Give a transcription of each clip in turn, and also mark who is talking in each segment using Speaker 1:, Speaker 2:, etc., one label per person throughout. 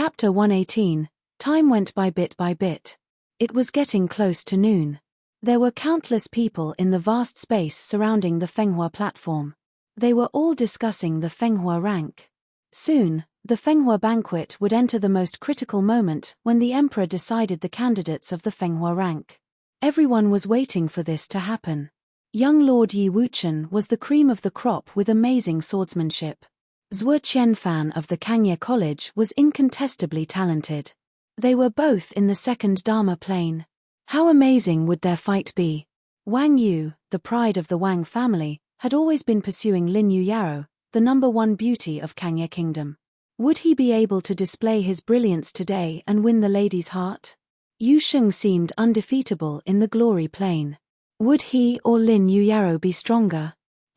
Speaker 1: Chapter 118. Time went by bit. It was getting close to noon. There were countless people in the vast space surrounding the Fenghua platform. They were all discussing the Fenghua rank. Soon, the Fenghua banquet would enter the most critical moment when the emperor decided the candidates of the Fenghua rank. Everyone was waiting for this to happen. Young Lord Yi Wuchen was the cream of the crop with amazing swordsmanship. Zhuo Qianfan of the Kangye College was incontestably talented. They were both in the second Dharma plane. How amazing would their fight be? Wang Yu, the pride of the Wang family, had always been pursuing Lin Yuyaro, the #1 beauty of Kangye Kingdom. Would he be able to display his brilliance today and win the lady's heart? Yu Sheng seemed undefeatable in the glory plane. Would he or Lin Yuyaro be stronger?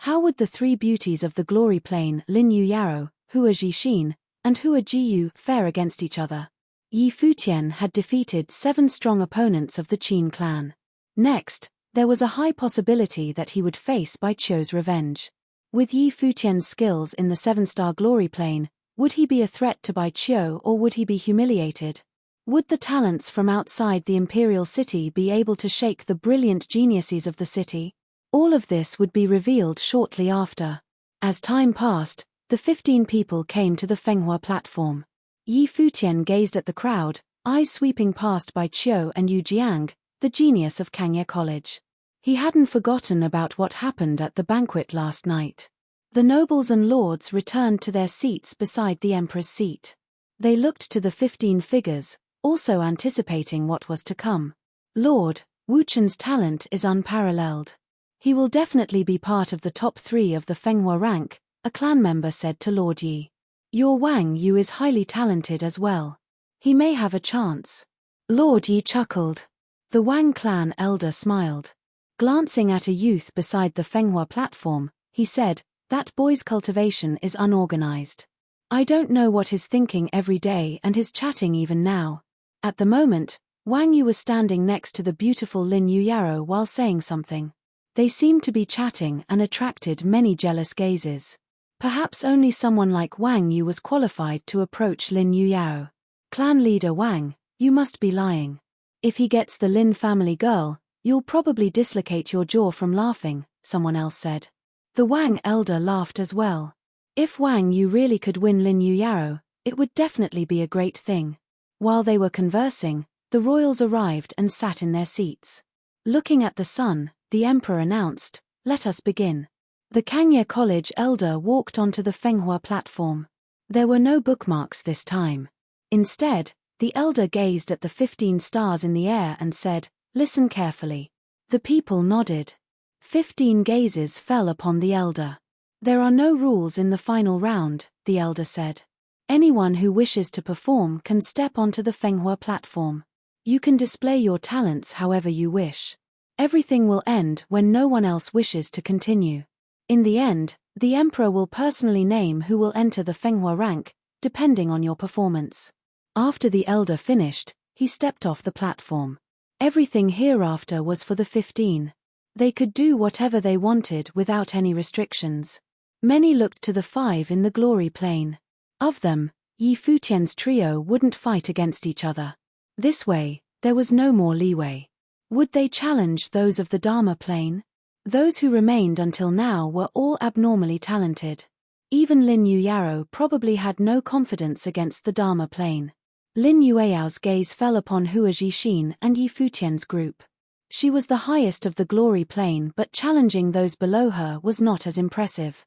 Speaker 1: How would the three beauties of the glory plane, Lin Yuyaro, Hua Jixin, and Hua Jiyu, fare against each other? Yi Futian had defeated 7 strong opponents of the Qin clan. Next, there was a high possibility that he would face Bai Qiu's revenge. With Yi Futian's skills in the 7-star glory plane, would he be a threat to Bai Qiu or would he be humiliated? Would the talents from outside the imperial city be able to shake the brilliant geniuses of the city? All of this would be revealed shortly after. As time passed, the 15 people came to the Fenghua platform. Yi Futian gazed at the crowd, eyes sweeping past Bai Qiu and Yu Jiang, the genius of Kangye College. He hadn't forgotten about what happened at the banquet last night. The nobles and lords returned to their seats beside the emperor's seat. They looked to the 15 figures, also anticipating what was to come. Lord Wuchen's talent is unparalleled. He will definitely be part of the top 3 of the Fenghua rank, a clan member said to Lord Yi. Your Wang Yu is highly talented as well. He may have a chance. Lord Yi chuckled. The Wang clan elder smiled. Glancing at a youth beside the Fenghua platform, he said, "That boy's cultivation is unorganized. I don't know what he's thinking every day and his chatting even now." At the moment, Wang Yu was standing next to the beautiful Lin Yuyaro while saying something. They seemed to be chatting and attracted many jealous gazes. Perhaps only someone like Wang Yu was qualified to approach Lin Yuyao. Clan leader Wang, you must be lying. If he gets the Lin family girl, you'll probably dislocate your jaw from laughing, someone else said. The Wang elder laughed as well. If Wang Yu really could win Lin Yuyao, it would definitely be a great thing. While they were conversing, the royals arrived and sat in their seats. Looking at the sun, the emperor announced, "Let us begin." The Kangye College elder walked onto the Fenghua platform. There were no bookmarks this time. Instead, the elder gazed at the 15 stars in the air and said, "Listen carefully." The people nodded. 15 gazes fell upon the elder. "There are no rules in the final round," the elder said. "Anyone who wishes to perform can step onto the Fenghua platform. You can display your talents however you wish. Everything will end when no one else wishes to continue. In the end, the emperor will personally name who will enter the Fenghua rank, depending on your performance." After the elder finished, he stepped off the platform. Everything hereafter was for the 15. They could do whatever they wanted without any restrictions. Many looked to the 5 in the glory plane. Of them, Yi Futian's trio wouldn't fight against each other. This way, there was no more leeway. Would they challenge those of the Dharma plane? Those who remained until now were all abnormally talented. Even Lin Yuyaro probably had no confidence against the Dharma plane. Lin Yueyao's gaze fell upon Hua Jixin and Yi Futian's group. She was the highest of the glory plane, but challenging those below her was not as impressive.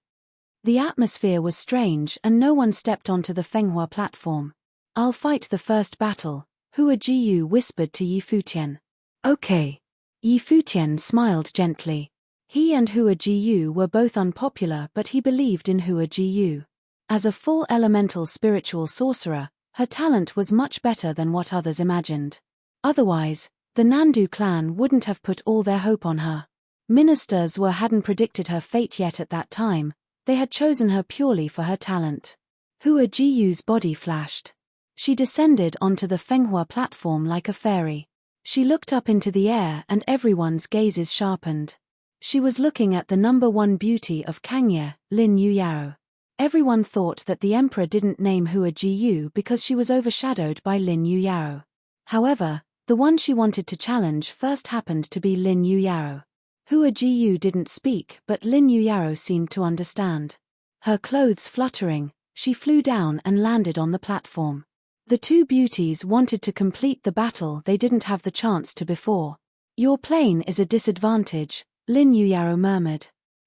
Speaker 1: The atmosphere was strange and no one stepped onto the Fenghua platform. "I'll fight the first battle," Hua Jiyu whispered to Yi Futian. "Okay." Yi Futian smiled gently. He and Hua Jiyu were both unpopular, but he believed in Hua Jiyu. As a full elemental spiritual sorcerer, her talent was much better than what others imagined. Otherwise, the Nandu clan wouldn't have put all their hope on her. Ministers hadn't predicted her fate yet at that time. They had chosen her purely for her talent. Hua Jiyu's body flashed. She descended onto the Fenghua platform like a fairy. She looked up into the air and everyone's gazes sharpened. She was looking at the #1 beauty of Kangye, Lin Yuyao. Everyone thought that the emperor didn't name Hua Jiyu because she was overshadowed by Lin Yuyao. However, the one she wanted to challenge first happened to be Lin Yuyao. Hua Jiyu didn't speak, but Lin Yuyao seemed to understand. Her clothes fluttering, she flew down and landed on the platform. The two beauties wanted to complete the battle they didn't have the chance to before. Your plane is a disadvantage, Lin Yuyao murmured.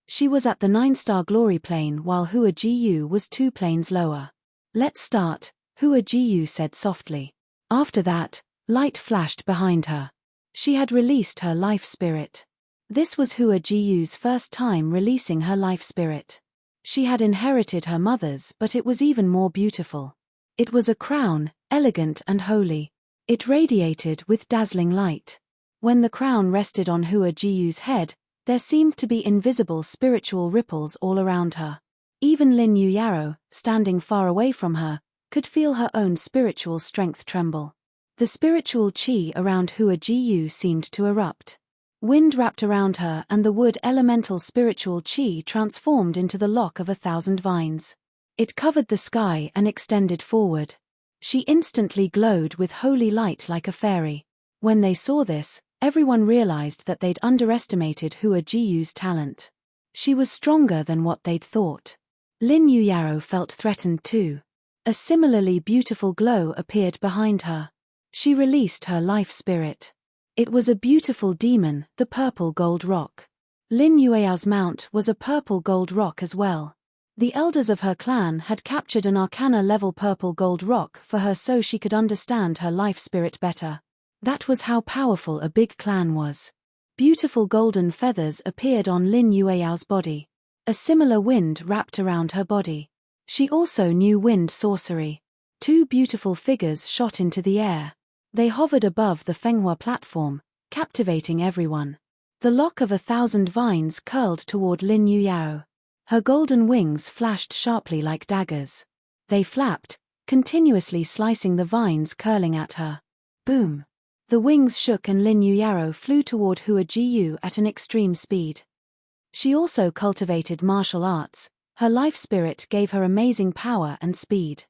Speaker 1: She was at the 9-star glory plane while Hua Jiyu was 2 planes lower. Let's start, Hua Jiyu said softly. After that, light flashed behind her. She had released her life spirit. This was Hua Jiyu's first time releasing her life spirit. She had inherited her mother's, but it was even more beautiful. It was a crown, elegant and holy. It radiated with dazzling light. When the crown rested on Hua Jiyu's head, there seemed to be invisible spiritual ripples all around her. Even Lin Yuyao, standing far away from her, could feel her own spiritual strength tremble. The spiritual chi around Hua Jiyu seemed to erupt. Wind wrapped around her and the wood elemental spiritual chi transformed into the lock of 1,000 vines. It covered the sky and extended forward. She instantly glowed with holy light like a fairy. When they saw this, everyone realized that they'd underestimated Hua Jiyu's talent. She was stronger than what they'd thought. Lin Yuyao felt threatened too. A similarly beautiful glow appeared behind her. She released her life spirit. It was a beautiful demon, the purple gold rock. Lin Yueao's mount was a purple gold rock as well. The elders of her clan had captured an arcana-level purple gold rock for her so she could understand her life spirit better. That was how powerful a big clan was. Beautiful golden feathers appeared on Lin Yueao's body. A similar wind wrapped around her body. She also knew wind sorcery. 2 beautiful figures shot into the air. They hovered above the Fenghua platform, captivating everyone. The lock of 1,000 vines curled toward Lin Yuyao. Her golden wings flashed sharply like daggers. They flapped, continuously slicing the vines curling at her. Boom! The wings shook and Lin Yuyao flew toward Hua Jiyu at an extreme speed. She also cultivated martial arts. Her life spirit gave her amazing power and speed.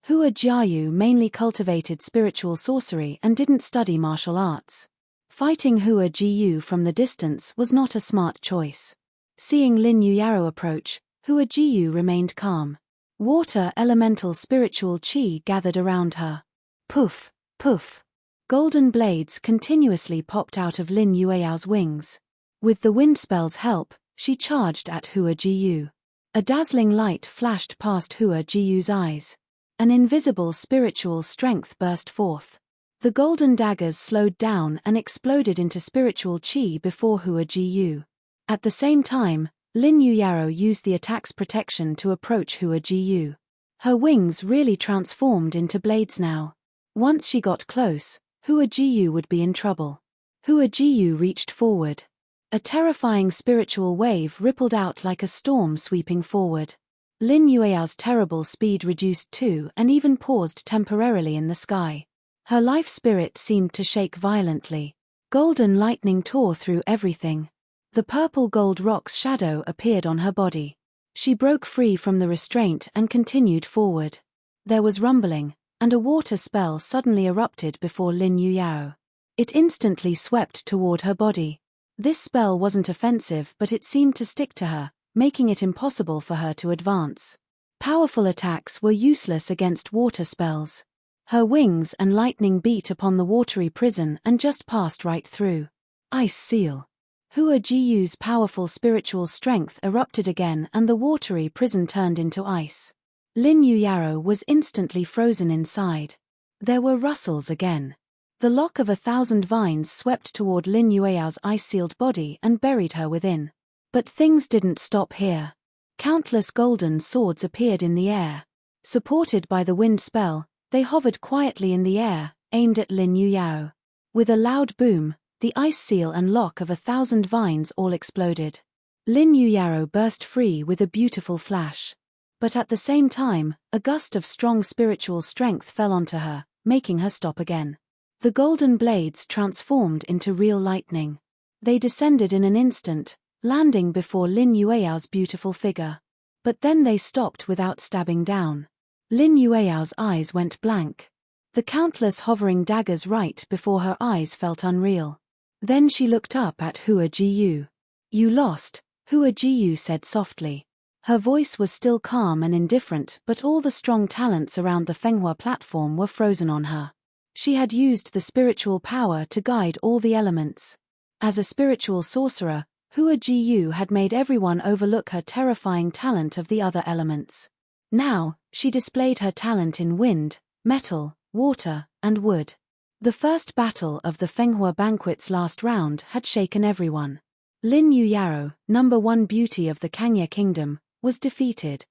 Speaker 1: Hua Jiyu mainly cultivated spiritual sorcery and didn't study martial arts. Fighting Hua Jiyu from the distance was not a smart choice. Seeing Lin Yuyao approach, Hua Jiyu remained calm. Water elemental spiritual chi gathered around her. Poof, poof. Golden blades continuously popped out of Lin Yueao's wings. With the wind spell's help, she charged at Hua Jiyu. A dazzling light flashed past Hua Jiyu's eyes. An invisible spiritual strength burst forth. The golden daggers slowed down and exploded into spiritual chi before Hua Jiyu. At the same time, Lin Yuyao used the attack's protection to approach Hua Jiyu. Her wings really transformed into blades now. Once she got close, Hua Jiyu would be in trouble. Hua Jiyu reached forward. A terrifying spiritual wave rippled out like a storm sweeping forward. Lin Yueao's terrible speed reduced too and even paused temporarily in the sky. Her life spirit seemed to shake violently. Golden lightning tore through everything. The purple gold rock's shadow appeared on her body. She broke free from the restraint and continued forward. There was rumbling, and a water spell suddenly erupted before Lin Yuyao. It instantly swept toward her body. This spell wasn't offensive but it seemed to stick to her, making it impossible for her to advance. Powerful attacks were useless against water spells. Her wings and lightning beat upon the watery prison and just passed right through. Ice seal. Hua Jiyu's powerful spiritual strength erupted again and the watery prison turned into ice. Lin Yuyao was instantly frozen inside. There were rustles again. The lock of 1,000 vines swept toward Lin Yueao's ice-sealed body and buried her within. But things didn't stop here. Countless golden swords appeared in the air. Supported by the wind spell, they hovered quietly in the air, aimed at Lin Yuyao. With a loud boom, the ice seal and lock of 1,000 vines all exploded. Lin Yuyao burst free with a beautiful flash. But at the same time, a gust of strong spiritual strength fell onto her, making her stop again. The golden blades transformed into real lightning. They descended in an instant, landing before Lin Yueao's beautiful figure. But then they stopped without stabbing down. Lin Yueyao's eyes went blank. The countless hovering daggers right before her eyes felt unreal. Then she looked up at Hua Jiyu. "You lost," Hua Jiyu said softly. Her voice was still calm and indifferent, but all the strong talents around the Fenghua platform were frozen on her. She had used the spiritual power to guide all the elements. As a spiritual sorcerer, Hua Jiyu had made everyone overlook her terrifying talent of the other elements. Now, she displayed her talent in wind, metal, water, and wood. The first battle of the Fenghua banquet's last round had shaken everyone. Lin Yuyaro, #1 beauty of the Kangye Kingdom, was defeated.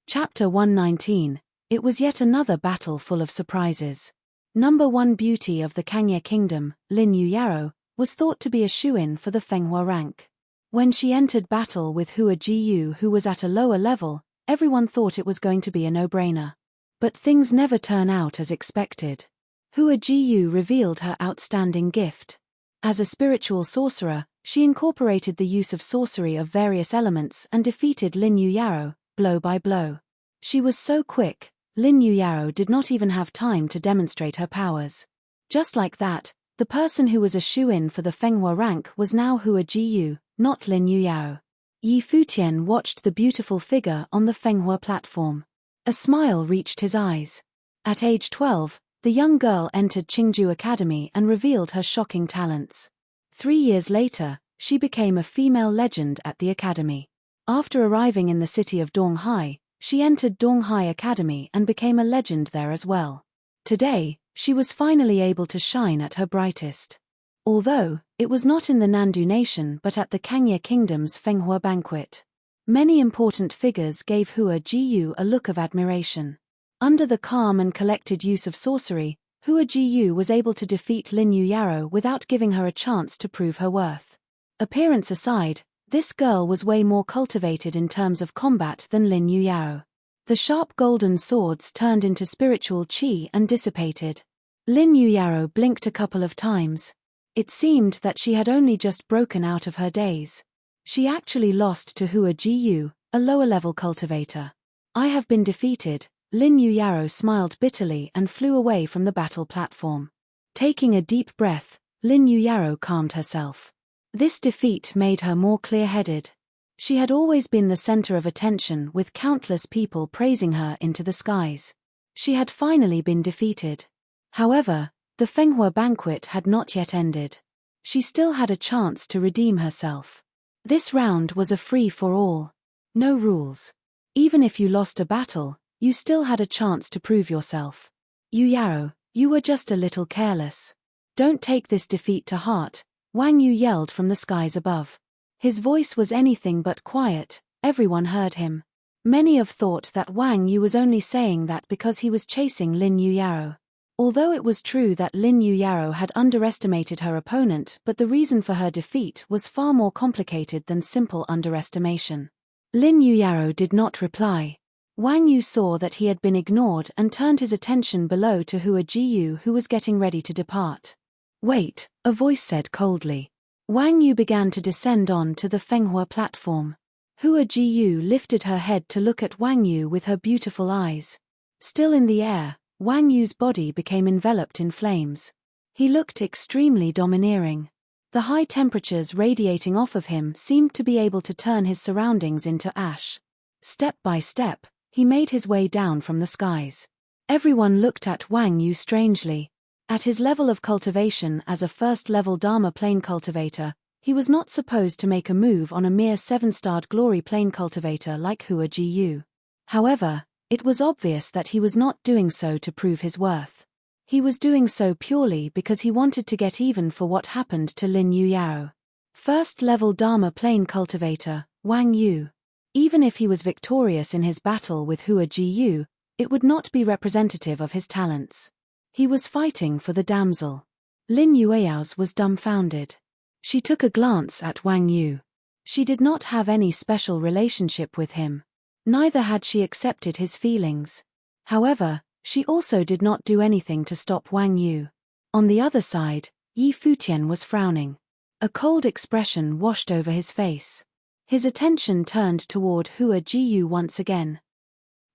Speaker 1: Chapter 119. It was yet another battle full of surprises. #1 beauty of the Kangye Kingdom, Lin Yuyaro, was thought to be a shoo-in for the Fenghua rank. When she entered battle with Hua Jiyu, who was at a lower level, everyone thought it was going to be a no-brainer. But things never turn out as expected. Hua Jiyu revealed her outstanding gift. As a spiritual sorcerer, she incorporated the use of sorcery of various elements and defeated Lin Yuyaro, blow by blow. She was so quick, Lin Yuyaro did not even have time to demonstrate her powers. Just like that, the person who was a shoo-in for the Fenghua rank was now Hua Jiyu, not Lin Yuyaro. Yi Futian watched the beautiful figure on the Fenghua platform. A smile reached his eyes. At age 12, the young girl entered Qingju Academy and revealed her shocking talents. 3 years later, she became a female legend at the academy. After arriving in the city of Donghai, she entered Donghai Academy and became a legend there as well. Today, she was finally able to shine at her brightest. Although, it was not in the Nandu Nation but at the Kangye Kingdom's Fenghua banquet. Many important figures gave Hua Jiyu a look of admiration. Under the calm and collected use of sorcery, Hua Jiyu was able to defeat Lin Yuyaro without giving her a chance to prove her worth. Appearance aside, this girl was way more cultivated in terms of combat than Lin Yuyaro. The sharp golden swords turned into spiritual qi and dissipated. Lin Yuyaro blinked a couple of times. It seemed that she had only just broken out of her daze. She actually lost to Hua Jiyu, a lower-level cultivator. "I have been defeated," Lin Yuyaro smiled bitterly and flew away from the battle platform. Taking a deep breath, Lin Yuyaro calmed herself. This defeat made her more clear-headed. She had always been the center of attention, with countless people praising her into the skies. She had finally been defeated. However, the Fenghua banquet had not yet ended. She still had a chance to redeem herself. This round was a free-for-all. No rules. Even if you lost a battle, you still had a chance to prove yourself. "Yuyaro, you were just a little careless. Don't take this defeat to heart," Wang Yu yelled from the skies above. His voice was anything but quiet, everyone heard him. Many have thought that Wang Yu was only saying that because he was chasing Lin Yuyaro. Although it was true that Lin Yuyaro had underestimated her opponent, but the reason for her defeat was far more complicated than simple underestimation. Lin Yuyaro did not reply. Wang Yu saw that he had been ignored and turned his attention below to Hua Jiyu, who was getting ready to depart. "Wait," a voice said coldly. Wang Yu began to descend on to the Fenghua platform. Hua Jiyu lifted her head to look at Wang Yu with her beautiful eyes. Still in the air, Wang Yu's body became enveloped in flames. He looked extremely domineering. The high temperatures radiating off of him seemed to be able to turn his surroundings into ash. Step by step, he made his way down from the skies. Everyone looked at Wang Yu strangely. At his level of cultivation as a first-level Dharma plane cultivator, he was not supposed to make a move on a mere 7-starred glory plane cultivator like Hua Jiyu. However, it was obvious that he was not doing so to prove his worth. He was doing so purely because he wanted to get even for what happened to Lin Yuyaro. First-level Dharma plane cultivator, Wang Yu. Even if he was victorious in his battle with Hua Jiyu, it would not be representative of his talents. He was fighting for the damsel. Lin Yueyao's was dumbfounded. She took a glance at Wang Yu. She did not have any special relationship with him. Neither had she accepted his feelings. However, she also did not do anything to stop Wang Yu. On the other side, Yi Futian was frowning. A cold expression washed over his face. His attention turned toward Hua Jiyu once again.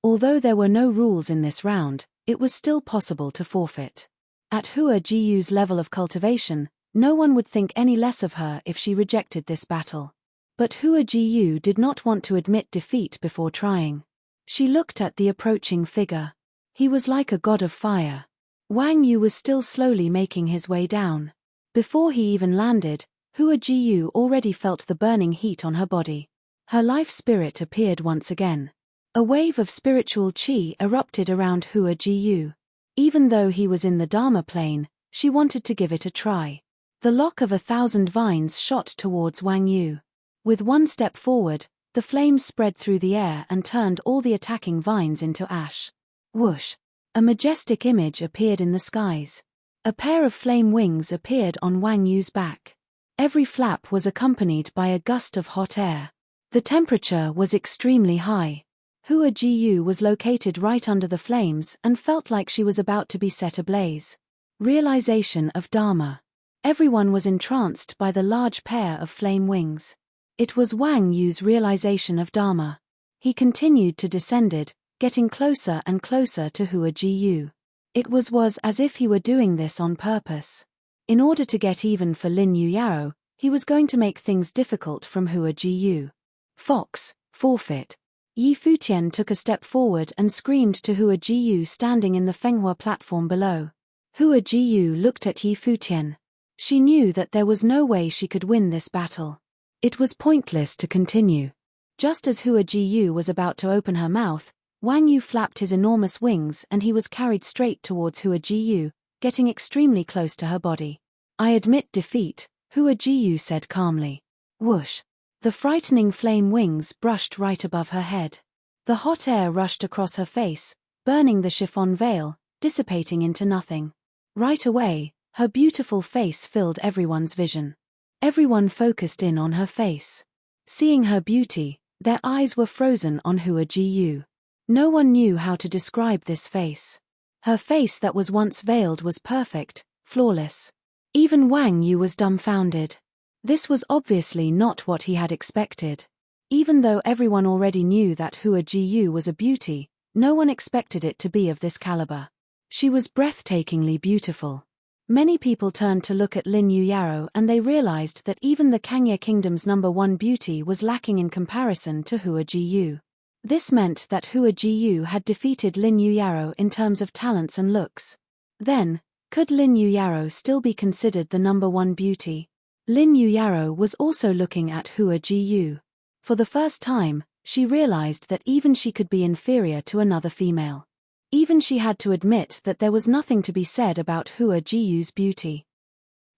Speaker 1: Although there were no rules in this round, it was still possible to forfeit. At Hua Jiyu's level of cultivation, no one would think any less of her if she rejected this battle. But Hua Jiyu did not want to admit defeat before trying. She looked at the approaching figure. He was like a god of fire. Wang Yu was still slowly making his way down. Before he even landed, Hua Jiyu already felt the burning heat on her body. Her life spirit appeared once again. A wave of spiritual qi erupted around Hua Jiyu. Even though he was in the Dharma plane, she wanted to give it a try. The lock of 1,000 vines shot towards Wang Yu. With one step forward, the flames spread through the air and turned all the attacking vines into ash. Whoosh! A majestic image appeared in the skies. A pair of flame wings appeared on Wang Yu's back. Every flap was accompanied by a gust of hot air. The temperature was extremely high. Hua Jiyu was located right under the flames and felt like she was about to be set ablaze. Realization of Dharma. Everyone was entranced by the large pair of flame wings. It was Wang Yu's realization of Dharma. He continued to descended, getting closer and closer to Hua Jiyu. It was as if he were doing this on purpose. In order to get even for Lin Yuyao, he was going to make things difficult from Hua Jiyu. Fox, forfeit. Yi Futian took a step forward and screamed to Hua Jiyu standing in the Fenghua platform below. Hua Jiyu looked at Yi Futian. She knew that there was no way she could win this battle. It was pointless to continue. Just as Hua Jiyu was about to open her mouth, Wang Yu flapped his enormous wings and he was carried straight towards Hua Jiyu, getting extremely close to her body. I admit defeat, Hua Jiyu said calmly. Whoosh! The frightening flame wings brushed right above her head. The hot air rushed across her face, burning the chiffon veil, dissipating into nothing. Right away, her beautiful face filled everyone's vision. Everyone focused in on her face. Seeing her beauty, their eyes were frozen on Hua Jiyu. No one knew how to describe this face. Her face that was once veiled was perfect, flawless. Even Wang Yu was dumbfounded. This was obviously not what he had expected. Even though everyone already knew that Hua Jiyu was a beauty, no one expected it to be of this caliber. She was breathtakingly beautiful. Many people turned to look at Lin Yuyao and they realized that even the Kangye Kingdom's #1 beauty was lacking in comparison to Hua Jiyu. This meant that Hua Jiyu had defeated Lin Yuyao in terms of talents and looks. Then, could Lin Yuyao still be considered the #1 beauty? Lin Yuyao was also looking at Hua Jiyu. For the first time, she realized that even she could be inferior to another female. Even she had to admit that there was nothing to be said about Hua Jiyu's beauty.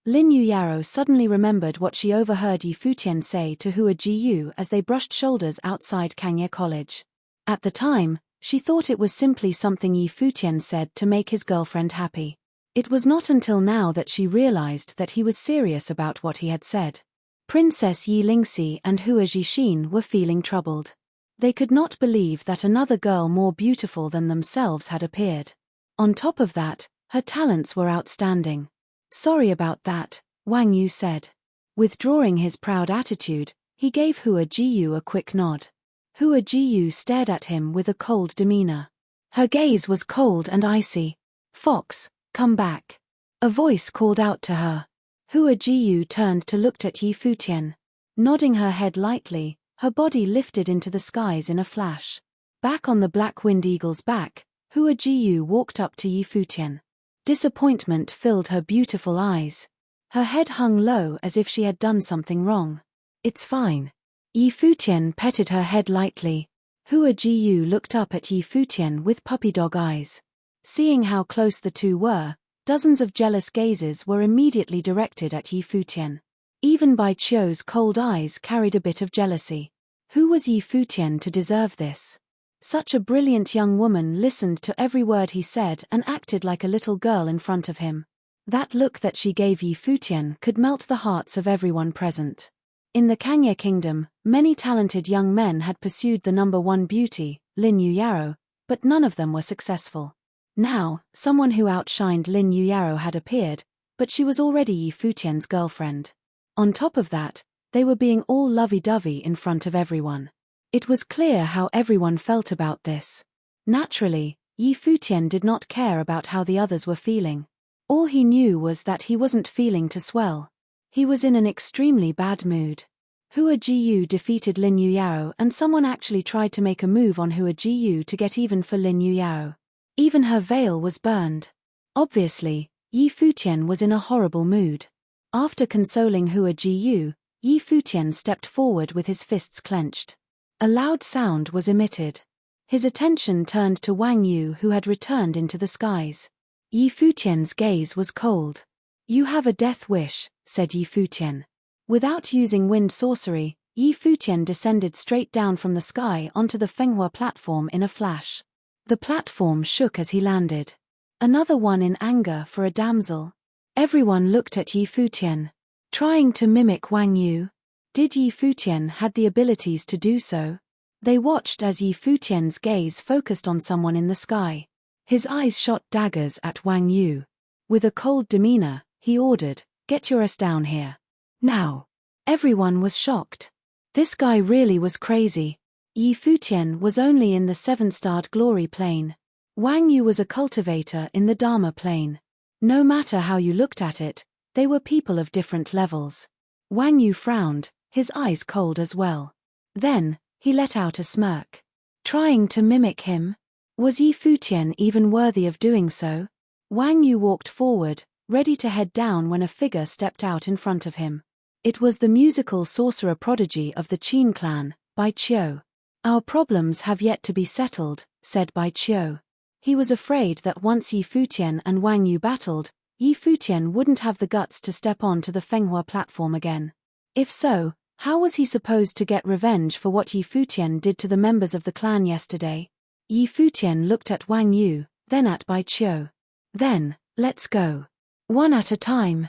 Speaker 1: Lin Yuyao suddenly remembered what she overheard Yi Futian say to Hua Jiyu as they brushed shoulders outside Kangye College. At the time, she thought it was simply something Yi Futian said to make his girlfriend happy. It was not until now that she realized that he was serious about what he had said. Princess Yi Lingxi and Hua Jixin were feeling troubled. They could not believe that another girl more beautiful than themselves had appeared. On top of that, her talents were outstanding. Sorry about that, Wang Yu said. Withdrawing his proud attitude, he gave Hua Jiyu a quick nod. Hua Jiyu stared at him with a cold demeanor. Her gaze was cold and icy. Fox, come back. A voice called out to her. Hua Jiyu turned to look at Yi Futian. Nodding her head lightly, her body lifted into the skies in a flash. Back on the black wind eagle's back, Hua Jiyu walked up to Yi Futian. Disappointment filled her beautiful eyes. Her head hung low as if she had done something wrong. It's fine. Yi Futian petted her head lightly. Hua Jiyu looked up at Yi Futian with puppy dog eyes. Seeing how close the two were, dozens of jealous gazes were immediately directed at Yi Futian. Even Bai Qiu's cold eyes carried a bit of jealousy. Who was Yi Futian to deserve this? Such a brilliant young woman listened to every word he said and acted like a little girl in front of him. That look that she gave Yi Futian could melt the hearts of everyone present. In the Kangye Kingdom, many talented young men had pursued the #1 beauty, Lin Yuyao, but none of them were successful. Now, someone who outshined Lin Yuyao had appeared, but she was already Yi Futian's girlfriend. On top of that, They were being all lovey-dovey in front of everyone. It was clear how everyone felt about this. Naturally, Futian did not care about how the others were feeling. All he knew was that he wasn't feeling too swell. He was in an extremely bad mood. Hua Jiyu defeated Lin Yuyao, and someone actually tried to make a move on Hua Jiyu to get even for Lin Yuyao. Even her veil was burned. Obviously, Futian was in a horrible mood. After consoling Hua Jiyu, Futian stepped forward with his fists clenched. A loud sound was emitted. His attention turned to Wang Yu, who had returned into the skies. Futian's gaze was cold. "You have a death wish," said Futian. Without using wind sorcery, Futian descended straight down from the sky onto the Fenghua platform in a flash. The platform shook as he landed. Another one in anger for a damsel. Everyone looked at Futian. Trying to mimic Wang Yu? Did Futian had the abilities to do so? They watched as Futian's gaze focused on someone in the sky. His eyes shot daggers at Wang Yu. With a cold demeanor, he ordered, "Get your ass down here. Now." Everyone was shocked. This guy really was crazy. Futian was only in the 7-starred glory plane. Wang Yu was a cultivator in the Dharma plane. No matter how you looked at it, they were people of different levels. Wang Yu frowned, his eyes cold as well. Then, he let out a smirk. Trying to mimic him? Was Futian even worthy of doing so? Wang Yu walked forward, ready to head down when a figure stepped out in front of him. It was the musical sorcerer prodigy of the Qin clan, Bai Qiu. "Our problems have yet to be settled," said Bai Qiu. He was afraid that once Futian and Wang Yu battled, Futian wouldn't have the guts to step on to the Fenghua platform again. If so, how was he supposed to get revenge for what Futian did to the members of the clan yesterday? Futian looked at Wang Yu, then at Bai Qiu. "Then, let's go. One at a time."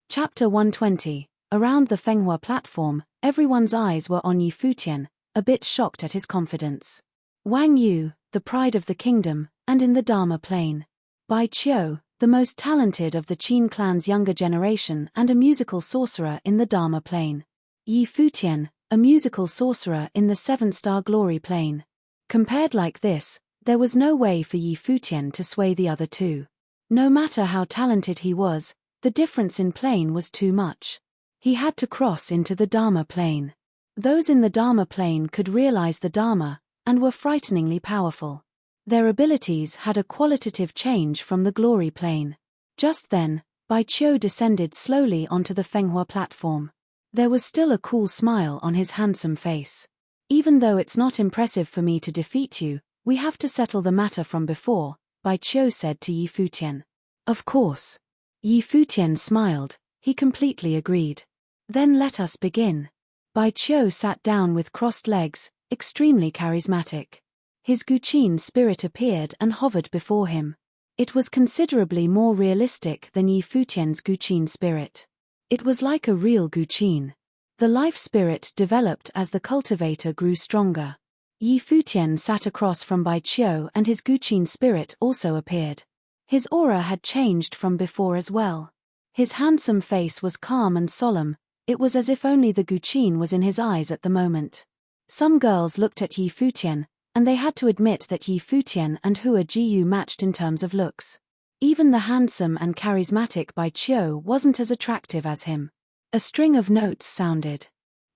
Speaker 1: Chapter 120. Around the Fenghua platform, everyone's eyes were on Futian, a bit shocked at his confidence. Wang Yu, the pride of the kingdom, and in the Dharma plane. Bai Qiu, the most talented of the Qin clan's younger generation and a musical sorcerer in the Dharma plane. Futian, a musical sorcerer in the 7-star glory plane. Compared like this, there was no way for Futian to sway the other two. No matter how talented he was, the difference in plane was too much. He had to cross into the Dharma plane. Those in the Dharma plane could realize the Dharma, and were frighteningly powerful. Their abilities had a qualitative change from the glory plane. Just then, Bai Qiu descended slowly onto the Fenghua platform. There was still a cool smile on his handsome face. "Even though it's not impressive for me to defeat you, we have to settle the matter from before," Bai Qiu said to Futian. "Of course." Futian smiled, he completely agreed. "Then let us begin." Bai Qiu sat down with crossed legs, extremely charismatic. His Guqin spirit appeared and hovered before him. It was considerably more realistic than Futian's Guqin spirit. It was like a real Guqin. The life spirit developed as the cultivator grew stronger. Futian sat across from Bai Qiu and his Guqin spirit also appeared. His aura had changed from before as well. His handsome face was calm and solemn, it was as if only the Guqin was in his eyes at the moment. Some girls looked at Futian, and they had to admit that Futian and Hua Jiyu matched in terms of looks. Even the handsome and charismatic Bai Qiu wasn't as attractive as him. A string of notes sounded.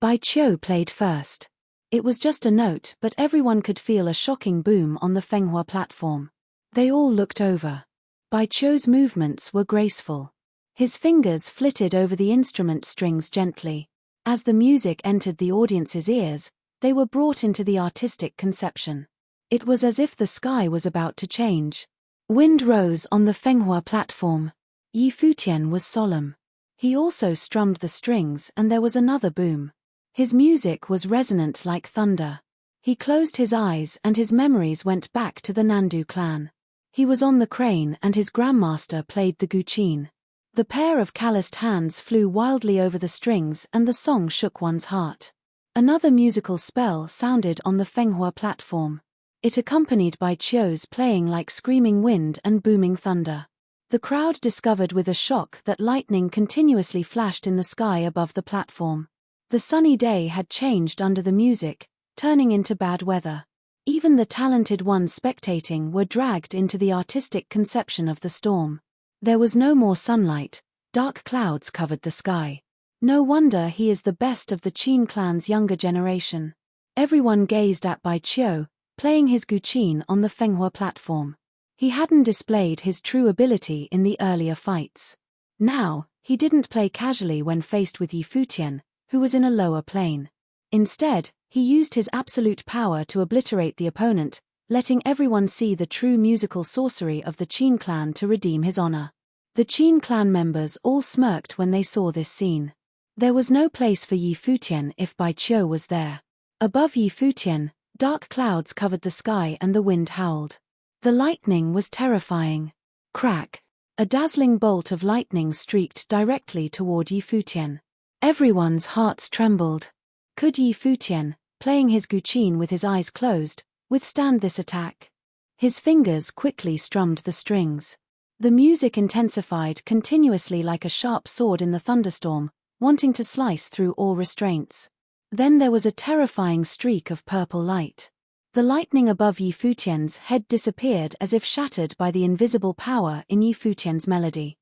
Speaker 1: Bai Qiu played first. It was just a note, but everyone could feel a shocking boom on the Fenghua platform. They all looked over. Bai Qiu's movements were graceful. His fingers flitted over the instrument strings gently. As the music entered the audience's ears, they were brought into the artistic conception. It was as if the sky was about to change. Wind rose on the Fenghua platform. Futian was solemn. He also strummed the strings and there was another boom. His music was resonant like thunder. He closed his eyes and his memories went back to the Nandu clan. He was on the crane and his grandmaster played the Guqin. The pair of calloused hands flew wildly over the strings and the song shook one's heart. Another musical spell sounded on the Fenghua platform. It accompanied Bai Qiu's playing like screaming wind and booming thunder. The crowd discovered with a shock that lightning continuously flashed in the sky above the platform. The sunny day had changed under the music, turning into bad weather. Even the talented ones spectating were dragged into the artistic conception of the storm. There was no more sunlight, dark clouds covered the sky. No wonder he is the best of the Qin clan's younger generation. Everyone gazed at Bai Qiu, playing his guqin on the Fenghua platform. He hadn't displayed his true ability in the earlier fights. Now, he didn't play casually when faced with Yi Futian, who was in a lower plane. Instead, he used his absolute power to obliterate the opponent, letting everyone see the true musical sorcery of the Qin clan to redeem his honor. The Qin clan members all smirked when they saw this scene. There was no place for Yi Futian if Bai Qiu was there. Above Yi Futian, dark clouds covered the sky and the wind howled. The lightning was terrifying. Crack! A dazzling bolt of lightning streaked directly toward Yi Futian. Everyone's hearts trembled. Could Yi Futian, playing his guqin with his eyes closed, withstand this attack? His fingers quickly strummed the strings. The music intensified continuously like a sharp sword in the thunderstorm, wanting to slice through all restraints. Then there was a terrifying streak of purple light. The lightning above Yi Futian's head disappeared as if shattered by the invisible power in Yi Futian's melody.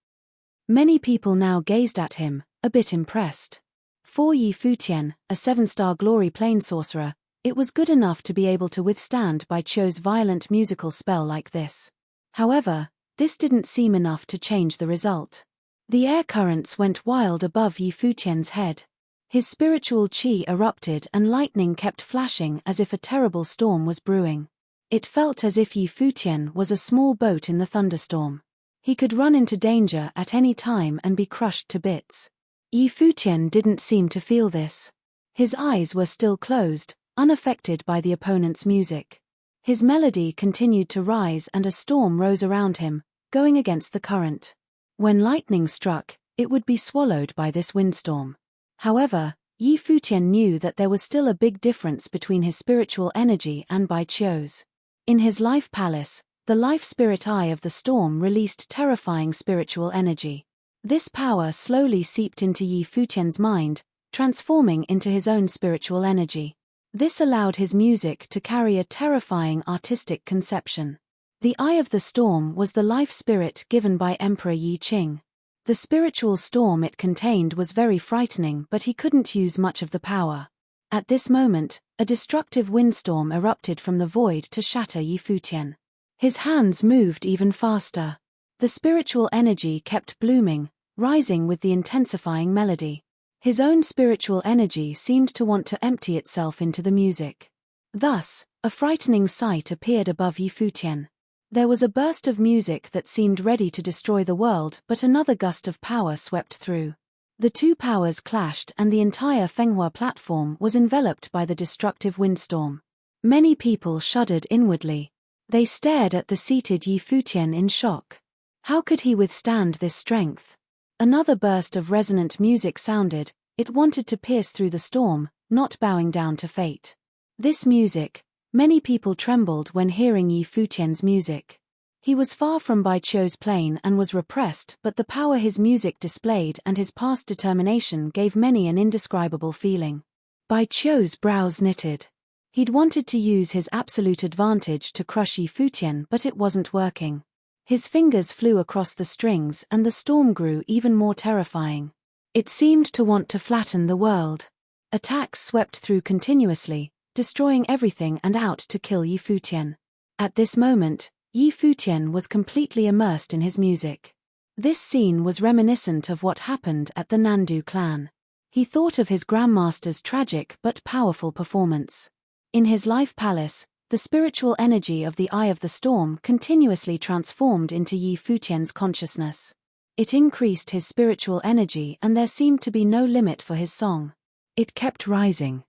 Speaker 1: Many people now gazed at him, a bit impressed. For Yi Futian, a 7-star glory plane sorcerer, it was good enough to be able to withstand Bai Qiu's violent musical spell like this. However, this didn't seem enough to change the result. The air currents went wild above Yi Futian's head. His spiritual qi erupted and lightning kept flashing as if a terrible storm was brewing. It felt as if Yi Futian was a small boat in the thunderstorm. He could run into danger at any time and be crushed to bits. Yi Futian didn't seem to feel this. His eyes were still closed, unaffected by the opponent's music. His melody continued to rise and a storm rose around him, going against the current. When lightning struck, it would be swallowed by this windstorm. However, Yi Futian knew that there was still a big difference between his spiritual energy and Bai Qiu's. In his life palace, the life spirit eye of the storm released terrifying spiritual energy. This power slowly seeped into Yi Futian's mind, transforming into his own spiritual energy. This allowed his music to carry a terrifying artistic conception. The eye of the storm was the life spirit given by Emperor Yi Qing. The spiritual storm it contained was very frightening, but he couldn't use much of the power. At this moment, a destructive windstorm erupted from the void to shatter Yi Futian. His hands moved even faster. The spiritual energy kept blooming, rising with the intensifying melody. His own spiritual energy seemed to want to empty itself into the music. Thus, a frightening sight appeared above Yi Futian. There was a burst of music that seemed ready to destroy the world, but another gust of power swept through. The two powers clashed and the entire Fenghua platform was enveloped by the destructive windstorm. Many people shuddered inwardly. They stared at the seated Yi Futian in shock. How could he withstand this strength? Another burst of resonant music sounded. It wanted to pierce through the storm, not bowing down to fate. This music, many people trembled when hearing Yi Futian's music. He was far from Bai Qiu's plane and was repressed, but the power his music displayed and his past determination gave many an indescribable feeling. Bai Qiu's brows knitted. He'd wanted to use his absolute advantage to crush Yi Futian, but it wasn't working. His fingers flew across the strings and the storm grew even more terrifying. It seemed to want to flatten the world. Attacks swept through continuously, destroying everything and out to kill Yi Futian. At this moment, Yi Futian was completely immersed in his music. This scene was reminiscent of what happened at the Nandu clan. He thought of his grandmaster's tragic but powerful performance. In his life palace, the spiritual energy of the Eye of the Storm continuously transformed into Yi Futian's consciousness. It increased his spiritual energy and there seemed to be no limit for his song. It kept rising.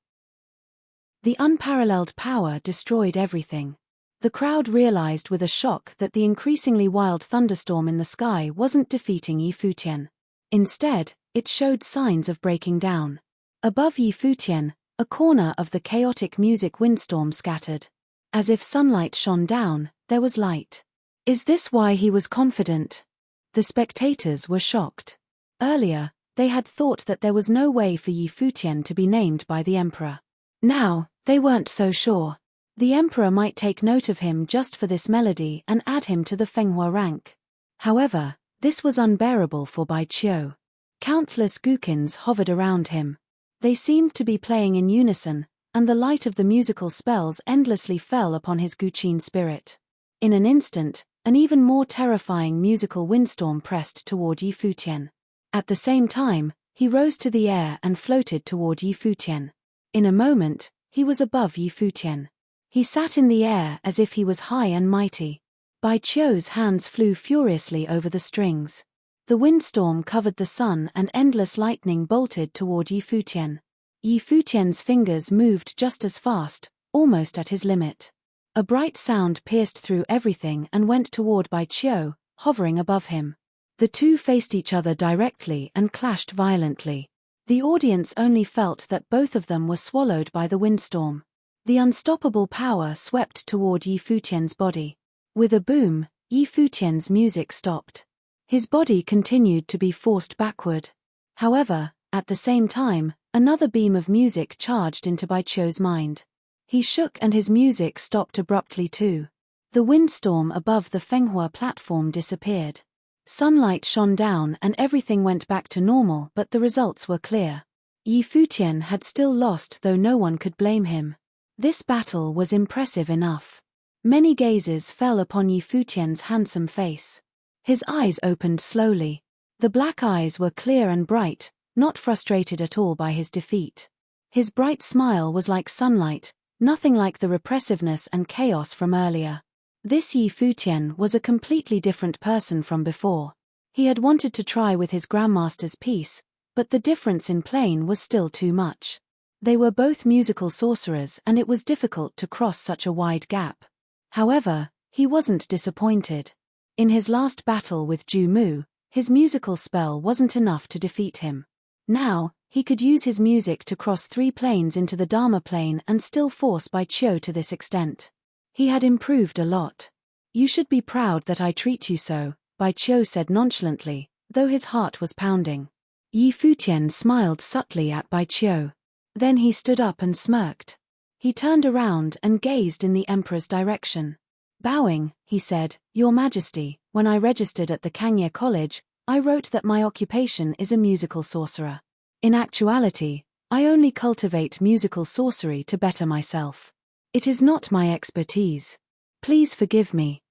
Speaker 1: The unparalleled power destroyed everything. The crowd realized with a shock that the increasingly wild thunderstorm in the sky wasn't defeating Yi Futian. Instead, it showed signs of breaking down. Above Yi Futian, a corner of the chaotic music windstorm scattered. As if sunlight shone down, there was light. Is this why he was confident? The spectators were shocked. Earlier, they had thought that there was no way for Yi Futian to be named by the emperor. Now, they weren't so sure. The emperor might take note of him just for this melody and add him to the Fenghua rank. However, this was unbearable for Bai Qiu. Countless gukins hovered around him. They seemed to be playing in unison, and the light of the musical spells endlessly fell upon his guqin spirit. In an instant, an even more terrifying musical windstorm pressed toward Yi Futian. At the same time, he rose to the air and floated toward Yi Futian. In a moment, he was above Yi Futian. He sat in the air as if he was high and mighty. Bai Qiu's hands flew furiously over the strings. The windstorm covered the sun and endless lightning bolted toward Yi Futian. Yi Futian's fingers moved just as fast, almost at his limit. A bright sound pierced through everything and went toward Bai Qiu, hovering above him. The two faced each other directly and clashed violently. The audience only felt that both of them were swallowed by the windstorm. The unstoppable power swept toward Yi Futian's body. With a boom, Yi Futian's music stopped. His body continued to be forced backward. However, at the same time, another beam of music charged into Bai Qiu's mind. He shook and his music stopped abruptly too. The windstorm above the Fenghua platform disappeared. Sunlight shone down and everything went back to normal, but the results were clear. Yi Futian had still lost, though no one could blame him. This battle was impressive enough. Many gazes fell upon Yi Futian's handsome face. His eyes opened slowly. The black eyes were clear and bright, not frustrated at all by his defeat. His bright smile was like sunlight, nothing like the repressiveness and chaos from earlier. This Yi Futian was a completely different person from before. He had wanted to try with his grandmaster's piece, but the difference in playing was still too much. They were both musical sorcerers and it was difficult to cross such a wide gap. However, he wasn't disappointed. In his last battle with Ju Mu, his musical spell wasn't enough to defeat him. Now, he could use his music to cross 3 planes into the Dharma plane and still force Bai Qiu to this extent. He had improved a lot. "You should be proud that I treat you so," Bai Qiu said nonchalantly, though his heart was pounding. Yi Futian smiled subtly at Bai Qiu. Then he stood up and smirked. He turned around and gazed in the emperor's direction. Bowing, he said, "Your Majesty, when I registered at the Kangye College, I wrote that my occupation is a musical sorcerer. In actuality, I only cultivate musical sorcery to better myself. It is not my expertise. Please forgive me."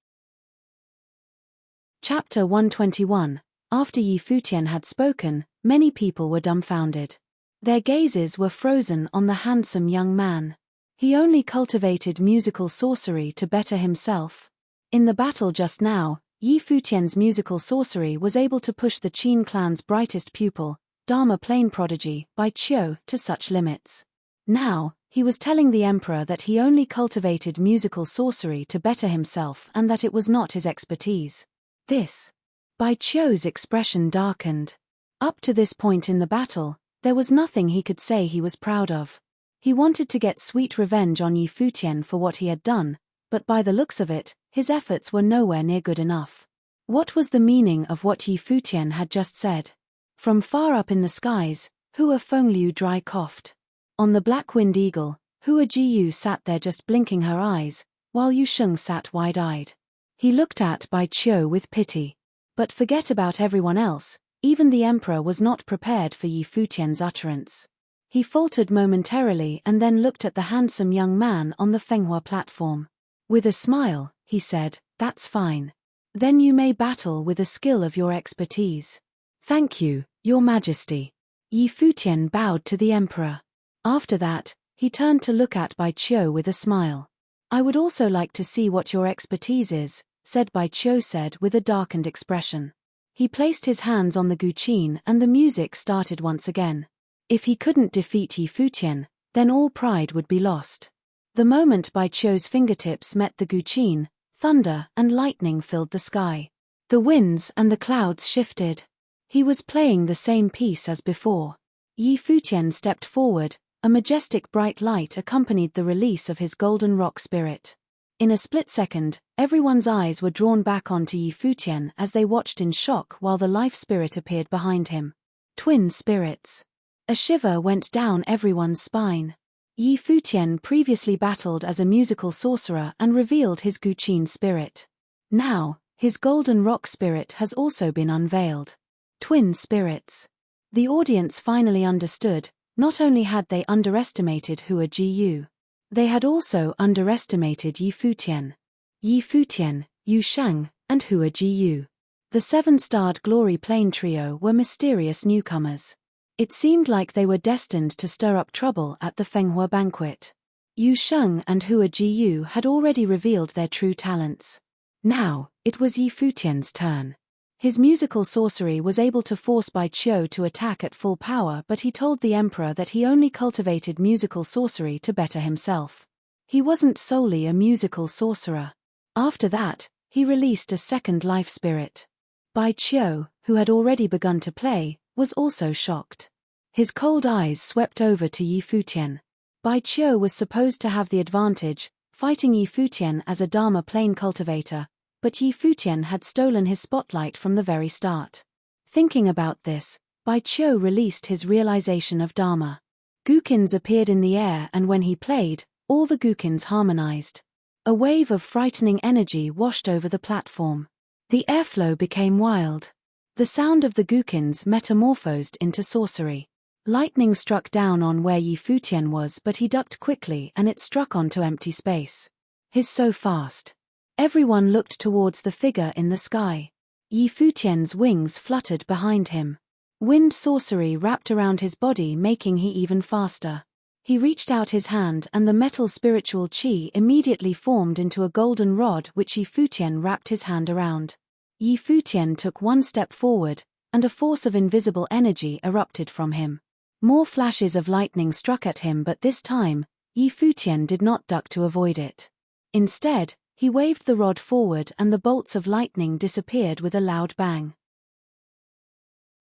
Speaker 1: Chapter 121. After Yi Futian had spoken, many people were dumbfounded. Their gazes were frozen on the handsome young man. He only cultivated musical sorcery to better himself. In the battle just now, Yi Futian's musical sorcery was able to push the Qin clan's brightest pupil, Dharma plane prodigy, Bai Qiu, to such limits. Now, he was telling the emperor that he only cultivated musical sorcery to better himself and that it was not his expertise. Bai Qiu's expression darkened. Up to this point in the battle, there was nothing he could say he was proud of. He wanted to get sweet revenge on Yi Futian for what he had done, but by the looks of it, his efforts were nowhere near good enough. What was the meaning of what Yi Futian had just said? From far up in the skies, Hua Fengliu dry coughed. On the Black-winged eagle, Hua Jiyu sat there just blinking her eyes, while Yu Sheng sat wide-eyed. He looked at Bai Qiu with pity. But forget about everyone else, even the emperor was not prepared for Yi Futian's utterance. He faltered momentarily and then looked at the handsome young man on the Fenghua platform. With a smile, he said, "That's fine. Then you may battle with the skill of your expertise." "Thank you, Your Majesty." Yi Futian bowed to the emperor. After that, he turned to look at Bai Qiu with a smile. "I would also like to see what your expertise is," said Bai Qiu said with a darkened expression. He placed his hands on the guqin and the music started once again. If he couldn't defeat Yi Futian, then all pride would be lost. The moment Bai Qiu's fingertips met the guqin, thunder and lightning filled the sky. The winds and the clouds shifted. He was playing the same piece as before. Yi Futian stepped forward, a majestic bright light accompanied the release of his golden rock spirit. In a split second, Everyone's eyes were drawn back onto Futian as they watched in shock while the life spirit appeared behind him. Twin spirits. A shiver went down everyone's spine. Futian previously battled as a musical sorcerer and revealed his Guqin spirit. Now, his golden rock spirit has also been unveiled. Twin spirits. The audience finally understood. Not only had they underestimated Hua Jiyu, they had also underestimated Futian. Futian, Yu Shang, and Hua Jiyu. The seven-starred Glory Plane trio were mysterious newcomers. It seemed like they were destined to stir up trouble at the Fenghua banquet. Yu Sheng and Hua Jiyu had already revealed their true talents. Now, it was Futian's turn. His musical sorcery was able to force Bai Qiu to attack at full power, but he told the emperor that he only cultivated musical sorcery to better himself. He wasn't solely a musical sorcerer. After that, he released a second life spirit. Bai Qiu, who had already begun to play, was also shocked. His cold eyes swept over to Futian. Bai Qiu was supposed to have the advantage, fighting Futian as a Dharma plane cultivator, but Futian had stolen his spotlight from the very start. Thinking about this, Bai Qiu released his realization of Dharma. Gukins appeared in the air, and when he played, all the Gukins harmonized. A wave of frightening energy washed over the platform. The airflow became wild. The sound of the Gukins metamorphosed into sorcery. Lightning struck down on where Futian was, but he ducked quickly and it struck onto empty space. He's so fast. Everyone looked towards the figure in the sky. Futian's wings fluttered behind him. Wind sorcery wrapped around his body, making he even faster. He reached out his hand and the metal spiritual qi immediately formed into a golden rod which Futian wrapped his hand around. Futian took one step forward, and a force of invisible energy erupted from him. More flashes of lightning struck at him, but this time, Futian did not duck to avoid it. Instead, he waved the rod forward and the bolts of lightning disappeared with a loud bang.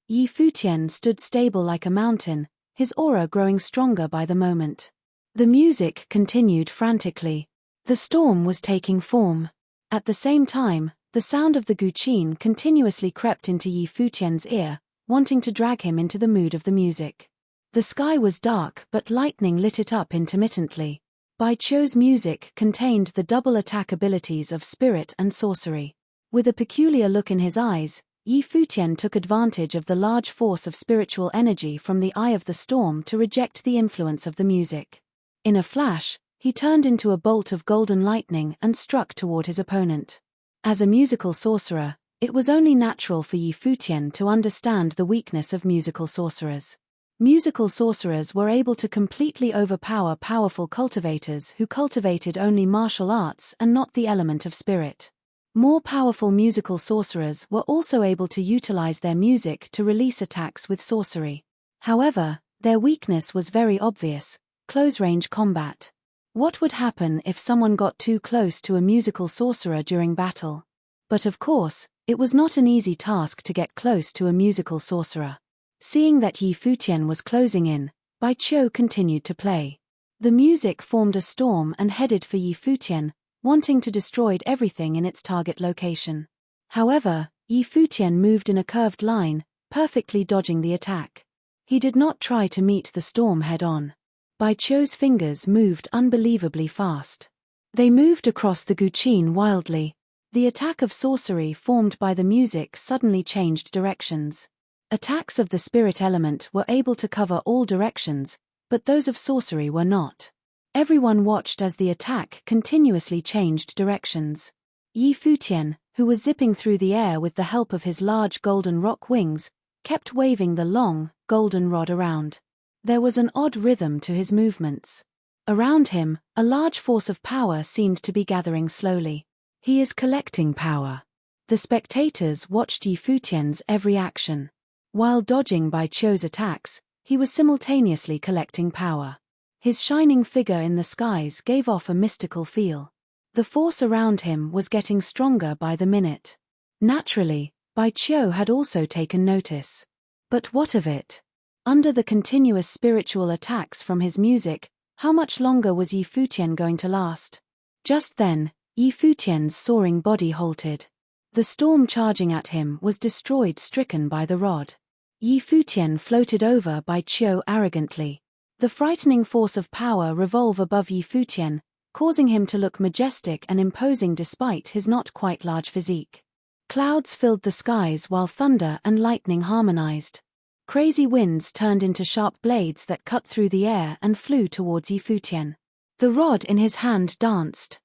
Speaker 1: Futian stood stable like a mountain, his aura growing stronger by the moment. The music continued frantically. The storm was taking form. At the same time, the sound of the Guqin continuously crept into Futian's ear, wanting to drag him into the mood of the music. The sky was dark, but lightning lit it up intermittently. Bai Qiu's music contained the double attack abilities of spirit and sorcery. With a peculiar look in his eyes, Futian took advantage of the large force of spiritual energy from the eye of the storm to reject the influence of the music. In a flash, he turned into a bolt of golden lightning and struck toward his opponent. As a musical sorcerer, it was only natural for Futian to understand the weakness of musical sorcerers. Musical sorcerers were able to completely overpower powerful cultivators who cultivated only martial arts and not the element of spirit. More powerful musical sorcerers were also able to utilize their music to release attacks with sorcery. However, their weakness was very obvious: close-range combat. What would happen if someone got too close to a musical sorcerer during battle? But of course, it was not an easy task to get close to a musical sorcerer. Seeing that Futian was closing in, Bai Qiu continued to play. The music formed a storm and headed for Futian, wanting to destroy everything in its target location. However, Futian moved in a curved line, perfectly dodging the attack. He did not try to meet the storm head-on. Bai Qiu's fingers moved unbelievably fast. They moved across the Guqin wildly. The attack of sorcery formed by the music suddenly changed directions. Attacks of the spirit element were able to cover all directions, but those of sorcery were not. Everyone watched as the attack continuously changed directions. Futian, who was zipping through the air with the help of his large golden rock wings, kept waving the long, golden rod around. There was an odd rhythm to his movements. Around him, a large force of power seemed to be gathering slowly. He is collecting power. The spectators watched Futian's every action. While dodging Bai Qiu's attacks, he was simultaneously collecting power. His shining figure in the skies gave off a mystical feel. The force around him was getting stronger by the minute. Naturally, Bai Qiu had also taken notice. But what of it? Under the continuous spiritual attacks from his music, how much longer was Futian going to last? Just then, Yi Futian's soaring body halted. The storm charging at him was destroyed, stricken by the rod. Yi Futian floated over Bai Qiu arrogantly. The frightening force of power revolve above Yi Futian, causing him to look majestic and imposing despite his not quite large physique. Clouds filled the skies while thunder and lightning harmonized. Crazy winds turned into sharp blades that cut through the air and flew towards Yi Futian. The rod in his hand danced.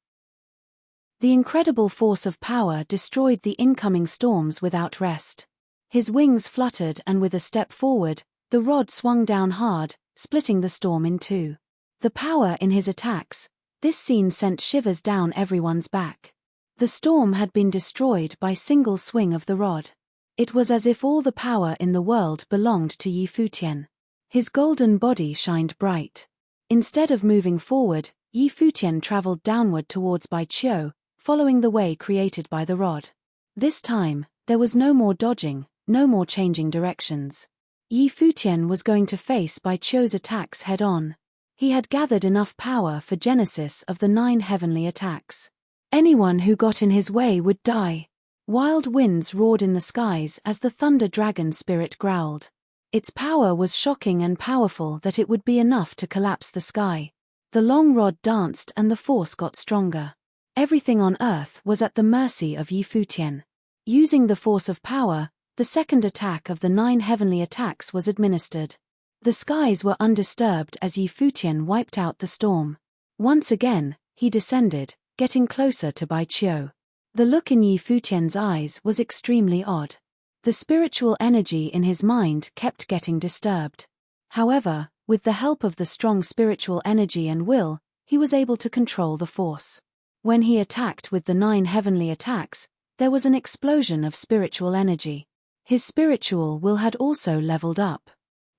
Speaker 1: The incredible force of power destroyed the incoming storms without rest. His wings fluttered, and with a step forward, the rod swung down hard, splitting the storm in two. The power in his attacks, this scene sent shivers down everyone's back. The storm had been destroyed by single swing of the rod. It was as if all the power in the world belonged to Yi Futian. His golden body shined bright. Instead of moving forward, Yi Futian traveled downward towards Bai Qiu, following the way created by the rod. This time, there was no more dodging, no more changing directions. Yi Futian was going to face Bai Qiu's attacks head-on. He had gathered enough power for genesis of the 9 heavenly attacks. Anyone who got in his way would die. Wild winds roared in the skies as the thunder dragon spirit growled. Its power was shocking and powerful that it would be enough to collapse the sky. The long rod danced and the force got stronger. Everything on earth was at the mercy of Yi Futian. Using the force of power, the second attack of the 9 heavenly attacks was administered. The skies were undisturbed as Yi Futian wiped out the storm. Once again, he descended, getting closer to Bai Qiu. The look in Yi Futian's eyes was extremely odd. The spiritual energy in his mind kept getting disturbed. However, with the help of the strong spiritual energy and will, he was able to control the force. When he attacked with the 9 heavenly attacks, there was an explosion of spiritual energy. His spiritual will had also leveled up.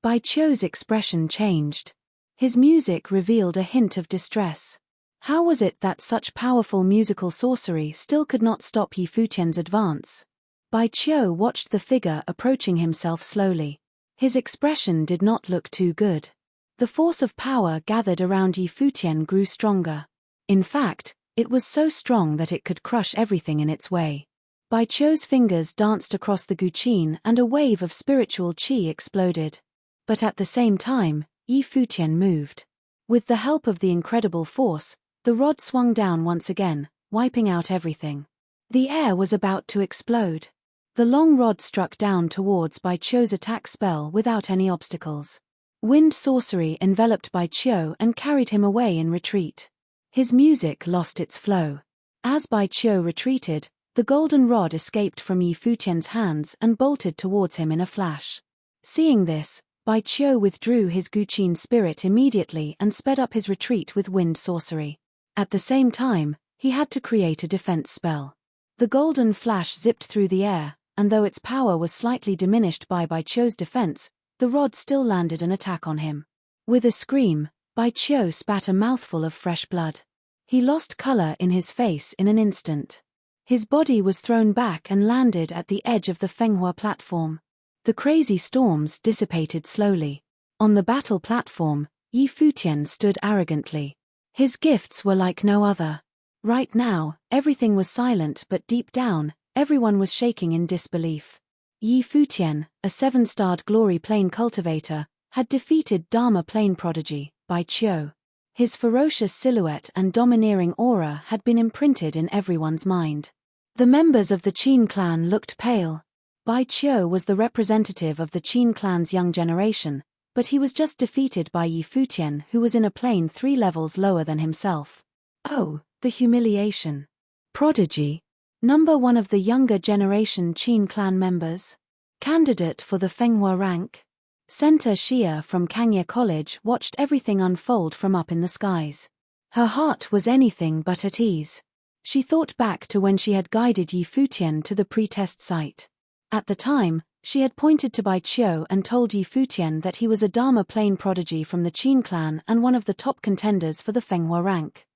Speaker 1: Bai Qiu's expression changed. His music revealed a hint of distress. How was it that such powerful musical sorcery still could not stop Yi Futian's advance? Bai Qiu watched the figure approaching himself slowly. His expression did not look too good. The force of power gathered around Yi Futian grew stronger. In fact, it was so strong that it could crush everything in its way. Bai Qiu's fingers danced across the guqin and a wave of spiritual qi exploded. But at the same time, Yi Futian moved. With the help of the incredible force, the rod swung down once again, wiping out everything. The air was about to explode. The long rod struck down towards Bai Qiu's attack spell without any obstacles. Wind sorcery enveloped Bai Qiu and carried him away in retreat. His music lost its flow. As Bai Qiu retreated, the golden rod escaped from Yi Futian's hands and bolted towards him in a flash. Seeing this, Bai Qiu withdrew his guqin spirit immediately and sped up his retreat with wind sorcery. At the same time, he had to create a defense spell. The golden flash zipped through the air, and though its power was slightly diminished by Bai Qiu's defense, the rod still landed an attack on him. With a scream, Bai Qiu spat a mouthful of fresh blood. He lost color in his face in an instant. His body was thrown back and landed at the edge of the Fenghua platform. The crazy storms dissipated slowly. On the battle platform, Yi Futian stood arrogantly. His gifts were like no other. Right now, everything was silent, but deep down, everyone was shaking in disbelief. Yi Futian, a 7-starred glory plane cultivator, had defeated Dharma plane prodigy, Bai Qiu. His ferocious silhouette and domineering aura had been imprinted in everyone's mind. The members of the Qin clan looked pale. Bai Qiu was the representative of the Qin clan's young generation, but he was just defeated by Yi Futian, who was in a plane 3 levels lower than himself. Oh, the humiliation. Prodigy. Number 1 of the younger generation Qin clan members. Candidate for the Fenghua rank. Center Xia from Kangye College watched everything unfold from up in the skies. Her heart was anything but at ease. She thought back to when she had guided Yi Futian to the pre-test site. At the time, she had pointed to Bai Qiu and told Yi Futian that he was a Dharma plane prodigy from the Qin clan and one of the top contenders for the Fenghua rank.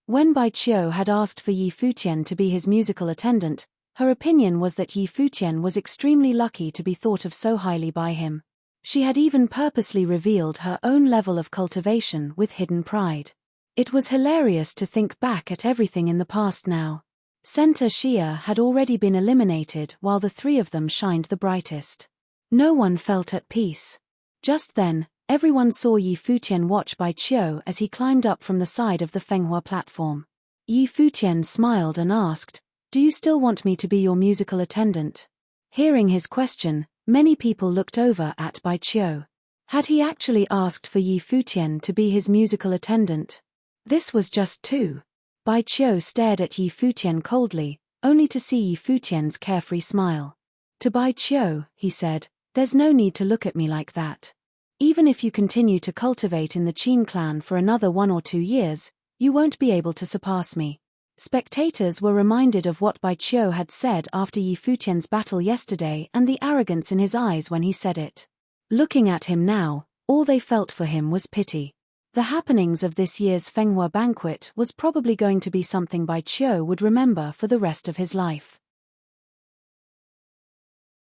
Speaker 1: When Bai Qiu had asked for Yi Futian to be his musical attendant, her opinion was that Yi Futian was extremely lucky to be thought of so highly by him. She had even purposely revealed her own level of cultivation with hidden pride. It was hilarious to think back at everything in the past now. Center Xia had already been eliminated while the three of them shined the brightest. No one felt at peace. Just then, everyone saw Yi Futian watch Bai Qiu as he climbed up from the side of the Fenghua platform. Yi Futian smiled and asked, "Do you still want me to be your musical attendant?" Hearing his question, many people looked over at Bai Qiu. Had he actually asked for Yi Futian to be his musical attendant? This was just too. Bai Qiu stared at Yi Futian coldly, only to see Yi Futian's carefree smile. To Bai Qiu, he said, "There's no need to look at me like that. Even if you continue to cultivate in the Qin clan for another 1 or 2 years, you won't be able to surpass me." Spectators were reminded of what Bai Qiu had said after Yi Futian's battle yesterday and the arrogance in his eyes when he said it. Looking at him now, all they felt for him was pity. The happenings of this year's Fenghua banquet was probably going to be something Bai Qiu would remember for the rest of his life.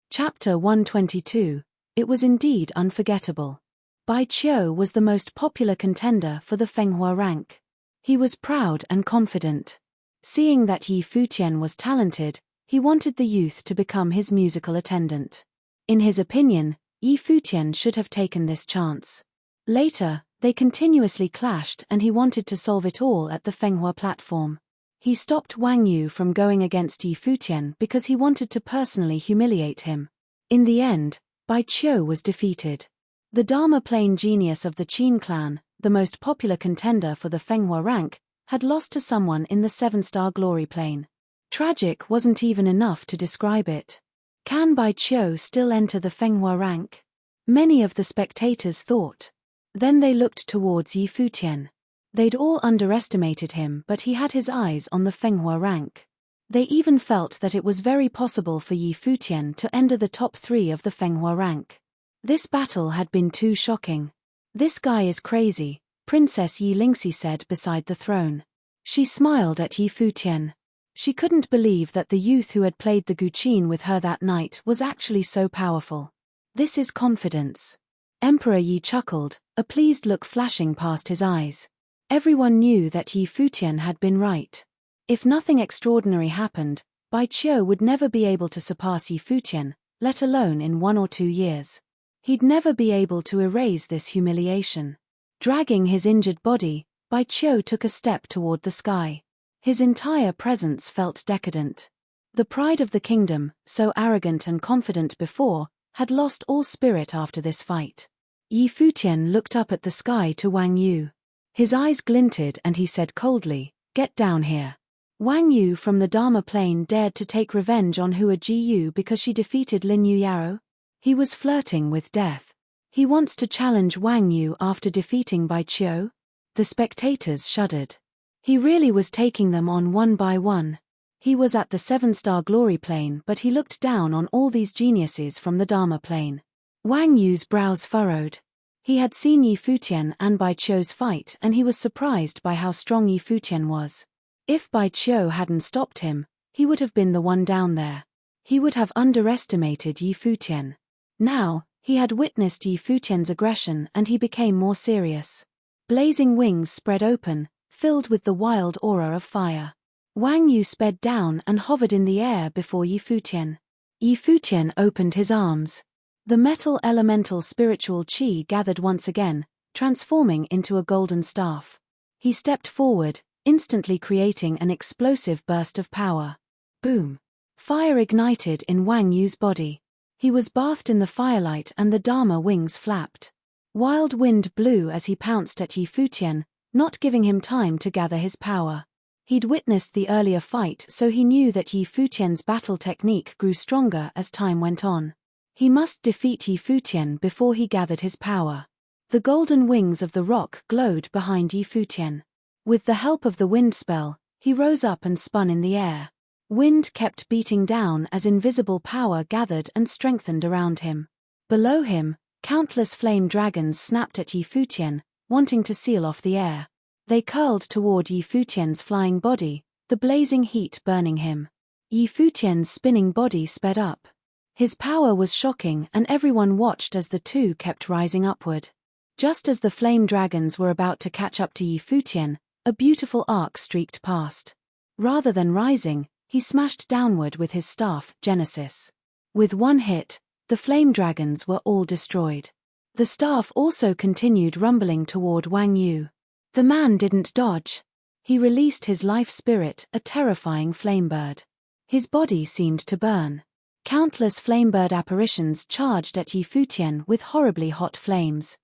Speaker 1: Chapter 122. It was indeed unforgettable. Bai Qiu was the most popular contender for the Fenghua rank. He was proud and confident. Seeing that Yi Futian was talented, he wanted the youth to become his musical attendant. In his opinion, Yi Futian should have taken this chance. Later, they continuously clashed and he wanted to solve it all at the Fenghua platform. He stopped Wang Yu from going against Yi Futian because he wanted to personally humiliate him. In the end, Bai Qiu was defeated. The Dharma Plane genius of the Qin clan, the most popular contender for the Fenghua rank, had lost to someone in the 7-star glory plane. Tragic wasn't even enough to describe it. Can Bai Qiu still enter the Fenghua rank? Many of the spectators thought. Then they looked towards Yi Futian. They'd all underestimated him, but he had his eyes on the Fenghua rank. They even felt that it was very possible for Yi Futian to enter the top 3 of the Fenghua rank. This battle had been too shocking. "This guy is crazy," Princess Yi Lingxi said beside the throne. She smiled at Yi Futian. She couldn't believe that the youth who had played the guqin with her that night was actually so powerful. "This is confidence." Emperor Yi chuckled, a pleased look flashing past his eyes. Everyone knew that Yi Futian had been right. If nothing extraordinary happened, Bai Qiu would never be able to surpass Yi Futian, let alone in 1 or 2 years. He'd never be able to erase this humiliation. Dragging his injured body, Bai Qiu took a step toward the sky. His entire presence felt decadent. The pride of the kingdom, so arrogant and confident before, had lost all spirit after this fight. Yi Futian looked up at the sky to Wang Yu. His eyes glinted and he said coldly, "Get down here." Wang Yu from the Dharma Plane dared to take revenge on Hua Ji because she defeated Lin Yu Yaro? He was flirting with death. He wants to challenge Wang Yu after defeating Bai Qiu? The spectators shuddered. He really was taking them on one by one. He was at the 7-star glory plane, but he looked down on all these geniuses from the Dharma Plane. Wang Yu's brows furrowed. He had seen Yi Futian and Bai Qiu's fight and he was surprised by how strong Yi Futian was. If Bai Qiu hadn't stopped him, he would have been the one down there. He would have underestimated Yi Futian. Now, he had witnessed Yi Futian's aggression and he became more serious. Blazing wings spread open, filled with the wild aura of fire. Wang Yu sped down and hovered in the air before Yi Futian. Yi Futian opened his arms. The metal elemental spiritual qi gathered once again, transforming into a golden staff. He stepped forward, instantly creating an explosive burst of power. Boom! Fire ignited in Wang Yu's body. He was bathed in the firelight and the Dharma wings flapped. Wild wind blew as he pounced at Yi Futian, not giving him time to gather his power. He'd witnessed the earlier fight, so he knew that Yi Futian's battle technique grew stronger as time went on. He must defeat Yi Futian before he gathered his power. The golden wings of the rock glowed behind Yi Futian. With the help of the wind spell, he rose up and spun in the air. Wind kept beating down as invisible power gathered and strengthened around him. Below him, countless flame dragons snapped at Yi Futian, wanting to seal off the air. They curled toward Yi Futian's flying body, the blazing heat burning him. Yi Futian's spinning body sped up. His power was shocking and everyone watched as the two kept rising upward. Just as the flame dragons were about to catch up to Yi Futian, A beautiful arc streaked past. Rather than rising, he smashed downward with his staff, Genesis. With one hit, the flame dragons were all destroyed. The staff also continued rumbling toward Wang Yu. The man didn't dodge. He released his life spirit, a terrifying flamebird. His body seemed to burn. Countless flamebird apparitions charged at Futian with horribly hot flames.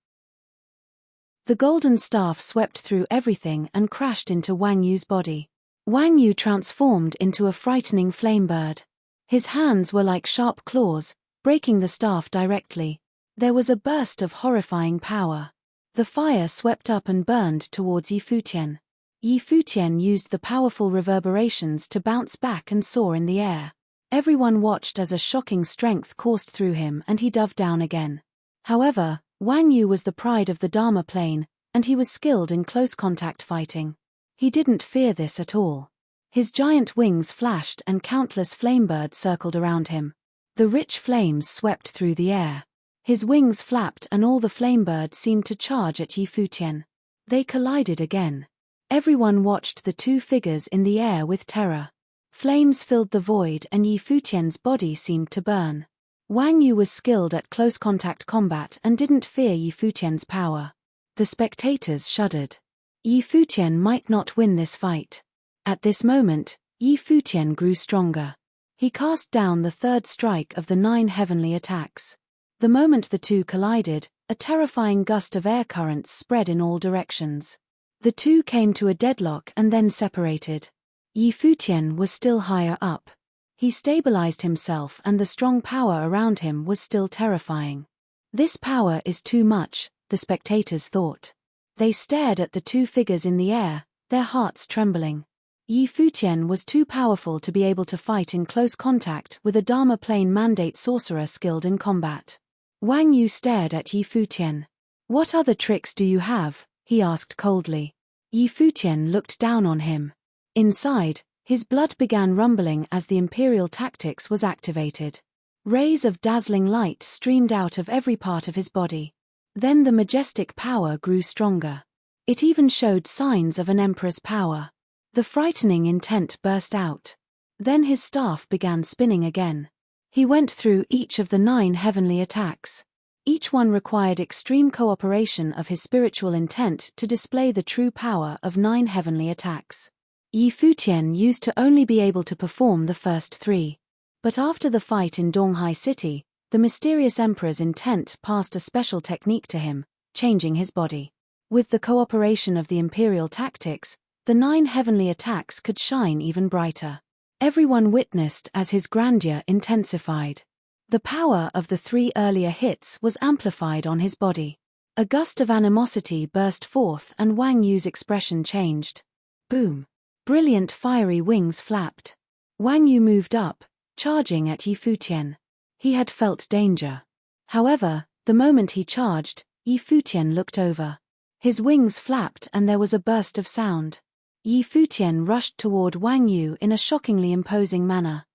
Speaker 1: The golden staff swept through everything and crashed into Wang Yu's body. Wang Yu transformed into a frightening flamebird. His hands were like sharp claws, breaking the staff directly. There was a burst of horrifying power. The fire swept up and burned towards Futian. Futian used the powerful reverberations to bounce back and soar in the air. Everyone watched as a shocking strength coursed through him and he dove down again. However, Wang Yu was the pride of the Dharma plane, and he was skilled in close contact fighting. He didn't fear this at all. His giant wings flashed and countless flamebirds circled around him. The rich flames swept through the air. His wings flapped and all the flamebirds seemed to charge at Futian. They collided again. Everyone watched the two figures in the air with terror. Flames filled the void and Futian's body seemed to burn. Wang Yu was skilled at close contact combat and didn't fear Futian's power. The spectators shuddered. Futian might not win this fight. At this moment, Futian grew stronger. He cast down the third strike of the 9 heavenly attacks. The moment the two collided, a terrifying gust of air currents spread in all directions. The two came to a deadlock and then separated. Futian was still higher up. He stabilized himself and the strong power around him was still terrifying. This power is too much, the spectators thought. They stared at the two figures in the air, their hearts trembling. Futian was too powerful to be able to fight in close contact with a Dharma plane mandate sorcerer skilled in combat. Wang Yu stared at Futian. "What other tricks do you have?" he asked coldly. Futian looked down on him. Inside, his blood began rumbling as the Imperial tactics was activated. Rays of dazzling light streamed out of every part of his body. Then the majestic power grew stronger. It even showed signs of an emperor's power. The frightening intent burst out. Then his staff began spinning again. He went through each of the 9 heavenly attacks. Each one required extreme cooperation of his spiritual intent to display the true power of 9 heavenly attacks. Futian used to only be able to perform the first 3. But after the fight in Donghai City, the mysterious emperor's intent passed a special technique to him, changing his body. With the cooperation of the Imperial tactics, the 9 heavenly attacks could shine even brighter. Everyone witnessed as his grandeur intensified. The power of the 3 earlier hits was amplified on his body. A gust of animosity burst forth and Wang Yu's expression changed. Boom! Brilliant fiery wings flapped. Wang Yu moved up, charging at Futian. He had felt danger. However, the moment he charged, Futian looked over. His wings flapped and there was a burst of sound. Futian rushed toward Wang Yu in a shockingly imposing manner.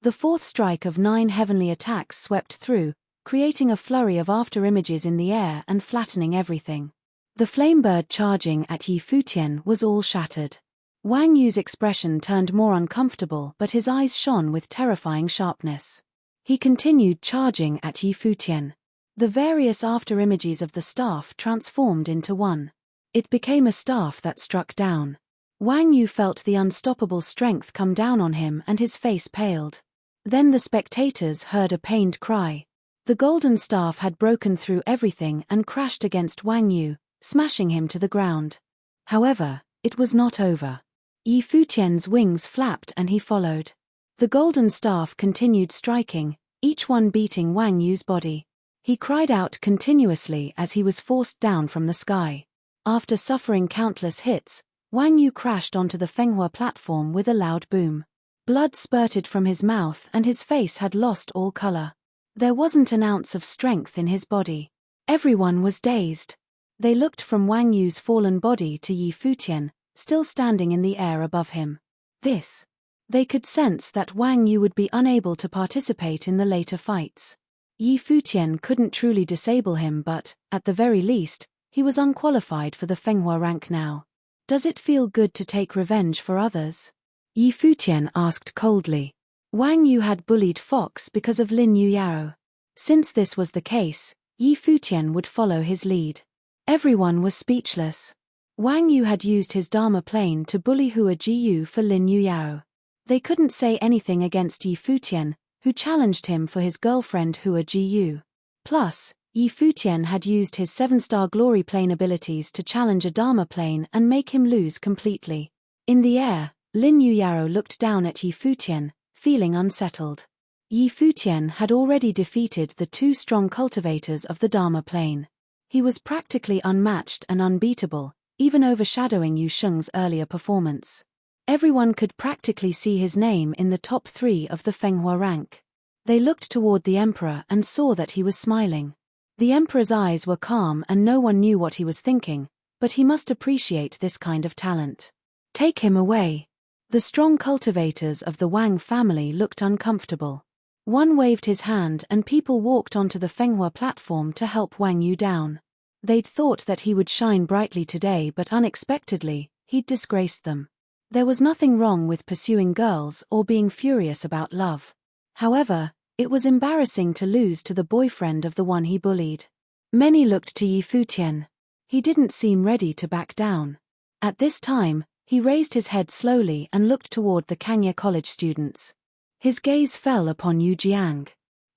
Speaker 1: The fourth strike of 9 heavenly attacks swept through, creating a flurry of after-images in the air and flattening everything. The flamebird charging at Futian was all shattered. Wang Yu's expression turned more uncomfortable but his eyes shone with terrifying sharpness. He continued charging at Futian. The various after-images of the staff transformed into one. It became a staff that struck down. Wang Yu felt the unstoppable strength come down on him and his face paled. Then the spectators heard a pained cry. The golden staff had broken through everything and crashed against Wang Yu, smashing him to the ground. However, it was not over. Futian's wings flapped and he followed. The golden staff continued striking, each one beating Wang Yu's body. He cried out continuously as he was forced down from the sky. After suffering countless hits, Wang Yu crashed onto the Fenghua platform with a loud boom. Blood spurted from his mouth and his face had lost all color. There wasn't an ounce of strength in his body. Everyone was dazed. They looked from Wang Yu's fallen body to Futian, still standing in the air above him. They could sense that Wang Yu would be unable to participate in the later fights. Futian couldn't truly disable him but, at the very least, he was unqualified for the Fenghua rank now. Does it feel good to take revenge for others? Yi Futian asked coldly. Wang Yu had bullied Fox because of Lin Yuyao. Since this was the case, Yi Futian would follow his lead. Everyone was speechless. Wang Yu had used his Dharma plane to bully Hua Jiyu for Lin Yuyao. They couldn't say anything against Yi Futian, who challenged him for his girlfriend Hua Jiyu. Plus, Yi Futian had used his 7-star glory plane abilities to challenge a Dharma plane and make him lose completely. In the air, Lin Yuyao looked down at Yi Futian, feeling unsettled. Yi Futian had already defeated the 2 strong cultivators of the Dharma plane. He was practically unmatched and unbeatable, even overshadowing Yu Sheng's earlier performance. Everyone could practically see his name in the top 3 of the Fenghua rank. They looked toward the emperor and saw that he was smiling. The emperor's eyes were calm and no one knew what he was thinking, but he must appreciate this kind of talent. Take him away. The strong cultivators of the Wang family looked uncomfortable. One waved his hand and people walked onto the Fenghua platform to help Wang Yu down. They'd thought that he would shine brightly today, but unexpectedly, he'd disgraced them. There was nothing wrong with pursuing girls or being furious about love. However, it was embarrassing to lose to the boyfriend of the one he bullied. Many looked to Yi Futian. He didn't seem ready to back down. At this time, he raised his head slowly and looked toward the Kangya College students. His gaze fell upon Yu Jiang.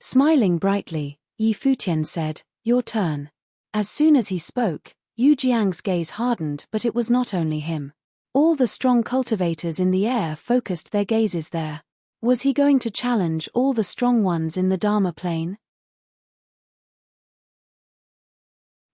Speaker 1: Smiling brightly, Yi Futian said, "Your turn." As soon as he spoke, Yu Jiang's gaze hardened, but it was not only him. All the strong cultivators in the air focused their gazes there. Was he going to challenge all the strong ones in the Dharma plane?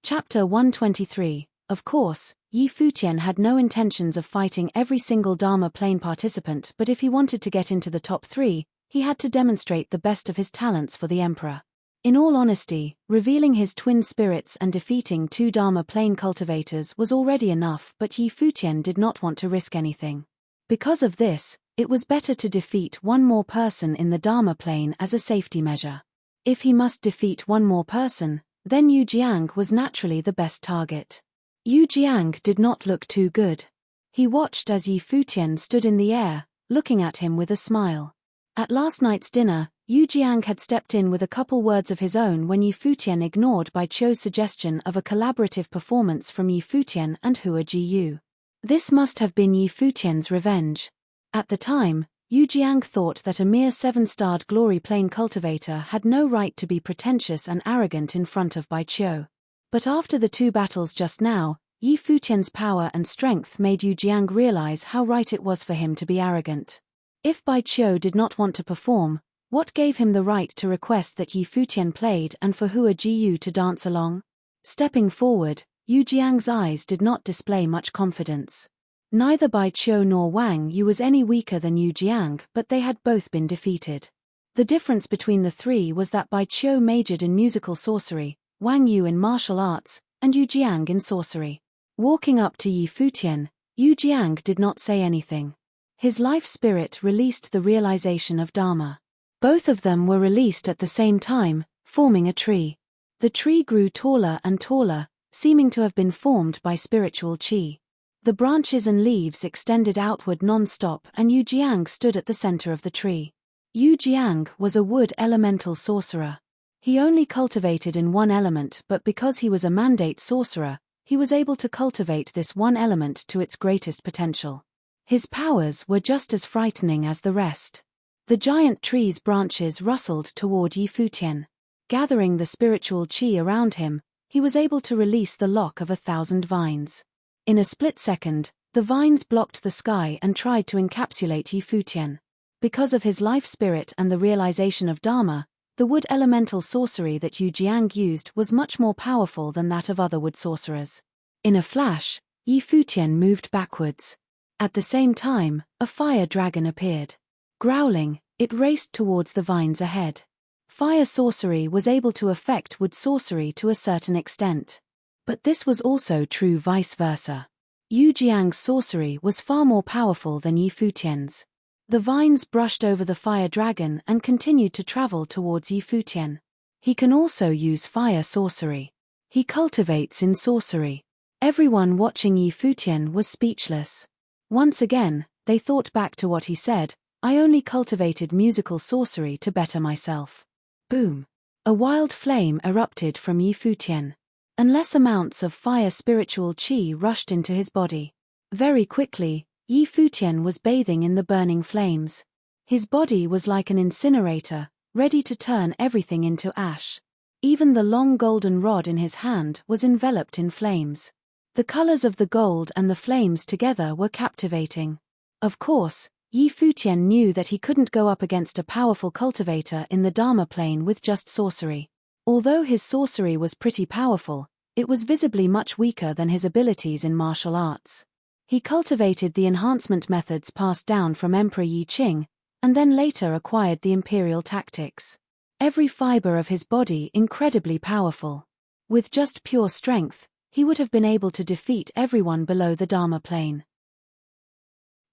Speaker 1: Chapter 123. Of course, Yi Futian had no intentions of fighting every single Dharma plane participant, but if he wanted to get into the top 3, he had to demonstrate the best of his talents for the emperor. In all honesty, revealing his twin spirits and defeating 2 Dharma plane cultivators was already enough, but Yi Futian did not want to risk anything. Because of this, it was better to defeat one more person in the Dharma plane as a safety measure. If he must defeat one more person, then Yu Jiang was naturally the best target. Yu Jiang did not look too good. He watched as Yi Futian stood in the air, looking at him with a smile. At last night's dinner, Yu Jiang had stepped in with a couple words of his own when Yi Futian ignored Bai Qiu's suggestion of a collaborative performance from Yi Futian and Hua Jiyu. This must have been Yi Futian's revenge. At the time, Yu Jiang thought that a mere 7-starred glory plane cultivator had no right to be pretentious and arrogant in front of Bai Qiu. But after the 2 battles just now, Yi Futian's power and strength made Yu Jiang realize how right it was for him to be arrogant. If Bai Qiu did not want to perform, what gave him the right to request that Yi Futian played and for Hua Jiyu to dance along? Stepping forward, Yu Jiang's eyes did not display much confidence. Neither Bai Qiu nor Wang Yu was any weaker than Yu Jiang, but they had both been defeated. The difference between the 3 was that Bai Qiu majored in musical sorcery, Wang Yu in martial arts, and Yu Jiang in sorcery. Walking up to Yi Futian, Yu Jiang did not say anything. His life spirit released the realization of Dharma. Both of them were released at the same time, forming a tree. The tree grew taller and taller, seeming to have been formed by spiritual qi. The branches and leaves extended outward non-stop and Yu Jiang stood at the center of the tree. Yu Jiang was a wood elemental sorcerer. He only cultivated in one element, but because he was a mandate sorcerer, he was able to cultivate this one element to its greatest potential. His powers were just as frightening as the rest. The giant tree's branches rustled toward Yi Futian. Gathering the spiritual qi around him, he was able to release the lock of 1,000 vines. In a split second, the vines blocked the sky and tried to encapsulate Yi Futian. Because of his life spirit and the realization of Dharma, the wood elemental sorcery that Yu Jiang used was much more powerful than that of other wood sorcerers. In a flash, Yi Futian moved backwards. At the same time, a fire dragon appeared. Growling, it raced towards the vines ahead. Fire sorcery was able to affect wood sorcery to a certain extent. But this was also true vice versa. Yu Jiang's sorcery was far more powerful than Yi Futian's. The vines brushed over the fire dragon and continued to travel towards Yi Futian. He can also use fire sorcery. He cultivates in sorcery. Everyone watching Yi Futian was speechless. Once again, they thought back to what he said, "I only cultivated musical sorcery to better myself." Boom! A wild flame erupted from Yi Futian. Unless amounts of fire spiritual qi rushed into his body. Very quickly, Yi Futian was bathing in the burning flames. His body was like an incinerator, ready to turn everything into ash. Even the long golden rod in his hand was enveloped in flames. The colors of the gold and the flames together were captivating. Of course, Yi Futian knew that he couldn't go up against a powerful cultivator in the Dharma plane with just sorcery. Although his sorcery was pretty powerful, it was visibly much weaker than his abilities in martial arts. He cultivated the enhancement methods passed down from Emperor Yi Qing, and then later acquired the imperial tactics. Every fiber of his body incredibly powerful. With just pure strength, he would have been able to defeat everyone below the Dharma plane.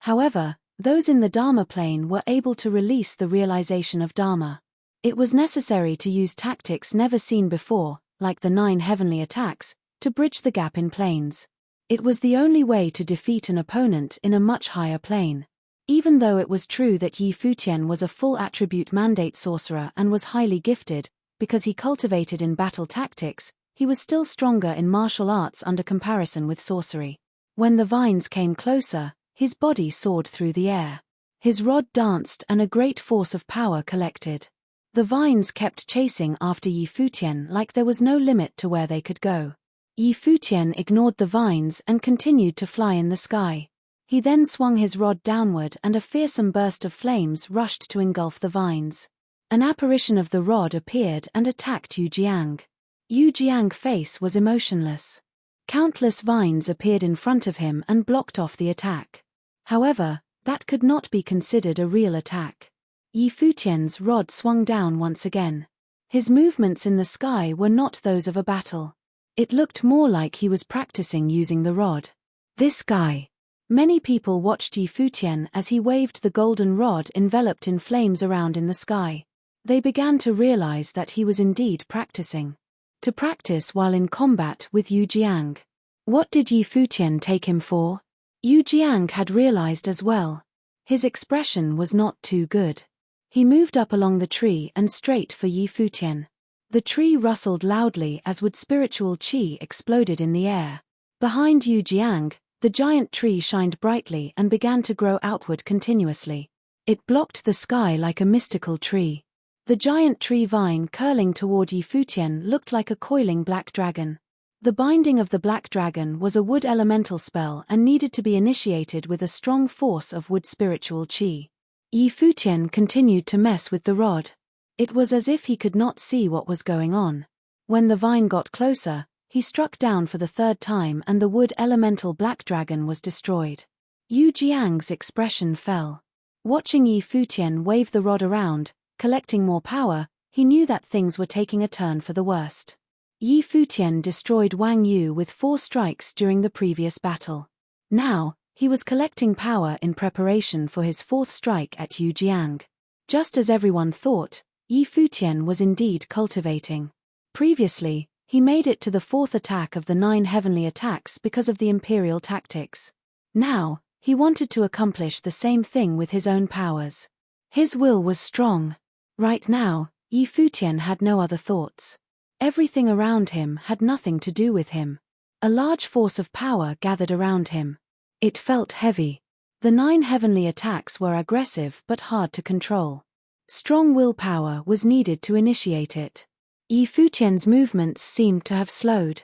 Speaker 1: However, those in the Dharma plane were able to release the realization of Dharma. It was necessary to use tactics never seen before, like the 9 heavenly attacks, to bridge the gap in planes. It was the only way to defeat an opponent in a much higher plane. Even though it was true that Yi Futian was a full attribute mandate sorcerer and was highly gifted, because he cultivated in battle tactics, he was still stronger in martial arts under comparison with sorcery. When the vines came closer, his body soared through the air. His rod danced and a great force of power collected. The vines kept chasing after Yi Futian like there was no limit to where they could go. Yi Futian ignored the vines and continued to fly in the sky. He then swung his rod downward and a fearsome burst of flames rushed to engulf the vines. An apparition of the rod appeared and attacked Yu Jiang. Yu Jiang's face was emotionless. Countless vines appeared in front of him and blocked off the attack. However, that could not be considered a real attack. Yi Futian's rod swung down once again. His movements in the sky were not those of a battle. It looked more like he was practicing using the rod. This guy. Many people watched Yi Futian as he waved the golden rod enveloped in flames around in the sky. They began to realize that he was indeed practicing. To practice while in combat with Yu Jiang. What did Yi Futian take him for? Yu Jiang had realized as well. His expression was not too good. He moved up along the tree and straight for Yi Futian. The tree rustled loudly as wood spiritual qi exploded in the air. Behind Yu Jiang, the giant tree shined brightly and began to grow outward continuously. It blocked the sky like a mystical tree. The giant tree vine curling toward Yi Futian looked like a coiling black dragon. The binding of the black dragon was a wood elemental spell and needed to be initiated with a strong force of wood spiritual qi. Yi Futian continued to mess with the rod. It was as if he could not see what was going on. When the vine got closer, he struck down for the 3rd time and the wood elemental black dragon was destroyed. Yu Jiang's expression fell. Watching Yi Futian wave the rod around, collecting more power, he knew that things were taking a turn for the worst. Yi Futian destroyed Wang Yu with 4 strikes during the previous battle. Now, he was collecting power in preparation for his 4th strike at Yu Jiang. Just as everyone thought, Yi Futian was indeed cultivating. Previously, he made it to the 4th attack of the 9 heavenly attacks because of the imperial tactics. Now, he wanted to accomplish the same thing with his own powers. His will was strong. Right now, Yi Futian had no other thoughts. Everything around him had nothing to do with him. A large force of power gathered around him. It felt heavy. The 9 heavenly attacks were aggressive but hard to control. Strong willpower was needed to initiate it. Yi Futian's movements seemed to have slowed.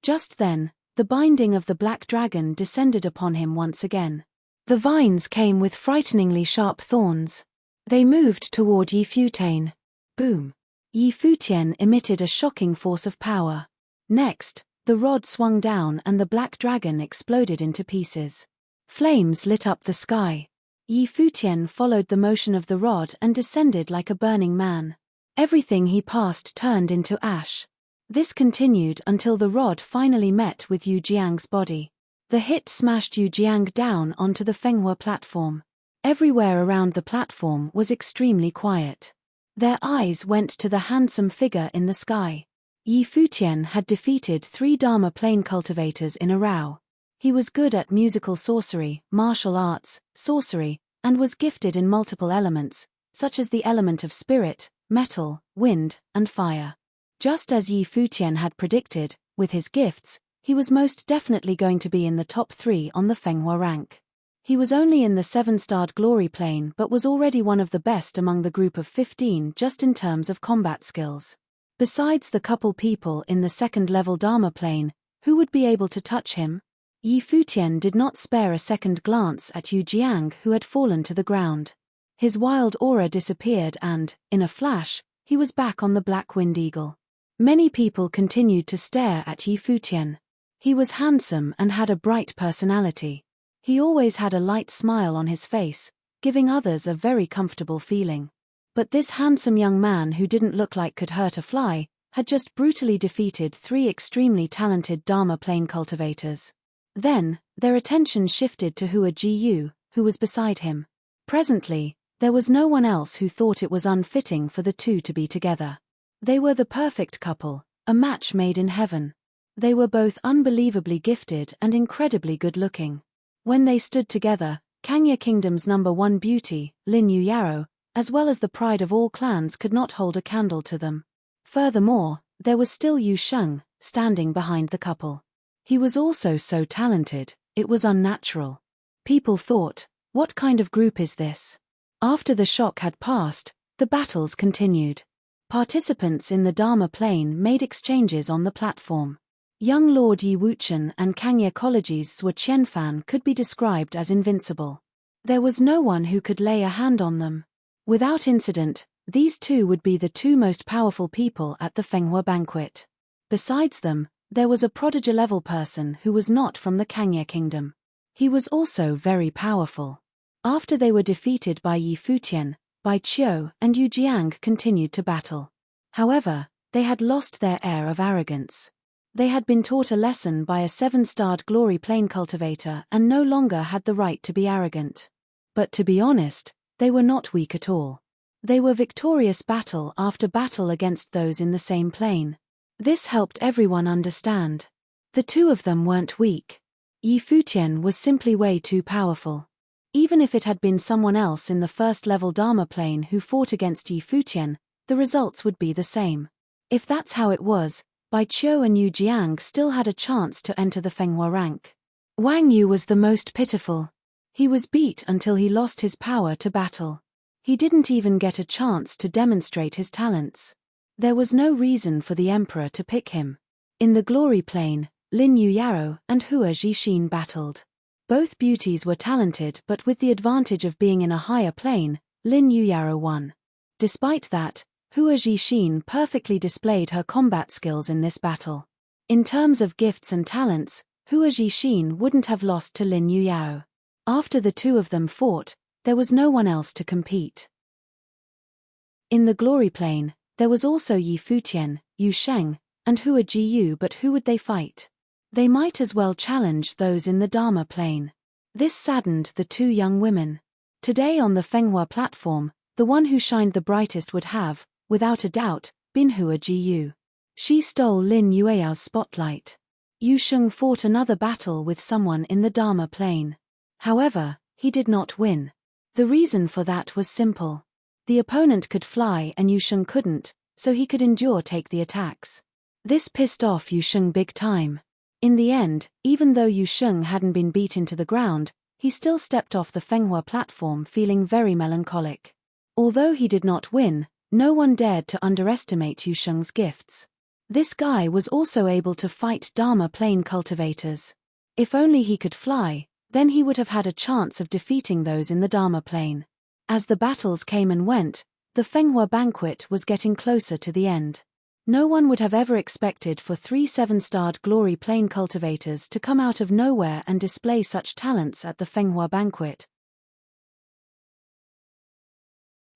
Speaker 1: Just then, the binding of the black dragon descended upon him once again. The vines came with frighteningly sharp thorns. They moved toward Yi Futian. Boom! Yi Futian emitted a shocking force of power. Next, the rod swung down and the black dragon exploded into pieces. Flames lit up the sky. Yi Futian followed the motion of the rod and descended like a burning man. Everything he passed turned into ash. This continued until the rod finally met with Yu Jiang's body. The hit smashed Yu Jiang down onto the Fenghua platform. Everywhere around the platform was extremely quiet. Their eyes went to the handsome figure in the sky. Yi Futian had defeated 3 Dharma plane cultivators in a row. He was good at musical sorcery, martial arts, sorcery, and was gifted in multiple elements, such as the element of spirit, metal, wind, and fire. Just as Yi Futian had predicted, with his gifts, he was most definitely going to be in the top 3 on the Fenghua rank. He was only in the 7-starred glory plane but was already one of the best among the group of 15 just in terms of combat skills. Besides the couple people in the 2nd-level Dharma plane, who would be able to touch him? Yi Futian did not spare a second glance at Yu Jiang, who had fallen to the ground. His wild aura disappeared and, in a flash, he was back on the Black Wind Eagle. Many people continued to stare at Yi Futian. He was handsome and had a bright personality. He always had a light smile on his face, giving others a very comfortable feeling. But this handsome young man who didn't look like could hurt a fly, had just brutally defeated 3 extremely talented Dharma plane cultivators. Then, their attention shifted to Hua Jiyu, who was beside him. Presently, there was no one else who thought it was unfitting for the two to be together. They were the perfect couple, a match made in heaven. They were both unbelievably gifted and incredibly good-looking. When they stood together, Kangya Kingdom's #1 beauty, Lin Yuyaro, as well as the pride of all clans, could not hold a candle to them. Furthermore, there was still Yu Sheng, standing behind the couple. He was also so talented, it was unnatural. People thought, what kind of group is this? After the shock had passed, the battles continued. Participants in the Dharma plane made exchanges on the platform. Young Lord Yi Wuchen and Kangya College's Zhuo Qianfan could be described as invincible. There was no one who could lay a hand on them. Without incident, these two would be the 2 most powerful people at the Fenghua banquet. Besides them, there was a prodigy-level person who was not from the Kangya Kingdom. He was also very powerful. After they were defeated by Yi Futian, Bai Qiu and Yu Jiang continued to battle. However, they had lost their air of arrogance. They had been taught a lesson by a 7-starred glory plane cultivator and no longer had the right to be arrogant. But to be honest, they were not weak at all. They were victorious battle after battle against those in the same plane. This helped everyone understand. The 2 of them weren't weak. Yi Futian was simply way too powerful. Even if it had been someone else in the 1st-level Dharma plane who fought against Yi Futian, the results would be the same. If that's how it was, Bai Qiu and Yu Jiang still had a chance to enter the Fenghua rank. Wang Yu was the most pitiful. He was beat until he lost his power to battle. He didn't even get a chance to demonstrate his talents. There was no reason for the emperor to pick him. In the glory plane, Lin Yuyaro and Hua Jixin battled. Both beauties were talented, but with the advantage of being in a higher plane, Lin Yuyaro won. Despite that, Hua Jixin perfectly displayed her combat skills in this battle. In terms of gifts and talents, Hua Jixin wouldn't have lost to Lin Yuyaro. After the 2 of them fought, there was no one else to compete. In the glory plane, there was also Yi Futian, Yu Sheng, and Hua Jiyu, but who would they fight? They might as well challenge those in the Dharma plane. This saddened the 2 young women. Today on the Fenghua platform, the one who shined the brightest would have, without a doubt, been Hua Jiyu. She stole Lin Yueyao's spotlight. Yu Sheng fought another battle with someone in the Dharma plane. However, he did not win. The reason for that was simple. The opponent could fly and Yu Sheng couldn't, so he could take the attacks. This pissed off Yu Sheng big time. In the end, even though Yu Sheng hadn't been beaten to the ground, he still stepped off the Fenghua platform feeling very melancholic. Although he did not win, no one dared to underestimate Yu Sheng's gifts. This guy was also able to fight Dharma plane cultivators. If only he could fly, then he would have had a chance of defeating those in the Dharma plane. As the battles came and went, the Fenghua banquet was getting closer to the end. No one would have ever expected for 3 7-starred glory plane cultivators to come out of nowhere and display such talents at the Fenghua banquet.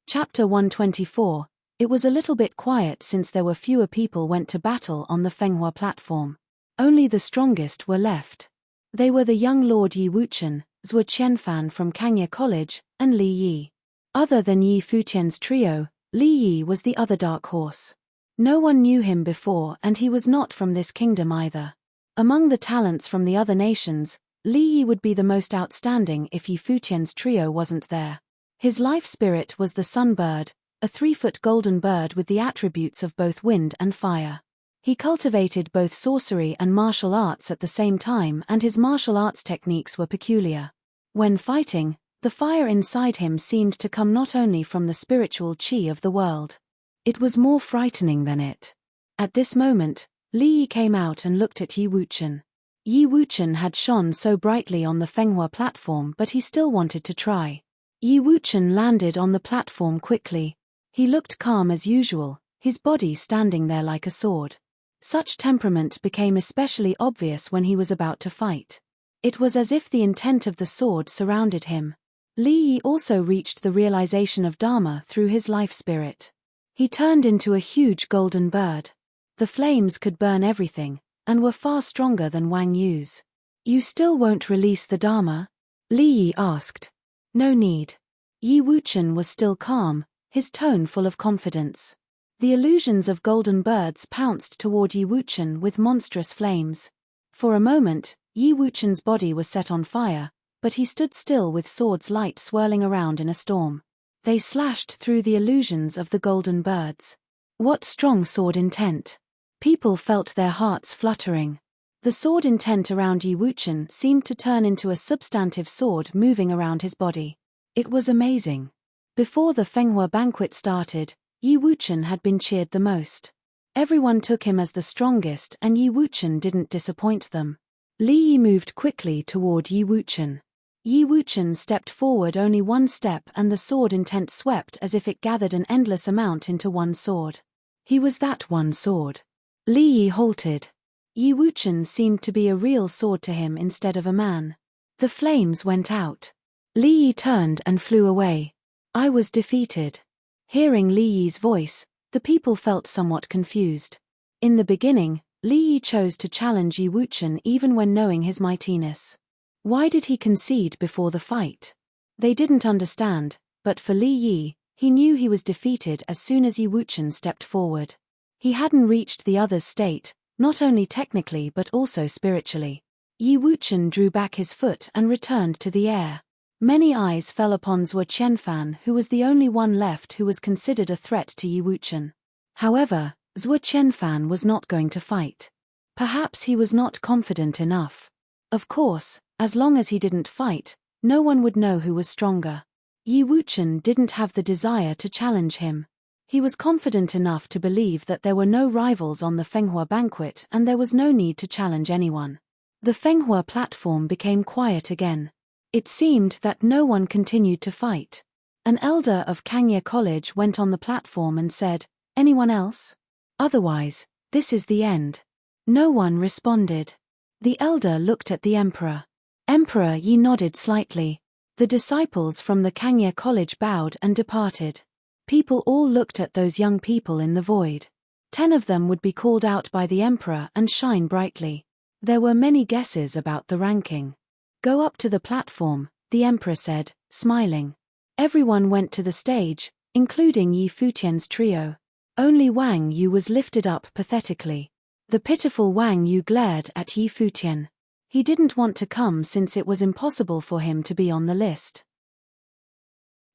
Speaker 1: Chapter 124. It was a little bit quiet since there were fewer people went to battle on the Fenghua platform. Only the strongest were left. They were the young Lord Yi Wuchen, Zhuo Qianfan from Kangya College, and Li Yi. Other than Yi Futian's trio, Li Yi was the other dark horse. No one knew him before and he was not from this kingdom either. Among the talents from the other nations, Li Yi would be the most outstanding if Yi Futian's trio wasn't there. His life spirit was the sunbird, a 3-foot golden bird with the attributes of both wind and fire. He cultivated both sorcery and martial arts at the same time, and his martial arts techniques were peculiar. When fighting, the fire inside him seemed to come not only from the spiritual qi of the world. It was more frightening than it. At this moment, Li Yi came out and looked at Yi Wuchen. Yi Wuchen had shone so brightly on the Fenghua platform, but he still wanted to try. Yi Wuchen landed on the platform quickly. He looked calm as usual, his body standing there like a sword. Such temperament became especially obvious when he was about to fight. It was as if the intent of the sword surrounded him. Li Yi also reached the realization of Dharma through his life spirit. He turned into a huge golden bird. The flames could burn everything, and were far stronger than Wang Yu's. "You still won't release the Dharma?" Li Yi asked. "No need." Yi Wuchen was still calm, his tone full of confidence. The illusions of golden birds pounced toward Yi Wuchen with monstrous flames. For a moment, Yi Wuchen's body was set on fire, but he stood still with sword's light swirling around in a storm. They slashed through the illusions of the golden birds. What strong sword intent! People felt their hearts fluttering. The sword intent around Yi Wuchen seemed to turn into a substantive sword moving around his body. It was amazing. Before the Fenghua banquet started, Yi Wuchen had been cheered the most. Everyone took him as the strongest and Yi Wuchen didn't disappoint them. Li Yi moved quickly toward Yi Wuchen. Yi Wuchen stepped forward only one step and the sword intent swept as if it gathered an endless amount into one sword. He was that one sword. Li Yi halted. Yi Wuchen seemed to be a real sword to him instead of a man. The flames went out. Li Yi turned and flew away. "I was defeated." Hearing Li Yi's voice, the people felt somewhat confused. In the beginning, Li Yi chose to challenge Yi Wuchen even when knowing his mightiness. Why did he concede before the fight? They didn't understand, but for Li Yi, he knew he was defeated as soon as Yi Wuchen stepped forward. He hadn't reached the other's state, not only technically but also spiritually. Yi Wuchen drew back his foot and returned to the air. Many eyes fell upon Zhuo Qianfan, who was the only one left who was considered a threat to Yi Wuchen. However, Zhuo Qianfan was not going to fight. Perhaps he was not confident enough. Of course, as long as he didn't fight, no one would know who was stronger. Yi Wuchen didn't have the desire to challenge him. He was confident enough to believe that there were no rivals on the Fenghua banquet and there was no need to challenge anyone. The Fenghua platform became quiet again. It seemed that no one continued to fight. An elder of Kangye College went on the platform and said, "Anyone else? Otherwise, this is the end." No one responded. The elder looked at the emperor. Emperor Yi nodded slightly. The disciples from the Kangye College bowed and departed. People all looked at those young people in the void. 10 of them would be called out by the emperor and shine brightly. There were many guesses about the ranking. "Go up to the platform," the emperor said, smiling. Everyone went to the stage, including Yi Futian's trio. Only Wang Yu was lifted up pathetically. The pitiful Wang Yu glared at Yi Futian. He didn't want to come since it was impossible for him to be on the list.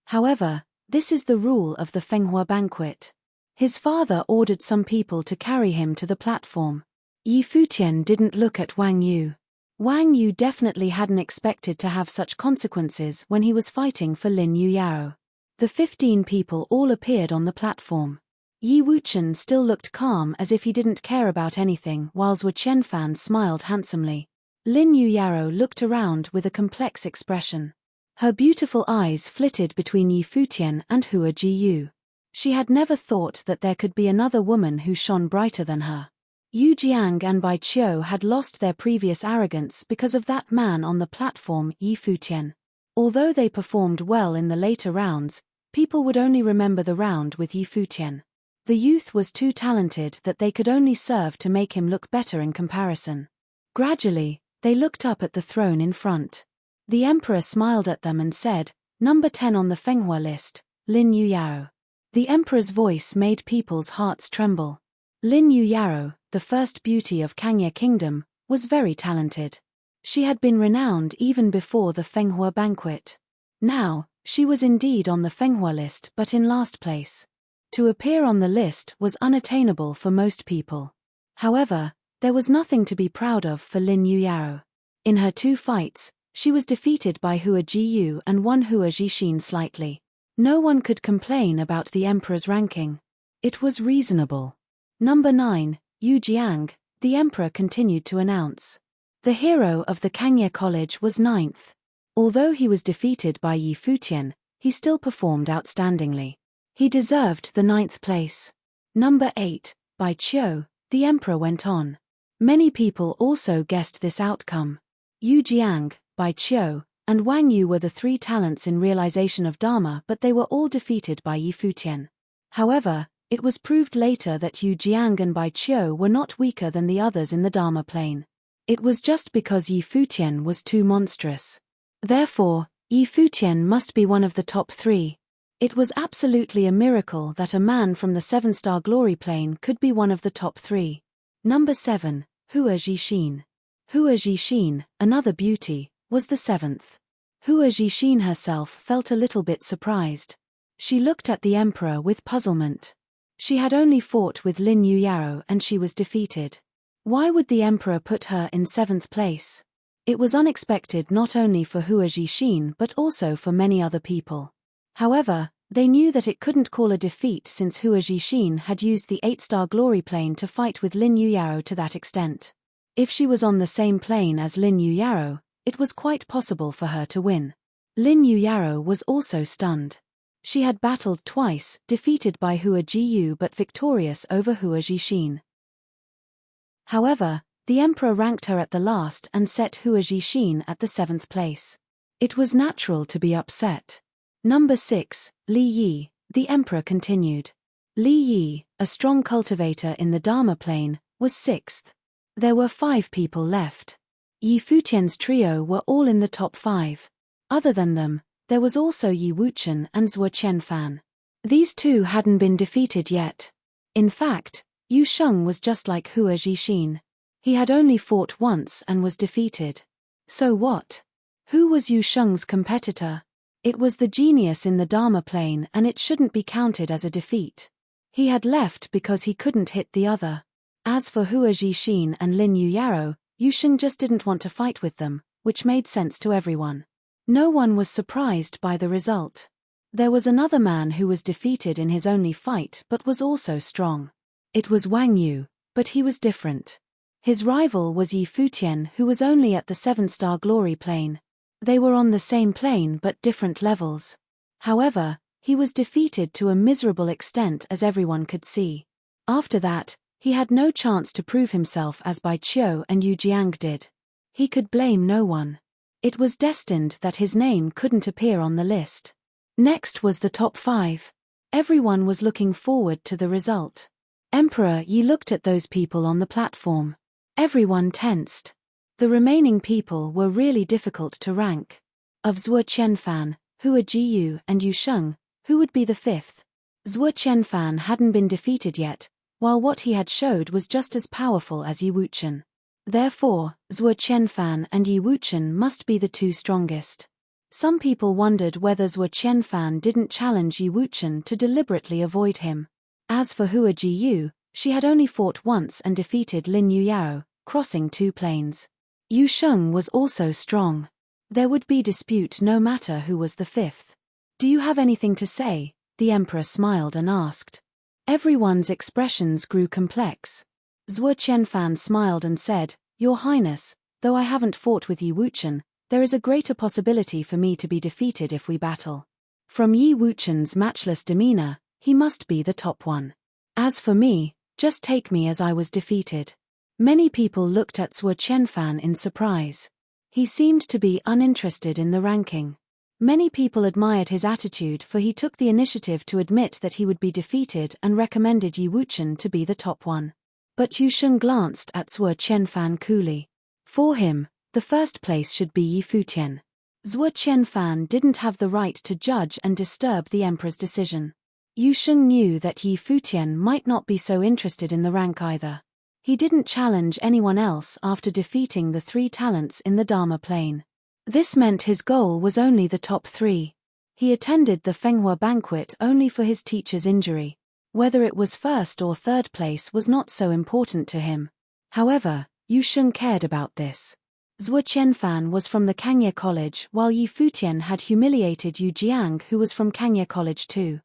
Speaker 1: However, this is the rule of the Fenghua banquet. His father ordered some people to carry him to the platform. Yi Futian didn't look at Wang Yu. Wang Yu definitely hadn't expected to have such consequences when he was fighting for Lin Yuyao. The 15 people all appeared on the platform. Yi Wuchen still looked calm as if he didn't care about anything while Zhuo Qianfan smiled handsomely. Lin Yuyao looked around with a complex expression. Her beautiful eyes flitted between Yi Futian and Hua Jiyu. She had never thought that there could be another woman who shone brighter than her. Yu Jiang and Bai Qiu had lost their previous arrogance because of that man on the platform, Yi Futian. Although they performed well in the later rounds, people would only remember the round with Yi Futian. The youth was too talented that they could only serve to make him look better in comparison. Gradually, they looked up at the throne in front. The emperor smiled at them and said, "Number 10 on the Fenghua list, Lin Yuyao." The emperor's voice made people's hearts tremble. Lin Yuyaro, the first beauty of Kangye Kingdom, was very talented. She had been renowned even before the Fenghua banquet. Now, she was indeed on the Fenghua list but in last place. To appear on the list was unattainable for most people. However, there was nothing to be proud of for Lin Yuyaro. In her 2 fights, she was defeated by Hua Jiyu and won Hua Jixin slightly. No one could complain about the emperor's ranking. It was reasonable. Number 9, Yu Jiang, the emperor continued to announce. The hero of the Kangye College was 9th. Although he was defeated by Yi Futian, he still performed outstandingly. He deserved the 9th place. Number 8, Bai Qiu, the emperor went on. Many people also guessed this outcome. Yu Jiang, Bai Qiu, and Wang Yu were the 3 talents in realization of Dharma, but they were all defeated by Yi Futian. However, it was proved later that Yu Jiang and Bai Qiu were not weaker than the others in the Dharma plane. It was just because Yi Futian was too monstrous. Therefore, Yi Futian must be one of the top 3. It was absolutely a miracle that a man from the 7-star glory plane could be one of the top 3. Number 7, Hua Jixin. Hua Jixin, another beauty, was the 7th. Hua Jixin herself felt a little bit surprised. She looked at the emperor with puzzlement. She had only fought with Lin Yuyaro and she was defeated. Why would the emperor put her in 7th place? It was unexpected not only for Hua Jixin but also for many other people. However, they knew that it couldn't call a defeat since Hua Jixin had used the 8-star glory plane to fight with Lin Yuyaro to that extent. If she was on the same plane as Lin Yuyaro, it was quite possible for her to win. Lin Yuyaro was also stunned. She had battled twice, defeated by Hua Jiyu but victorious over Hua Jixin. However, the emperor ranked her at the last and set Hua Jixin at the 7th place. It was natural to be upset. Number 6, Li Yi, the emperor continued. Li Yi, a strong cultivator in the Dharma plane, was 6th. There were 5 people left. Yi Futian's trio were all in the top 5. Other than them, there was also Yi Wuchen and Zhuo Qianfan. These 2 hadn't been defeated yet. In fact, Yu Sheng was just like Hua Jixin. He had only fought once and was defeated. So what? Who was Yu Sheng's competitor? It was the genius in the Dharma plane and it shouldn't be counted as a defeat. He had left because he couldn't hit the other. As for Hua Jixin and Lin Yuyaro, Yu Sheng just didn't want to fight with them, which made sense to everyone. No one was surprised by the result. There was another man who was defeated in his only fight but was also strong. It was Wang Yu, but he was different. His rival was Yi Futian, who was only at the 7-star glory plane. They were on the same plane but different levels. However, he was defeated to a miserable extent as everyone could see. After that, he had no chance to prove himself as Bai Qiu and Yu Jiang did. He could blame no one. It was destined that his name couldn't appear on the list. Next was the top 5. Everyone was looking forward to the result. Emperor Yi looked at those people on the platform. Everyone tensed. The remaining people were really difficult to rank. Of Zhuo Qianfan, Hua Jiyu and Yu Sheng, who would be the 5th? Zhuo Qianfan hadn't been defeated yet, while what he had showed was just as powerful as Yi Wuchen. Therefore, Zhuo Qianfan and Yi Wuchen must be the 2 strongest. Some people wondered whether Zhuo Qianfan didn't challenge Yi Wuchen to deliberately avoid him. As for Hua Jiyu, she had only fought once and defeated Lin Yuyaro, crossing 2 planes. Yu Sheng was also strong. There would be dispute no matter who was the 5th. Do you have anything to say? The emperor smiled and asked. Everyone's expressions grew complex. Zhuo Qianfan smiled and said, Your Highness, though I haven't fought with Yi Wuchen, there is a greater possibility for me to be defeated if we battle. From Yi Wuchen's matchless demeanor, he must be the top one. As for me, just take me as I was defeated. Many people looked at Zhuo Qianfan in surprise. He seemed to be uninterested in the ranking. Many people admired his attitude for he took the initiative to admit that he would be defeated and recommended Yi Wuchen to be the top one. But Yu Sheng glanced at Zhuo Qianfan coolly. For him, the first place should be Yi Futian. Zhuo Qianfan didn't have the right to judge and disturb the emperor's decision. Yu Sheng knew that Yi Futian might not be so interested in the rank either. He didn't challenge anyone else after defeating the 3 talents in the Dharma plane. This meant his goal was only the top 3. He attended the Fenghua banquet only for his teacher's injury. Whether it was first or third place was not so important to him. However, Yu Sheng cared about this. Zhuo Qianfan was from the Kangye College while Yi Futian had humiliated Yu Jiang, who was from Kangye College too.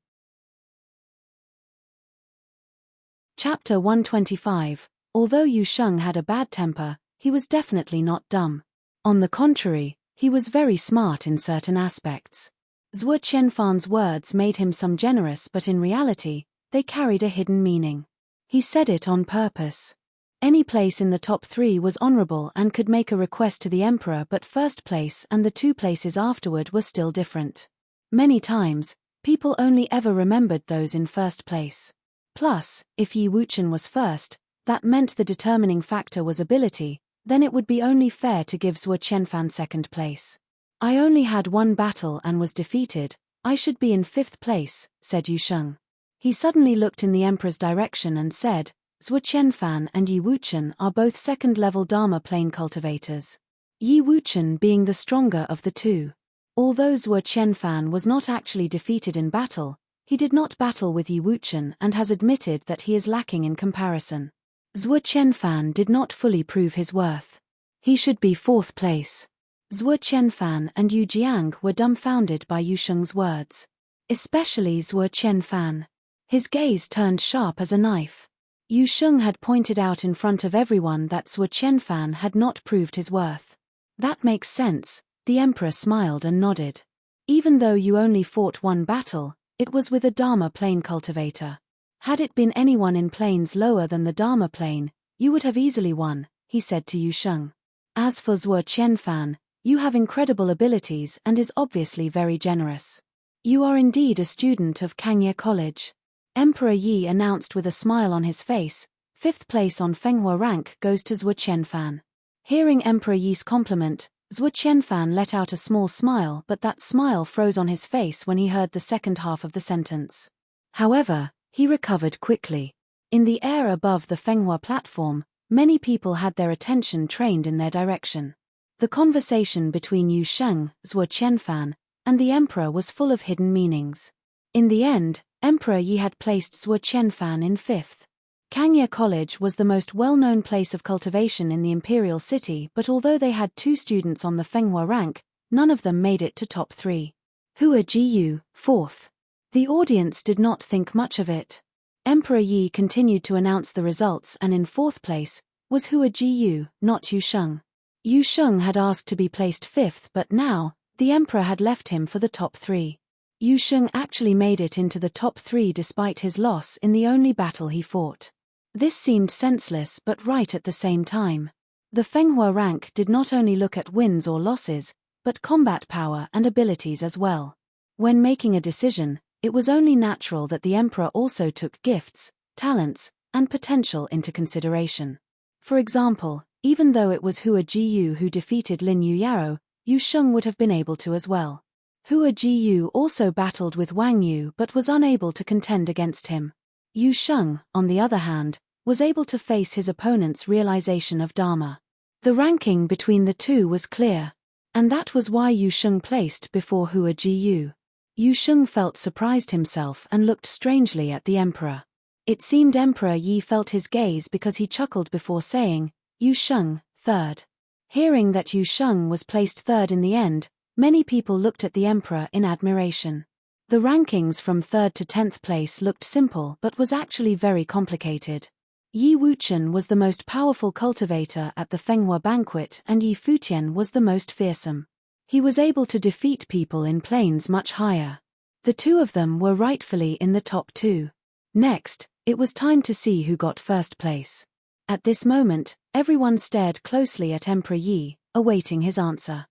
Speaker 1: Chapter 125. Although Yu Sheng had a bad temper, he was definitely not dumb. On the contrary, he was very smart in certain aspects. Zhuo Qianfan's words made him some generous, but in reality, they carried a hidden meaning. He said it on purpose. Any place in the top 3 was honorable and could make a request to the emperor, but first place and the 2 places afterward were still different. Many times, people only ever remembered those in first place. Plus, if Yi Wuchen was first, that meant the determining factor was ability, then it would be only fair to give Zhuo Qianfan second place. I only had 1 battle and was defeated, I should be in 5th place, said Yu Sheng. He suddenly looked in the emperor's direction and said, Zhuo Qianfan and Yi Wuchen are both second-level Dharma plane cultivators. Yi Wuchen being the stronger of the 2. Although Zhuo Qianfan was not actually defeated in battle, he did not battle with Yi Wuchen and has admitted that he is lacking in comparison. Zhuo Qianfan did not fully prove his worth. He should be 4th place. Zhuo Qianfan and Yu Jiang were dumbfounded by Yu Sheng's words. Especially Zhuo Qianfan. His gaze turned sharp as a knife. Yu Sheng had pointed out in front of everyone that Zhuo Qianfan had not proved his worth. That makes sense, the emperor smiled and nodded. Even though you only fought 1 battle, it was with a Dharma plane cultivator. Had it been anyone in planes lower than the Dharma plane, you would have easily won, he said to Yu Sheng. As for Zhuo Qianfan, you have incredible abilities and is obviously very generous. You are indeed a student of Kangye College. Emperor Yi announced with a smile on his face, 5th place on Fenghua rank goes to Zhuo Qianfan. Hearing Emperor Yi's compliment, Zhuo Qianfan let out a small smile, but that smile froze on his face when he heard the second half of the sentence. However, he recovered quickly. In the air above the Fenghua platform, many people had their attention trained in their direction. The conversation between Yu Sheng, Zhuo Qianfan, and the emperor was full of hidden meanings. In the end, Emperor Yi had placed Zhuo Qianfan in 5th. Kangye College was the most well-known place of cultivation in the imperial city, but although they had 2 students on the Fenghua rank, none of them made it to top 3. Hua Jiyu, 4th. The audience did not think much of it. Emperor Yi continued to announce the results, and in 4th place was Hua Jiyu, not Yu Sheng. Yu Sheng had asked to be placed 5th, but now, the emperor had left him for the top 3. Yu Sheng actually made it into the top 3 despite his loss in the only battle he fought. This seemed senseless but right at the same time. The Fenghua rank did not only look at wins or losses, but combat power and abilities as well. When making a decision, it was only natural that the emperor also took gifts, talents, and potential into consideration. For example, even though it was Hua Jiyu who defeated Lin Yuyao, Yu Sheng would have been able to as well. Hua Jiyu also battled with Wang Yu but was unable to contend against him. Yu Sheng, on the other hand, was able to face his opponent's realization of Dharma. The ranking between the 2 was clear. And that was why Yu Sheng placed before Hua Jiyu. Yu Sheng felt surprised himself and looked strangely at the emperor. It seemed Emperor Yi felt his gaze because he chuckled before saying, Yu Sheng, 3rd. Hearing that Yu Sheng was placed 3rd in the end, many people looked at the emperor in admiration. The rankings from 3rd to 10th place looked simple but was actually very complicated. Yi Wuchen was the most powerful cultivator at the Fenghua banquet and Yi Futian was the most fearsome. He was able to defeat people in planes much higher. The 2 of them were rightfully in the top 2. Next, it was time to see who got 1st place. At this moment, everyone stared closely at Emperor Yi, awaiting his answer.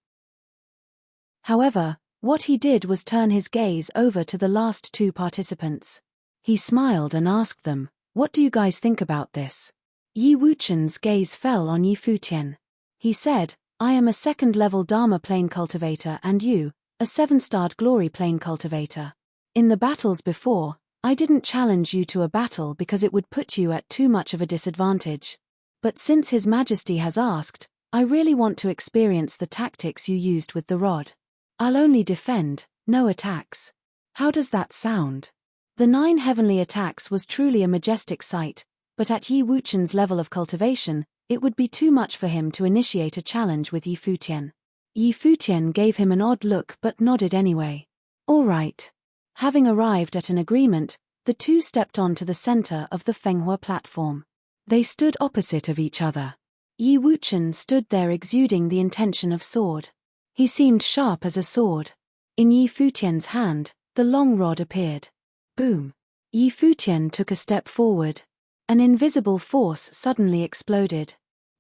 Speaker 1: However, what he did was turn his gaze over to the last 2 participants. He smiled and asked them, "What do you guys think about this?" Yi Wuchen's gaze fell on Yi Futian. He said, "I am a 2nd-level Dharma plane cultivator and you, a 7-starred glory plane cultivator. In the battles before, I didn't challenge you to a battle because it would put you at too much of a disadvantage. But since His Majesty has asked, I really want to experience the tactics you used with the rod. I'll only defend, no attacks. How does that sound? The 9 heavenly attacks was truly a majestic sight, but at Yi Wuchen's level of cultivation, it would be too much for him to initiate a challenge with Yi Futian. Yi Futian gave him an odd look but nodded anyway. All right. Having arrived at an agreement, the two stepped onto the center of the Fenghua platform. They stood opposite of each other. Yi Wuchen stood there exuding the intention of sword. He seemed sharp as a sword. In Yi Futian's hand, the long rod appeared. Boom. Yi Futian took a step forward. An invisible force suddenly exploded.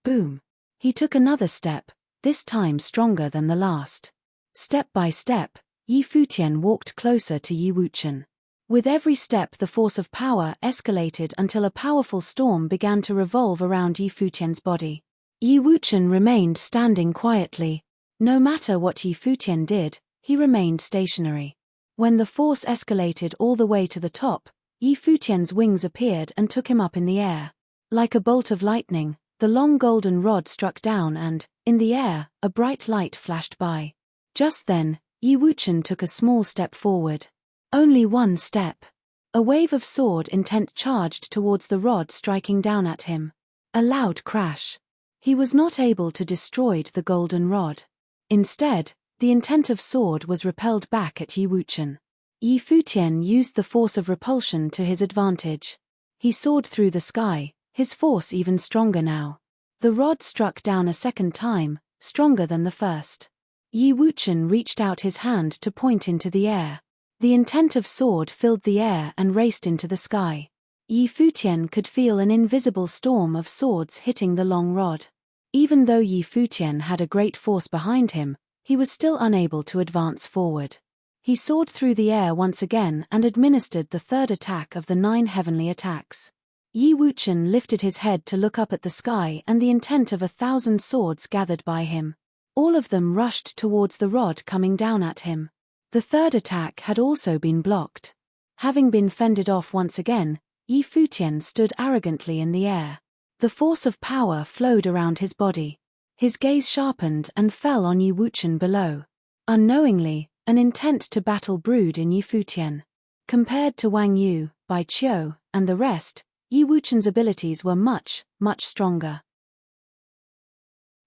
Speaker 1: Boom. He took another step, this time stronger than the last. Step by step, Yi Futian walked closer to Yi Wuchen. With every step the force of power escalated until a powerful storm began to revolve around Yi Futian's body. Yi Wuchen remained standing quietly. No matter what Yi Futian did, he remained stationary. When the force escalated all the way to the top, Yi Futian's wings appeared and took him up in the air. Like a bolt of lightning, the long golden rod struck down and, in the air, a bright light flashed by. Just then, Yi Wuchen took a small step forward. Only one step. A wave of sword intent charged towards the rod, striking down at him. A loud crash. He was not able to destroy the golden rod. Instead, the intent of sword was repelled back at Yi Wuchen. Yi Futian used the force of repulsion to his advantage. He soared through the sky, his force even stronger now. The rod struck down a second time, stronger than the first. Yi Wuchen reached out his hand to point into the air. The intent of sword filled the air and raced into the sky. Yi Futian could feel an invisible storm of swords hitting the long rod. Even though Yi Futian had a great force behind him, he was still unable to advance forward. He soared through the air once again and administered the third attack of the 9 heavenly attacks. Yi Wuchen lifted his head to look up at the sky, and the intent of 1,000 swords gathered by him. All of them rushed towards the rod coming down at him. The third attack had also been blocked. Having been fended off once again, Yi Futian stood arrogantly in the air. The force of power flowed around his body. His gaze sharpened and fell on Yi Wuchen below. Unknowingly, an intent to battle brewed in Yi Futian. Compared to Wang Yu, Bai Qiu, and the rest, Yi Wuchen's abilities were much, much stronger.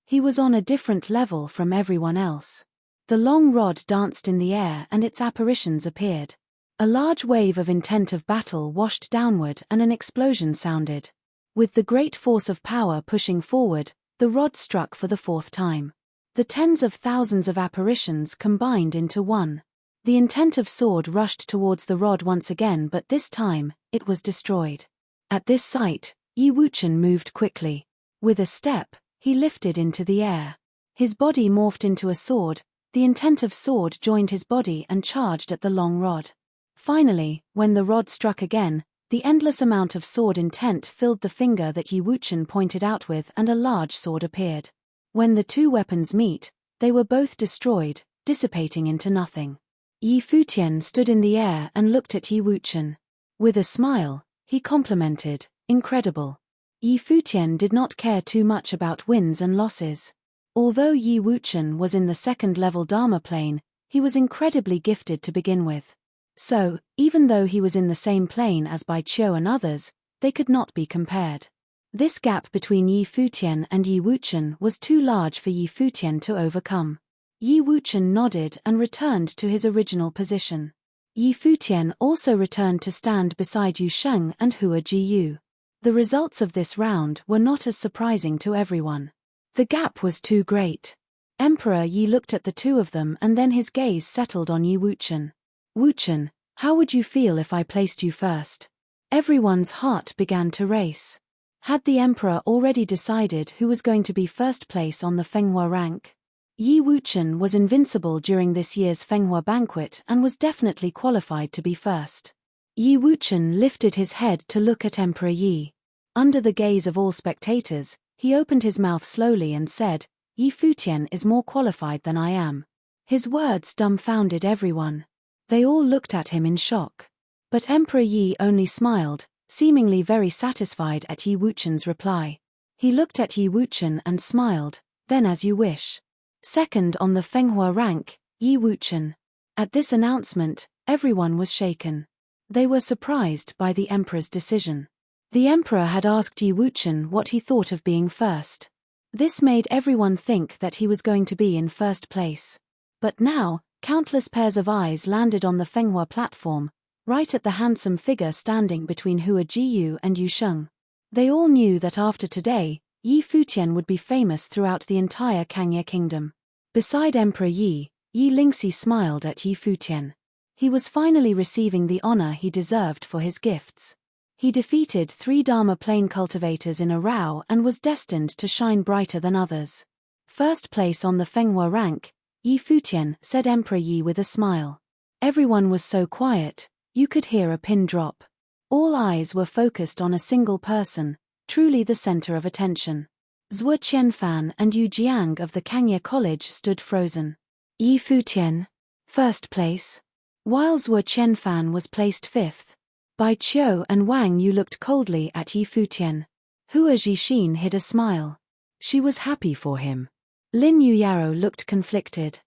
Speaker 1: He was on a different level from everyone else. The long rod danced in the air and its apparitions appeared. A large wave of intent of battle washed downward and an explosion sounded. With the great force of power pushing forward, the rod struck for the 4th time. The tens of thousands of apparitions combined into one. The intent of sword rushed towards the rod once again, but this time, it was destroyed. At this sight, Yi Wuchen moved quickly. With a step, he lifted into the air. His body morphed into a sword, the intent of sword joined his body and charged at the long rod. Finally, when the rod struck again, the endless amount of sword intent filled the finger that Yi Wuchen pointed out with, and a large sword appeared. When the two weapons meet, they were both destroyed, dissipating into nothing. Yi Futian stood in the air and looked at Yi Wuchen. With a smile, he complimented, "Incredible." Yi Futian did not care too much about wins and losses. Although Yi Wuchen was in the 2nd level Dharma plane, he was incredibly gifted to begin with. So, even though he was in the same plane as Bai Qiu and others, they could not be compared. This gap between Yi Futian and Yi Wuchen was too large for Yi Futian to overcome. Yi Wuchen nodded and returned to his original position. Yi Futian also returned to stand beside Yu Sheng and Hua Jiyu. The results of this round were not as surprising to everyone. The gap was too great. Emperor Yi looked at the two of them and then his gaze settled on Yi Wuchen. "Wuchen, how would you feel if I placed you first?" Everyone's heart began to race. Had the emperor already decided who was going to be first place on the Fenghua rank? Yi Wuchen was invincible during this year's Fenghua banquet and was definitely qualified to be first. Yi Wuchen lifted his head to look at Emperor Yi. Under the gaze of all spectators, he opened his mouth slowly and said, "Yi Futian is more qualified than I am." His words dumbfounded everyone. They all looked at him in shock. But Emperor Yi only smiled, seemingly very satisfied at Yi Wuchen's reply. He looked at Yi Wuchen and smiled, then as you wish. Second on the Fenghua rank, Yi Wuchen. At this announcement, everyone was shaken. They were surprised by the emperor's decision. The emperor had asked Yi Wuchen what he thought of being first. This made everyone think that he was going to be in first place. But now, countless pairs of eyes landed on the Fenghua platform, right at the handsome figure standing between Hua Jiyu and Yu Sheng. They all knew that after today, Yi Futian would be famous throughout the entire Kangye kingdom. Beside Emperor Yi, Yi Lingxi smiled at Yi Futian. He was finally receiving the honor he deserved for his gifts. He defeated 3 Dharma plane cultivators in a row and was destined to shine brighter than others. First place on the Fenghua rank, Yi Futian, said Emperor Yi with a smile. Everyone was so quiet, you could hear a pin drop. All eyes were focused on a single person, truly the center of attention. Zhuo Qianfan and Yu Jiang of the Kangye College stood frozen. Yi Futian, first place. While Zhuo Qianfan was placed 5th. Bai Qiu and Wang Yu looked coldly at Yi Futian. Hua Jixin hid a smile. She was happy for him. Lin Yuyaro looked conflicted.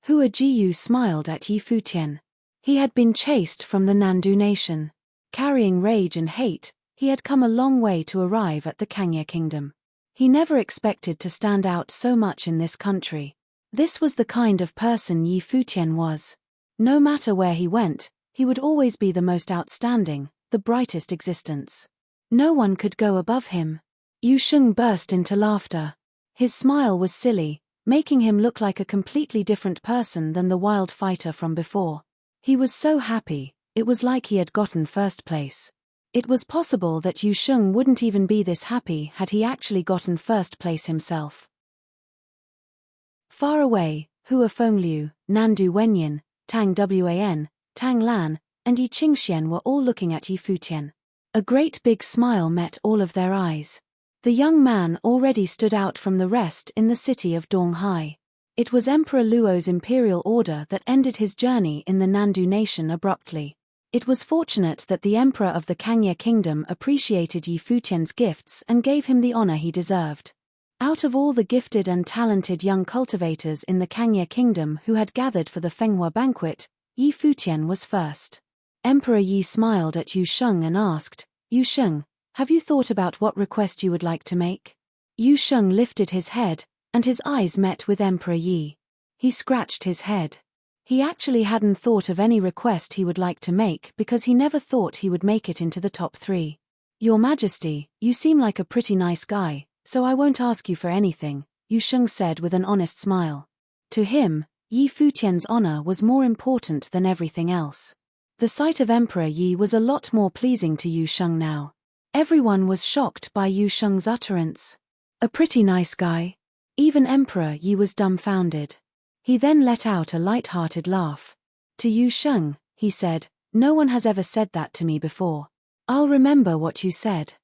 Speaker 1: Hua Jiyu smiled at Yi Futian. He had been chased from the Nandu nation. Carrying rage and hate, he had come a long way to arrive at the Kangye kingdom. He never expected to stand out so much in this country. This was the kind of person Yi Futian was. No matter where he went, he would always be the most outstanding, the brightest existence. No one could go above him. Yu Sheng burst into laughter. His smile was silly, making him look like a completely different person than the wild fighter from before. He was so happy, it was like he had gotten first place. It was possible that Yu Sheng wouldn't even be this happy had he actually gotten first place himself. Far away, Hua Fengliu, Nandu Wenyin, Tang Wan, Tang Lan, and Yi Qingxian were all looking at Yi Futian. A great big smile met all of their eyes. The young man already stood out from the rest in the city of Donghai. It was Emperor Luo's imperial order that ended his journey in the Nandu nation abruptly. It was fortunate that the emperor of the Kangye kingdom appreciated Yi Futian's gifts and gave him the honor he deserved. Out of all the gifted and talented young cultivators in the Kangye kingdom who had gathered for the Fenghua banquet, Yi Futian was first. Emperor Yi smiled at Yu Sheng and asked, Yu Sheng, have you thought about what request you would like to make? Yu Sheng lifted his head, and his eyes met with Emperor Yi. He scratched his head. He actually hadn't thought of any request he would like to make because he never thought he would make it into the top 3. Your Majesty, you seem like a pretty nice guy, so I won't ask you for anything, Yu Sheng said with an honest smile. To him, Yi Futian's honor was more important than everything else. The sight of Emperor Yi was a lot more pleasing to Yu Sheng now. Everyone was shocked by Yu Sheng's utterance. A pretty nice guy. Even Emperor Yi was dumbfounded. He then let out a light-hearted laugh. To Yu Sheng, he said, no one has ever said that to me before. I'll remember what you said.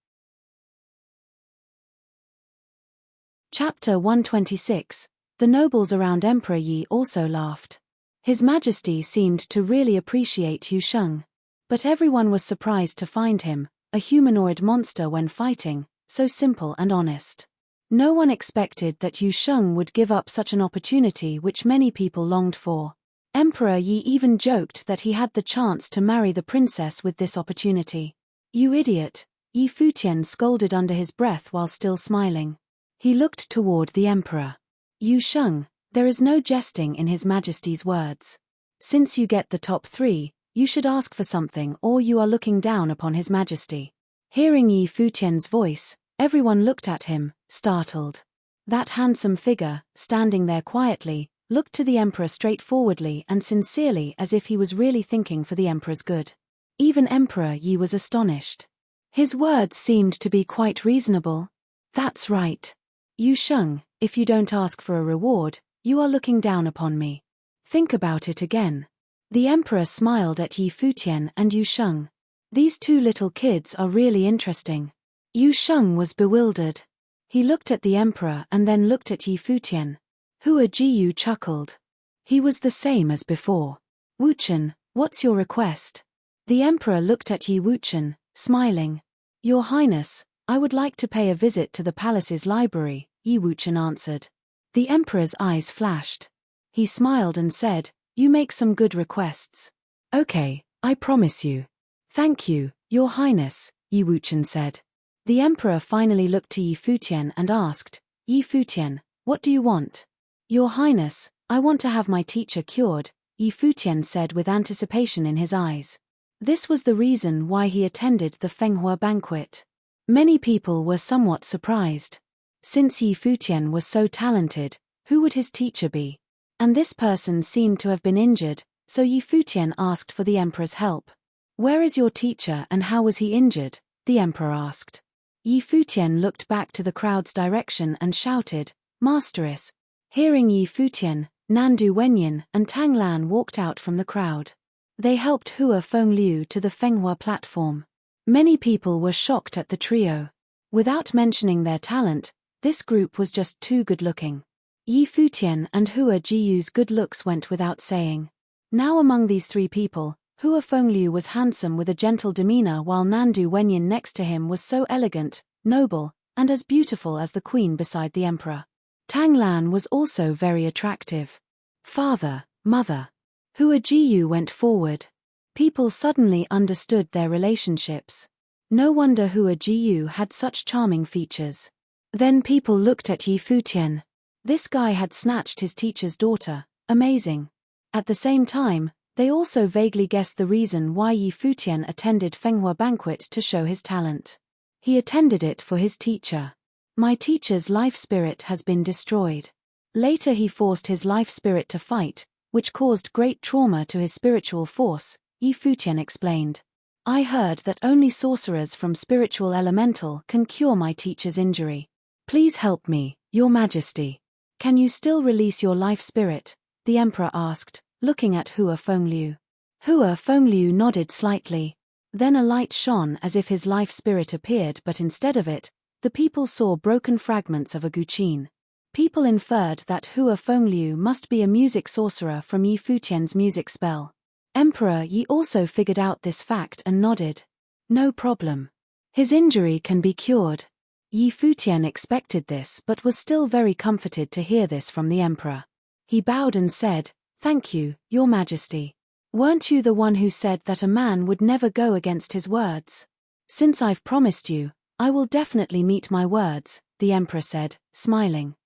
Speaker 1: Chapter 126. The nobles around Emperor Yi also laughed. His Majesty seemed to really appreciate Yu Sheng. But everyone was surprised to find him, a humanoid monster when fighting, so simple and honest. No one expected that Yu Sheng would give up such an opportunity which many people longed for. Emperor Yi even joked that he had the chance to marry the princess with this opportunity. You idiot, Yi Futian scolded under his breath while still smiling. He looked toward the emperor. Yu Sheng, there is no jesting in His Majesty's words. Since you get the top 3, you should ask for something or you are looking down upon His Majesty. Hearing Yi Futian's voice, everyone looked at him, startled. That handsome figure, standing there quietly, looked to the emperor straightforwardly and sincerely as if he was really thinking for the emperor's good. Even Emperor Yi was astonished. His words seemed to be quite reasonable. That's right. Yu Sheng, if you don't ask for a reward, you are looking down upon me. Think about it again. The emperor smiled at Yi Futian and Yu Sheng. These 2 little kids are really interesting. Yu Sheng was bewildered. He looked at the emperor and then looked at Yi Futian. Hua Jiyu chuckled. He was the same as before. Wuchen, what's your request? The emperor looked at Yi Wuchen, smiling. Your Highness, I would like to pay a visit to the palace's library, Yi Wuchen answered. The emperor's eyes flashed. He smiled and said, you make some good requests. Okay, I promise you. Thank you, Your Highness, Yi Wuchen said. The emperor finally looked to Yi Futian and asked, Yi Futian, what do you want? Your Highness, I want to have my teacher cured, Yi Futian said with anticipation in his eyes. This was the reason why he attended the Fenghua banquet. Many people were somewhat surprised. Since Yi Futian was so talented, who would his teacher be? And this person seemed to have been injured, so Yi Futian asked for the emperor's help. Where is your teacher and how was he injured? The emperor asked. Yi Futian looked back to the crowd's direction and shouted, Masteress. Hearing Yi Futian, Nandu Wenyin and Tang Lan walked out from the crowd. They helped Hua Fengliu to the Fenghua platform. Many people were shocked at the trio. Without mentioning their talent, this group was just too good-looking. Yi Futian and Hua Jiyu's good looks went without saying. Now among these three people, Hua Fengliu was handsome with a gentle demeanor while Nandu Wenyin next to him was so elegant, noble, and as beautiful as the queen beside the emperor. Tang Lan was also very attractive. Father, mother. Hua Jiyu went forward. People suddenly understood their relationships. No wonder Hua Jiyu had such charming features. Then people looked at Yi Futian. This guy had snatched his teacher's daughter, amazing. At the same time, they also vaguely guessed the reason why Yi Futian attended Fenghua banquet to show his talent. He attended it for his teacher. My teacher's life spirit has been destroyed. Later he forced his life spirit to fight, which caused great trauma to his spiritual force, Yi Futian explained. I heard that only sorcerers from spiritual elemental can cure my teacher's injury. Please help me, Your Majesty. Can you still release your life spirit? The emperor asked, looking at Hua Fengliu. Hua Fengliu nodded slightly. Then a light shone as if his life spirit appeared, but instead of it, the people saw broken fragments of a guqin. People inferred that Hua Fengliu must be a music sorcerer from Yi Futian's music spell. Emperor Yi also figured out this fact and nodded. No problem. His injury can be cured. Yi Futian expected this but was still very comforted to hear this from the emperor. He bowed and said, Thank you, Your Majesty. Weren't you the one who said that a man would never go against his words? Since I've promised you, I will definitely meet my words, the emperor said, smiling.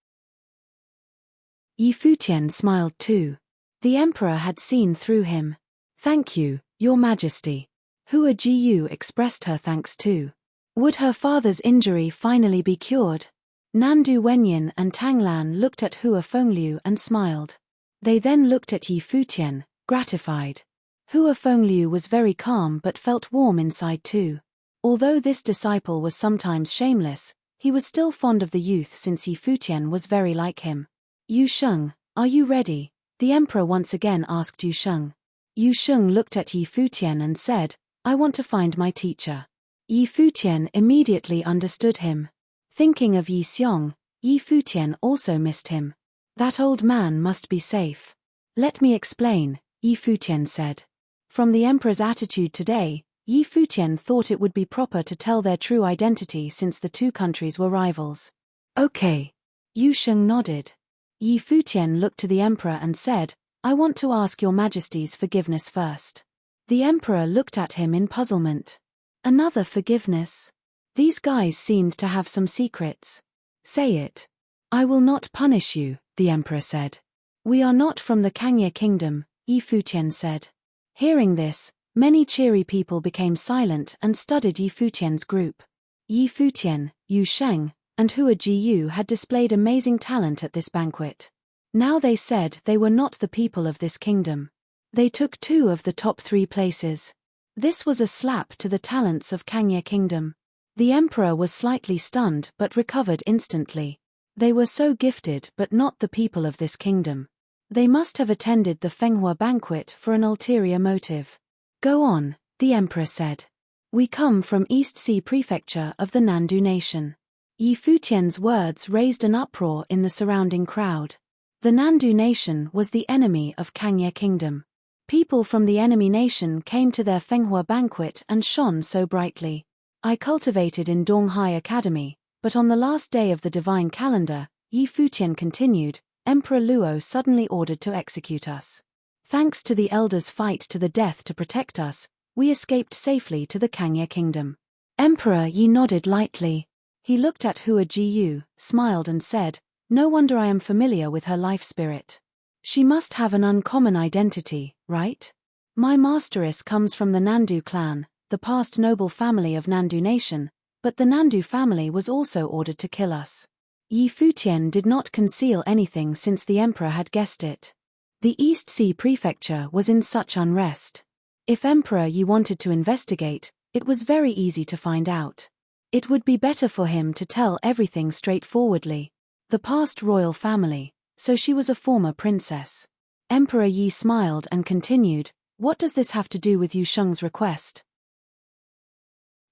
Speaker 1: Yi Futian smiled too. The emperor had seen through him. Thank you, Your Majesty. Hua Jiyu expressed her thanks too. Would her father's injury finally be cured? Nandu Wenyin and Tang Lan looked at Hua Fengliu and smiled. They then looked at Yi Futian, gratified. Hua Fengliu was very calm but felt warm inside too. Although this disciple was sometimes shameless, he was still fond of the youth since Yi Futian was very like him. Yu Sheng, are you ready? The emperor once again asked Yu Sheng. Yu Sheng looked at Yi Futian and said, I want to find my teacher. Yi Futian immediately understood him. Thinking of Yi Xiong, Yi Futian also missed him. That old man must be safe. Let me explain, Yi Futian said. From the emperor's attitude today, Yi Futian thought it would be proper to tell their true identity since the two countries were rivals. Okay. Yu Sheng nodded. Yi Futian looked to the emperor and said, I want to ask Your Majesty's forgiveness first. The emperor looked at him in puzzlement. Another forgiveness? These guys seemed to have some secrets. Say it. I will not punish you, the emperor said. We are not from the Kangye kingdom, Yi Futian said. Hearing this, many cheery people became silent and studied Yi Futian's group. Yi Futian, Yu Sheng, and Hua Jiyu had displayed amazing talent at this banquet. Now they said they were not the people of this kingdom. They took 2 of the top 3 places. This was a slap to the talents of Kangye kingdom. The emperor was slightly stunned but recovered instantly. They were so gifted but not the people of this kingdom. They must have attended the Fenghua banquet for an ulterior motive. Go on, the emperor said. We come from East Sea Prefecture of the Nandu nation. Yi Futian's words raised an uproar in the surrounding crowd. The Nandu nation was the enemy of Kangye kingdom. People from the enemy nation came to their Fenghua banquet and shone so brightly. I cultivated in Donghai Academy, but on the last day of the divine calendar, Yi Futian continued, Emperor Luo suddenly ordered to execute us. Thanks to the elders' fight to the death to protect us, we escaped safely to the Kangye kingdom. Emperor Yi nodded lightly. He looked at Hua Jiyu, smiled and said, no wonder I am familiar with her life spirit. She must have an uncommon identity, right? My masteress comes from the Nandu clan, the past noble family of Nandu nation, but the Nandu family was also ordered to kill us. Yi Futian did not conceal anything since the emperor had guessed it. The East Sea prefecture was in such unrest. If Emperor Yi wanted to investigate, it was very easy to find out. It would be better for him to tell everything straightforwardly. The past royal family, so she was a former princess. Emperor Yi smiled and continued, what does this have to do with Yu Sheng's request?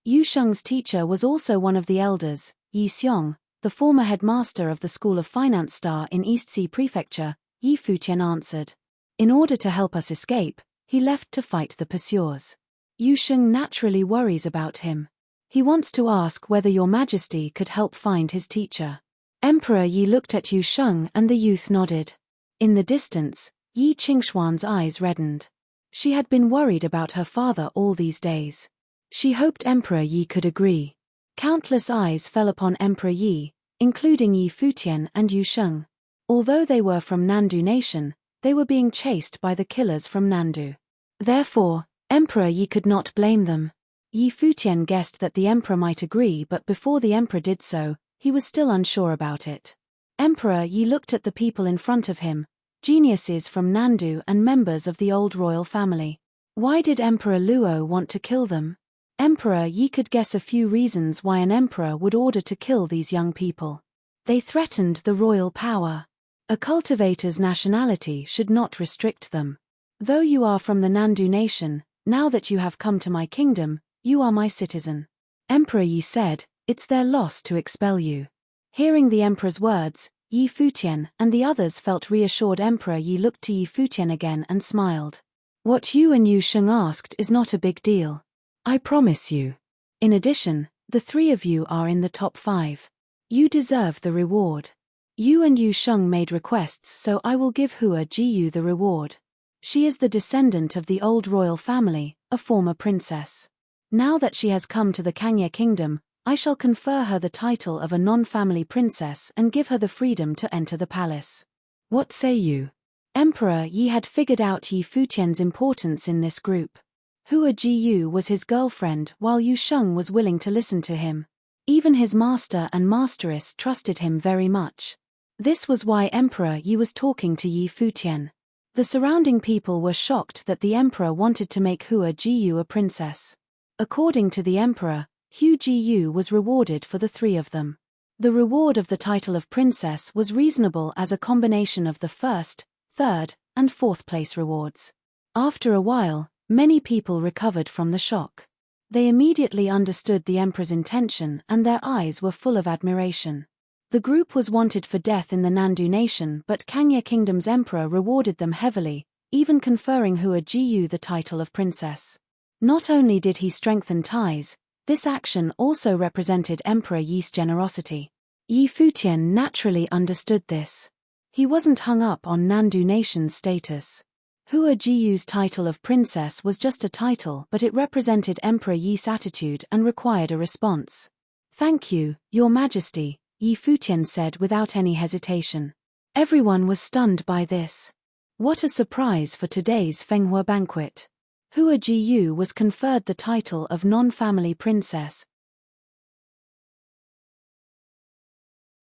Speaker 1: Yu Sheng's teacher was also one of the elders, Yi Xiong, the former headmaster of the School of Finance Star in East Sea Prefecture. Yi Futian answered. In order to help us escape, he left to fight the pursuers. Yu Sheng naturally worries about him. He wants to ask whether your majesty could help find his teacher. Emperor Yi looked at Yu Sheng and the youth nodded. In the distance, Yi Qingshuan's eyes reddened. She had been worried about her father all these days. She hoped Emperor Yi could agree. Countless eyes fell upon Emperor Yi, including Yi Futian and Yu Sheng. Although they were from Nandu nation, they were being chased by the killers from Nandu. Therefore, Emperor Yi could not blame them. Yi Futian guessed that the emperor might agree, but before the emperor did so, he was still unsure about it. Emperor Yi looked at the people in front of him, geniuses from Nandu and members of the old royal family. Why did Emperor Luo want to kill them? Emperor Yi could guess a few reasons why an emperor would order to kill these young people. They threatened the royal power. A cultivator's nationality should not restrict them. Though you are from the Nandu nation, now that you have come to my kingdom, you are my citizen. Emperor Yi said, it's their loss to expel you. Hearing the emperor's words, Yi Futian and the others felt reassured. Emperor Yi looked to Yi Futian again and smiled. What you and Yu Sheng asked is not a big deal. I promise you. In addition, the three of you are in the top 5. You deserve the reward. You and Yu Sheng made requests, so I will give Hua Jiyu the reward. She is the descendant of the old royal family, a former princess. Now that she has come to the Kangye kingdom, I shall confer her the title of a non-family princess and give her the freedom to enter the palace. What say you? Emperor Yi had figured out Yi Futian's importance in this group. Hua Jiyu was his girlfriend while Yu Sheng was willing to listen to him. Even his master and masteress trusted him very much. This was why Emperor Yi was talking to Yi Futian. The surrounding people were shocked that the emperor wanted to make Hua Jiyu a princess. According to the emperor, Hua Jiyu was rewarded for the 3 of them. The reward of the title of princess was reasonable as a combination of the 1st, 3rd, and 4th place rewards. After a while, many people recovered from the shock. They immediately understood the emperor's intention and their eyes were full of admiration. The group was wanted for death in the Nandu nation, but Kangye Kingdom's emperor rewarded them heavily, even conferring Hua Jiyu the title of princess. Not only did he strengthen ties, this action also represented Emperor Yi's generosity. Yi Futian naturally understood this. He wasn't hung up on Nandu nation's status. Hua Jiyu's title of princess was just a title, but it represented Emperor Yi's attitude and required a response. Thank you, Your Majesty, Yi Futian said without any hesitation. Everyone was stunned by this. What a surprise for today's Fenghua banquet. Hua Jiyu was conferred the title of non-family princess.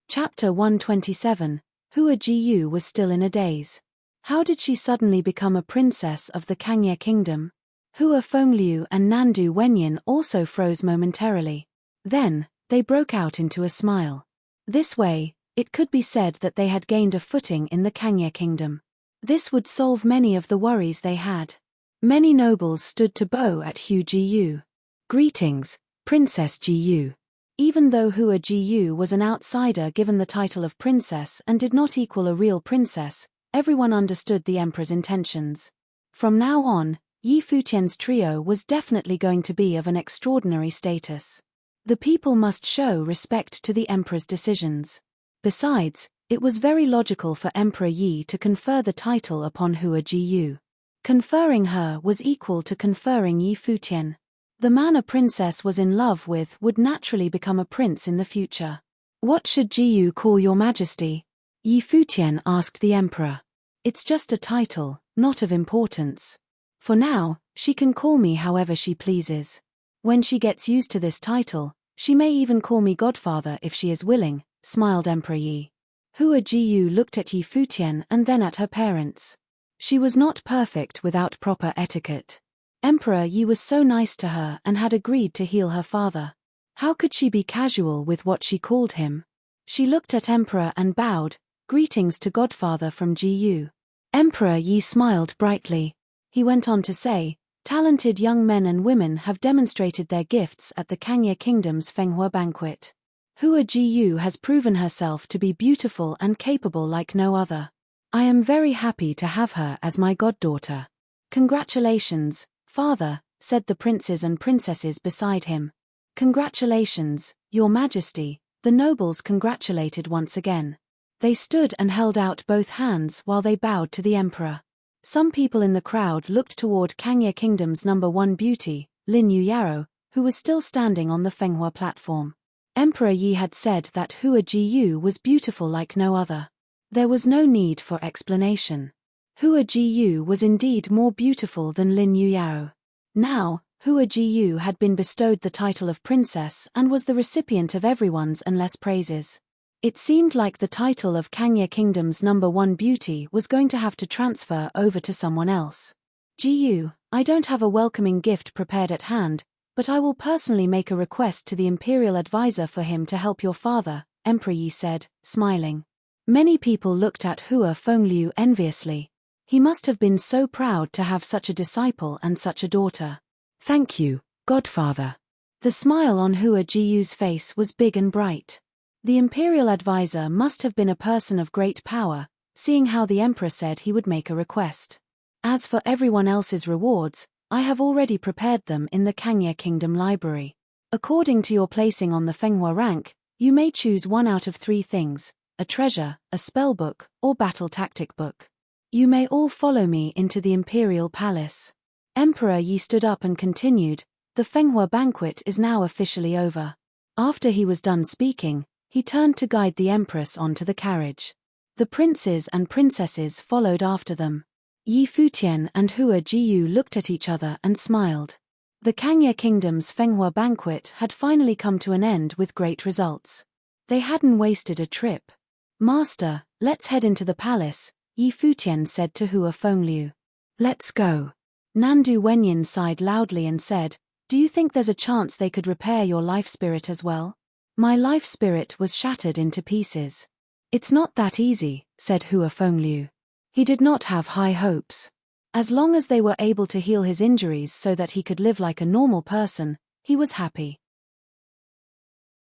Speaker 1: Chapter 127, Hua Jiyu was still in a daze. How did she suddenly become a princess of the Kangye kingdom? Hua Fengliu and Nandu Wenyin also froze momentarily. Then, they broke out into a smile. This way, it could be said that they had gained a footing in the Kangye kingdom. This would solve many of the worries they had. Many nobles stood to bow at Hua Jiyu. Greetings, Princess Jiyu. Even though Hua Jiyu was an outsider given the title of princess and did not equal a real princess, everyone understood the emperor's intentions. From now on, Yi Futian's trio was definitely going to be of an extraordinary status. The people must show respect to the emperor's decisions. Besides, it was very logical for Emperor Yi to confer the title upon Hua Jiyu. Conferring her was equal to conferring Yi Futian. The man a princess was in love with would naturally become a prince in the future. What should Jiyu call your majesty? Yi Futian asked the emperor. It's just a title, not of importance. For now, she can call me however she pleases. When she gets used to this title, she may even call me godfather if she is willing, smiled Emperor Yi. Hua Jiyu looked at Yi Futian and then at her parents. She was not perfect without proper etiquette. Emperor Yi was so nice to her and had agreed to heal her father. How could she be casual with what she called him? She looked at Emperor and bowed, greetings to godfather from Jiyu. Emperor Yi smiled brightly. He went on to say, talented young men and women have demonstrated their gifts at the Kangye Kingdom's Fenghua banquet. Hua Jiyu has proven herself to be beautiful and capable like no other. I am very happy to have her as my goddaughter. Congratulations, father, said the princes and princesses beside him. Congratulations, your majesty, the nobles congratulated once again. They stood and held out both hands while they bowed to the emperor. Some people in the crowd looked toward Kangye Kingdom's #1 beauty, Lin Yuyaro, who was still standing on the Fenghua platform. Emperor Yi had said that Hua Jiyu was beautiful like no other. There was no need for explanation. Hua Jiyu was indeed more beautiful than Lin Yuyaro. Now, Hua Jiyu had been bestowed the title of princess and was the recipient of everyone's endless praises. It seemed like the title of Kangye Kingdom's #1 beauty was going to have to transfer over to someone else. Jiyu, I don't have a welcoming gift prepared at hand, but I will personally make a request to the imperial advisor for him to help your father, Emperor Yi said, smiling. Many people looked at Hua Fengliu enviously. He must have been so proud to have such a disciple and such a daughter. Thank you, godfather. The smile on Hua Jiyu's face was big and bright. The imperial advisor must have been a person of great power, seeing how the emperor said he would make a request. As for everyone else's rewards, I have already prepared them in the Kangye Kingdom library. According to your placing on the Fenghua rank, you may choose one out of 3 things, a treasure, a spellbook, or battle tactic book. You may all follow me into the imperial palace. Emperor Yi stood up and continued, the Fenghua banquet is now officially over. After he was done speaking, he turned to guide the empress onto the carriage. The princes and princesses followed after them. Yi Futian and Hua Jiyu looked at each other and smiled. The Kangye Kingdom's Fenghua banquet had finally come to an end with great results. They hadn't wasted a trip. Master, let's head into the palace, Yi Futian said to Hua Fengliu. Let's go. Nandu Wenyin sighed loudly and said, do you think there's a chance they could repair your life spirit as well? My life spirit was shattered into pieces. It's not that easy, said Hua Fengliu. He did not have high hopes. As long as they were able to heal his injuries so that he could live like a normal person, he was happy.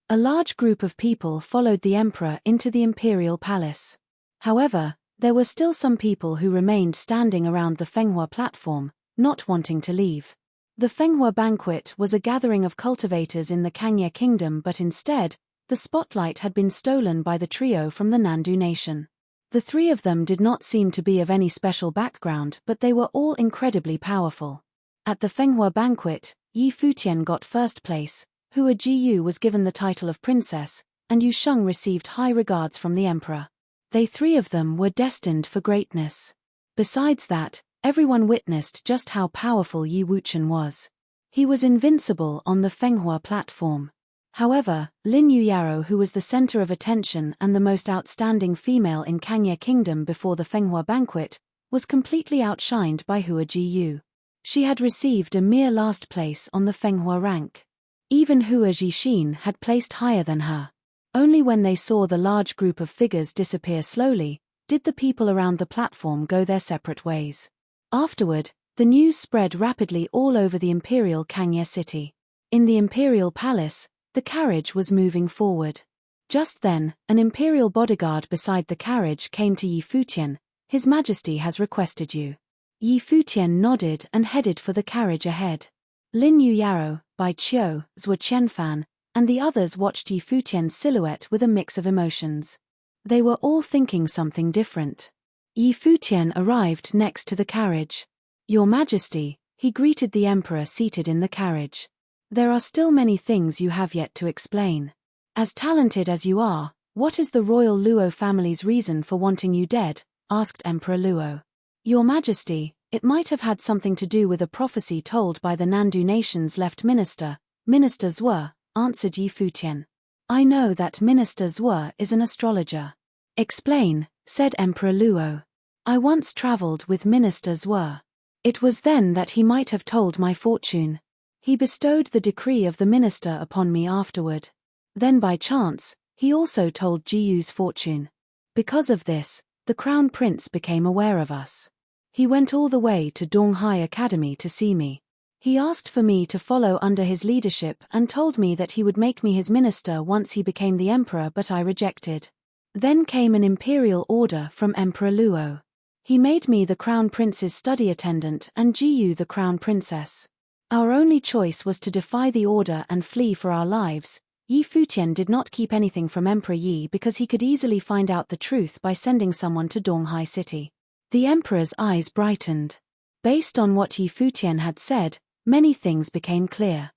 Speaker 1: A large group of people followed the emperor into the imperial palace. However, there were still some people who remained standing around the Fenghua platform, not wanting to leave. The Fenghua banquet was a gathering of cultivators in the Kangye Kingdom, but instead, the spotlight had been stolen by the trio from the Nandu nation. The 3 of them did not seem to be of any special background, but they were all incredibly powerful. At the Fenghua banquet, Yi Futian got first place, Hua Jiyu was given the title of princess, and Yu Sheng received high regards from the emperor. They 3 of them were destined for greatness. Besides that, everyone witnessed just how powerful Yi Wuchen was. He was invincible on the Fenghua platform. However, Lin Yuyaro, who was the center of attention and the most outstanding female in Kangye Kingdom before the Fenghua banquet, was completely outshined by Hua Jiyu. She had received a mere last place on the Fenghua rank. Even Hua Jixin had placed higher than her. Only when they saw the large group of figures disappear slowly, did the people around the platform go their separate ways. Afterward, the news spread rapidly all over the imperial Kangye city. In the imperial palace, the carriage was moving forward. Just then, an imperial bodyguard beside the carriage came to Yi Futian. His Majesty has requested you. Yi Futian nodded and headed for the carriage ahead. Lin Yuyaro, Bai Qiu, Zhuo Qianfan, and the others watched Yi Futian's silhouette with a mix of emotions. They were all thinking something different. Yi Futian arrived next to the carriage. "Your Majesty," he greeted the emperor seated in the carriage. "There are still many things you have yet to explain. As talented as you are, what is the royal Luo family's reason for wanting you dead?" asked Emperor Luo. "Your Majesty, it might have had something to do with a prophecy told by the Nandu nation's left minister, Minister Zhuo," answered Yi Futian. "I know that Minister Zhuo is an astrologer." "Explain," said Emperor Luo. "I once traveled with Minister Zhuo. It was then that he might have told my fortune. He bestowed the decree of the minister upon me afterward. Then by chance, he also told Jiyu's fortune. Because of this, the Crown Prince became aware of us. He went all the way to Donghai Academy to see me. He asked for me to follow under his leadership and told me that he would make me his minister once he became the emperor, but I rejected. Then came an imperial order from Emperor Luo. He made me the Crown Prince's study attendant and Jiyu the Crown Princess. Our only choice was to defy the order and flee for our lives." Yi Futian did not keep anything from Emperor Yi because he could easily find out the truth by sending someone to Donghai City. The emperor's eyes brightened. Based on what Yi Futian had said, many things became clear.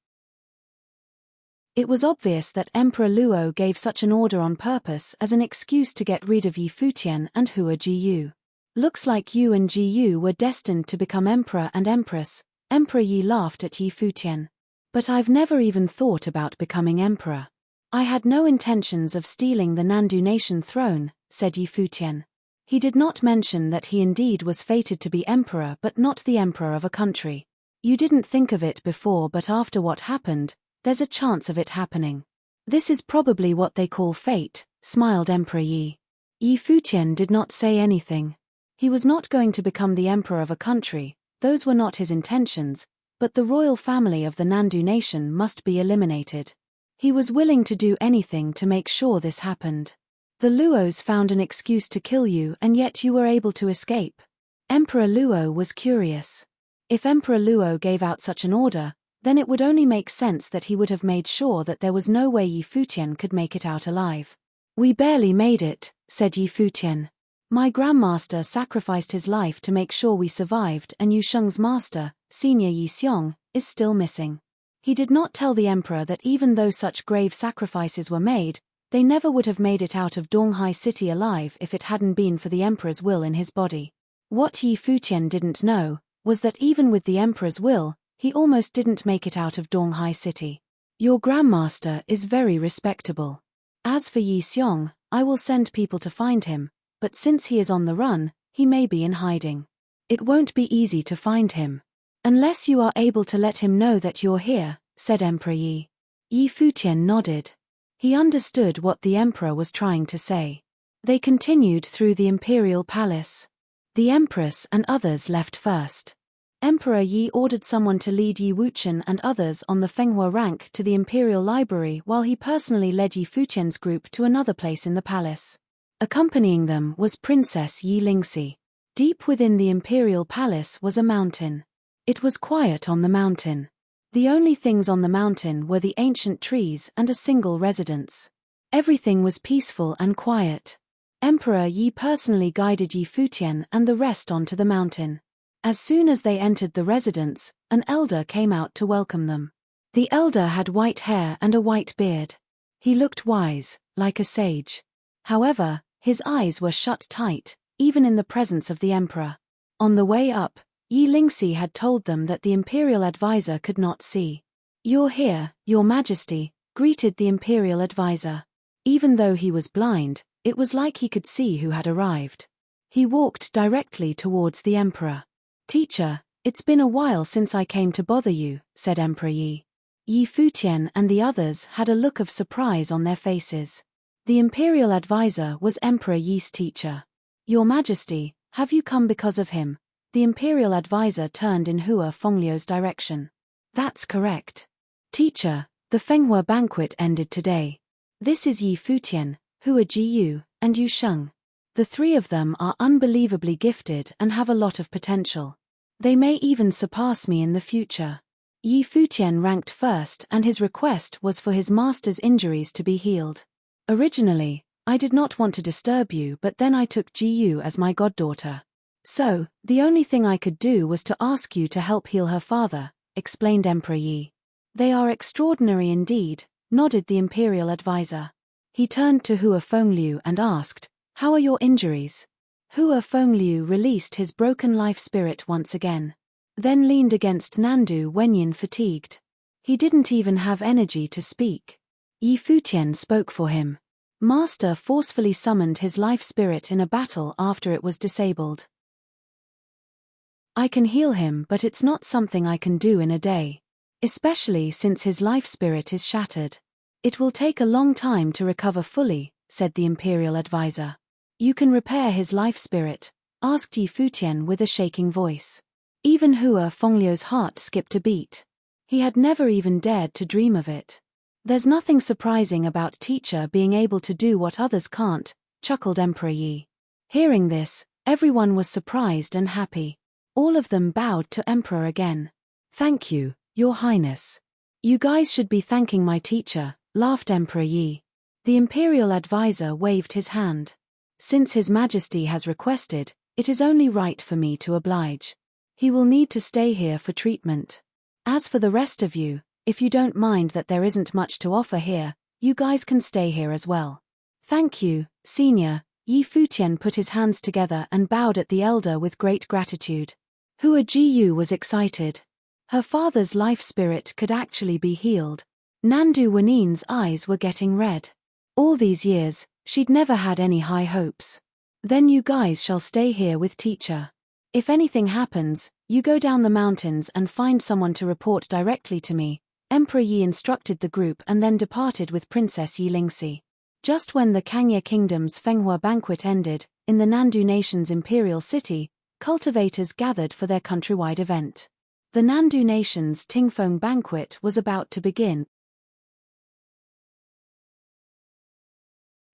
Speaker 1: It was obvious that Emperor Luo gave such an order on purpose as an excuse to get rid of Yi Futian and Hua Jiyu. "Looks like you and Jiyu were destined to become emperor and empress." Emperor Yi laughed at Yi Futian. "But I've never even thought about becoming emperor. I had no intentions of stealing the Nandu nation throne," said Yi Futian. He did not mention that he indeed was fated to be emperor but not the emperor of a country. "You didn't think of it before, but after what happened, there's a chance of it happening. This is probably what they call fate," smiled Emperor Yi. Yi Futian did not say anything. He was not going to become the emperor of a country, those were not his intentions, but the royal family of the Nandu nation must be eliminated. He was willing to do anything to make sure this happened. "The Luos found an excuse to kill you and yet you were able to escape." Emperor Luo was curious. If Emperor Luo gave out such an order, then it would only make sense that he would have made sure that there was no way Yi Futian could make it out alive. "We barely made it," said Yi Futian. "My grandmaster sacrificed his life to make sure we survived, and Yu Sheng's master, Senior Yi Xiong, is still missing." He did not tell the emperor that even though such grave sacrifices were made, they never would have made it out of Donghai City alive if it hadn't been for the emperor's will in his body. What Yi Futian didn't know was that even with the emperor's will, he almost didn't make it out of Donghai City. "Your grandmaster is very respectable. As for Yi Xiong, I will send people to find him, but since he is on the run, he may be in hiding. It won't be easy to find him. Unless you are able to let him know that you're here," said Emperor Yi. Yi Futian nodded. He understood what the emperor was trying to say. They continued through the imperial palace. The empress and others left first. Emperor Yi ordered someone to lead Yi Wuchen and others on the Fenghua rank to the imperial library while he personally led Yi Futian's group to another place in the palace. Accompanying them was Princess Yi Lingxi. Deep within the imperial palace was a mountain. It was quiet on the mountain. The only things on the mountain were the ancient trees and a single residence. Everything was peaceful and quiet. Emperor Yi personally guided Yi Futian and the rest onto the mountain. As soon as they entered the residence, an elder came out to welcome them. The elder had white hair and a white beard. He looked wise, like a sage. However, his eyes were shut tight, even in the presence of the emperor. On the way up, Yi Lingxi had told them that the imperial advisor could not see. "You're here, Your Majesty," greeted the imperial advisor. Even though he was blind, it was like he could see who had arrived. He walked directly towards the emperor. "Teacher, it's been a while since I came to bother you," said Emperor Yi. Yi Futian and the others had a look of surprise on their faces. The imperial advisor was Emperor Yi's teacher. "Your Majesty, have you come because of him?" The imperial advisor turned in Hua Fengliu's direction. "That's correct. Teacher, the Fenghua banquet ended today. This is Yi Futian, Hua Jiyu, and Yu Sheng. The three of them are unbelievably gifted and have a lot of potential. They may even surpass me in the future. Yi Futian ranked first, and his request was for his master's injuries to be healed. Originally, I did not want to disturb you, but then I took Jiyu as my goddaughter. So, the only thing I could do was to ask you to help heal her father, explained Emperor Yi. They are extraordinary indeed, nodded the imperial advisor. He turned to Hua Fengliu and asked, "How are your injuries?" Hua Fengliu released his broken life spirit once again. Then leaned against Nandu Wenyin fatigued. He didn't even have energy to speak. Yi Futian spoke for him. Master forcefully summoned his life spirit in a battle after it was disabled. I can heal him, but it's not something I can do in a day. Especially since his life spirit is shattered. It will take a long time to recover fully, said the imperial advisor. You can repair his life spirit, asked Yi Futian with a shaking voice. Even Hua Fengliu's heart skipped a beat. He had never even dared to dream of it. There's nothing surprising about teacher being able to do what others can't, chuckled Emperor Yi. Hearing this, everyone was surprised and happy. All of them bowed to Emperor again. Thank you, Your Highness. You guys should be thanking my teacher, laughed Emperor Yi. The imperial advisor waved his hand. Since His Majesty has requested, it is only right for me to oblige. He will need to stay here for treatment. As for the rest of you, if you don't mind that there isn't much to offer here, you guys can stay here as well. Thank you, Senior. Yi Futian put his hands together and bowed at the elder with great gratitude. Hua Jiyu was excited. Her father's life spirit could actually be healed. Nandu Wenin's eyes were getting red. All these years, she'd never had any high hopes. Then you guys shall stay here with teacher. If anything happens, you go down the mountains and find someone to report directly to me. Emperor Yi instructed the group and then departed with Princess Yi Lingxi. Just when the Kangye Kingdom's Fenghua banquet ended, in the Nandu Nation's imperial city, cultivators gathered for their countrywide event. The Nandu Nation's Tingfeng banquet was about to begin.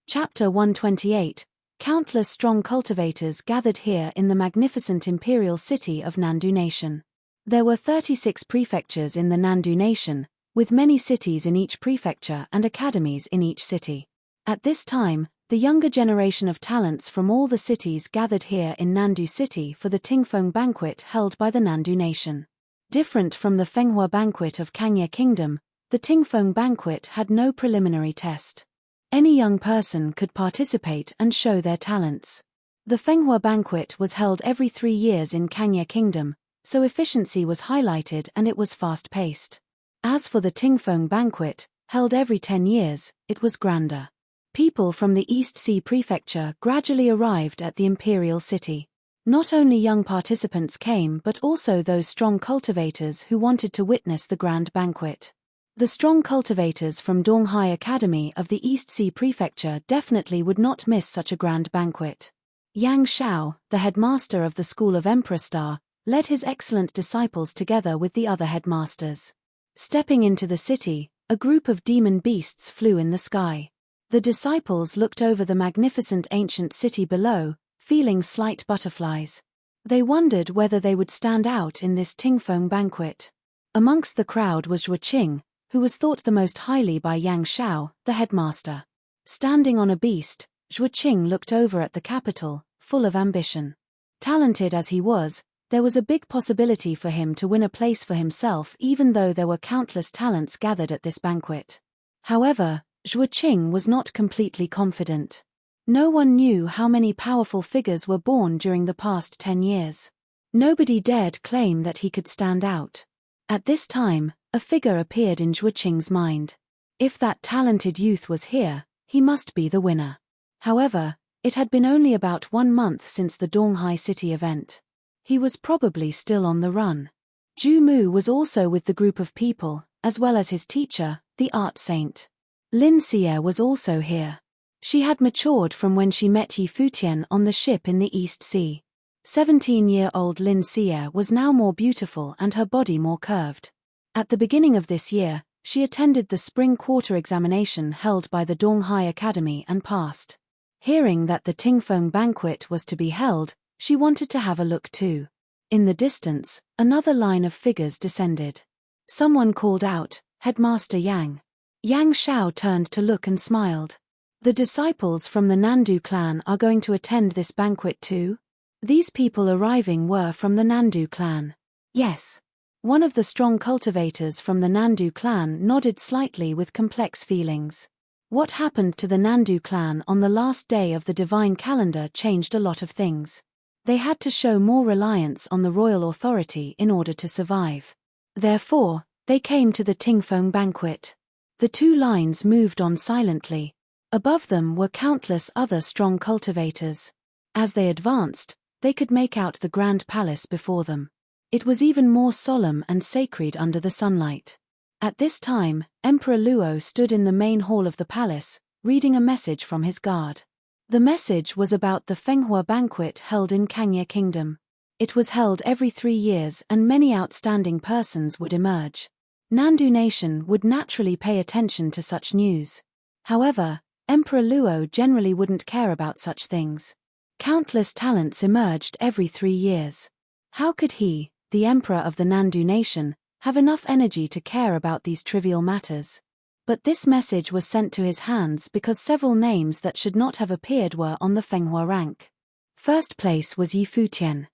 Speaker 1: Chapter 128. Countless strong cultivators gathered here in the magnificent imperial city of Nandu Nation. There were 36 prefectures in the Nandu Nation, with many cities in each prefecture and academies in each city. At this time, the younger generation of talents from all the cities gathered here in Nandu City for the Tingfeng banquet held by the Nandu Nation. Different from the Fenghua banquet of Kangye Kingdom, the Tingfeng banquet had no preliminary test. Any young person could participate and show their talents. The Fenghua banquet was held every 3 years in Kangye Kingdom, so efficiency was highlighted and it was fast-paced. As for the Tingfeng banquet, held every 10 years, it was grander. People from the East Sea Prefecture gradually arrived at the imperial city. Not only young participants came but also those strong cultivators who wanted to witness the grand banquet. The strong cultivators from Donghai Academy of the East Sea Prefecture definitely would not miss such a grand banquet. Yang Shao, the headmaster of the School of Emperor Star, led his excellent disciples together with the other headmasters. Stepping into the city, a group of demon beasts flew in the sky. The disciples looked over the magnificent ancient city below, feeling slight butterflies. They wondered whether they would stand out in this Tingfeng banquet. Amongst the crowd was Zhuqing, who was thought the most highly by Yang Shao, the headmaster. Standing on a beast, Zhuqing looked over at the capital, full of ambition. Talented as he was, there was a big possibility for him to win a place for himself even though there were countless talents gathered at this banquet. However, Zhuqing was not completely confident. No one knew how many powerful figures were born during the past 10 years. Nobody dared claim that he could stand out. At this time, a figure appeared in Zhuqing's mind. If that talented youth was here, he must be the winner. However, it had been only about 1 month since the Donghai City event. He was probably still on the run. Zhu Mu was also with the group of people, as well as his teacher, the art saint. Lin Xie was also here. She had matured from when she met Yi Futian on the ship in the East Sea. 17-year-old Lin Xie was now more beautiful and her body more curved. At the beginning of this year, she attended the spring quarter examination held by the Donghai Academy and passed. Hearing that the Tingfeng banquet was to be held, she wanted to have a look too. In the distance, another line of figures descended. Someone called out, "Headmaster Yang." Yang Shao turned to look and smiled. "The disciples from the Nandu clan are going to attend this banquet too?" These people arriving were from the Nandu clan. Yes. One of the strong cultivators from the Nandu clan nodded slightly with complex feelings. What happened to the Nandu clan on the last day of the divine calendar changed a lot of things. They had to show more reliance on the royal authority in order to survive. Therefore, they came to the Tingfeng banquet. The two lines moved on silently. Above them were countless other strong cultivators. As they advanced, they could make out the grand palace before them. It was even more solemn and sacred under the sunlight. At this time, Emperor Luo stood in the main hall of the palace, reading a message from his guard. The message was about the Fenghua banquet held in Kangye Kingdom. It was held every 3 years and many outstanding persons would emerge. Nandu Nation would naturally pay attention to such news. However, Emperor Luo generally wouldn't care about such things. Countless talents emerged every 3 years. How could he, the emperor of the Nandu Nation, have enough energy to care about these trivial matters? But this message was sent to his hands because several names that should not have appeared were on the Fenghua rank. First place was Yi Futian.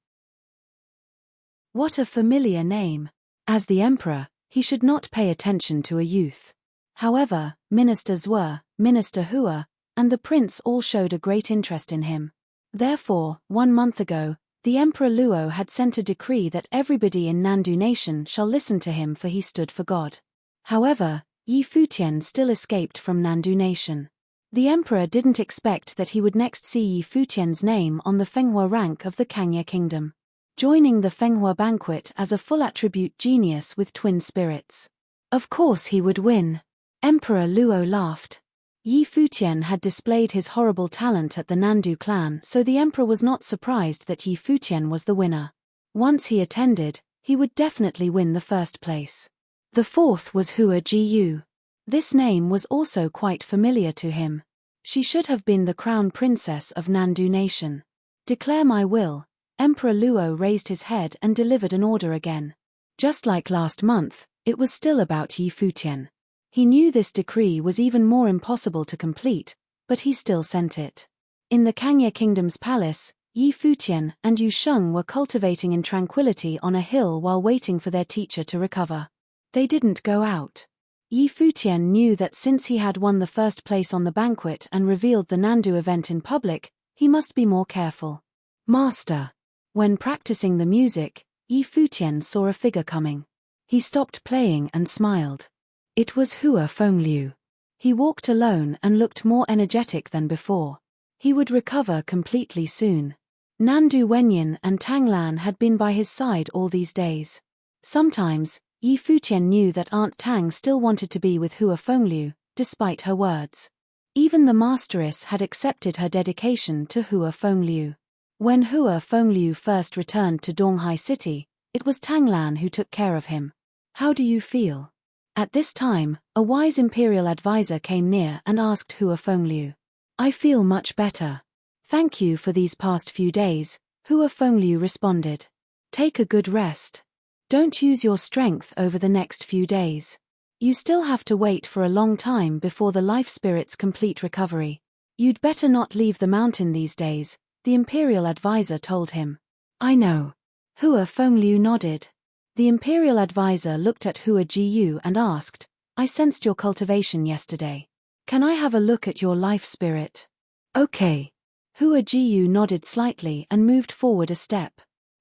Speaker 1: What a familiar name. As the emperor, he should not pay attention to a youth. However, ministers were, Minister Hua, and the prince all showed a great interest in him. Therefore, 1 month ago, the Emperor Luo had sent a decree that everybody in Nandu Nation shall listen to him for he stood for God. However, Yi Futian still escaped from Nandu Nation. The emperor didn't expect that he would next see Yi Futian's name on the Fenghua rank of the Kangye Kingdom, joining the Fenghua banquet as a full attribute genius with twin spirits. Of course he would win. Emperor Luo laughed. Yi Futian had displayed his horrible talent at the Nandu clan, so the emperor was not surprised that Yi Futian was the winner. Once he attended, he would definitely win the first place. The fourth was Hua Jiyu. This name was also quite familiar to him. She should have been the crown princess of Nandu Nation. Declare my will. Emperor Luo raised his head and delivered an order again. Just like last month, it was still about Yi Futian. He knew this decree was even more impossible to complete, but he still sent it. In the Kangye Kingdom's palace, Yi Futian and Yu Sheng were cultivating in tranquility on a hill while waiting for their teacher to recover. They didn't go out. Yi Futian knew that since he had won the first place on the banquet and revealed the Nandu event in public, he must be more careful. Master. When practicing the music, Yi Futian saw a figure coming. He stopped playing and smiled. It was Hua Fengliu. He walked alone and looked more energetic than before. He would recover completely soon. Nandu Wenyin and Tang Lan had been by his side all these days. Sometimes, Yi Futian knew that Aunt Tang still wanted to be with Hua Fengliu, despite her words. Even the masteress had accepted her dedication to Hua Fengliu. When Hua Fengliu first returned to Donghai City, it was Tang Lan who took care of him. How do you feel? At this time, a wise imperial advisor came near and asked Hua Fengliu. I feel much better. Thank you for these past few days, Hua Fengliu responded. Take a good rest. Don't use your strength over the next few days. You still have to wait for a long time before the life spirit's complete recovery. You'd better not leave the mountain these days, the imperial advisor told him. I know. Hua Fengliu nodded. The imperial advisor looked at Hua Jiyu and asked, I sensed your cultivation yesterday. Can I have a look at your life spirit? Okay. Hua Jiyu nodded slightly and moved forward a step.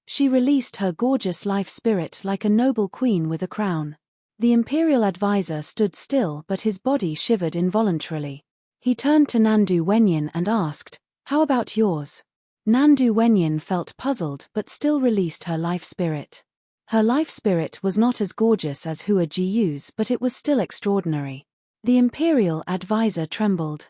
Speaker 1: She released her gorgeous life spirit like a noble queen with a crown. The imperial advisor stood still but his body shivered involuntarily. He turned to Nandu Wenyin and asked, How about yours? Nandu Wenyin felt puzzled but still released her life spirit. Her life spirit was not as gorgeous as Hua Jiyu's, but it was still extraordinary. The imperial advisor trembled.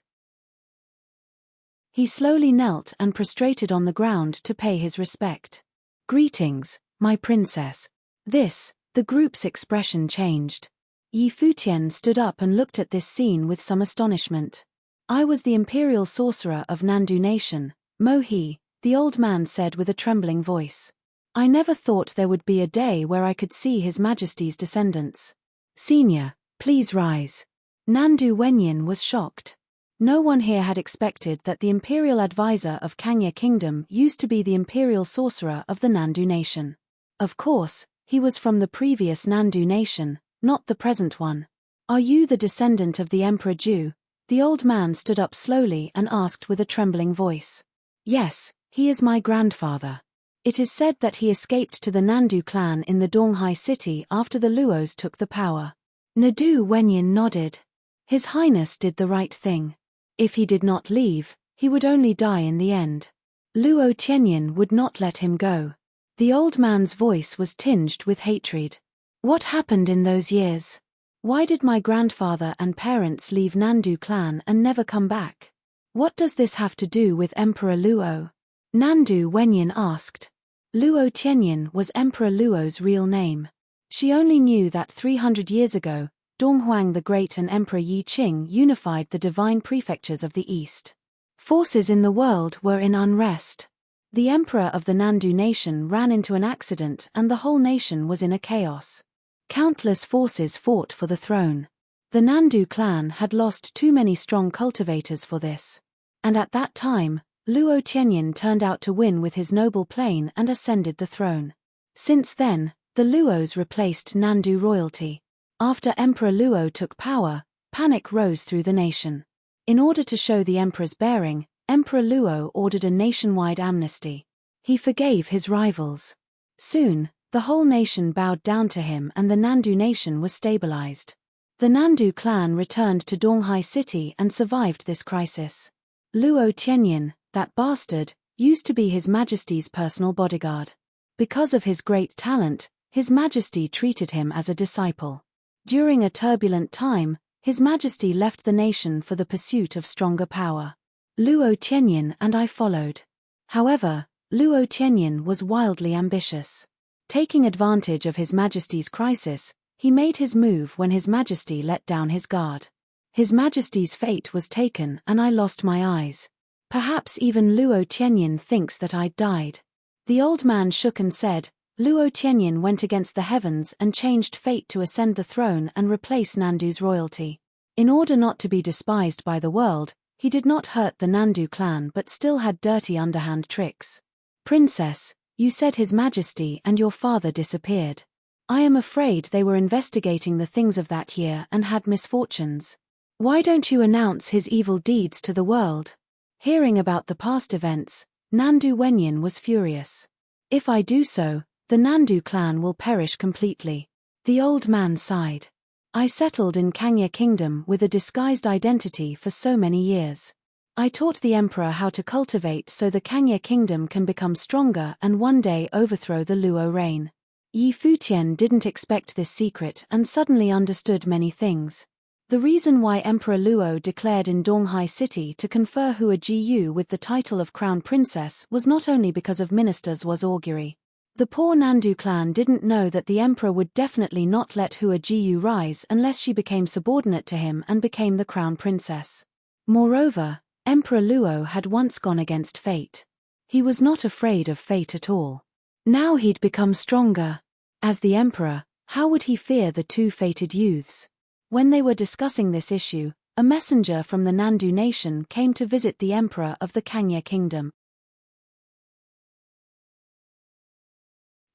Speaker 1: He slowly knelt and prostrated on the ground to pay his respect. Greetings, my princess. The group's expression changed. Yi Futian stood up and looked at this scene with some astonishment. I was the imperial sorcerer of Nandu Nation, Mo He, the old man said with a trembling voice. I never thought there would be a day where I could see His Majesty's descendants. Senior, please rise. Nandu Wenyin was shocked. No one here had expected that the imperial advisor of Kangya Kingdom used to be the imperial sorcerer of the Nandu nation. Of course, he was from the previous Nandu nation, not the present one. Are you the descendant of the Emperor Ju? The old man stood up slowly and asked with a trembling voice. Yes, he is my grandfather. It is said that he escaped to the Nandu clan in the Donghai city after the Luos took the power. Nadu Wenyin nodded. His Highness did the right thing. If he did not leave, he would only die in the end. Luo Tianyin would not let him go. The old man's voice was tinged with hatred. What happened in those years? Why did my grandfather and parents leave Nandu clan and never come back? What does this have to do with Emperor Luo? Nandu Wenyin asked. Luo Tianyin was Emperor Luo's real name. She only knew that 300 years ago, Donghuang the Great and Emperor Yi Qing unified the divine prefectures of the East. Forces in the world were in unrest. The emperor of the Nandu nation ran into an accident and the whole nation was in a chaos. Countless forces fought for the throne. The Nandu clan had lost too many strong cultivators for this. And at that time, Luo Tianyin turned out to win with his noble plane and ascended the throne. Since then, the Luos replaced Nandu royalty. After Emperor Luo took power, panic rose through the nation. In order to show the emperor's bearing, Emperor Luo ordered a nationwide amnesty. He forgave his rivals. Soon, the whole nation bowed down to him and the Nandu nation was stabilized. The Nandu clan returned to Donghai city and survived this crisis. Luo Tianyin, that bastard, used to be His Majesty's personal bodyguard. Because of his great talent, His Majesty treated him as a disciple. During a turbulent time, His Majesty left the nation for the pursuit of stronger power. Luo Tianyin and I followed. However, Luo Tianyin was wildly ambitious. Taking advantage of His Majesty's crisis, he made his move when His Majesty let down his guard. His Majesty's fate was taken and I lost my eyes. Perhaps even Luo Tianyin thinks that I died. The old man shook and said, Luo Tianyin went against the heavens and changed fate to ascend the throne and replace Nandu's royalty. In order not to be despised by the world, he did not hurt the Nandu clan but still had dirty underhand tricks. Princess, you said His Majesty and your father disappeared. I am afraid they were investigating the things of that year and had misfortunes. Why don't you announce his evil deeds to the world? Hearing about the past events, Nandu Wenyin was furious. If I do so, the Nandu clan will perish completely. The old man sighed. I settled in Kangya Kingdom with a disguised identity for so many years. I taught the emperor how to cultivate so the Kangya Kingdom can become stronger and one day overthrow the Luo reign. Yi Futian didn't expect this secret and suddenly understood many things. The reason why Emperor Luo declared in Donghai city to confer Hua Jiyu with the title of crown princess was not only because of ministers' was augury. The poor Nandu clan didn't know that the emperor would definitely not let Hua Jiyu rise unless she became subordinate to him and became the crown princess. Moreover, Emperor Luo had once gone against fate. He was not afraid of fate at all. Now he'd become stronger. As the emperor, how would he fear the two fated youths? When they were discussing this issue, a messenger from the Nandu nation came to visit the emperor of the Kangya Kingdom.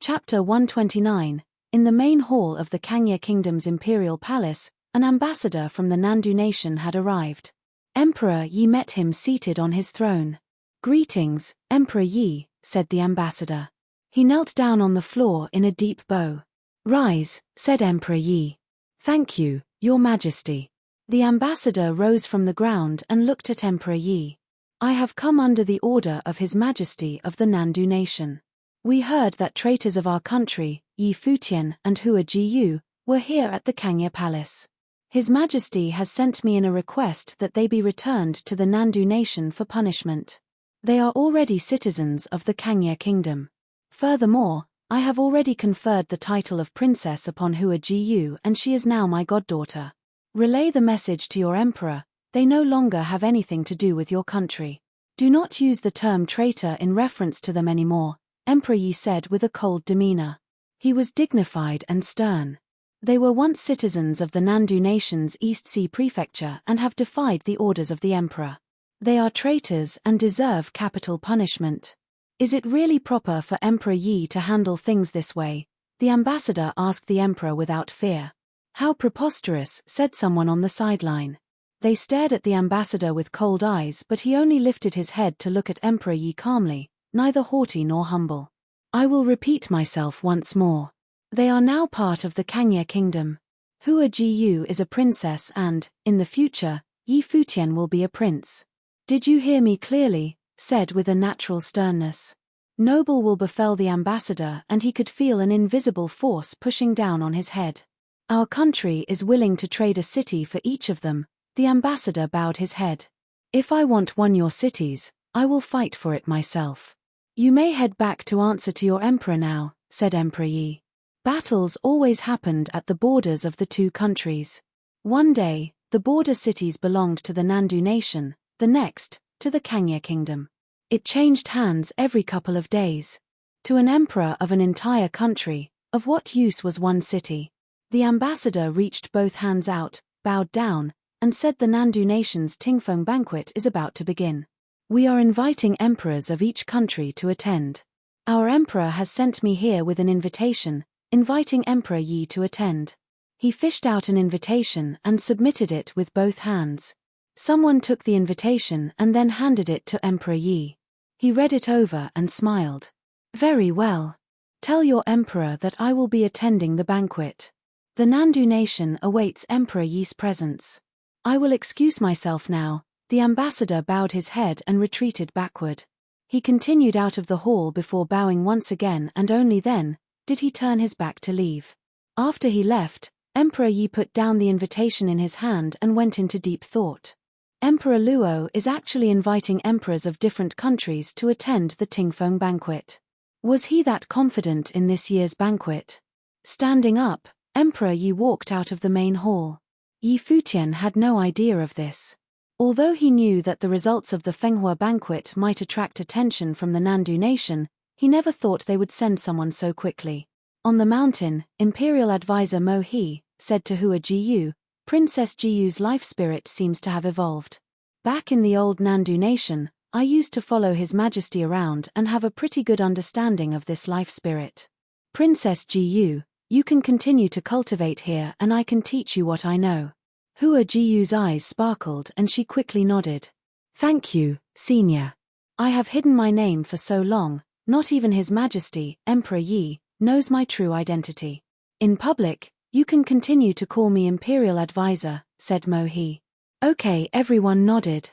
Speaker 1: Chapter 129. In the main hall of the Kangya Kingdom's imperial palace, an ambassador from the Nandu nation had arrived. Emperor Yi met him seated on his throne. Greetings, Emperor Yi, said the ambassador. He knelt down on the floor in a deep bow. Rise, said Emperor Yi. Thank you, Your Majesty. The ambassador rose from the ground and looked at Emperor Yi. I have come under the order of His Majesty of the Nandu nation. We heard that traitors of our country, Yi Futian and Hua Jiyu, were here at the Kangya Palace. His Majesty has sent me in a request that they be returned to the Nandu nation for punishment. They are already citizens of the Kangya Kingdom. Furthermore, I have already conferred the title of princess upon Hua Jiyu and she is now my goddaughter. Relay the message to your emperor, they no longer have anything to do with your country. Do not use the term traitor in reference to them anymore, Emperor Yi said with a cold demeanor. He was dignified and stern. They were once citizens of the Nandu nation's East Sea Prefecture and have defied the orders of the emperor. They are traitors and deserve capital punishment. Is it really proper for Emperor Yi to handle things this way? The ambassador asked the emperor without fear. How preposterous, said someone on the sideline. They stared at the ambassador with cold eyes, but he only lifted his head to look at Emperor Yi calmly, neither haughty nor humble. I will repeat myself once more. They are now part of the Kangye kingdom. Hua Jiyu is a princess and, in the future, Yi Futian will be a prince. Did you hear me clearly? Said with a natural sternness. Noble will befell the ambassador, and he could feel an invisible force pushing down on his head. Our country is willing to trade a city for each of them. The ambassador bowed his head. If I want one your cities, I will fight for it myself. You may head back to answer to your emperor now, said Emperor Yi. Battles always happened at the borders of the two countries. One day, the border cities belonged to the Nandu nation, the next, to the Kangye kingdom. It changed hands every couple of days. To an emperor of an entire country, of what use was one city? The ambassador reached both hands out, bowed down, and said the Nandu nation's Tingfeng banquet is about to begin. We are inviting emperors of each country to attend. Our emperor has sent me here with an invitation, inviting Emperor Yi to attend. He fished out an invitation and submitted it with both hands. Someone took the invitation and then handed it to Emperor Yi. He read it over and smiled. Very well. Tell your emperor that I will be attending the banquet. The Nandu nation awaits Emperor Yi's presence. I will excuse myself now. The ambassador bowed his head and retreated backward. He continued out of the hall before bowing once again, and only then did he turn his back to leave. After he left, Emperor Yi put down the invitation in his hand and went into deep thought. Emperor Luo is actually inviting emperors of different countries to attend the Tingfeng banquet. Was he that confident in this year's banquet? Standing up, Emperor Yi walked out of the main hall. Yi Futian had no idea of this. Although he knew that the results of the Fenghua banquet might attract attention from the Nandu nation, he never thought they would send someone so quickly. On the mountain, Imperial Advisor Mo He said to Hua Jiyu, Princess Jiyu's life spirit seems to have evolved. Back in the old Nandu nation, I used to follow His Majesty around and have a pretty good understanding of this life spirit. Princess Jiyu, you can continue to cultivate here and I can teach you what I know. Hua Jiyu's eyes sparkled and she quickly nodded. Thank you, Senior. I have hidden my name for so long, not even His Majesty, Emperor Yi, knows my true identity. In public, you can continue to call me Imperial Advisor, said Mo He. Okay, everyone nodded.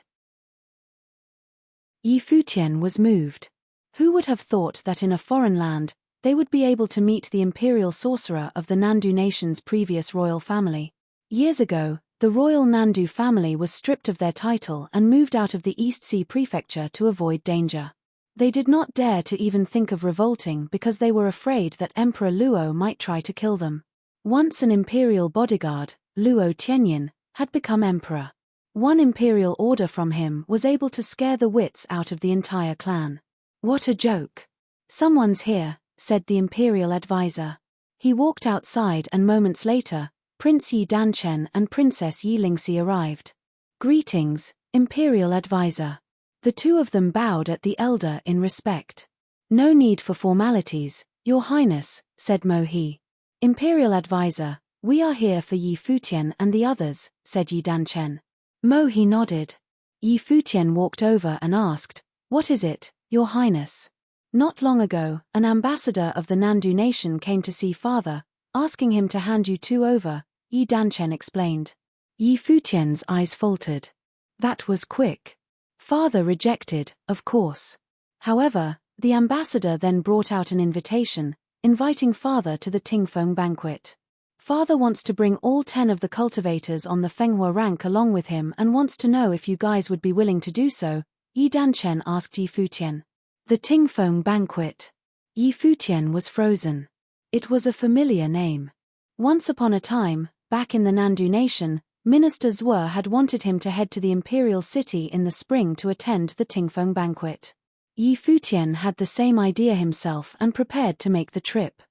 Speaker 1: Yi Futian was moved. Who would have thought that in a foreign land, they would be able to meet the imperial sorcerer of the Nandu nation's previous royal family? Years ago, the royal Nandu family was stripped of their title and moved out of the East Sea Prefecture to avoid danger. They did not dare to even think of revolting because they were afraid that Emperor Luo might try to kill them. Once an imperial bodyguard, Luo Tianyin, had become emperor. One imperial order from him was able to scare the wits out of the entire clan. What a joke. Someone's here, said the imperial advisor. He walked outside and moments later, Prince Yi Danchen and Princess Yi Lingxi arrived. Greetings, imperial advisor. The two of them bowed at the elder in respect. No need for formalities, your highness, said Mo He. Imperial advisor, we are here for Yi Futian and the others, said Yi Danchen. Mo He nodded. Yi Futian walked over and asked, what is it, your highness? Not long ago, an ambassador of the Nandu nation came to see father, asking him to hand you two over, Yi Danchen explained. Yi Futian's eyes faltered. That was quick. Father rejected, of course. However, the ambassador then brought out an invitation, inviting father to the Tingfeng banquet. Father wants to bring all 10 of the cultivators on the Fenghua rank along with him and wants to know if you guys would be willing to do so, Yi Danchen asked Yi Futian. The Tingfeng banquet. Yi Futian was frozen. It was a familiar name. Once upon a time, back in the Nandu nation, Minister Zhuo had wanted him to head to the imperial city in the spring to attend the Tingfeng banquet. Yi Futian had the same idea himself and prepared to make the trip.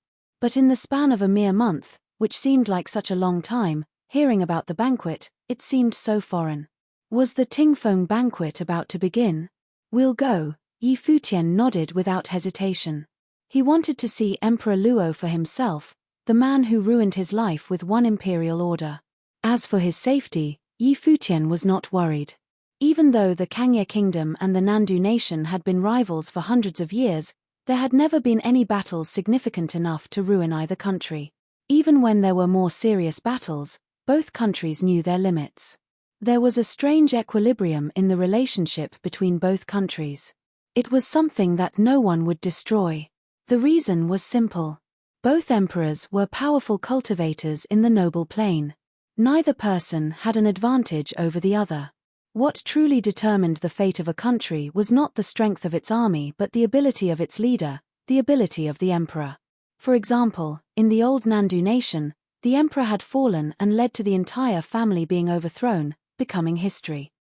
Speaker 1: But in the span of a mere month, which seemed like such a long time, hearing about the banquet, it seemed so foreign. Was the Tingfeng banquet about to begin? We'll go, Yi Futian nodded without hesitation. He wanted to see Emperor Luo for himself, the man who ruined his life with one imperial order. As for his safety, Yi Futian was not worried. Even though the Kangye kingdom and the Nandu nation had been rivals for hundreds of years, there had never been any battles significant enough to ruin either country. Even when there were more serious battles, both countries knew their limits. There was a strange equilibrium in the relationship between both countries. It was something that no one would destroy. The reason was simple. Both emperors were powerful cultivators in the noble plane. Neither person had an advantage over the other. What truly determined the fate of a country was not the strength of its army but the ability of its leader, the ability of the emperor. For example, in the old Nandu nation, the emperor had fallen and led to the entire family being overthrown, becoming history.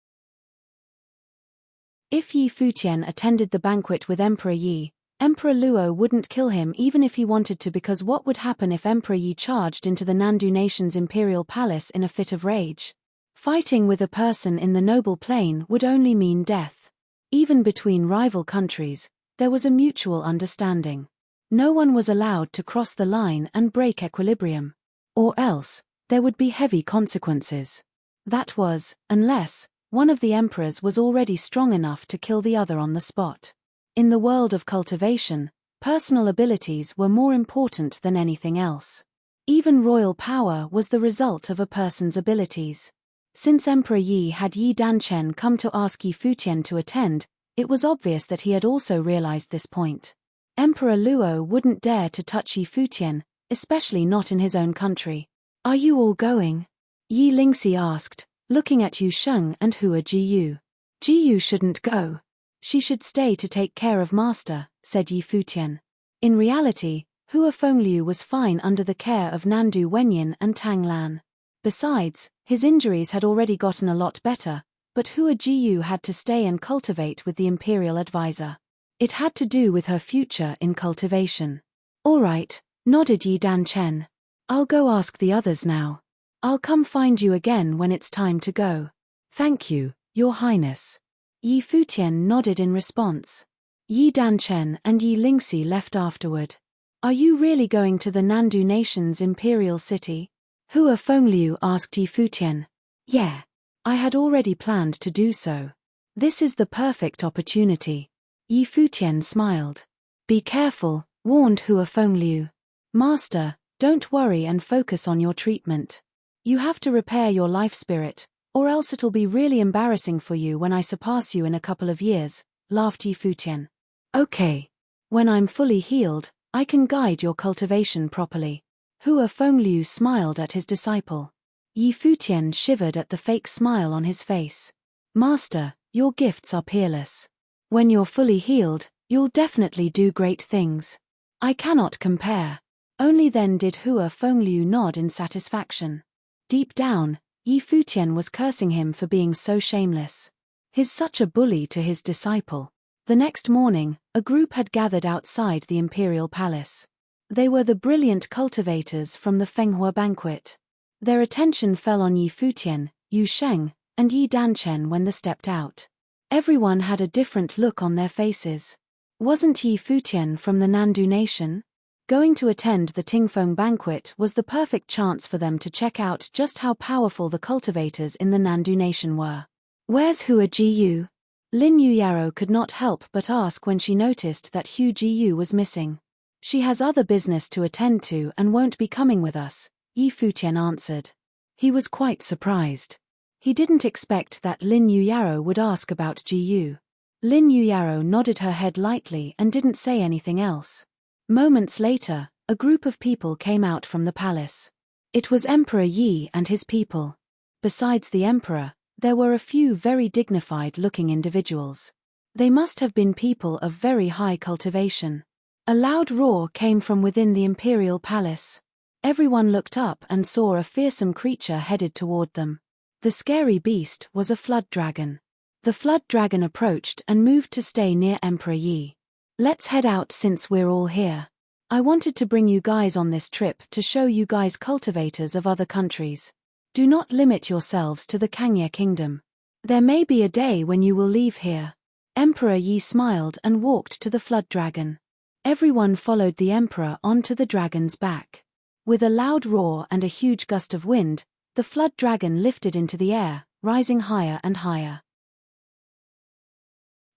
Speaker 1: If Yi Futian attended the banquet with Emperor Yi, Emperor Luo wouldn't kill him even if he wanted to, because what would happen if Emperor Yi charged into the Nandu nation's imperial palace in a fit of rage? Fighting with a person in the noble plane would only mean death. Even between rival countries, there was a mutual understanding. No one was allowed to cross the line and break equilibrium. Or else, there would be heavy consequences. That was, unless one of the emperors was already strong enough to kill the other on the spot. In the world of cultivation, personal abilities were more important than anything else. Even royal power was the result of a person's abilities. Since Emperor Yi had Yi Danchen come to ask Yi Futian to attend, it was obvious that he had also realized this point. Emperor Luo wouldn't dare to touch Yi Futian, especially not in his own country. Are you all going? Yi Lingxi asked, looking at Yu Sheng and Hua Jiyu. Jiyu shouldn't go. She should stay to take care of master, said Yi Futian. In reality, Hua Fengliu was fine under the care of Nandu Wenyin and Tang Lan. Besides, his injuries had already gotten a lot better, but Hua Jiyu had to stay and cultivate with the imperial advisor. It had to do with her future in cultivation. All right, nodded Yi Danchen. I'll go ask the others now. I'll come find you again when it's time to go. Thank you, Your Highness. Yi Futian nodded in response. Yi Danchen and Yi Lingxi left afterward. Are you really going to the Nandu nation's imperial city? Hua Fengliu asked Yi Futian. Yeah. I had already planned to do so. This is the perfect opportunity. Yi Futian smiled. Be careful, warned Hua Fengliu. Master, don't worry and focus on your treatment. You have to repair your life spirit, or else it'll be really embarrassing for you when I surpass you in a couple of years, laughed Yi Futian. Okay. When I'm fully healed, I can guide your cultivation properly. Hua Fengliu smiled at his disciple. Yi Futian shivered at the fake smile on his face. Master, your gifts are peerless. When you're fully healed, you'll definitely do great things. I cannot compare. Only then did Hua Fengliu nod in satisfaction. Deep down, Yi Futian was cursing him for being so shameless. He's such a bully to his disciple. The next morning, a group had gathered outside the imperial palace. They were the brilliant cultivators from the Fenghua banquet. Their attention fell on Yi Futian, Yu Sheng, and Yi Danchen when they stepped out. Everyone had a different look on their faces. Wasn't Yi Futian from the Nandu nation? Going to attend the Tingfeng banquet was the perfect chance for them to check out just how powerful the cultivators in the Nandu nation were. Where's Hua Jiyu? Lin Yuyaro could not help but ask when she noticed that Hua Jiyu was missing. She has other business to attend to and won't be coming with us, Yi Futian answered. He was quite surprised. He didn't expect that Lin Yuyaro would ask about Jiyu. Lin Yuyaro nodded her head lightly and didn't say anything else. Moments later, a group of people came out from the palace. It was Emperor Yi and his people. Besides the emperor, there were a few very dignified-looking individuals. They must have been people of very high cultivation. A loud roar came from within the imperial palace. Everyone looked up and saw a fearsome creature headed toward them. The scary beast was a flood dragon. The flood dragon approached and moved to stay near Emperor Yi. Let's head out since we're all here. I wanted to bring you guys on this trip to show you guys cultivators of other countries. Do not limit yourselves to the Kangya kingdom. There may be a day when you will leave here. Emperor Yi smiled and walked to the flood dragon. Everyone followed the emperor onto the dragon's back. With a loud roar and a huge gust of wind, the flood dragon lifted into the air, rising higher and higher.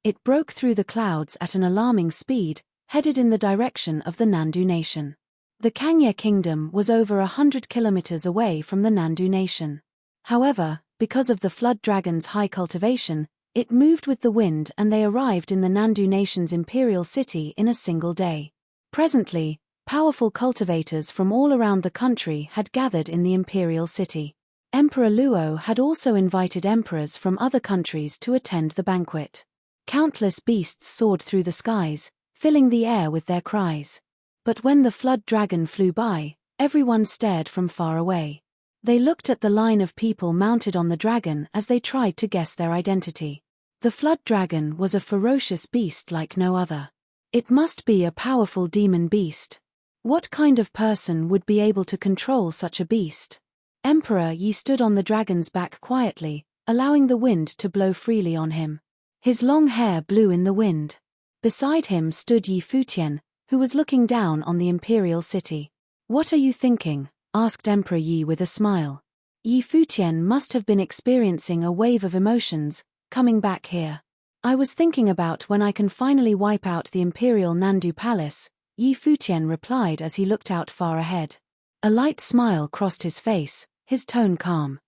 Speaker 1: It broke through the clouds at an alarming speed, headed in the direction of the Nandu nation. The Kangya kingdom was over 100 kilometers away from the Nandu nation. However, because of the flood dragon's high cultivation, it moved with the wind and they arrived in the Nandu nation's imperial city in a single day. Presently, powerful cultivators from all around the country had gathered in the imperial city. Emperor Luo had also invited emperors from other countries to attend the banquet. Countless beasts soared through the skies, filling the air with their cries. But when the flood dragon flew by, everyone stared from far away. They looked at the line of people mounted on the dragon as they tried to guess their identity. The flood dragon was a ferocious beast like no other. It must be a powerful demon beast. What kind of person would be able to control such a beast? Emperor Yi stood on the dragon's back quietly, allowing the wind to blow freely on him. His long hair blew in the wind. Beside him stood Yi Futian, who was looking down on the imperial city. "What are you thinking?" asked Emperor Yi with a smile. Yi Futian must have been experiencing a wave of emotions, coming back here. "I was thinking about when I can finally wipe out the imperial Nandu palace," Yi Futian replied as he looked out far ahead. A light smile crossed his face, his tone calm.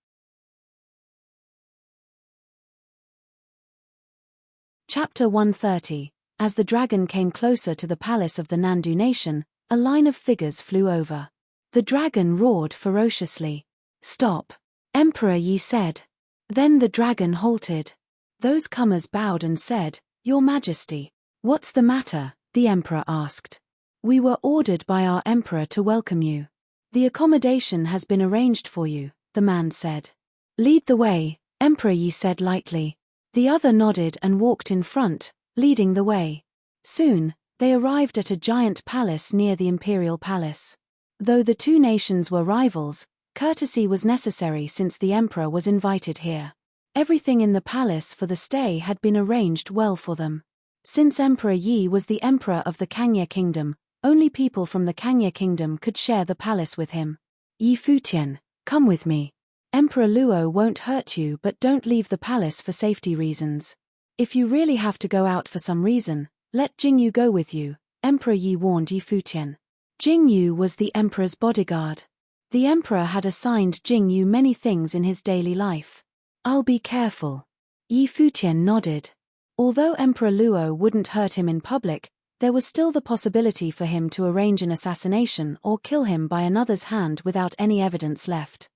Speaker 1: Chapter 130. As the dragon came closer to the palace of the Nandu nation, a line of figures flew over. The dragon roared ferociously. "Stop!" Emperor Yi said. Then the dragon halted. Those comers bowed and said, "Your Majesty." "What's the matter?" the emperor asked. "We were ordered by our emperor to welcome you. The accommodation has been arranged for you," the man said. "Lead the way," Emperor Yi said lightly. The other nodded and walked in front, leading the way. Soon, they arrived at a giant palace near the imperial palace. Though the two nations were rivals, courtesy was necessary since the emperor was invited here. Everything in the palace for the stay had been arranged well for them. Since Emperor Yi was the emperor of the Kangya kingdom, only people from the Kangya kingdom could share the palace with him. "Yi Futian, come with me. Emperor Luo won't hurt you, but don't leave the palace for safety reasons. If you really have to go out for some reason, let Jingyu go with you," Emperor Yi warned Yi Futian. Jingyu was the emperor's bodyguard. The emperor had assigned Jingyu many things in his daily life. "I'll be careful." Yi Futian nodded. Although Emperor Luo wouldn't hurt him in public, there was still the possibility for him to arrange an assassination or kill him by another's hand without any evidence left.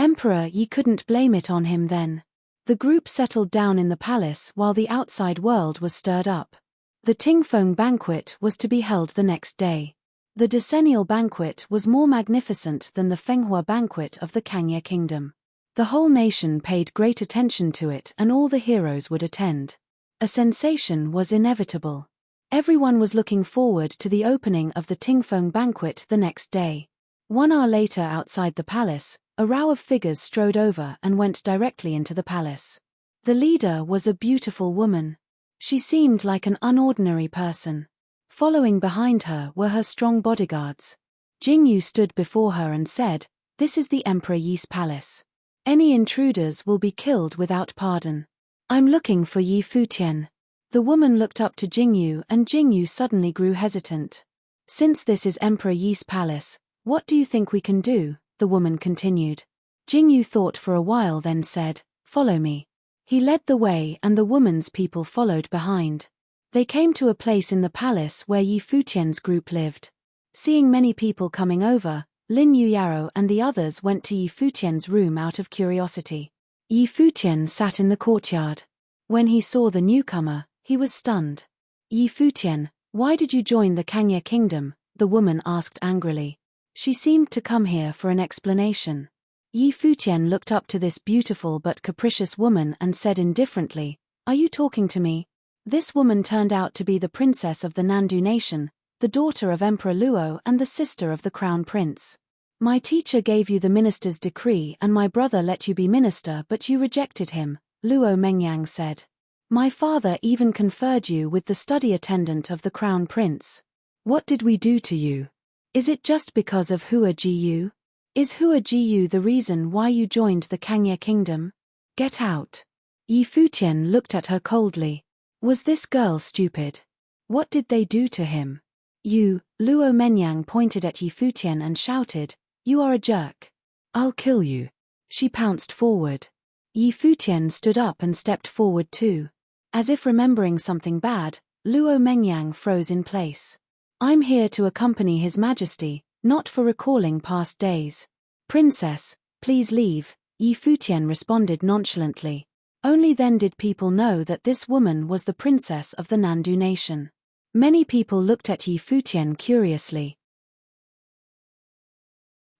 Speaker 1: Emperor Yi couldn't blame it on him then. The group settled down in the palace while the outside world was stirred up. The Tingfeng banquet was to be held the next day. The decennial banquet was more magnificent than the Fenghua banquet of the Kangya kingdom. The whole nation paid great attention to it and all the heroes would attend. A sensation was inevitable. Everyone was looking forward to the opening of the Tingfeng banquet the next day. 1 hour later outside the palace, a row of figures strode over and went directly into the palace. The leader was a beautiful woman. She seemed like an unordinary person. Following behind her were her strong bodyguards. Jingyu stood before her and said, "This is the Emperor Yi's palace. Any intruders will be killed without pardon. I'm looking for Yi Futian." The woman looked up to Jingyu and Jingyu suddenly grew hesitant. "Since this is Emperor Yi's palace, what do you think we can do?" the woman continued. Jingyu thought for a while then said, "Follow me." He led the way and the woman's people followed behind. They came to a place in the palace where Yi Futian's group lived. Seeing many people coming over, Lin Yuyaro and the others went to Yi Futian's room out of curiosity. Yi Futian sat in the courtyard. When he saw the newcomer, he was stunned. "Yi Futian, why did you join the Kangya kingdom?" the woman asked angrily. She seemed to come here for an explanation. Yi Futian looked up to this beautiful but capricious woman and said indifferently, Are you talking to me? This woman turned out to be the princess of the Nandu nation, the daughter of Emperor Luo and the sister of the crown prince. My teacher gave you the minister's decree and my brother let you be minister but you rejected him, Luo Mengyang said. My father even conferred you with the study attendant of the crown prince. What did we do to you? Is it just because of Hua Jiyu? Is Hua Jiyu the reason why you joined the Kangye kingdom? Get out. Yi Futian looked at her coldly. Was this girl stupid? What did they do to him? You, Luo Mengyang pointed at Yi Futian and shouted, you are a jerk. I'll kill you. She pounced forward. Yi Futian stood up and stepped forward too. As if remembering something bad, Luo Mengyang froze in place. I'm here to accompany His Majesty, not for recalling past days. Princess, please leave, Yi Futian responded nonchalantly. Only then did people know that this woman was the princess of the Nandu nation. Many people looked at Yi Futian curiously.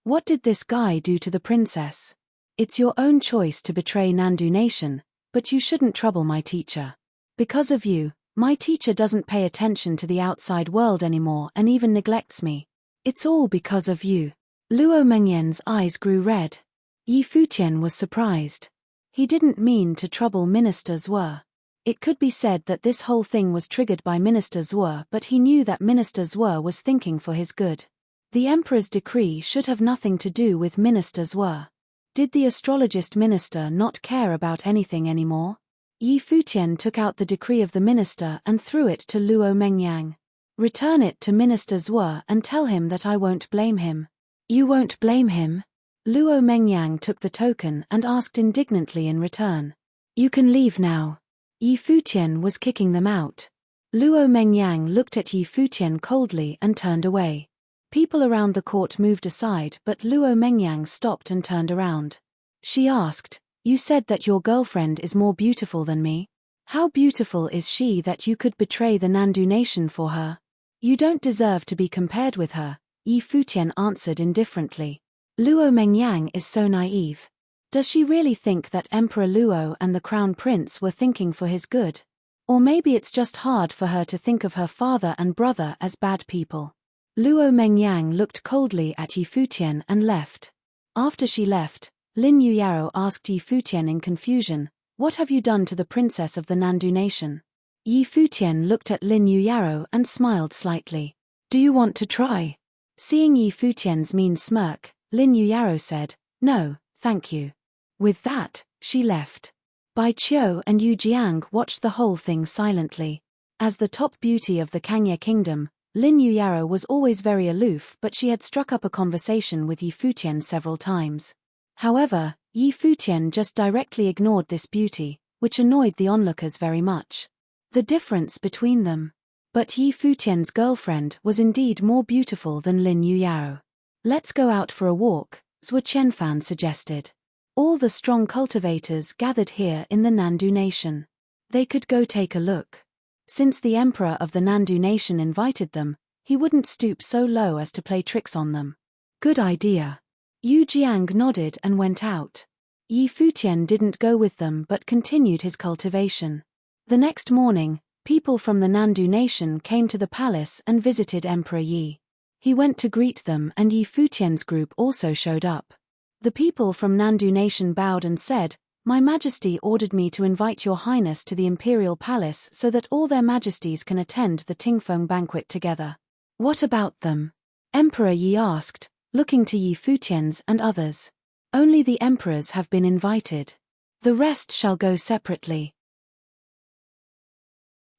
Speaker 1: What did this guy do to the princess? It's your own choice to betray Nandu nation, but you shouldn't trouble my teacher. Because of you, my teacher doesn't pay attention to the outside world anymore and even neglects me. It's all because of you. Luo Mengyan's eyes grew red. Yi Futian was surprised. He didn't mean to trouble Minister Zhuo. It could be said that this whole thing was triggered by Minister Zhuo, but he knew that Minister Zhuo was thinking for his good. The emperor's decree should have nothing to do with Minister Zhuo. Did the astrologist minister not care about anything anymore? Yi Futian took out the decree of the minister and threw it to Luo Mengyang. Return it to Minister Zhuo and tell him that I won't blame him. You won't blame him? Luo Mengyang took the token and asked indignantly in return. You can leave now. Yi Futian was kicking them out. Luo Mengyang looked at Yi Futian coldly and turned away. People around the court moved aside but Luo Mengyang stopped and turned around. She asked, you said that your girlfriend is more beautiful than me. How beautiful is she that you could betray the Nandu nation for her? You don't deserve to be compared with her, Yi Futian answered indifferently. Luo Mengyang is so naive. Does she really think that Emperor Luo and the Crown Prince were thinking for his good? Or maybe it's just hard for her to think of her father and brother as bad people. Luo Mengyang looked coldly at Yi Futian and left. After she left, Lin Yuyaro asked Yi Futian in confusion, what have you done to the princess of the Nandu nation? Yi Futian looked at Lin Yuyaro and smiled slightly. Do you want to try? Seeing Yi Futian's mean smirk, Lin Yuyaro said, no, thank you. With that, she left. Bai Qiu and Yu Jiang watched the whole thing silently. As the top beauty of the Kangye kingdom, Lin Yuyaro was always very aloof but she had struck up a conversation with Yi Futian several times. However, Yi Futian just directly ignored this beauty, which annoyed the onlookers very much. The difference between them. But Yi Futian's girlfriend was indeed more beautiful than Lin Yuyaro. Let's go out for a walk, Zhuo Qianfan suggested. All the strong cultivators gathered here in the Nandu nation. They could go take a look. Since the emperor of the Nandu nation invited them, he wouldn't stoop so low as to play tricks on them. Good idea. Yu Jiang nodded and went out. Yi Futian didn't go with them but continued his cultivation. The next morning, people from the Nandu nation came to the palace and visited Emperor Yi. He went to greet them and Yi Futian's group also showed up. The people from Nandu nation bowed and said, My Majesty ordered me to invite Your Highness to the Imperial Palace so that all their majesties can attend the Tingfeng banquet together. What about them? Emperor Yi asked, looking to Yi Futian's and others. Only the emperors have been invited. The rest shall go separately.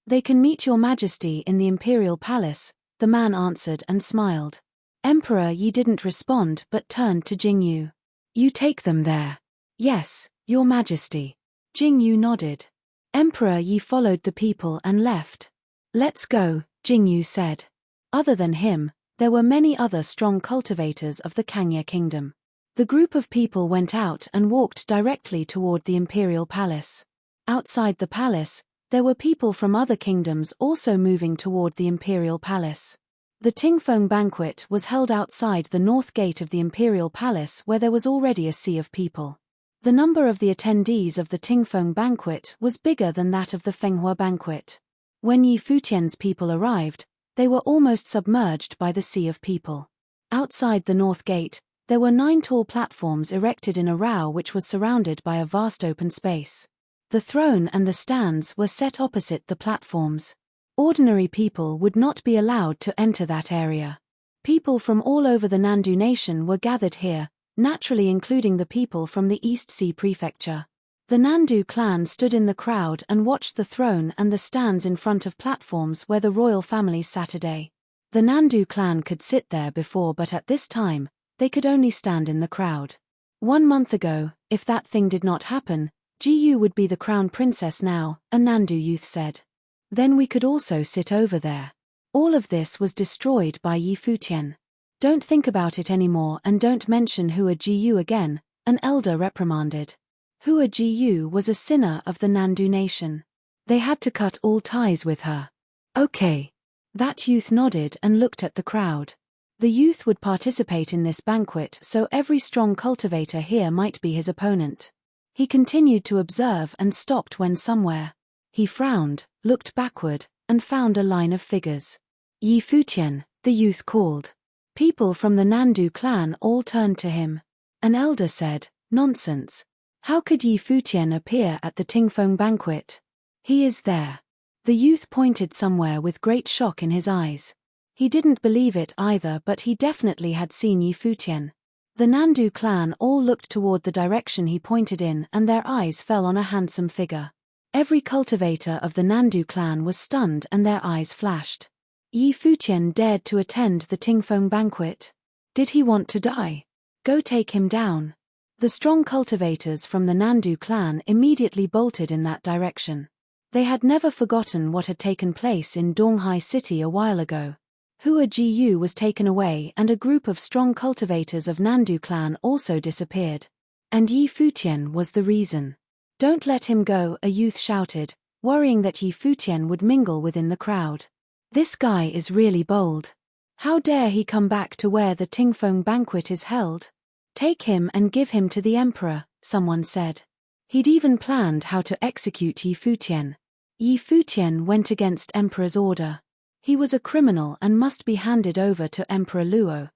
Speaker 1: They can meet Your Majesty in the Imperial Palace, the man answered and smiled. Emperor Yi didn't respond but turned to Jingyu. You take them there. Yes, Your Majesty. Jingyu nodded. Emperor Yi followed the people and left. Let's go, Jingyu said. Other than him, there were many other strong cultivators of the Kangye kingdom. The group of people went out and walked directly toward the Imperial Palace. Outside the palace, there were people from other kingdoms also moving toward the Imperial Palace. The Tingfeng banquet was held outside the north gate of the Imperial Palace where there was already a sea of people. The number of the attendees of the Tingfeng banquet was bigger than that of the Fenghua banquet. When Yi Futian's people arrived, they were almost submerged by the sea of people. Outside the north gate, there were 9 tall platforms erected in a row which was surrounded by a vast open space. The throne and the stands were set opposite the platforms. Ordinary people would not be allowed to enter that area. People from all over the Nandu nation were gathered here, naturally including the people from the East Sea Prefecture. The Nandu clan stood in the crowd and watched the throne and the stands in front of platforms where the royal families sat today. The Nandu clan could sit there before, but at this time, they could only stand in the crowd. 1 month ago, if that thing did not happen, Jiyu would be the crown princess now, a Nandu youth said. Then we could also sit over there. All of this was destroyed by Yi Futian. Don't think about it anymore and don't mention Hua Jiyu again, an elder reprimanded. Hua Jiyu was a sinner of the Nandu nation. They had to cut all ties with her. Okay. That youth nodded and looked at the crowd. The youth would participate in this banquet, so every strong cultivator here might be his opponent. He continued to observe and stopped when somewhere. He frowned, looked backward, and found a line of figures. Yi Futian, the youth called. People from the Nandu clan all turned to him. An elder said, "Nonsense. How could Yi Futian appear at the Tingfeng banquet? He is there." The youth pointed somewhere with great shock in his eyes. He didn't believe it either, but he definitely had seen Yi Futian. The Nandu clan all looked toward the direction he pointed in and their eyes fell on a handsome figure. Every cultivator of the Nandu clan was stunned and their eyes flashed. Yi Futian dared to attend the Tingfeng banquet. Did he want to die? Go take him down. The strong cultivators from the Nandu clan immediately bolted in that direction. They had never forgotten what had taken place in Donghai City a while ago. Hua Jiyu was taken away and a group of strong cultivators of Nandu clan also disappeared. And Yi Futian was the reason. "Don't let him go," a youth shouted, worrying that Yi Futian would mingle within the crowd. "This guy is really bold. How dare he come back to where the Tingfeng banquet is held? Take him and give him to the emperor," someone said. He'd even planned how to execute Yi Futian. Yi Futian went against emperor's order. He was a criminal and must be handed over to Emperor Luo.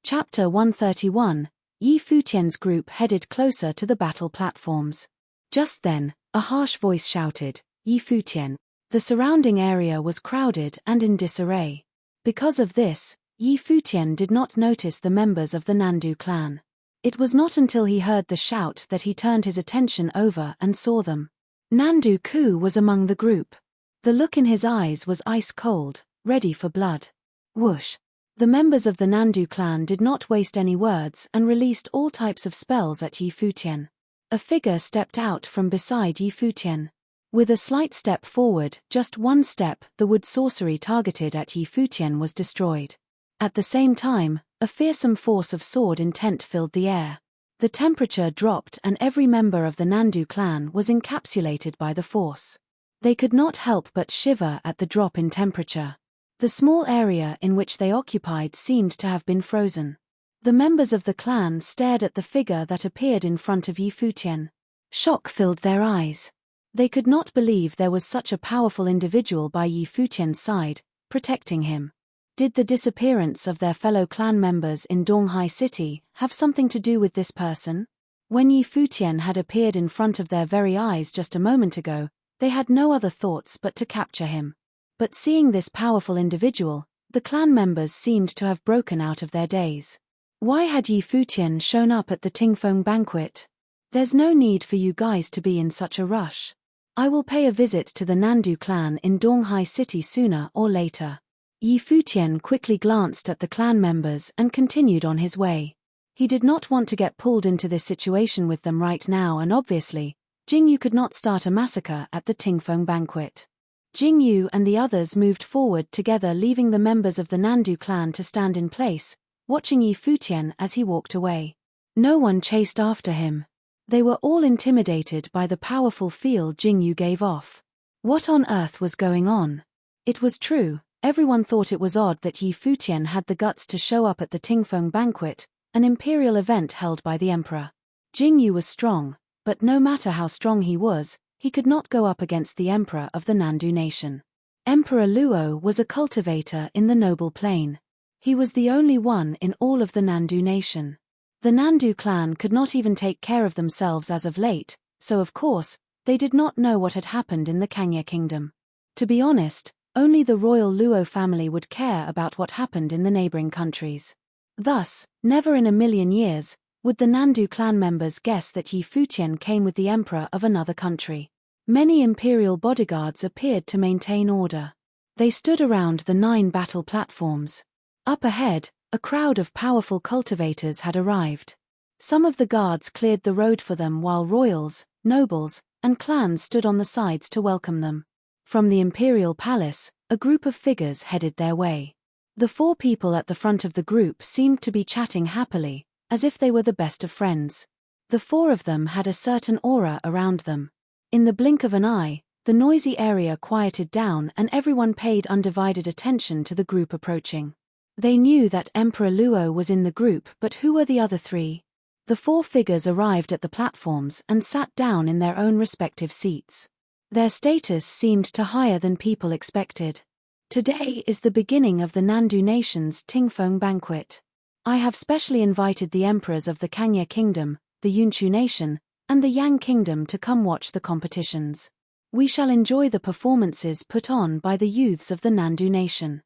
Speaker 1: Chapter 131. Yi Futian's group headed closer to the battle platforms. Just then, a harsh voice shouted, "Yi Futian." The surrounding area was crowded and in disarray. Because of this, Yi Futian did not notice the members of the Nandu clan. It was not until he heard the shout that he turned his attention over and saw them. Nandu Ku was among the group. The look in his eyes was ice cold, ready for blood. Whoosh! The members of the Nandu clan did not waste any words and released all types of spells at Yi Futian. A figure stepped out from beside Yi Futian. With a slight step forward, just one step, the wood sorcery targeted at Yi Futian was destroyed. At the same time, a fearsome force of sword intent filled the air. The temperature dropped and every member of the Nandu clan was encapsulated by the force. They could not help but shiver at the drop in temperature. The small area in which they occupied seemed to have been frozen. The members of the clan stared at the figure that appeared in front of Yi Futian. Shock filled their eyes. They could not believe there was such a powerful individual by Yi Futian's side, protecting him. Did the disappearance of their fellow clan members in Donghai City have something to do with this person? When Yi Futian had appeared in front of their very eyes just a moment ago, they had no other thoughts but to capture him. But seeing this powerful individual, the clan members seemed to have broken out of their daze. Why had Yi Futian shown up at the Tingfeng banquet? There's no need for you guys to be in such a rush. I will pay a visit to the Nandu clan in Donghai City sooner or later. Yi Futian quickly glanced at the clan members and continued on his way. He did not want to get pulled into this situation with them right now, and obviously, Jingyu could not start a massacre at the Tingfeng banquet. Jingyu and the others moved forward together, leaving the members of the Nandu clan to stand in place, watching Yi Futian as he walked away. No one chased after him. They were all intimidated by the powerful feel Jingyu gave off. What on earth was going on? It was true. Everyone thought it was odd that Yi Futian had the guts to show up at the Tingfeng banquet, an imperial event held by the emperor. Jing Yu was strong, but no matter how strong he could not go up against the emperor of the Nandu nation. Emperor Luo was a cultivator in the noble plane. He was the only one in all of the Nandu nation. The Nandu clan could not even take care of themselves as of late, so of course, they did not know what had happened in the Kangye kingdom. To be honest, only the royal Luo family would care about what happened in the neighboring countries. Thus, never in a million years would the Nandu clan members guess that Yi Futian came with the emperor of another country. Many imperial bodyguards appeared to maintain order. They stood around the 9 battle platforms. Up ahead, a crowd of powerful cultivators had arrived. Some of the guards cleared the road for them while royals, nobles, and clans stood on the sides to welcome them. From the imperial palace, a group of figures headed their way. The 4 people at the front of the group seemed to be chatting happily, as if they were the best of friends. The 4 of them had a certain aura around them. In the blink of an eye, the noisy area quieted down and everyone paid undivided attention to the group approaching. They knew that Emperor Luo was in the group, but who were the other 3? The 4 figures arrived at the platforms and sat down in their own respective seats. Their status seemed to higher than people expected. Today is the beginning of the Nandu nation's Tingfeng banquet. I have specially invited the emperors of the Kangye kingdom, the Yunchu nation, and the Yang kingdom to come watch the competitions. We shall enjoy the performances put on by the youths of the Nandu nation.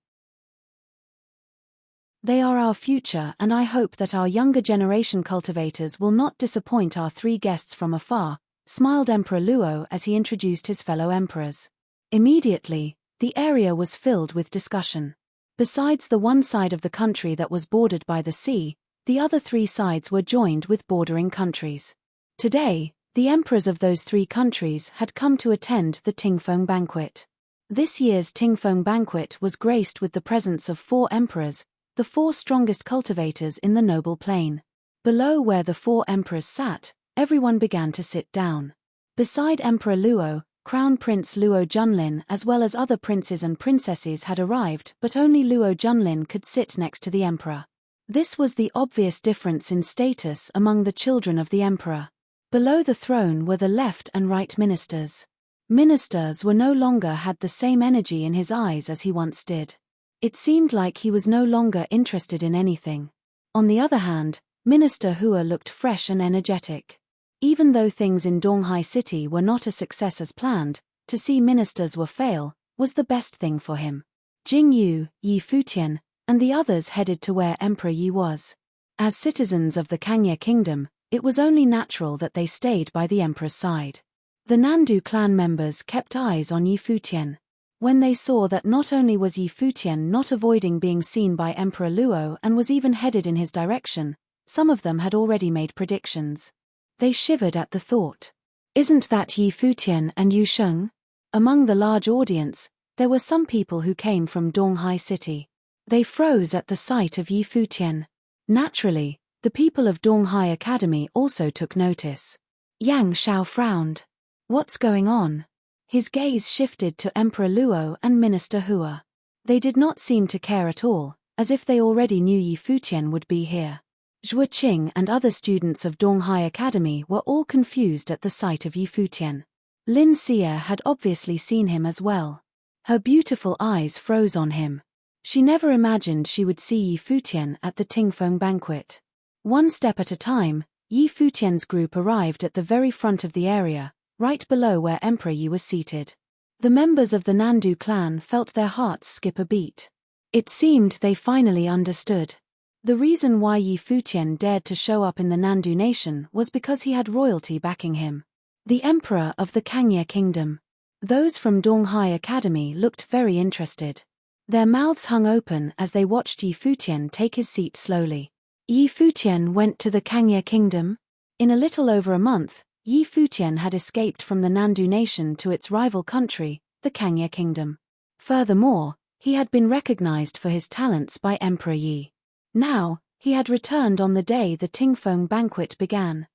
Speaker 1: They are our future, and I hope that our younger generation cultivators will not disappoint our 3 guests from afar, smiled Emperor Luo as he introduced his fellow emperors. Immediately, the area was filled with discussion. Besides the one side of the country that was bordered by the sea, the other 3 sides were joined with bordering countries. Today, the emperors of those 3 countries had come to attend the Tingfeng banquet. This year's Tingfeng banquet was graced with the presence of 4 emperors, the 4 strongest cultivators in the noble plane. Below where the 4 emperors sat, everyone began to sit down. Beside Emperor Luo, Crown Prince Luo Junlin as well as other princes and princesses had arrived, but only Luo Junlin could sit next to the emperor. This was the obvious difference in status among the children of the emperor. Below the throne were the left and right ministers. Ministers were no longer had the same energy in his eyes as he once did. It seemed like he was no longer interested in anything. On the other hand, Minister Hua looked fresh and energetic. Even though things in Donghai City were not a success as planned, to see ministers were fail was the best thing for him. Jing Yu, Yi Futian, and the others headed to where Emperor Yi was. As citizens of the Kangye kingdom, it was only natural that they stayed by the emperor's side. The Nandu clan members kept eyes on Yi Futian. When they saw that not only was Yi Futian not avoiding being seen by Emperor Luo and was even headed in his direction, some of them had already made predictions. They shivered at the thought. Isn't that Yi Futian and Yu Sheng? Among the large audience, there were some people who came from Donghai City. They froze at the sight of Yi Futian. Naturally, the people of Donghai Academy also took notice. Yang Shao frowned. What's going on? His gaze shifted to Emperor Luo and Minister Hua. They did not seem to care at all, as if they already knew Yi Futian would be here. Zhuo Qing and other students of Donghai Academy were all confused at the sight of Yi Futian. Lin Xie had obviously seen him as well. Her beautiful eyes froze on him. She never imagined she would see Yi Futian at the Tingfeng banquet. One step at a time, Yi Futian's group arrived at the very front of the area, right below where Emperor Yi was seated. The members of the Nandu clan felt their hearts skip a beat. It seemed they finally understood. The reason why Yi Futian dared to show up in the Nandu nation was because he had royalty backing him. The emperor of the Kangye kingdom. Those from Donghai Academy looked very interested. Their mouths hung open as they watched Yi Futian take his seat slowly. Yi Futian went to the Kangye kingdom. In a little over a month, Yi Futian had escaped from the Nandu nation to its rival country, the Kangye kingdom. Furthermore, he had been recognized for his talents by Emperor Yi. Now, he had returned on the day the Tingfeng banquet began.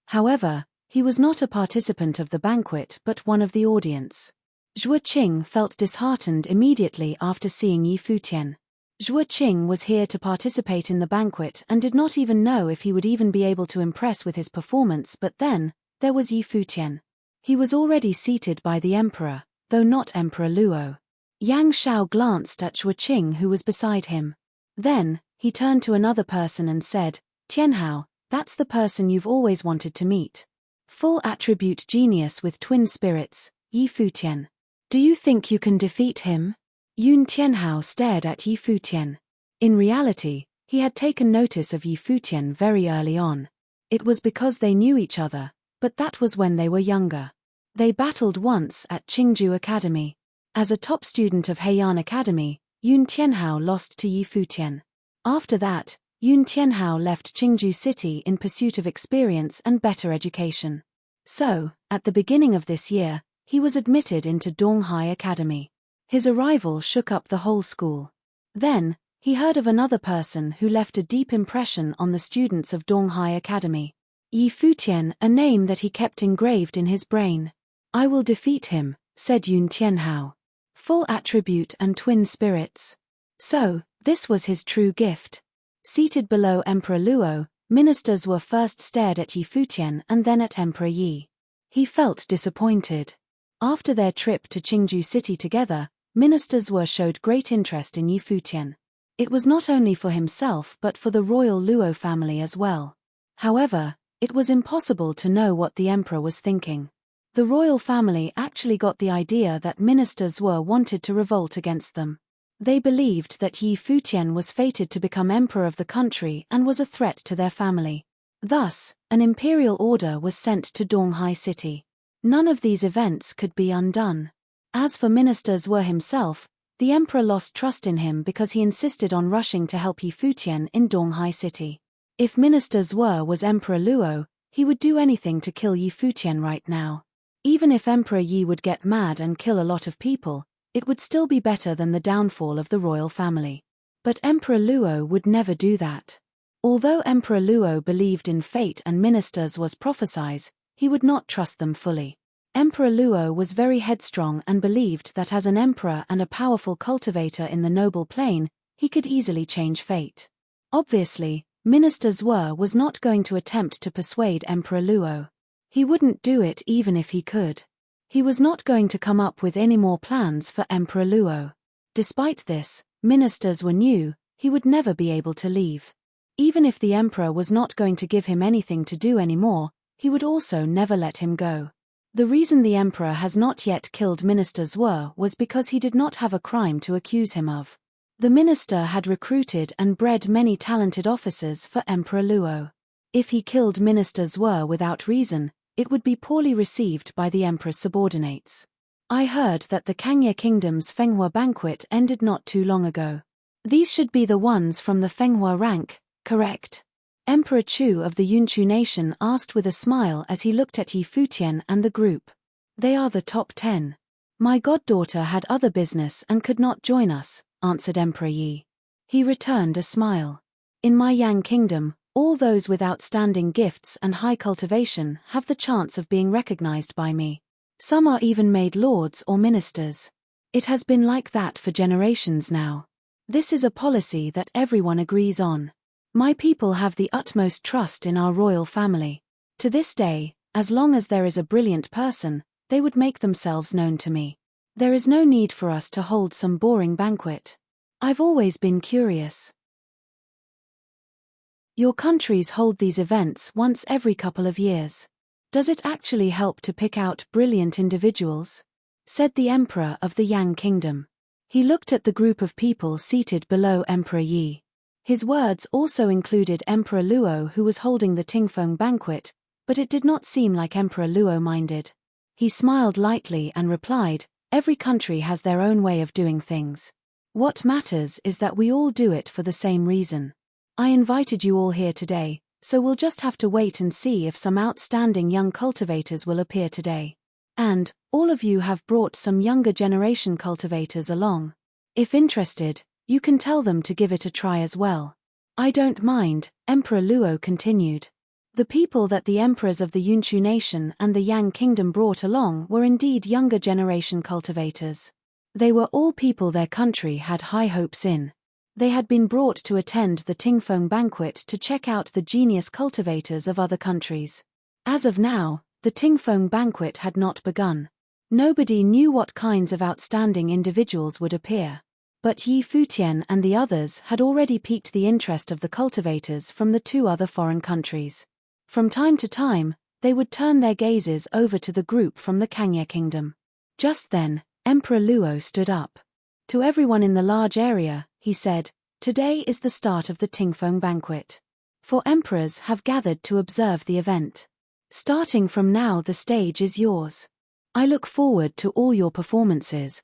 Speaker 1: However, he was not a participant of the banquet but one of the audience. Zhuo Qing felt disheartened immediately after seeing Yi Futian. Zhuo Qing was here to participate in the banquet and did not even know if he would even be able to impress with his performance, but then, there was Yi Futian. He was already seated by the emperor, though not Emperor Luo. Yang Xiao glanced at Zhuo Qing, who was beside him. Then, he turned to another person and said, "Tianhao, that's the person you've always wanted to meet. Full attribute genius with twin spirits, Yi Futian. Do you think you can defeat him?" Yun Tianhao stared at Yi Futian. In reality, he had taken notice of Yi Futian very early on. It was because they knew each other, but that was when they were younger. They battled once at Qingju Academy. As a top student of Heian Academy, Yun Tianhao lost to Yi Futian. After that, Yun Tianhao left Qingju City in pursuit of experience and better education. So, at the beginning of this year, he was admitted into Donghai Academy. His arrival shook up the whole school. Then, he heard of another person who left a deep impression on the students of Donghai Academy. Yi Futian, a name that he kept engraved in his brain. "I will defeat him," said Yun Tianhao. Full attribute and twin spirits. So, this was his true gift. Seated below Emperor Luo, ministers were first stared at Yi Futian and then at Emperor Yi. He felt disappointed. After their trip to Qingju City together, ministers showed great interest in Yi Futian. It was not only for himself but for the royal Luo family as well. However, it was impossible to know what the emperor was thinking. The royal family actually got the idea that ministers wanted to revolt against them. They believed that Yi Futian was fated to become emperor of the country and was a threat to their family. Thus, an imperial order was sent to Donghai City. None of these events could be undone. As for ministers himself, the emperor lost trust in him because he insisted on rushing to help Yi Futian in Donghai City. If ministers was Emperor Luo, he would do anything to kill Yi Futian right now. Even if Emperor Yi would get mad and kill a lot of people, it would still be better than the downfall of the royal family. But Emperor Luo would never do that. Although Emperor Luo believed in fate and ministers prophesies, he would not trust them fully. Emperor Luo was very headstrong and believed that as an emperor and a powerful cultivator in the noble plane, he could easily change fate. Obviously, ministers was not going to attempt to persuade Emperor Luo. He wouldn't do it even if he could. He was not going to come up with any more plans for Emperor Luo. Despite this, ministers knew he would never be able to leave. Even if the emperor was not going to give him anything to do anymore, he would also never let him go. The reason the emperor has not yet killed ministers was because he did not have a crime to accuse him of. The minister had recruited and bred many talented officers for Emperor Luo. If he killed ministers without reason, it would be poorly received by the emperor's subordinates. I heard that the Kangye Kingdom's Fenghua banquet ended not too long ago. These should be the ones from the Fenghua rank, correct? Emperor Chu of the Yunchu nation asked with a smile as he looked at Yi Futian and the group. "They are the top 10. My goddaughter had other business and could not join us," answered Emperor Yi. He returned a smile. "In my Yang Kingdom, all those with outstanding gifts and high cultivation have the chance of being recognized by me. Some are even made lords or ministers. It has been like that for generations now. This is a policy that everyone agrees on. My people have the utmost trust in our royal family. To this day, as long as there is a brilliant person, they would make themselves known to me. There is no need for us to hold some boring banquet. I've always been curious. Your countries hold these events once every couple of years. Does it actually help to pick out brilliant individuals?" said the emperor of the Yang Kingdom. He looked at the group of people seated below Emperor Yi. His words also included Emperor Luo, who was holding the Tingfeng banquet, but it did not seem like Emperor Luo minded. He smiled lightly and replied, "Every country has their own way of doing things. What matters is that we all do it for the same reason. I invited you all here today, so we'll just have to wait and see if some outstanding young cultivators will appear today. And, all of you have brought some younger generation cultivators along. If interested, you can tell them to give it a try as well." "I don't mind," Emperor Luo continued. The people that the emperors of the Yunchu nation and the Yang kingdom brought along were indeed younger generation cultivators. They were all people their country had high hopes in. They had been brought to attend the Tingfeng banquet to check out the genius cultivators of other countries. As of now, the Tingfeng banquet had not begun. Nobody knew what kinds of outstanding individuals would appear. But Yi Futian and the others had already piqued the interest of the cultivators from the two other foreign countries. From time to time, they would turn their gazes over to the group from the Kangye kingdom. Just then, Emperor Luo stood up. To everyone in the large area, he said, "Today is the start of the Tingfeng banquet. 4 emperors have gathered to observe the event. Starting from now, the stage is yours. I look forward to all your performances."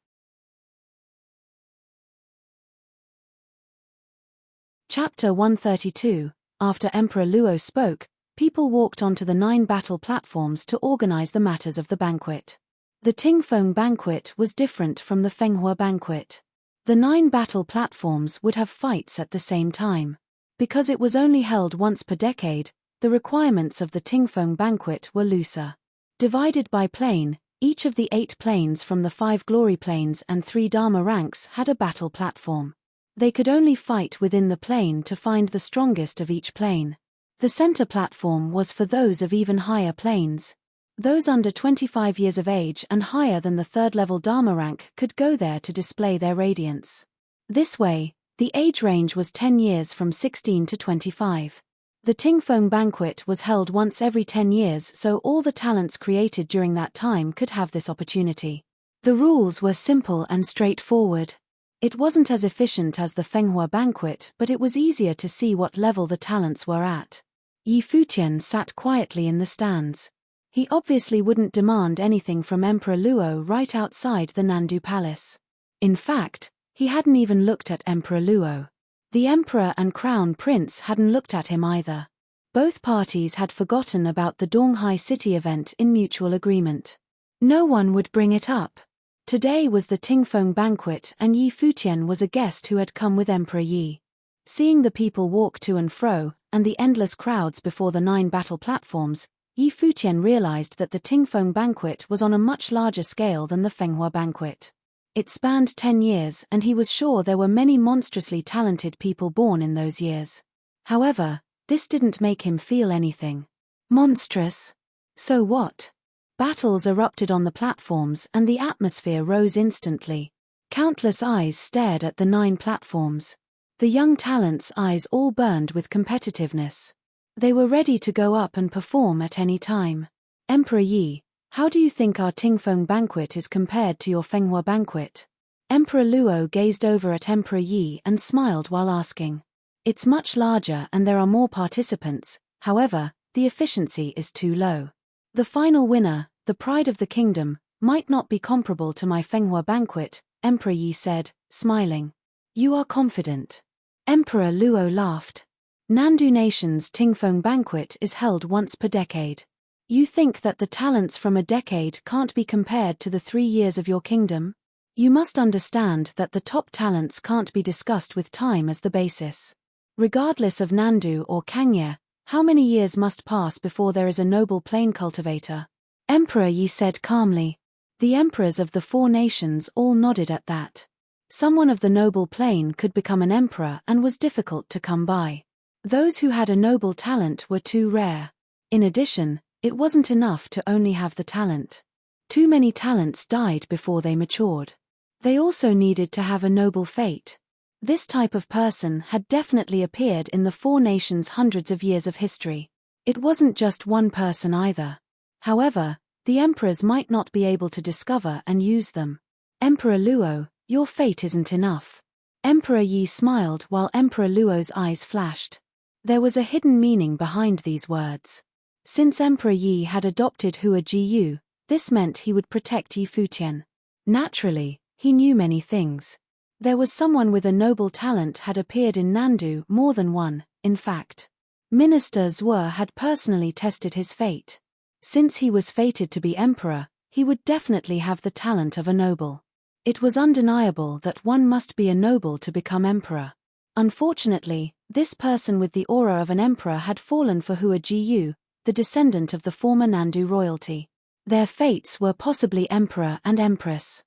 Speaker 1: Chapter 132. After Emperor Luo spoke, people walked onto the 9 battle platforms to organize the matters of the banquet. The Tingfeng banquet was different from the Fenghua banquet. The 9 battle platforms would have fights at the same time. Because it was only held once per decade, the requirements of the Tingfeng banquet were looser. Divided by plane, each of the 8 planes from the 5 glory planes and 3 dharma ranks had a battle platform. They could only fight within the plane to find the strongest of each plane. The center platform was for those of even higher planes. Those under 25 years of age and higher than the 3rd level Dharma rank could go there to display their radiance. This way, the age range was 10 years from 16 to 25. The Tingfeng banquet was held once every 10 years, so all the talents created during that time could have this opportunity. The rules were simple and straightforward. It wasn't as efficient as the Fenghua banquet, but it was easier to see what level the talents were at. Yi Futian sat quietly in the stands. He obviously wouldn't demand anything from Emperor Luo right outside the Nandu Palace. In fact, he hadn't even looked at Emperor Luo. The Emperor and Crown Prince hadn't looked at him either. Both parties had forgotten about the Donghai City event in mutual agreement. No one would bring it up. Today was the Tingfeng banquet and Yi Futian was a guest who had come with Emperor Yi. Seeing the people walk to and fro, and the endless crowds before the 9 battle platforms, Yi Futian realized that the Tingfeng banquet was on a much larger scale than the Fenghua banquet. It spanned 10 years and he was sure there were many monstrously talented people born in those years. However, this didn't make him feel anything. Monstrous? So what? Battles erupted on the platforms and the atmosphere rose instantly. Countless eyes stared at the 9 platforms. The young talents' eyes all burned with competitiveness. They were ready to go up and perform at any time. "Emperor Yi, how do you think our Tingfeng banquet is compared to your Fenghua banquet?" Emperor Luo gazed over at Emperor Yi and smiled while asking. "It's much larger and there are more participants, however, the efficiency is too low. The final winner, the pride of the kingdom, might not be comparable to my Fenghua banquet," Emperor Yi said, smiling. "You are confident." Emperor Luo laughed. "Nandu Nation's Tingfeng banquet is held once per decade. You think that the talents from a decade can't be compared to the 3 years of your kingdom? You must understand that the top talents can't be discussed with time as the basis. Regardless of Nandu or Kangye, how many years must pass before there is a noble plain cultivator?" Emperor Yi said calmly. The emperors of the 4 nations all nodded at that. Someone of the noble plane could become an emperor and was difficult to come by. Those who had a noble talent were too rare. In addition, it wasn't enough to only have the talent. Too many talents died before they matured. They also needed to have a noble fate. This type of person had definitely appeared in the 4 nations' hundreds of years of history. It wasn't just one person either. However, the emperors might not be able to discover and use them. "Emperor Luo, your fate isn't enough." Emperor Yi smiled while Emperor Luo's eyes flashed. There was a hidden meaning behind these words. Since Emperor Yi had adopted Hua Jiyu, this meant he would protect Yi Futian. Naturally, he knew many things. There was someone with a noble talent had appeared in Nandu, more than one, in fact. Minister Zhuo had personally tested his fate. Since he was fated to be emperor, he would definitely have the talent of a noble. It was undeniable that one must be a noble to become emperor. Unfortunately, this person with the aura of an emperor had fallen for Hua Jiyu, the descendant of the former Nandu royalty. Their fates were possibly emperor and empress.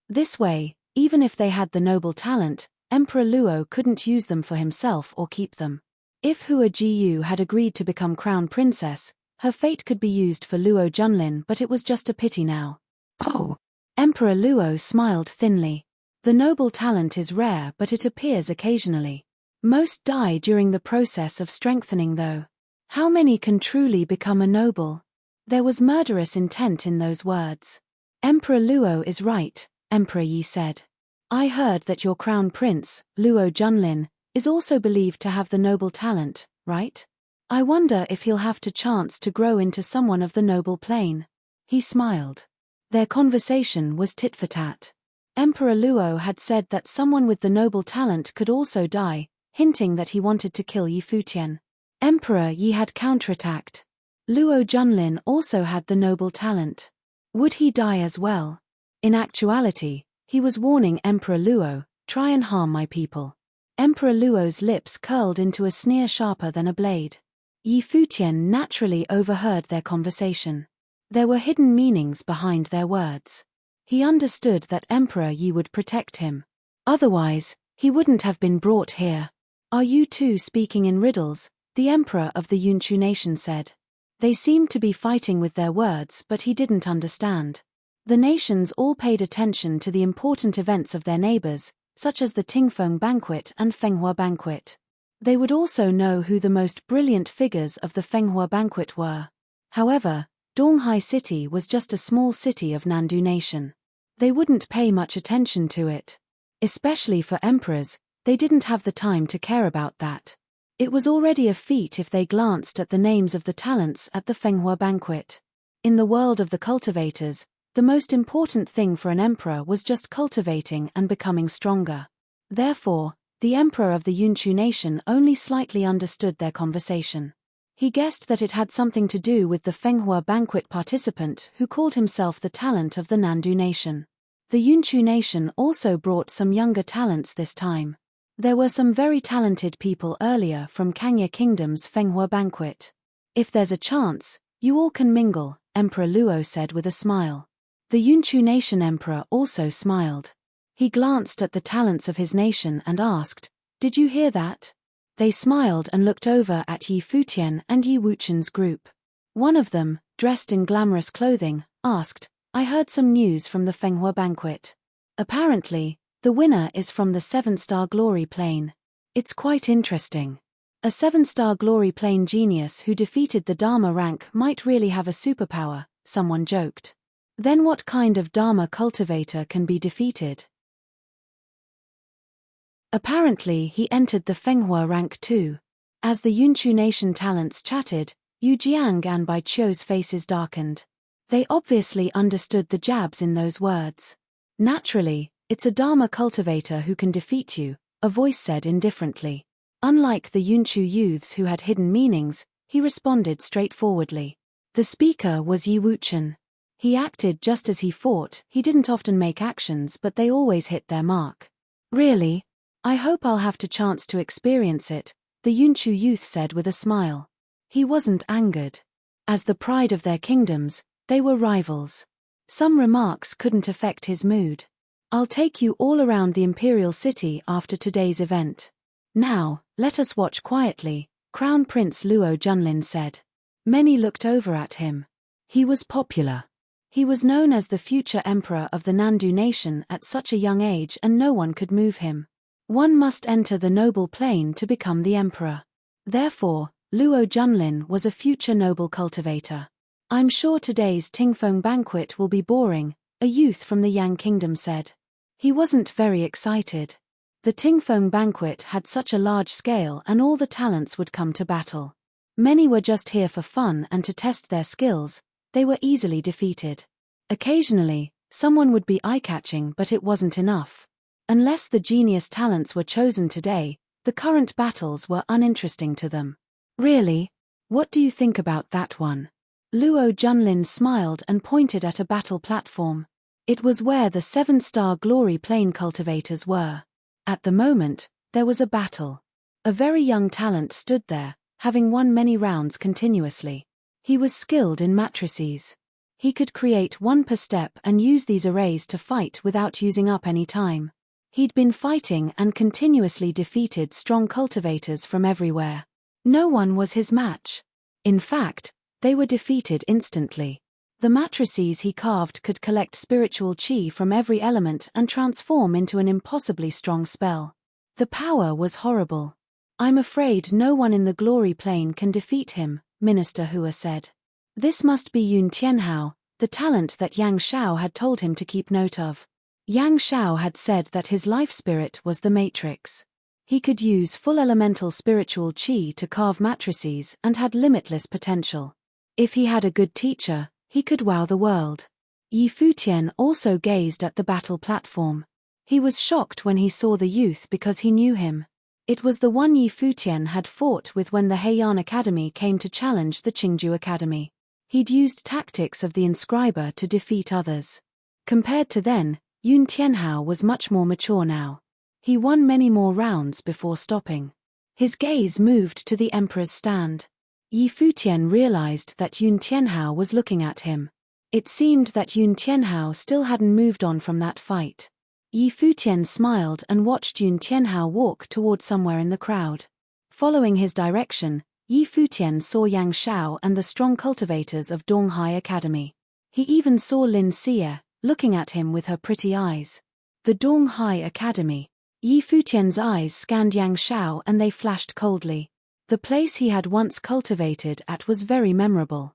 Speaker 1: This way, even if they had the noble talent, Emperor Luo couldn't use them for himself or keep them. If Hua Jiyu had agreed to become crown princess, her fate could be used for Luo Junlin, but it was just a pity now. Oh! Emperor Luo smiled thinly. The noble talent is rare, but it appears occasionally. Most die during the process of strengthening though. How many can truly become a noble? There was murderous intent in those words. Emperor Luo is right, Emperor Yi said. I heard that your crown prince, Luo Junlin, is also believed to have the noble talent, right? I wonder if he'll have to chance to grow into someone of the noble plane. He smiled. Their conversation was tit for tat. Emperor Luo had said that someone with the noble talent could also die, hinting that he wanted to kill Yi Futian. Emperor Yi had counterattacked. Luo Junlin also had the noble talent. Would he die as well? In actuality, he was warning Emperor Luo, try and harm my people. Emperor Luo's lips curled into a sneer sharper than a blade. Yi Futian naturally overheard their conversation. There were hidden meanings behind their words. He understood that Emperor Yi would protect him. Otherwise, he wouldn't have been brought here. Are you two speaking in riddles? The emperor of the Yunchu nation said. They seemed to be fighting with their words, but he didn't understand. The nations all paid attention to the important events of their neighbors, such as the Tingfeng banquet and Fenghua banquet. They would also know who the most brilliant figures of the Fenghua banquet were. However, Donghai City was just a small city of Nandu nation. They wouldn't pay much attention to it. Especially for emperors, they didn't have the time to care about that. It was already a feat if they glanced at the names of the talents at the Fenghua banquet. In the world of the cultivators, the most important thing for an emperor was just cultivating and becoming stronger. Therefore, the emperor of the Yunchu nation only slightly understood their conversation. He guessed that it had something to do with the Fenghua banquet participant who called himself the talent of the Nandu nation. The Yunchu nation also brought some younger talents this time. There were some very talented people earlier from Kangya Kingdom's Fenghua banquet. If there's a chance, you all can mingle, Emperor Luo said with a smile. The Yunchu nation emperor also smiled. He glanced at the talents of his nation and asked, "Did you hear that?" They smiled and looked over at Yi Futian and Yi Wuchen's group. One of them, dressed in glamorous clothing, asked, "I heard some news from the Fenghua banquet. Apparently, the winner is from the 7-star glory plane. It's quite interesting. A 7-star glory plane genius who defeated the Dharma rank might really have a superpower," someone joked. Then what kind of Dharma cultivator can be defeated? Apparently he entered the Fenghua rank too. As the Yunchu nation talents chatted, Yu Jiang and Bai Chou's faces darkened. They obviously understood the jabs in those words. Naturally, it's a Dharma cultivator who can defeat you, a voice said indifferently. Unlike the Yunchu youths who had hidden meanings, he responded straightforwardly. The speaker was Yi Wuchen. He acted just as he fought. He didn't often make actions, but they always hit their mark. Really? I hope I'll have to chance to experience it, the Yunchu youth said with a smile. He wasn't angered. As the pride of their kingdoms, they were rivals. Some remarks couldn't affect his mood. I'll take you all around the imperial city after today's event. Now, let us watch quietly, Crown Prince Luo Junlin said. Many looked over at him. He was popular. He was known as the future emperor of the Nandu nation at such a young age, and no one could move him. One must enter the noble plane to become the emperor. Therefore, Luo Junlin was a future noble cultivator. I'm sure today's Tingfeng banquet will be boring, a youth from the Yang kingdom said. He wasn't very excited. The Tingfeng banquet had such a large scale and all the talents would come to battle. Many were just here for fun and to test their skills. They were easily defeated. Occasionally, someone would be eye-catching, but it wasn't enough. Unless the genius talents were chosen today, the current battles were uninteresting to them. Really? What do you think about that one? Luo Junlin smiled and pointed at a battle platform. It was where the 7-star glory plane cultivators were. At the moment, there was a battle. A very young talent stood there, having won many rounds continuously. He was skilled in matrices. He could create one per step and use these arrays to fight without using up any time. He'd been fighting and continuously defeated strong cultivators from everywhere. No one was his match. In fact, they were defeated instantly. The matrices he carved could collect spiritual chi from every element and transform into an impossibly strong spell. The power was horrible. "I'm afraid no one in the glory plane can defeat him," Minister Hua said. This must be Yun Tianhao, the talent that Yang Shao had told him to keep note of. Yang Shao had said that his life spirit was the matrix. He could use full elemental spiritual chi to carve matrices and had limitless potential. If he had a good teacher, he could wow the world. Yi Futian also gazed at the battle platform. He was shocked when he saw the youth because he knew him. It was the one Yi Futian had fought with when the Heian Academy came to challenge the Qingju Academy. He'd used tactics of the inscriber to defeat others. Compared to then, Yun Tianhao was much more mature now. He won many more rounds before stopping. His gaze moved to the emperor's stand. Yi Futian realized that Yun Tianhao was looking at him. It seemed that Yun Tianhao still hadn't moved on from that fight. Yi Futian smiled and watched Yun Tianhao walk toward somewhere in the crowd. Following his direction, Yi Futian saw Yang Shao and the strong cultivators of Donghai Academy. He even saw Lin Xie, looking at him with her pretty eyes. The Donghai Academy. Yi Futian's eyes scanned Yang Shao and they flashed coldly. The place he had once cultivated at was very memorable.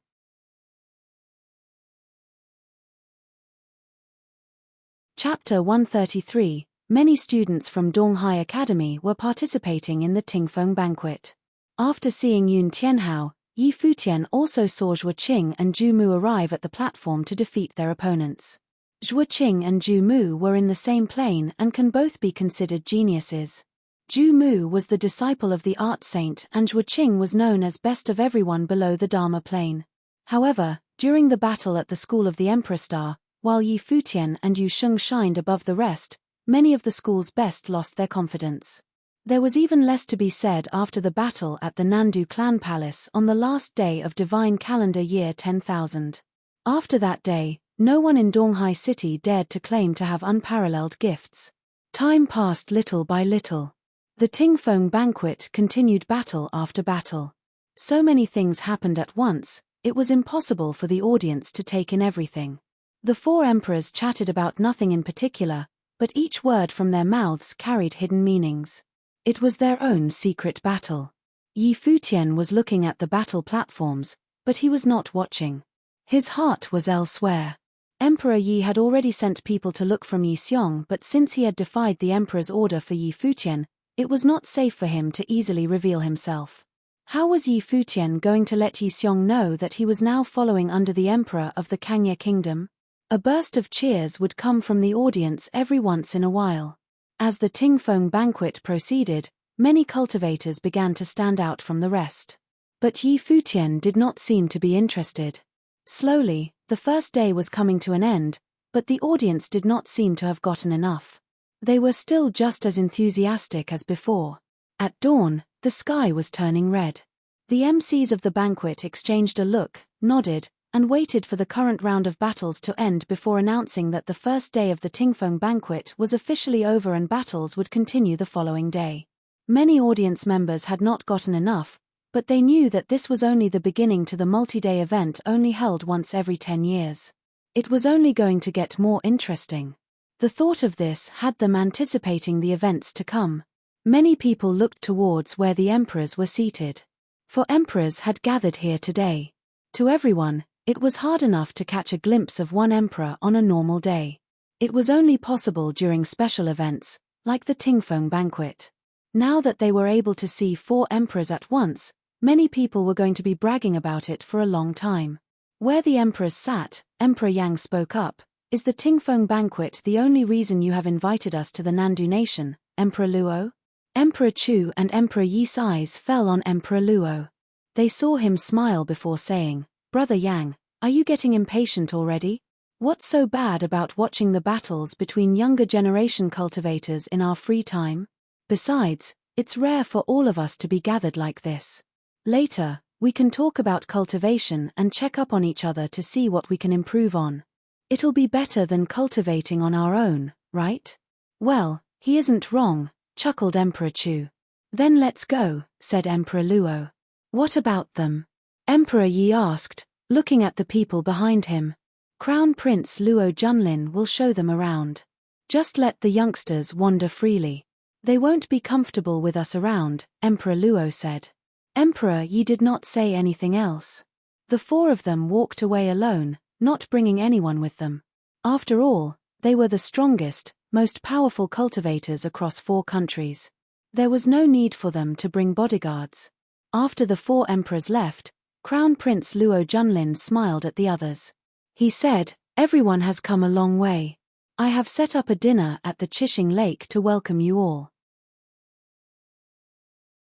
Speaker 1: Chapter 133. Many students from Donghai Academy were participating in the Tingfeng banquet. After seeing Yun Tianhao, Yi Futian also saw Zhuo Qing and Zhu Mu arrive at the platform to defeat their opponents. Zhuo Qing and Zhu Mu were in the same plane and can both be considered geniuses. Zhu Mu was the disciple of the art saint and Zhuo Qing was known as best of everyone below the Dharma plane. However, during the battle at the School of the Emperor Star, while Yi Futian and Yu Sheng shined above the rest, many of the school's best lost their confidence. There was even less to be said after the battle at the Nandu Clan Palace on the last day of Divine Calendar Year 10,000. After that day, no one in Donghai City dared to claim to have unparalleled gifts. Time passed little by little. The Tingfeng banquet continued battle after battle. So many things happened at once, it was impossible for the audience to take in everything. The four emperors chatted about nothing in particular, but each word from their mouths carried hidden meanings. It was their own secret battle. Yi Futian was looking at the battle platforms, but he was not watching. His heart was elsewhere. Emperor Yi had already sent people to look for Yi Xiong, but since he had defied the emperor's order for Yi Futian, it was not safe for him to easily reveal himself. How was Yi Futian going to let Yi Xiong know that he was now following under the emperor of the Kangye kingdom? A burst of cheers would come from the audience every once in a while. As the Tingfeng banquet proceeded, many cultivators began to stand out from the rest. But Yi Futian did not seem to be interested. Slowly, the first day was coming to an end, but the audience did not seem to have gotten enough. They were still just as enthusiastic as before. At dawn, the sky was turning red. The MCs of the banquet exchanged a look, nodded, and waited for the current round of battles to end before announcing that the first day of the Tingfeng banquet was officially over and battles would continue the following day. Many audience members had not gotten enough, but they knew that this was only the beginning to the multi-day event only held once every 10 years. It was only going to get more interesting. The thought of this had them anticipating the events to come. Many people looked towards where the emperors were seated. For emperors had gathered here today. To everyone, it was hard enough to catch a glimpse of one emperor on a normal day. It was only possible during special events, like the Tingfeng banquet. Now that they were able to see 4 emperors at once, many people were going to be bragging about it for a long time. Where the emperors sat, Emperor Yang spoke up. Is the Tingfeng banquet the only reason you have invited us to the Nandu nation, Emperor Luo? Emperor Chu and Emperor Yi's eyes fell on Emperor Luo. They saw him smile before saying, Brother Yang, are you getting impatient already? What's so bad about watching the battles between younger generation cultivators in our free time? Besides, it's rare for all of us to be gathered like this. Later, we can talk about cultivation and check up on each other to see what we can improve on. It'll be better than cultivating on our own, right? Well, he isn't wrong, chuckled Emperor Chu. Then let's go, said Emperor Luo. What about them? Emperor Yi asked, looking at the people behind him. Crown Prince Luo Junlin will show them around. Just let the youngsters wander freely. They won't be comfortable with us around, Emperor Luo said. Emperor Yi did not say anything else. The four of them walked away alone, not bringing anyone with them. After all, they were the strongest, most powerful cultivators across 4 countries. There was no need for them to bring bodyguards. After the 4 emperors left, Crown Prince Luo Junlin smiled at the others. He said, "Everyone has come a long way. I have set up a dinner at the Qixing Lake to welcome you all.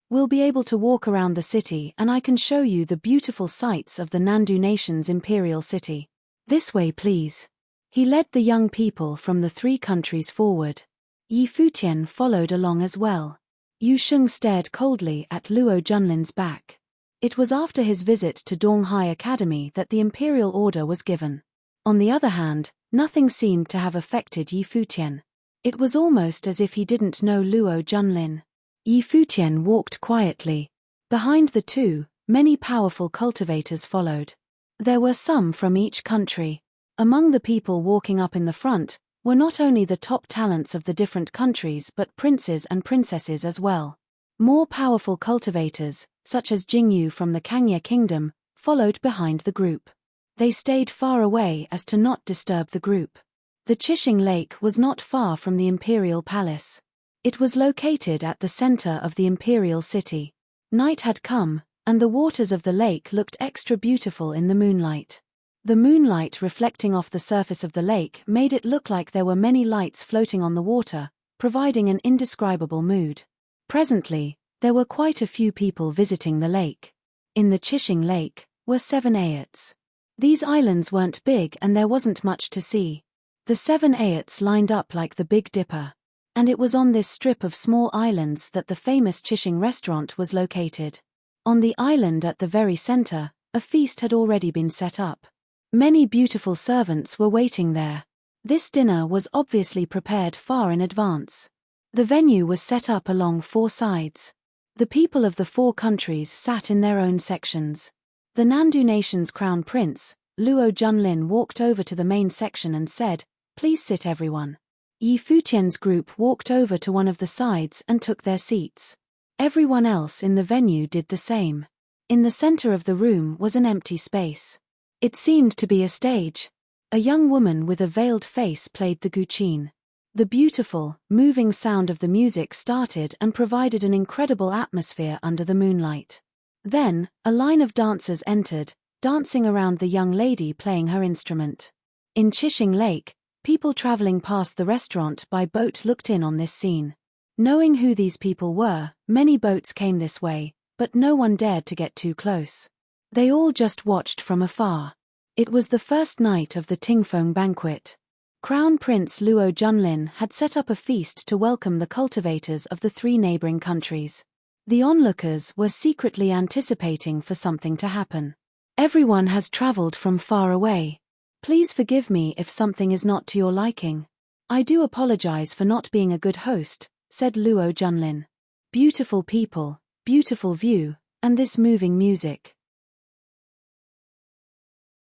Speaker 1: We'll be able to walk around the city and I can show you the beautiful sights of the Nandu nation's imperial city. This way please." He led the young people from the 3 countries forward. Yi Futian followed along as well. Yu Sheng stared coldly at Luo Junlin's back. It was after his visit to Donghai Academy that the imperial order was given. On the other hand, nothing seemed to have affected Yi Futian. It was almost as if he didn't know Luo Junlin. Yi Futian walked quietly. Behind the 2, many powerful cultivators followed. There were some from each country. Among the people walking up in the front were not only the top talents of the different countries but princes and princesses as well. More powerful cultivators, such as Jingyu from the Kangye kingdom, followed behind the group. They stayed far away as to not disturb the group. The Qixing Lake was not far from the imperial palace. It was located at the center of the imperial city. Night had come, and the waters of the lake looked extra beautiful in the moonlight. The moonlight reflecting off the surface of the lake made it look like there were many lights floating on the water, providing an indescribable mood. Presently, there were quite a few people visiting the lake. In the Qixing Lake were 7 ayats. These islands weren't big and there wasn't much to see. The 7 ayats lined up like the Big Dipper. And it was on this strip of small islands that the famous Qixing restaurant was located. On the island at the very center, a feast had already been set up. Many beautiful servants were waiting there. This dinner was obviously prepared far in advance. The venue was set up along 4 sides. The people of the 4 countries sat in their own sections. The Nandu nation's crown prince, Luo Junlin, walked over to the main section and said, "Please sit everyone." Yi Futian's group walked over to one of the sides and took their seats. Everyone else in the venue did the same. In the center of the room was an empty space. It seemed to be a stage. A young woman with a veiled face played the guqin. The beautiful, moving sound of the music started and provided an incredible atmosphere under the moonlight. Then, a line of dancers entered, dancing around the young lady playing her instrument. In Qixing Lake, people traveling past the restaurant by boat looked in on this scene. Knowing who these people were, many boats came this way, but no one dared to get too close. They all just watched from afar. It was the first night of the Tingfeng banquet. Crown Prince Luo Junlin had set up a feast to welcome the cultivators of the 3 neighboring countries. The onlookers were secretly anticipating for something to happen. "Everyone has traveled from far away. Please forgive me if something is not to your liking. I do apologize for not being a good host," said Luo Junlin. "Beautiful people, beautiful view, and this moving music.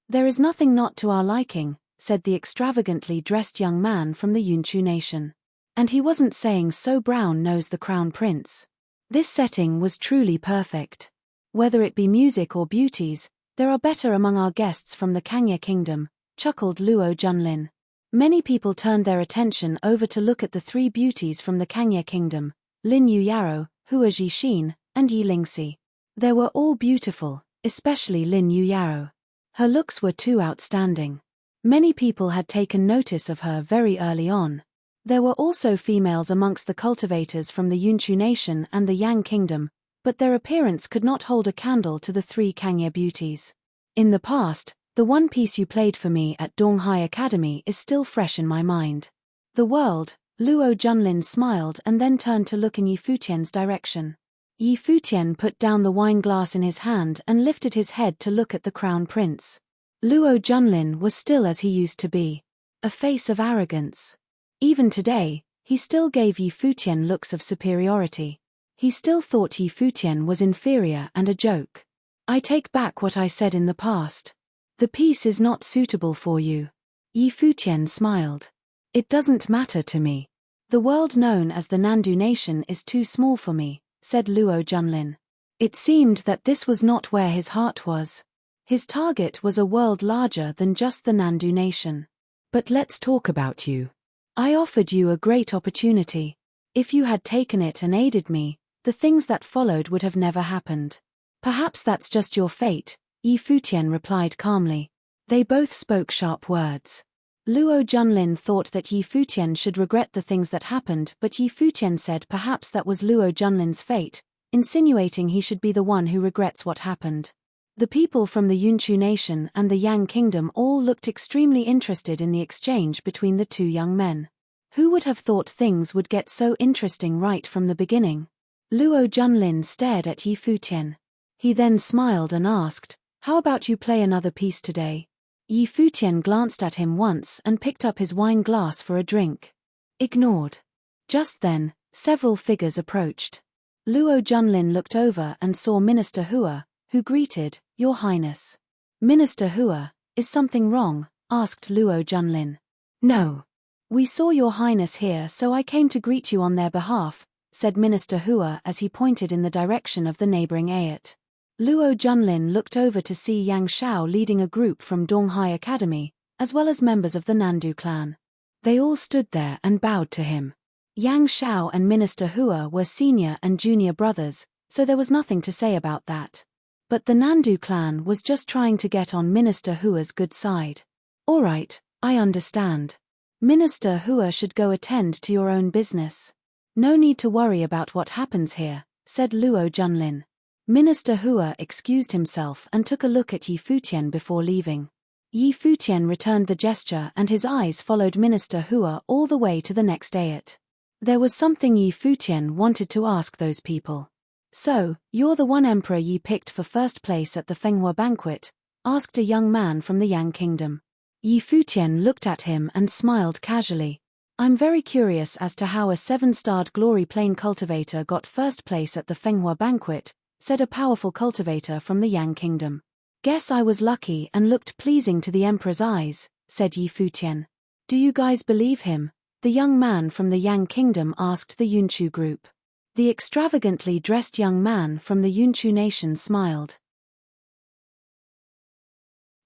Speaker 1: There is nothing not to our liking," said the extravagantly dressed young man from the Yunchu nation. And he wasn't saying so, brown-nosed the crown prince. This setting was truly perfect. "Whether it be music or beauties, there are better among our guests from the Kangye kingdom," chuckled Luo Junlin. Many people turned their attention over to look at the 3 beauties from the Kangye kingdom, Lin Yu Yaro, Hua Jixin, and Yi Lingxi. They were all beautiful, especially Lin Yu Yaro. Her looks were too outstanding. Many people had taken notice of her very early on. There were also females amongst the cultivators from the Yunchu nation and the Yang kingdom, but their appearance could not hold a candle to the 3 Kangye beauties. In the past, the one piece you played for me at Donghai Academy is still fresh in my mind. The world, Luo Junlin smiled and then turned to look in Yi Futian's direction. Yi Futian put down the wine glass in his hand and lifted his head to look at the crown prince. Luo Junlin was still as he used to be. A face of arrogance. Even today, he still gave Yi Futian looks of superiority. He still thought Yi Futian was inferior and a joke. I take back what I said in the past. The piece is not suitable for you. Yi Futian smiled. It doesn't matter to me. The world known as the Nandu nation is too small for me, said Luo Junlin. It seemed that this was not where his heart was. His target was a world larger than just the Nandu nation. But let's talk about you. I offered you a great opportunity. If you had taken it and aided me, the things that followed would have never happened. Perhaps that's just your fate, Yi Futian replied calmly. They both spoke sharp words. Luo Junlin thought that Yi Futian should regret the things that happened, but Yi Futian said perhaps that was Luo Junlin's fate, insinuating he should be the one who regrets what happened. The people from the Yunchu nation and the Yang kingdom all looked extremely interested in the exchange between the two young men. Who would have thought things would get so interesting right from the beginning? Luo Junlin stared at Yi Futian. He then smiled and asked, "How about you play another piece today?" Yi Futian glanced at him once and picked up his wine glass for a drink. Ignored. Just then, several figures approached. Luo Junlin looked over and saw Minister Hua, who greeted, "Your Highness." "Minister Hua, is something wrong?" asked Luo Junlin. "No. We saw Your Highness here, so I came to greet you on their behalf," said Minister Hua as he pointed in the direction of the neighboring ayat. Luo Junlin looked over to see Yang Shao leading a group from Donghai Academy, as well as members of the Nandu clan. They all stood there and bowed to him. Yang Shao and Minister Hua were senior and junior brothers, so there was nothing to say about that. But the Nandu clan was just trying to get on Minister Hua's good side. "All right, I understand. Minister Hua should go attend to your own business. No need to worry about what happens here," said Luo Junlin. Minister Hua excused himself and took a look at Yi Futian before leaving. Yi Futian returned the gesture and his eyes followed Minister Hua all the way to the next ayat. There was something Yi Futian wanted to ask those people. "So, you're the one emperor Yi picked for first place at the Fenghua banquet?" asked a young man from the Yang kingdom. Yi Futian looked at him and smiled casually. "I'm very curious as to how a 7-starred glory plane cultivator got first place at the Fenghua banquet," said a powerful cultivator from the Yang kingdom. "Guess I was lucky and looked pleasing to the emperor's eyes," said Yi Futian. "Do you guys believe him?" the young man from the Yang kingdom asked the Yunchu group. The extravagantly dressed young man from the Yunchu nation smiled.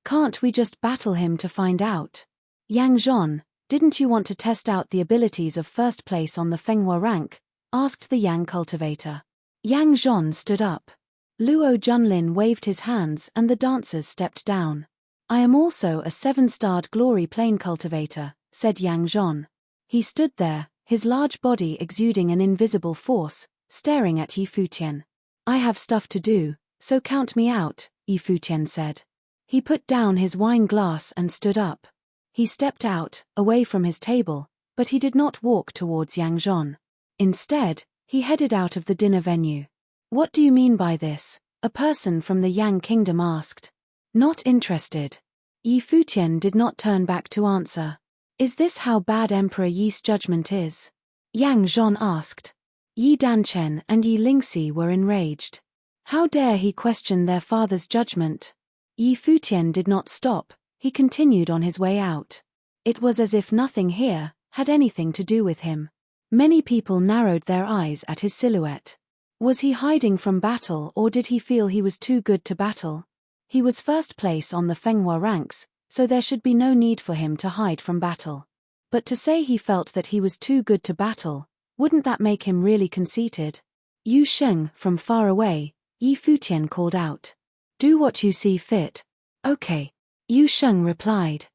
Speaker 1: "Can't we just battle him to find out? Yang Zhon, didn't you want to test out the abilities of first place on the Fenghua rank?" asked the Yang cultivator. Yang Zhon stood up. Luo Junlin waved his hands and the dancers stepped down. "I am also a 7-starred glory plane cultivator," said Yang Zhon. He stood there, his large body exuding an invisible force, staring at Yi Futian. "I have stuff to do, so count me out," Yi Futian said. He put down his wine glass and stood up. He stepped out, away from his table, but he did not walk towards Yang Zhon. Instead, he headed out of the dinner venue. "What do you mean by this?" a person from the Yang kingdom asked. "Not interested." Yi Futian did not turn back to answer. "Is this how bad Emperor Yi's judgment is?" Yang Zhon asked. Yi Danchen and Yi Lingxi were enraged. How dare he question their father's judgment? Yi Futian did not stop, he continued on his way out. It was as if nothing here had anything to do with him. Many people narrowed their eyes at his silhouette. Was he hiding from battle or did he feel he was too good to battle? He was first place on the Fenghua ranks, so there should be no need for him to hide from battle. But to say he felt that he was too good to battle, wouldn't that make him really conceited? "Yu Sheng," from far away, Yi Futian called out. "Do what you see fit." "Okay," Yu Sheng replied.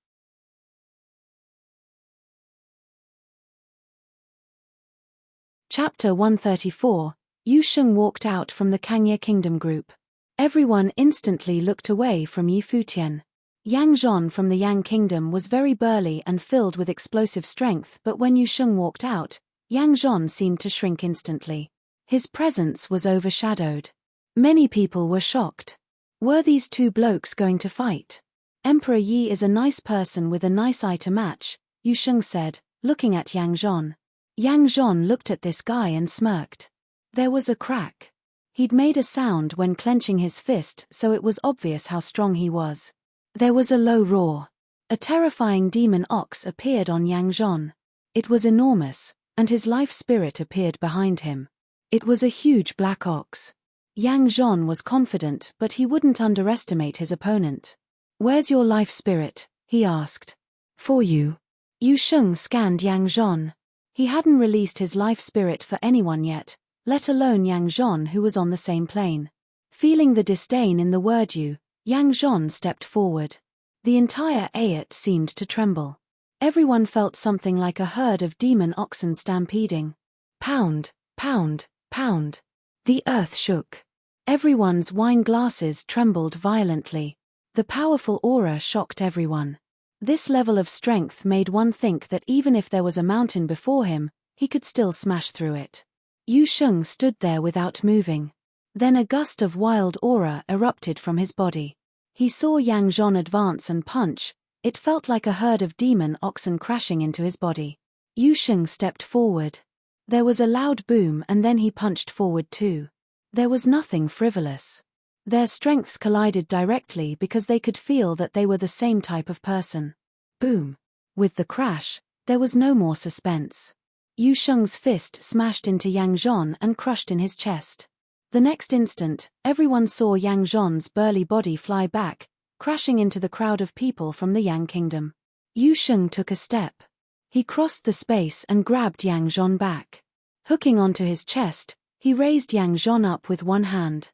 Speaker 1: Chapter 134, Yu Sheng walked out from the Kangye Kingdom group. Everyone instantly looked away from Yi Futian. Yang Zhon from the Yang Kingdom was very burly and filled with explosive strength, but when Yu Sheng walked out, Yang Zhon seemed to shrink instantly. His presence was overshadowed. Many people were shocked. Were these two blokes going to fight? Emperor Yi is a nice person with a nice eye to match, Yu Sheng said, looking at Yang Zhon. Yang Zhon looked at this guy and smirked. There was a crack. He'd made a sound when clenching his fist, so it was obvious how strong he was. There was a low roar. A terrifying demon ox appeared on Yang Zhon. It was enormous, and his life spirit appeared behind him. It was a huge black ox. Yang Zhon was confident, but he wouldn't underestimate his opponent. "Where's your life spirit?" he asked. "For you." Yu Sheng scanned Yang Zhon. He hadn't released his life spirit for anyone yet, let alone Yang Zhon, who was on the same plane. Feeling the disdain in the word "you," Yang Zhon stepped forward. The entire Ayat seemed to tremble. Everyone felt something like a herd of demon oxen stampeding. Pound, pound, pound. The earth shook. Everyone's wine glasses trembled violently. The powerful aura shocked everyone. This level of strength made one think that even if there was a mountain before him, he could still smash through it. Yu Sheng stood there without moving. Then a gust of wild aura erupted from his body. He saw Yang Zhon advance and punch. It felt like a herd of demon oxen crashing into his body. Yu Sheng stepped forward. There was a loud boom, and then he punched forward too. There was nothing frivolous. Their strengths collided directly because they could feel that they were the same type of person. Boom. With the crash, there was no more suspense. Yu Sheng's fist smashed into Yang Zhon and crushed in his chest. The next instant, everyone saw Yang Zhon's burly body fly back, crashing into the crowd of people from the Yang Kingdom. Yu Sheng took a step. He crossed the space and grabbed Yang Zhon back. Hooking onto his chest, he raised Yang Zhon up with one hand.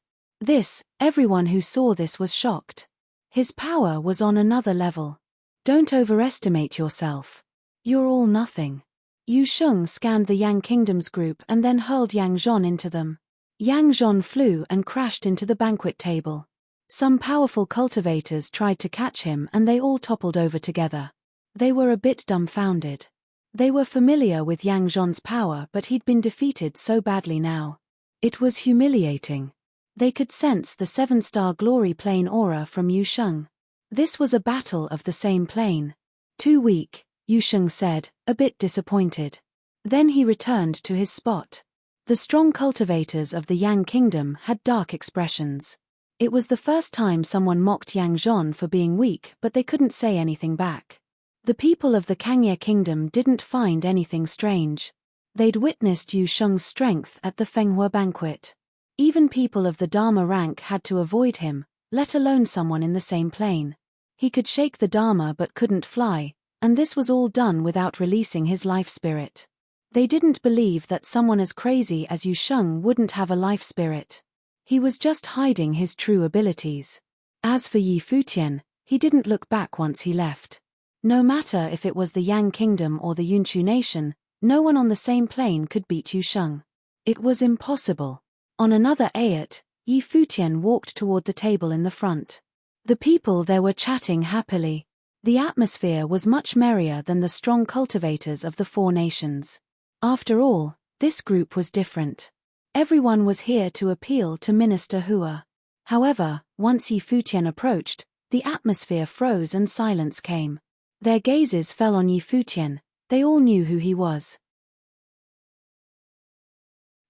Speaker 1: Everyone who saw this was shocked. His power was on another level. Don't overestimate yourself. You're all nothing. Yu Sheng scanned the Yang Kingdom's group and then hurled Yang Zhon into them. Yang Zhon flew and crashed into the banquet table. Some powerful cultivators tried to catch him and they all toppled over together. They were a bit dumbfounded. They were familiar with Yang Zhon's power, but he'd been defeated so badly now. It was humiliating. They could sense the 7-star glory plane aura from Yu Sheng. This was a battle of the same plane. Too weak, Yu Sheng said, a bit disappointed. Then he returned to his spot. The strong cultivators of the Yang Kingdom had dark expressions. It was the first time someone mocked Yang Zhon for being weak, but they couldn't say anything back. The people of the Kangye Kingdom didn't find anything strange. They'd witnessed Yu Sheng's strength at the Fenghua banquet. Even people of the Dharma rank had to avoid him, let alone someone in the same plane. He could shake the Dharma but couldn't fly, and this was all done without releasing his life spirit. They didn't believe that someone as crazy as Yu Sheng wouldn't have a life spirit. He was just hiding his true abilities. As for Yi Futian, he didn't look back once he left. No matter if it was the Yang Kingdom or the Yunchu Nation, no one on the same plane could beat Yu Sheng. It was impossible. On another ayat, Yi Futian walked toward the table in the front. The people there were chatting happily. The atmosphere was much merrier than the strong cultivators of the 4 nations. After all, this group was different. Everyone was here to appeal to Minister Hua. However, once Yi Futian approached, the atmosphere froze and silence came. Their gazes fell on Yi Futian. They all knew who he was.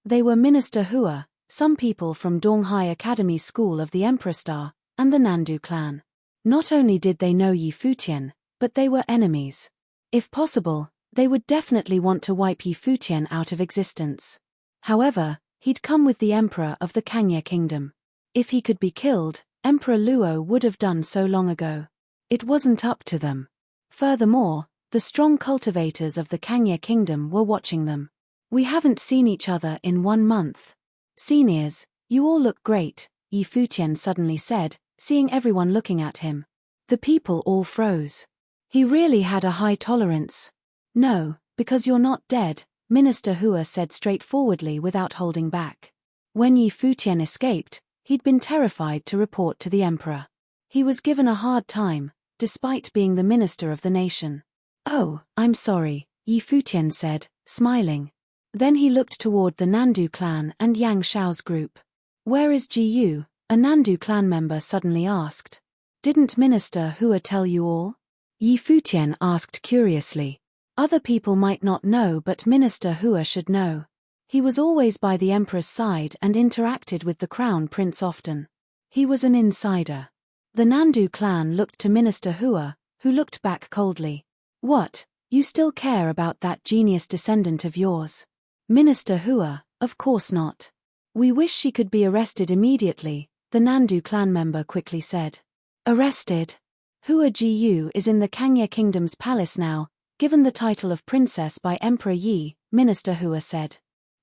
Speaker 1: They were Minister Hua, some people from Donghai Academy School of the Emperor Star, and the Nandu clan. Not only did they know Yi Futian, but they were enemies. If possible, they would definitely want to wipe Yi Futian out of existence. However, he'd come with the Emperor of the Kangye Kingdom. If he could be killed, Emperor Luo would have done so long ago. It wasn't up to them. Furthermore, the strong cultivators of the Kangye Kingdom were watching them. "We haven't seen each other in 1 month. Seniors, you all look great," Yi Futian suddenly said, seeing everyone looking at him. The people all froze. He really had a high tolerance. "No, because you're not dead," Minister Hua said straightforwardly without holding back. When Yi Futian escaped, he'd been terrified to report to the emperor. He was given a hard time, despite being the minister of the nation. "Oh, I'm sorry," Yi Futian said, smiling. Then he looked toward the Nandu clan and Yang Shao's group. "Where is Gu?" a Nandu clan member suddenly asked. "Didn't Minister Hua tell you all?" Yi Futian asked curiously. Other people might not know, but Minister Hua should know. He was always by the emperor's side and interacted with the crown prince often. He was an insider. The Nandu clan looked to Minister Hua, who looked back coldly. "What, you still care about that genius descendant of yours?" "Minister Hua, of course not. We wish she could be arrested immediately," the Nandu clan member quickly said. "Arrested? Hua Gu is in the Kangye Kingdom's palace now, given the title of princess by Emperor Yi," Minister Hua said.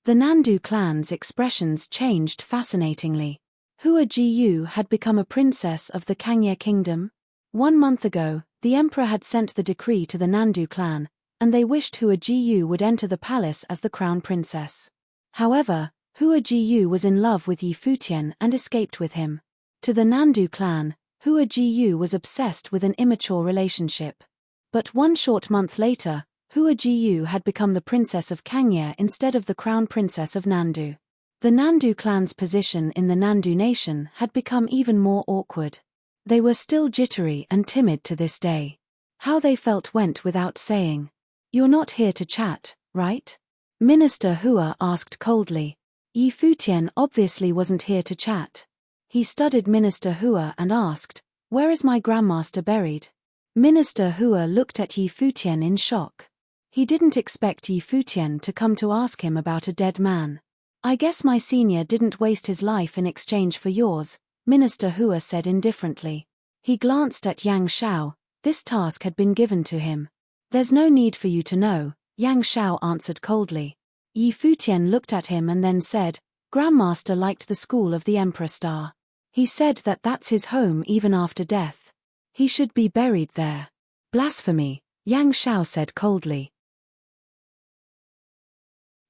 Speaker 1: The Nandu clan's expressions changed fascinatingly. Hua Gu had become a princess of the Kangye Kingdom? 1 month ago, the emperor had sent the decree to the Nandu clan, and they wished Hua Gu would enter the palace as the crown princess. However, Hua Gu was in love with Yi Futian and escaped with him. To the Nandu clan, Hua Gu was obsessed with an immature relationship. But 1 short month later, Hua Gu had become the princess of Kangye instead of the crown princess of Nandu. The Nandu clan's position in the Nandu nation had become even more awkward. They were still jittery and timid to this day. How they felt went without saying. "You're not here to chat, right?" Minister Hua asked coldly. Yi Futian obviously wasn't here to chat. He studied Minister Hua and asked, "Where is my grandmaster buried?" Minister Hua looked at Yi Futian in shock. He didn't expect Yi Futian to come to ask him about a dead man. "I guess my senior didn't waste his life in exchange for yours," Minister Hua said indifferently. He glanced at Yang Shao. This task had been given to him. "There's no need for you to know," Yang Shao answered coldly. Yi Futian looked at him and then said, "Grandmaster liked the school of the Emperor Star. He said that that's his home even after death. He should be buried there." "Blasphemy," Yang Shao said coldly.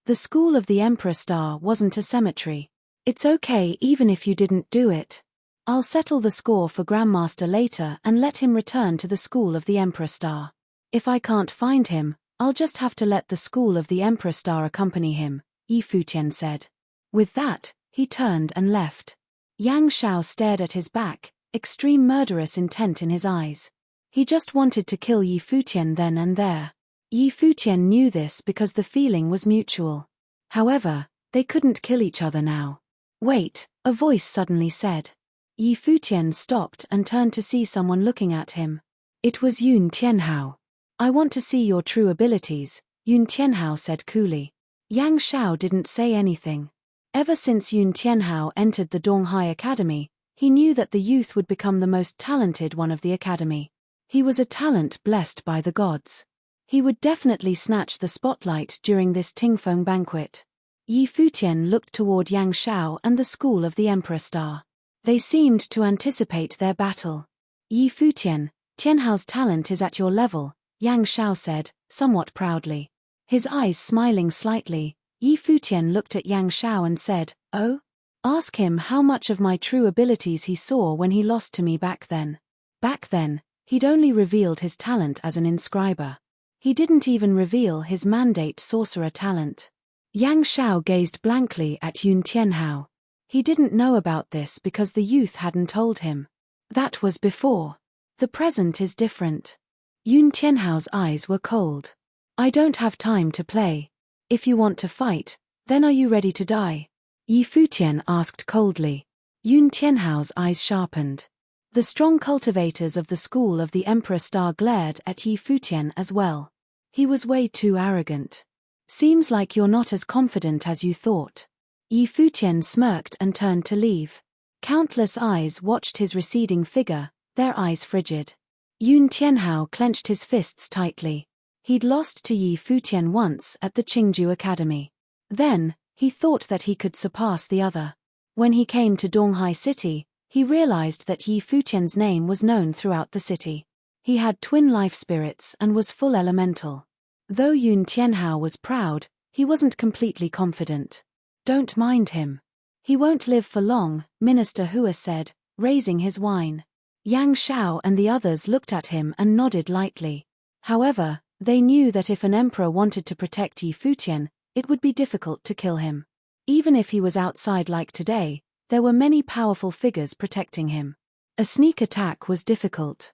Speaker 1: The school of the Emperor Star wasn't a cemetery. "It's okay even if you didn't do it. I'll settle the score for Grandmaster later and let him return to the school of the Emperor Star. If I can't find him, I'll just have to let the school of the Emperor Star accompany him," Yi Futian said. With that, he turned and left. Yang Shao stared at his back, extreme murderous intent in his eyes. He just wanted to kill Yi Futian then and there. Yi Futian knew this because the feeling was mutual. However, they couldn't kill each other now. "Wait," a voice suddenly said. Yi Futian stopped and turned to see someone looking at him. It was Yun Tianhao. "I want to see your true abilities," Yun Tianhao said coolly. Yang Shao didn't say anything. Ever since Yun Tianhao entered the Donghai Academy, he knew that the youth would become the most talented one of the academy. He was a talent blessed by the gods. He would definitely snatch the spotlight during this Tingfeng banquet. Yi Futian looked toward Yang Shao and the school of the Emperor Star. They seemed to anticipate their battle. "Yi Futian, Tianhao's talent is at your level," Yang Shao said, somewhat proudly. His eyes smiling slightly, Yi Futian looked at Yang Shao and said, "Oh? Ask him how much of my true abilities he saw when he lost to me back then." Back then, he'd only revealed his talent as an inscriber. He didn't even reveal his mandate sorcerer talent. Yang Shao gazed blankly at Yun Tianhao. He didn't know about this because the youth hadn't told him. That was before. The present is different. Yun Tianhao's eyes were cold. "I don't have time to play. If you want to fight, then are you ready to die?" Yi Futian asked coldly. Yun Tianhao's eyes sharpened. The strong cultivators of the school of the Emperor Star glared at Yi Futian as well. He was way too arrogant. "Seems like you're not as confident as you thought." Yi Futian smirked and turned to leave. Countless eyes watched his receding figure, their eyes frigid. Yun Tianhao clenched his fists tightly. He'd lost to Yi Futian once at the Qingju Academy. Then, he thought that he could surpass the other. When he came to Donghai City, he realized that Yi Futian's name was known throughout the city. He had twin life spirits and was full elemental. Though Yun Tianhao was proud, he wasn't completely confident. "Don't mind him. He won't live for long," Minister Hua said, raising his wine. Yang Shao and the others looked at him and nodded lightly. However, they knew that if an emperor wanted to protect Yi Futian, it would be difficult to kill him. Even if he was outside like today, there were many powerful figures protecting him. A sneak attack was difficult.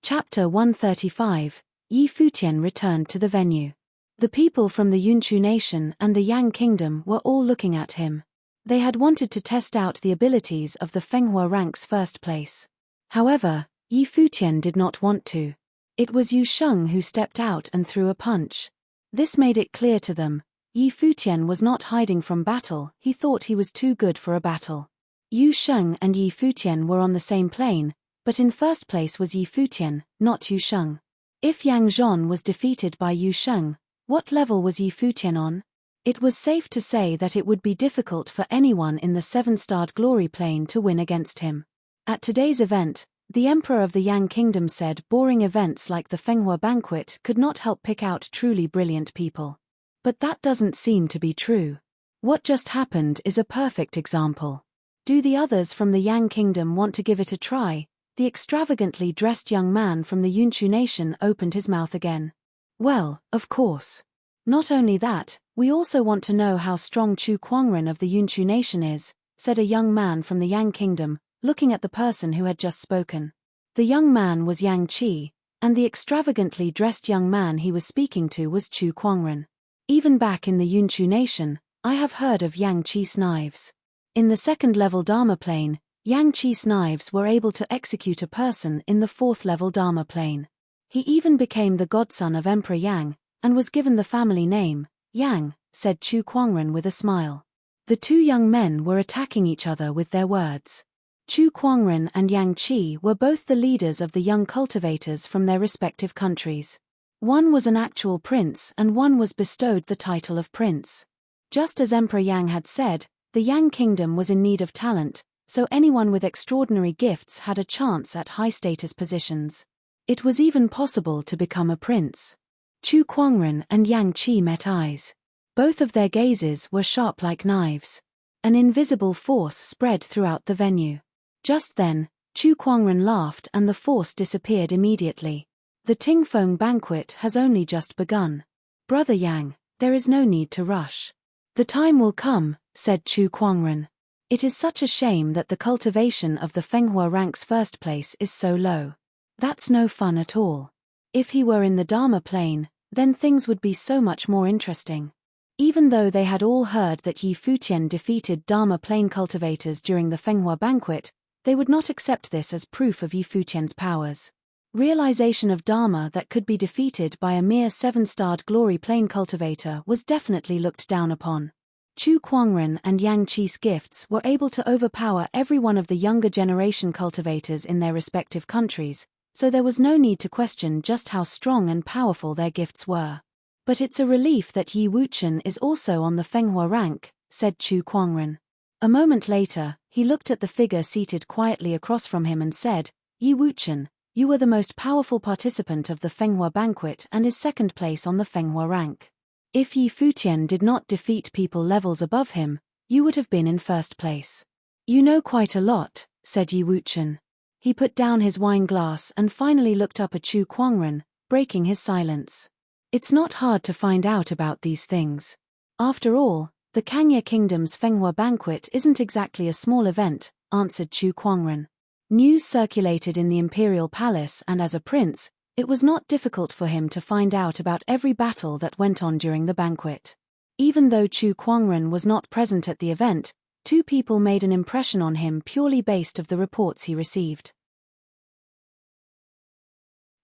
Speaker 1: Chapter 135. Yi Futian returned to the venue. The people from the Yunchu nation and the Yang kingdom were all looking at him. They had wanted to test out the abilities of the Fenghua rank's first place. However, Yi Futian did not want to. It was Yu Sheng who stepped out and threw a punch. This made it clear to them. Yi Futian was not hiding from battle, he thought he was too good for a battle. Yu Sheng and Yi Futian were on the same plane, but in first place was Yi Futian, not Yu Sheng. If Yang Zhon was defeated by Yu Sheng, what level was Yi Futian on? It was safe to say that it would be difficult for anyone in the 7-starred glory plane to win against him. At today's event, the Emperor of the Yang Kingdom said boring events like the Fenghua banquet could not help pick out truly brilliant people. But that doesn't seem to be true. What just happened is a perfect example. Do the others from the Yang Kingdom want to give it a try? The extravagantly dressed young man from the Yunchu nation opened his mouth again. Well, of course. Not only that, we also want to know how strong Chu Kuangren of the Yunchu nation is, said a young man from the Yang Kingdom, looking at the person who had just spoken. The young man was Yang Qi, and the extravagantly dressed young man he was speaking to was Chu Kuangren. Even back in the Yunchu nation, I have heard of Yang Qi's knives. In the 2nd-level Dharma plane, Yang Qi's knives were able to execute a person in the 4th-level Dharma plane. He even became the godson of Emperor Yang, and was given the family name, Yang, said Chu Kuangren with a smile. The two young men were attacking each other with their words. Chu Kuangren and Yang Qi were both the leaders of the young cultivators from their respective countries. One was an actual prince and one was bestowed the title of prince. Just as Emperor Yang had said, the Yang kingdom was in need of talent, so anyone with extraordinary gifts had a chance at high-status positions. It was even possible to become a prince. Chu Kuangren and Yang Qi met eyes. Both of their gazes were sharp like knives. An invisible force spread throughout the venue. Just then, Chu Kuangren laughed and the force disappeared immediately. The Tingfeng banquet has only just begun. Brother Yang, there is no need to rush. The time will come, said Chu Kuangren. It is such a shame that the cultivation of the Fenghua rank's first place is so low. That's no fun at all. If he were in the Dharma plane, then things would be so much more interesting. Even though they had all heard that Yi Futian defeated Dharma plane cultivators during the Fenghua banquet, they would not accept this as proof of Yi Futian's powers. Realization of Dharma that could be defeated by a mere 7-starred glory plane cultivator was definitely looked down upon. Chu Kuangren and Yang Qi's gifts were able to overpower every one of the younger generation cultivators in their respective countries, so there was no need to question just how strong and powerful their gifts were. But it's a relief that Yi Wuchen is also on the Fenghua rank, said Chu Kuangren. A moment later, he looked at the figure seated quietly across from him and said, Yi Wuchen, you were the most powerful participant of the Fenghua banquet and is 2nd place on the Fenghua rank. If Yi Futian did not defeat people levels above him, you would have been in 1st place. You know quite a lot, said Yi Wuchen. He put down his wine glass and finally looked up at Chu Kuangren, breaking his silence. It's not hard to find out about these things. After all, the Kangye Kingdom's Fenghua banquet isn't exactly a small event, answered Chu Kuangren. News circulated in the imperial palace and as a prince, it was not difficult for him to find out about every battle that went on during the banquet. Even though Chu Kuangren was not present at the event, 2 people made an impression on him purely based of the reports he received.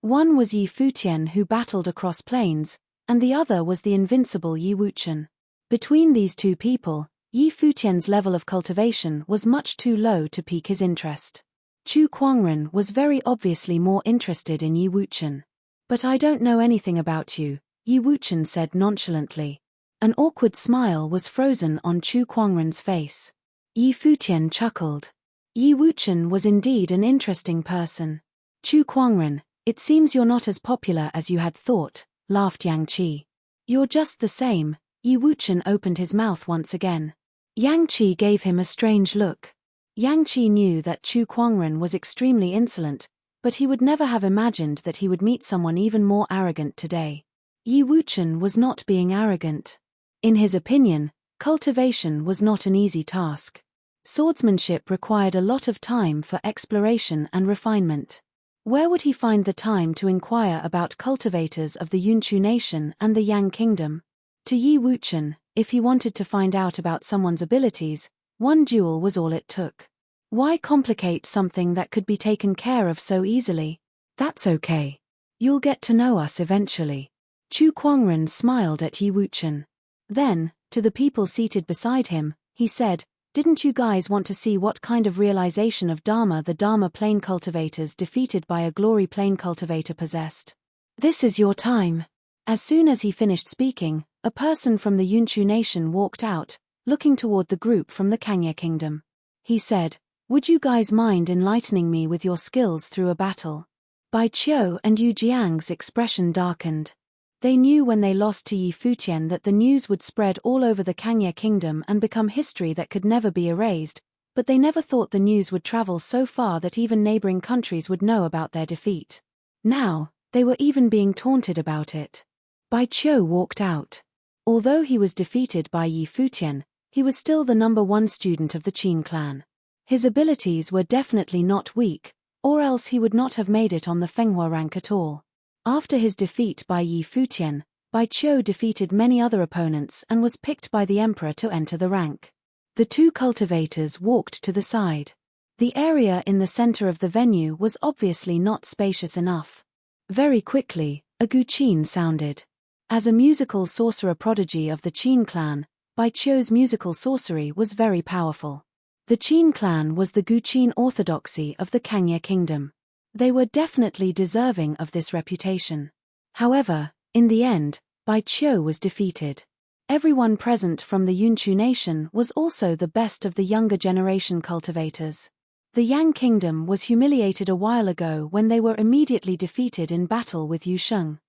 Speaker 1: One was Yi Futian who battled across plains, and the other was the invincible Yi Wuchen. Between these 2 people, Yi Futian's level of cultivation was much too low to pique his interest. Chu Kuangren was very obviously more interested in Yi Wuchen. But I don't know anything about you, Yi Wuchen said nonchalantly. An awkward smile was frozen on Chu Kuangren's face. Yi Futian chuckled. Yi Wuchen was indeed an interesting person. Chu Kuangren, it seems you're not as popular as you had thought, laughed Yang Qi. You're just the same. Yi Wuchen opened his mouth once again. Yang Qi gave him a strange look. Yang Qi knew that Chu Kuangren was extremely insolent, But he would never have imagined that he would meet someone even more arrogant today. Yi Wuchen was not being arrogant. In his opinion, cultivation was not an easy task. Swordsmanship required a lot of time for exploration and refinement. Where would he find the time to inquire about cultivators of the Yunchu nation and the Yang kingdom? To Yi Wuchen, if he wanted to find out about someone's abilities, one duel was all it took. Why complicate something that could be taken care of so easily? That's okay. You'll get to know us eventually. Chu Kuangren smiled at Yi Wuchen. Then, to the people seated beside him, he said, "Didn't you guys want to see what kind of realization of Dharma the Dharma plane cultivators defeated by a glory plane cultivator possessed? This is your time." As soon as he finished speaking, a person from the Yunchu nation walked out, looking toward the group from the Kangya kingdom. He said, "Would you guys mind enlightening me with your skills through a battle?" Bai Qiu and Yu Jiang's expression darkened. They knew when they lost to Yi Futian that the news would spread all over the Kangya kingdom and become history that could never be erased, but they never thought the news would travel so far that even neighboring countries would know about their defeat. Now, they were even being taunted about it. Bai Qiu walked out. Although he was defeated by Yi Futian, he was still the #1 student of the Qin clan. His abilities were definitely not weak, or else he would not have made it on the Fenghua rank at all. After his defeat by Yi Futian, Bai Qiu defeated many other opponents and was picked by the emperor to enter the rank. The two cultivators walked to the side. The area in the center of the venue was obviously not spacious enough. Very quickly, a guqin sounded. As a musical sorcerer prodigy of the Qin clan, Bai Qiu's musical sorcery was very powerful. The Qin clan was the guqin orthodoxy of the Kangya kingdom. They were definitely deserving of this reputation. However, in the end, Bai Qiu was defeated. Everyone present from the Yunchu nation was also the best of the younger generation cultivators. The Yang kingdom was humiliated a while ago when they were immediately defeated in battle with Yusheng.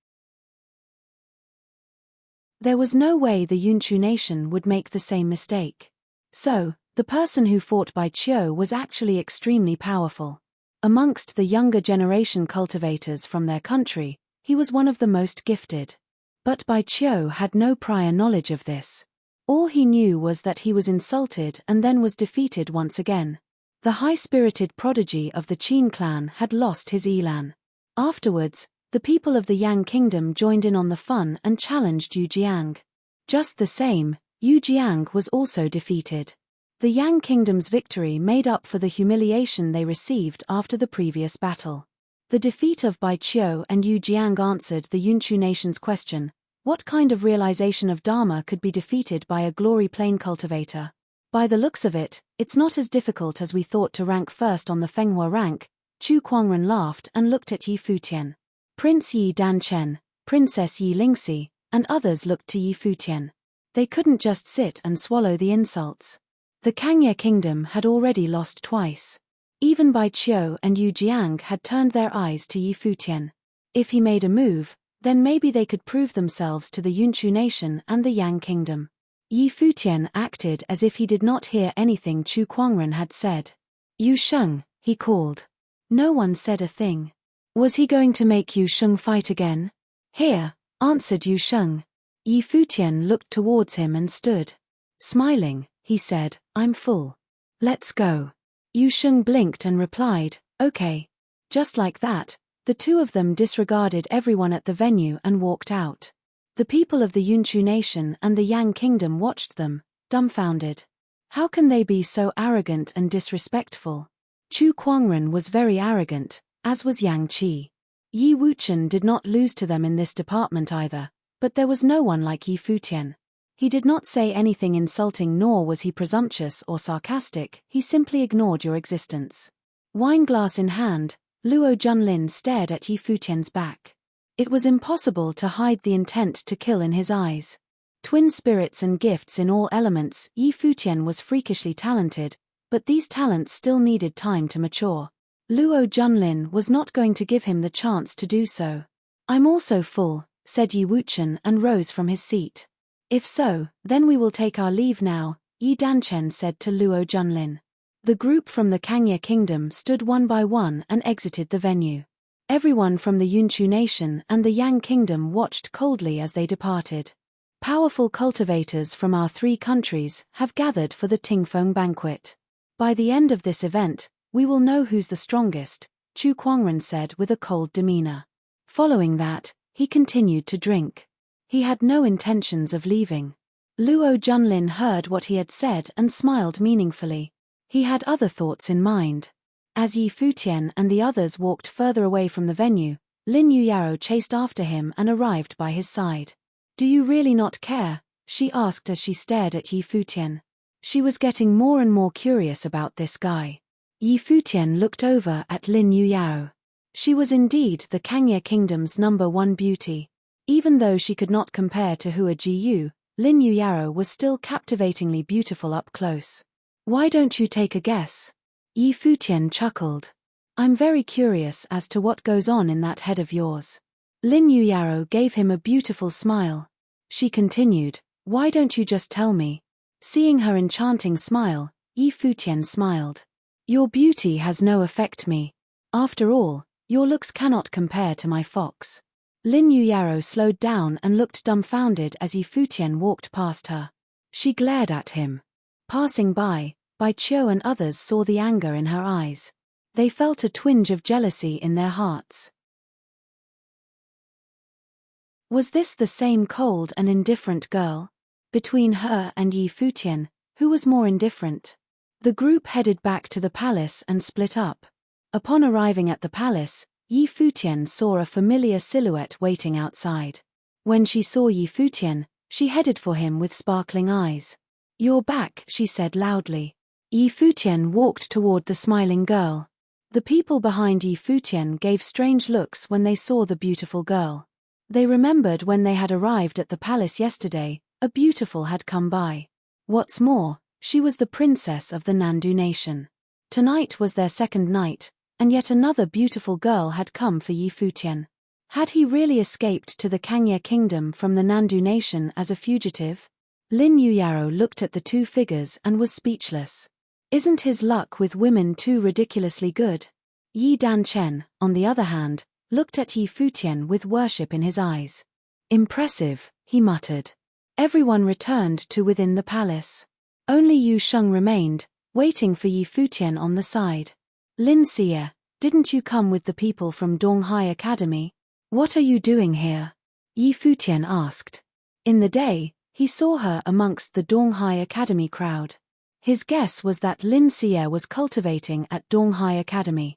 Speaker 1: There was no way the Yunchu nation would make the same mistake. So, the person who fought Bai Qiu was actually extremely powerful. Amongst the younger generation cultivators from their country, he was one of the most gifted. But Bai Qiu had no prior knowledge of this. All he knew was that he was insulted and then was defeated once again. The high-spirited prodigy of the Qin clan had lost his elan. Afterwards, the people of the Yang kingdom joined in on the fun and challenged Yu Jiang. Just the same, Yu Jiang was also defeated. The Yang kingdom's victory made up for the humiliation they received after the previous battle. The defeat of Bai Qiu and Yu Jiang answered the Yunchu nation's question, what kind of realization of Dharma could be defeated by a glory plane cultivator? By the looks of it, it's not as difficult as we thought to rank first on the Fenghua rank. Chu Kuangren laughed and looked at Yi Futian. Prince Yi Danchen, Princess Yi Lingxi, and others looked to Yi Futian. They couldn't just sit and swallow the insults. The Kangya kingdom had already lost twice. Even Bai Qiu and Yu Jiang had turned their eyes to Yi Futian. If he made a move, then maybe they could prove themselves to the Yunchu nation and the Yang kingdom. Yi Futian acted as if he did not hear anything Chu Kuangren had said. Yu Sheng, he called. No one said a thing. Was he going to make Yu Sheng fight again? Here, answered Yu Sheng. Yi Futian looked towards him and stood. Smiling, he said, I'm full. Let's go. Yu Sheng blinked and replied, okay. Just like that, the two of them disregarded everyone at the venue and walked out. The people of the Yunchu nation and the Yang kingdom watched them, dumbfounded. How can they be so arrogant and disrespectful? Chu Kuangren was very arrogant, as was Yang Qi. Yi Wuchen did not lose to them in this department either, but there was no one like Yi Futian. He did not say anything insulting, nor was he presumptuous or sarcastic, he simply ignored your existence. Wineglass in hand, Luo Junlin stared at Yi Futian's back. It was impossible to hide the intent to kill in his eyes. Twin spirits and gifts in all elements, Yi Futian was freakishly talented, but these talents still needed time to mature. Luo Junlin was not going to give him the chance to do so. I'm also full, said Yi Wuchen and rose from his seat. If so, then we will take our leave now, Yi Danchen said to Luo Junlin. The group from the Kangya kingdom stood one by one and exited the venue. Everyone from the Yunchu nation and the Yang kingdom watched coldly as they departed. Powerful cultivators from our 3 countries have gathered for the Tingfeng banquet. By the end of this event, we will know who's the strongest, Chu Kuangren said with a cold demeanor. Following that, he continued to drink. He had no intentions of leaving. Luo Junlin heard what he had said and smiled meaningfully. He had other thoughts in mind. As Yi Futian and the others walked further away from the venue, Lin Yuyao chased after him and arrived by his side. "Do you really not care?" she asked as she stared at Yi Futian. She was getting more and more curious about this guy. Yi Futian looked over at Lin Yuyao. She was indeed the Kangya kingdom's #1 beauty. Even though she could not compare to Hua Jiyu, Lin Yuyao was still captivatingly beautiful up close. "Why don't you take a guess?" Yi Futian chuckled. "I'm very curious as to what goes on in that head of yours." Lin Yuyao gave him a beautiful smile. She continued, "Why don't you just tell me?" Seeing her enchanting smile, Yi Futian smiled. "Your beauty has no effect me. After all, your looks cannot compare to my fox." Lin Yuyao slowed down and looked dumbfounded as Yi Futian walked past her. She glared at him. Passing by, Bai Qiu and others saw the anger in her eyes. They felt a twinge of jealousy in their hearts. Was this the same cold and indifferent girl? Between her and Yi Futian, who was more indifferent? The group headed back to the palace and split up. Upon arriving at the palace, Yi Futian saw a familiar silhouette waiting outside. When she saw Yi Futian, she headed for him with sparkling eyes. "You're back," she said loudly. Yi Futian walked toward the smiling girl. The people behind Yi Futian gave strange looks when they saw the beautiful girl. They remembered when they had arrived at the palace yesterday, a beautiful had come by. What's more, she was the princess of the Nandu nation. Tonight was their second night, and yet another beautiful girl had come for Yi Futian. Had he really escaped to the Kangya kingdom from the Nandu nation as a fugitive? Lin Yuyao looked at the 2 figures and was speechless. Isn't his luck with women too ridiculously good? Yi Danchen, on the other hand, looked at Yi Futian with worship in his eyes. "Impressive," he muttered. Everyone returned to within the palace. Only Yu Sheng remained, waiting for Yi Futian on the side. "Lin Xie, didn't you come with the people from Donghai Academy? What are you doing here?" Yi Futian asked. In the day, he saw her amongst the Donghai Academy crowd. His guess was that Lin Xie was cultivating at Donghai Academy.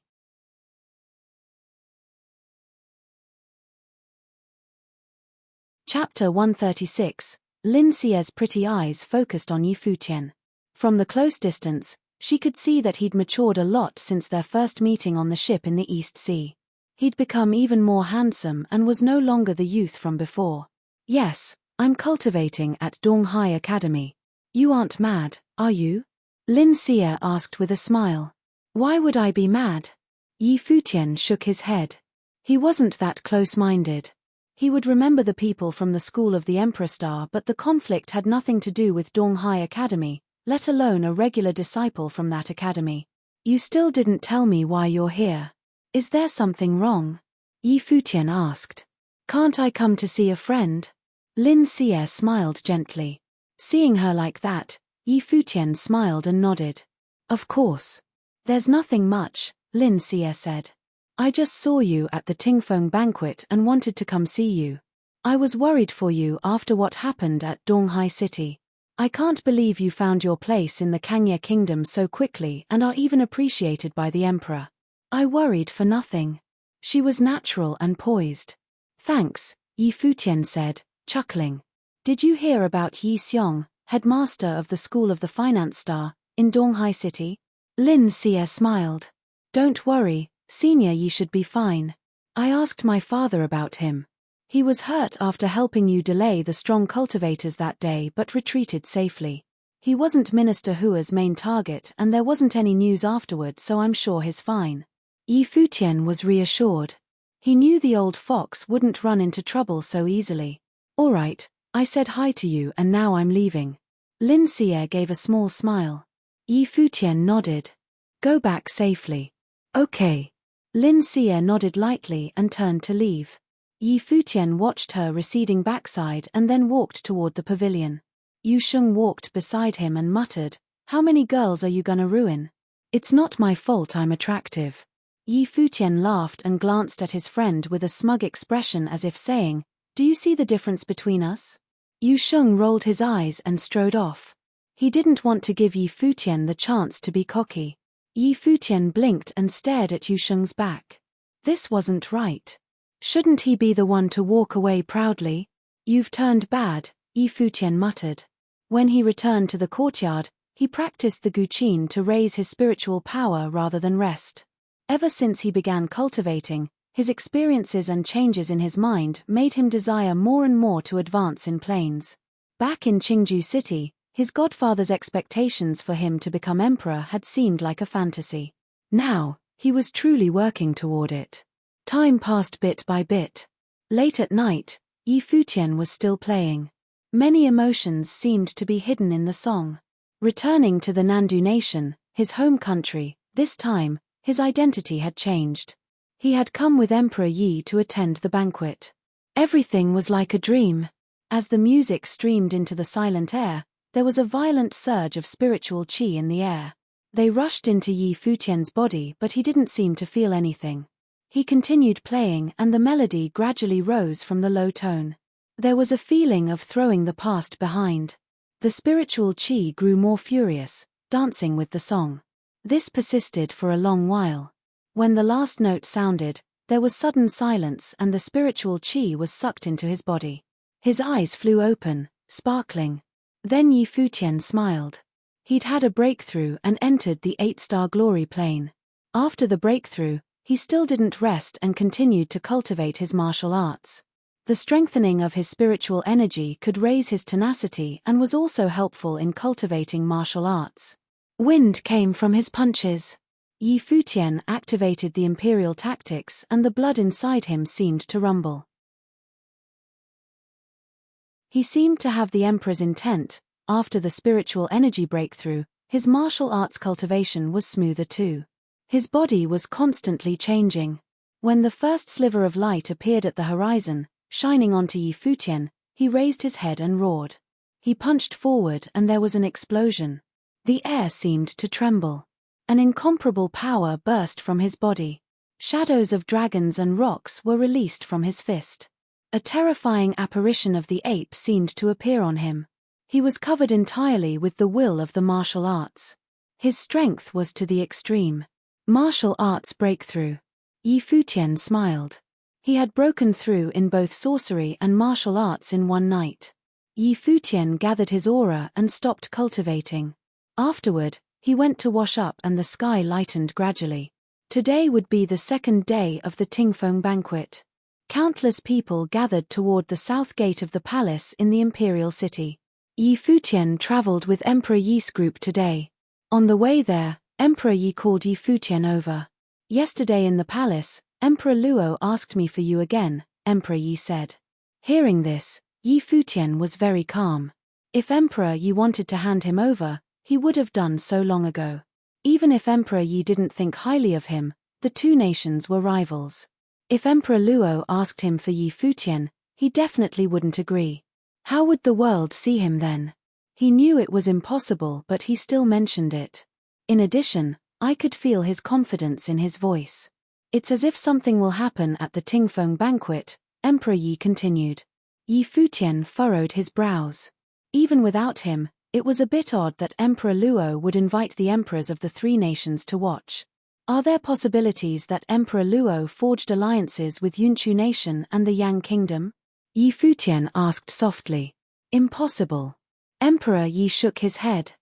Speaker 1: Chapter 136, Lin Xie's pretty eyes focused on Yi Futian. From the close distance, she could see that he'd matured a lot since their first meeting on the ship in the East Sea. He'd become even more handsome and was no longer the youth from before. "Yes, I'm cultivating at Donghai Academy. You aren't mad, are you?" Lin Xie asked with a smile. "Why would I be mad?" Yi Futian shook his head. He wasn't that close-minded. He would remember the people from the school of the Emperor Star, but the conflict had nothing to do with Donghai Academy, let alone a regular disciple from that academy. "You still didn't tell me why you're here. Is there something wrong?" Yi Futian asked. "Can't I come to see a friend?" Lin Xie smiled gently. Seeing her like that, Yi Futian smiled and nodded. "Of course. There's nothing much," Lin Xie said. "I just saw you at the Tingfeng banquet and wanted to come see you. I was worried for you after what happened at Donghai City. I can't believe you found your place in the Kangya kingdom so quickly and are even appreciated by the emperor." "I worried for nothing." She was natural and poised. "Thanks," Yi Futian said, chuckling. "Did you hear about Yi Xiong, headmaster of the School of the Finance Star, in Donghai City?" Lin Xie smiled. "Don't worry, Senior, Yi should be fine. I asked my father about him. He was hurt after helping you delay the strong cultivators that day but retreated safely. He wasn't Minister Hua's main target and there wasn't any news afterward, so I'm sure he's fine." Yi Futian was reassured. He knew the old fox wouldn't run into trouble so easily. "All right, I said hi to you and now I'm leaving." Lin Xie gave a small smile. Yi Futian nodded. Go back safely. Okay. Lin Xie nodded lightly and turned to leave. Yi Futian watched her receding backside and then walked toward the pavilion. Yu Sheng walked beside him and muttered, "How many girls are you gonna ruin? It's not my fault I'm attractive." Yi Futian laughed and glanced at his friend with a smug expression as if saying, "Do you see the difference between us?" Yu Sheng rolled his eyes and strode off. He didn't want to give Yi Futian the chance to be cocky. Yi Futian blinked and stared at Yu Sheng's back. This wasn't right. Shouldn't he be the one to walk away proudly? "You've turned bad," Yi Futian muttered. When he returned to the courtyard, he practiced the guqin to raise his spiritual power rather than rest. Ever since he began cultivating, his experiences and changes in his mind made him desire more and more to advance in planes. Back in Qingju City, his godfather's expectations for him to become emperor had seemed like a fantasy. Now, he was truly working toward it. Time passed bit by bit. Late at night, Yi Futian was still playing. Many emotions seemed to be hidden in the song. Returning to the Nandu nation, his home country, this time, his identity had changed. He had come with Emperor Yi to attend the banquet. Everything was like a dream. As the music streamed into the silent air, there was a violent surge of spiritual qi in the air. They rushed into Yi Futian's body, but he didn't seem to feel anything. He continued playing and the melody gradually rose from the low tone. There was a feeling of throwing the past behind. The spiritual qi grew more furious, dancing with the song. This persisted for a long while. When the last note sounded, there was sudden silence and the spiritual qi was sucked into his body. His eyes flew open, sparkling. Then Yi Futian smiled. He'd had a breakthrough and entered the 8-star glory plane. After the breakthrough, he still didn't rest and continued to cultivate his martial arts. The strengthening of his spiritual energy could raise his tenacity and was also helpful in cultivating martial arts. Wind came from his punches. Yi Futian activated the imperial tactics and the blood inside him seemed to rumble. He seemed to have the emperor's intent. After the spiritual energy breakthrough, his martial arts cultivation was smoother too. His body was constantly changing. When the first sliver of light appeared at the horizon, shining onto Yi Futian, he raised his head and roared. He punched forward and there was an explosion. The air seemed to tremble. An incomparable power burst from his body. Shadows of dragons and rocks were released from his fist. A terrifying apparition of the ape seemed to appear on him. He was covered entirely with the will of the martial arts. His strength was to the extreme. Martial arts breakthrough. Yi Futian smiled. He had broken through in both sorcery and martial arts in one night. Yi Futian gathered his aura and stopped cultivating. Afterward, he went to wash up and the sky lightened gradually. Today would be the second day of the Tingfeng banquet. Countless people gathered toward the south gate of the palace in the imperial city. Yi Futian traveled with Emperor Yi's group today. On the way there, Emperor Yi called Yi Futian over. "Yesterday in the palace, Emperor Luo asked me for you again," Emperor Yi said. Hearing this, Yi Futian was very calm. If Emperor Yi wanted to hand him over, he would have done so long ago. Even if Emperor Yi didn't think highly of him, the two nations were rivals. If Emperor Luo asked him for Yi Futian, he definitely wouldn't agree. How would the world see him then? He knew it was impossible, but he still mentioned it. In addition, I could feel his confidence in his voice. "It's as if something will happen at the Tingfeng banquet," Emperor Yi continued. Yi Futian furrowed his brows. Even without him, it was a bit odd that Emperor Luo would invite the emperors of the three nations to watch. Are there possibilities that Emperor Luo forged alliances with Yunchu nation and the Yang kingdom? Yi Futian asked softly. Impossible. Emperor Yi shook his head.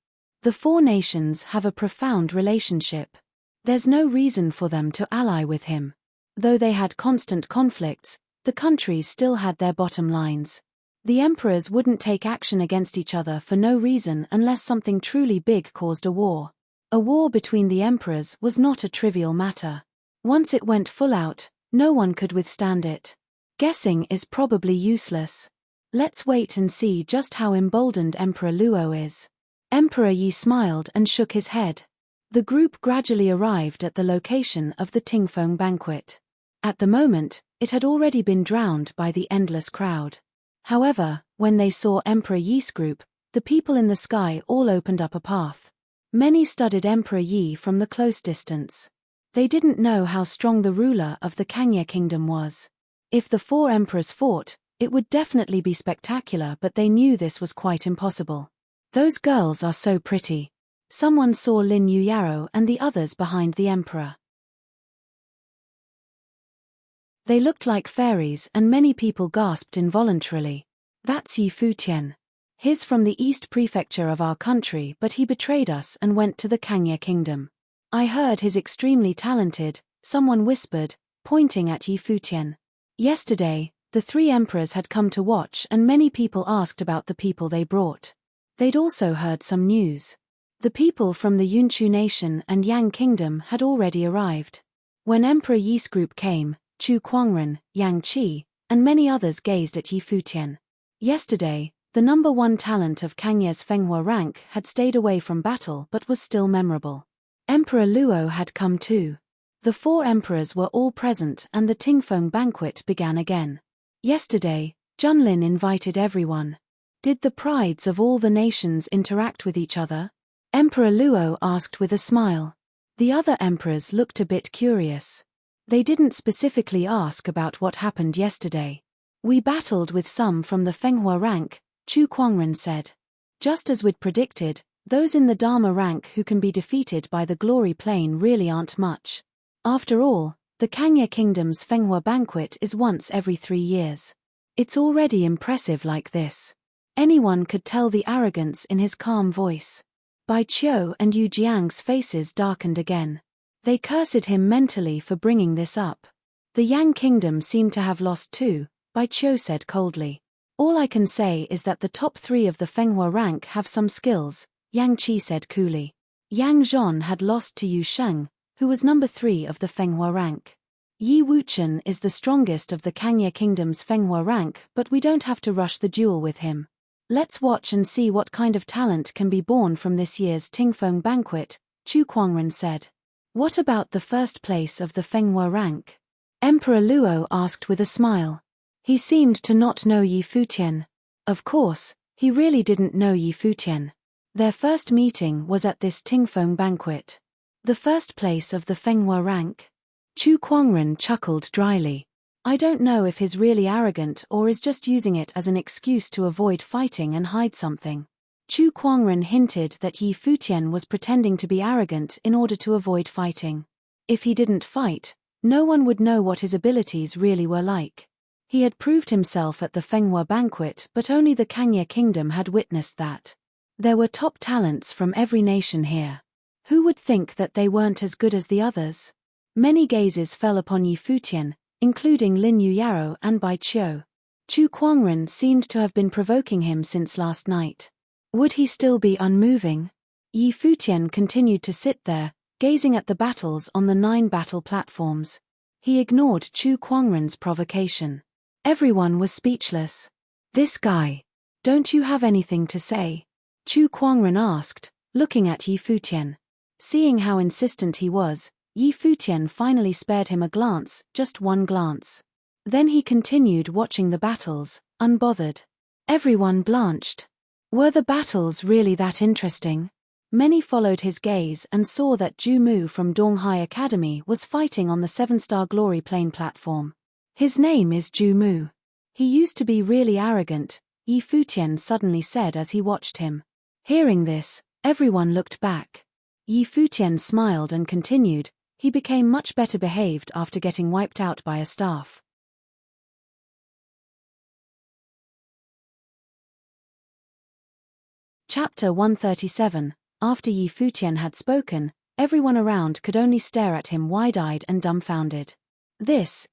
Speaker 1: The four nations have a profound relationship. There's no reason for them to ally with him. Though they had constant conflicts, the countries still had their bottom lines. The emperors wouldn't take action against each other for no reason unless something truly big caused a war. A war between the emperors was not a trivial matter. Once it went full out, no one could withstand it. Guessing is probably useless. Let's wait and see just how emboldened Emperor Luo is. Emperor Yi smiled and shook his head. The group gradually arrived at the location of the Tingfeng banquet. At the moment, it had already been drowned by the endless crowd. However, when they saw Emperor Yi's group, the people in the sky all opened up a path. Many studied Emperor Yi from the close distance. They didn't know how strong the ruler of the Kangye kingdom was. If the 4 emperors fought, it would definitely be spectacular, but they knew this was quite impossible. Those girls are so pretty. Someone saw Lin Yuyaro and the others behind the emperor. They looked like fairies and many people gasped involuntarily. That's Yi Futian. He's from the East Prefecture of our country, but he betrayed us and went to the Kangye kingdom. I heard he's extremely talented, someone whispered, pointing at Yi Futian. Yesterday, the 3 emperors had come to watch and many people asked about the people they brought. They'd also heard some news. The people from the Yunchu nation and Yang kingdom had already arrived. When Emperor Yi's group came, Chu Kuangren, Yang Qi, and many others gazed at Yi Futian. Yesterday, the number 1 talent of Kangye's Fenghua rank had stayed away from battle but was still memorable. Emperor Luo had come too. The 4 emperors were all present and the Tingfeng banquet began again. Yesterday, Junlin invited everyone. Did the prides of all the nations interact with each other? Emperor Luo asked with a smile. The other emperors looked a bit curious. They didn't specifically ask about what happened yesterday. We battled with some from the Fenghua rank, Chu Kuangren said. Just as we'd predicted, those in the Dharma rank who can be defeated by the glory plane really aren't much. After all, the Kangye kingdom's Fenghua banquet is once every 3 years. It's already impressive like this. Anyone could tell the arrogance in his calm voice. Bai Qiu and Yu Jiang's faces darkened again. They cursed him mentally for bringing this up. The Yang kingdom seemed to have lost too, Bai Qiu said coldly. All I can say is that the top 3 of the Fenghua rank have some skills, Yang Qi said coolly. Yang Zhon had lost to Yu Sheng, who was number 3 of the Fenghua rank. Yi Wuchen is the strongest of the Kangye kingdom's Fenghua rank, but we don't have to rush the duel with him. Let's watch and see what kind of talent can be born from this year's Tingfeng banquet, Chu Kuangren said. What about the first place of the Fenghua rank? Emperor Luo asked with a smile. He seemed to not know Yi Futian. Of course, he really didn't know Yi Futian. Their first meeting was at this Tingfeng banquet. The first place of the Fenghua rank? Chu Kuangren chuckled dryly. I don't know if he's really arrogant or is just using it as an excuse to avoid fighting and hide something. Chu Kuangren hinted that Yi Futian was pretending to be arrogant in order to avoid fighting. If he didn't fight, no one would know what his abilities really were like. He had proved himself at the Fenghua banquet, but only the Kangye kingdom had witnessed that. There were top talents from every nation here. Who would think that they weren't as good as the others? Many gazes fell upon Yi Futian, including Lin Yuyaro and Bai Qiu. Chu Kuangren seemed to have been provoking him since last night. Would he still be unmoving? Yi Futian continued to sit there, gazing at the battles on the 9 battle platforms. He ignored Chu Kuangren's provocation. Everyone was speechless. This guy. Don't you have anything to say? Chu Kuangren asked, looking at Yi Futian. Seeing how insistent he was, Yi Futian finally spared him a glance, just one glance. Then he continued watching the battles, unbothered. Everyone blanched. Were the battles really that interesting? Many followed his gaze and saw that Ju Mu from Donghai Academy was fighting on the 7-star glory plane platform. His name is Ju Mu. He used to be really arrogant, Yi Futian suddenly said as he watched him. Hearing this, everyone looked back. Yi Futian smiled and continued, he became much better behaved after getting wiped out by a staff. Chapter 137. After Yi Futian had spoken, everyone around could only stare at him wide-eyed and dumbfounded.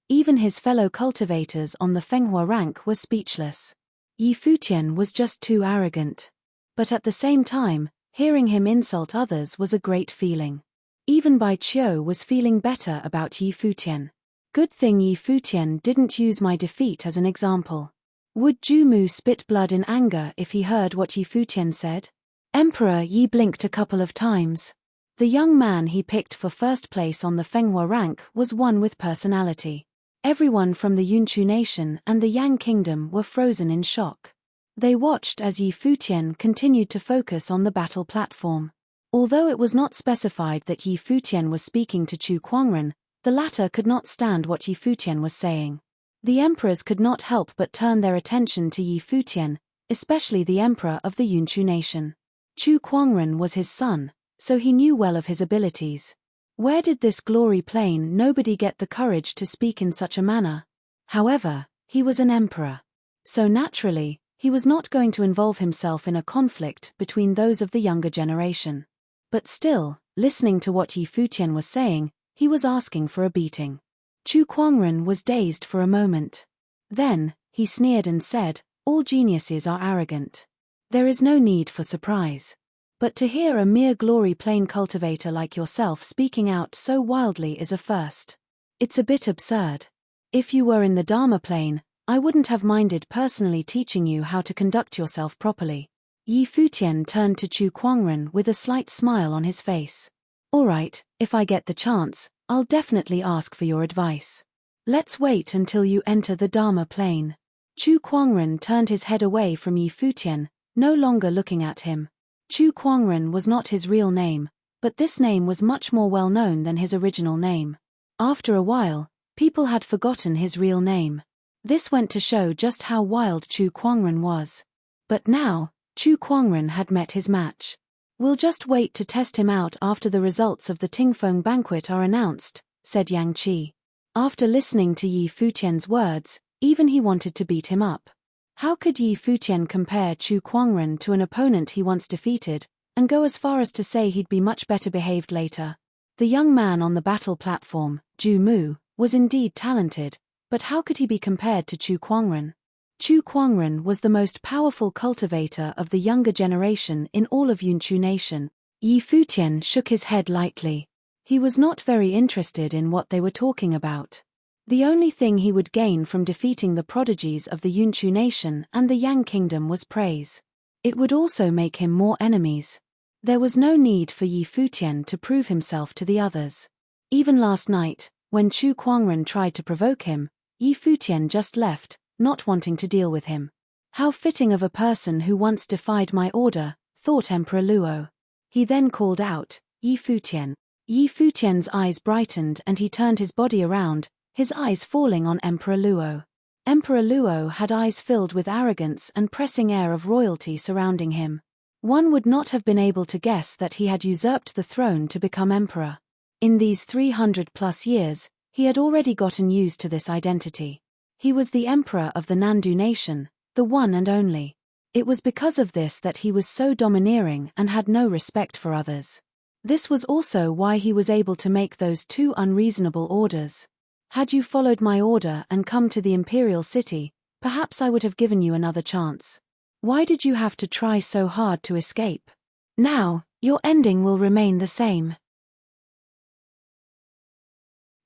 Speaker 1: Even his fellow cultivators on the Fenghua rank were speechless. Yi Futian was just too arrogant. But at the same time, hearing him insult others was a great feeling. Even Bai Qiu was feeling better about Yi Futian. Good thing Yi Futian didn't use my defeat as an example. Would Ju Mu spit blood in anger if he heard what Yi Futian said? Emperor Yi blinked a couple of times. The young man he picked for first place on the Fenghua rank was one with personality. Everyone from the Yunchu nation and the Yang kingdom were frozen in shock. They watched as Yi Futian continued to focus on the battle platform. Although it was not specified that Yi Futian was speaking to Chu Kuangren, the latter could not stand what Yi Futian was saying. The emperors could not help but turn their attention to Yi Futian, especially the emperor of the Yunchu nation. Chu Kuangren was his son, so he knew well of his abilities. Where did this glory plain nobody get the courage to speak in such a manner? However, he was an emperor. So naturally, he was not going to involve himself in a conflict between those of the younger generation. But still, listening to what Yi Futian was saying, he was asking for a beating. Chu Kuangren was dazed for a moment. Then, he sneered and said, "All geniuses are arrogant. There is no need for surprise. But to hear a mere glory plane cultivator like yourself speaking out so wildly is a first. It's a bit absurd. If you were in the Dharma plane, I wouldn't have minded personally teaching you how to conduct yourself properly." Yi Futian turned to Chu Kuangren with a slight smile on his face. "All right, if I get the chance, I'll definitely ask for your advice. Let's wait until you enter the Dharma plane." Chu Kuangren turned his head away from Yi Futian, no longer looking at him. Chu Kuangren was not his real name, but this name was much more well known than his original name. After a while, people had forgotten his real name. This went to show just how wild Chu Kuangren was. But now, Chu Kuangren had met his match. "We'll just wait to test him out after the results of the Tingfeng banquet are announced," said Yang Qi. After listening to Yi Futian's words, even he wanted to beat him up. How could Yi Futian compare Chu Kuangren to an opponent he once defeated, and go as far as to say he'd be much better behaved later? The young man on the battle platform, Ju Mu, was indeed talented, but how could he be compared to Chu Kuangren? Chu Kuangren was the most powerful cultivator of the younger generation in all of Yunchu nation. Yi Futian shook his head lightly. He was not very interested in what they were talking about. The only thing he would gain from defeating the prodigies of the Yunchu nation and the Yang kingdom was praise. It would also make him more enemies. There was no need for Yi Futian to prove himself to the others. Even last night, when Chu Kuangren tried to provoke him, Yi Futian just left, not wanting to deal with him. "How fitting of a person who once defied my order," thought Emperor Luo. He then called out, "Yi Futian." Yi Futian's eyes brightened and he turned his body around, his eyes falling on Emperor Luo. Emperor Luo had eyes filled with arrogance and pressing air of royalty surrounding him. One would not have been able to guess that he had usurped the throne to become emperor. In these 300+ years, he had already gotten used to this identity. He was the emperor of the Nandu nation, the one and only. It was because of this that he was so domineering and had no respect for others. This was also why he was able to make those two unreasonable orders. "Had you followed my order and come to the imperial city, perhaps I would have given you another chance. Why did you have to try so hard to escape? Now, your ending will remain the same.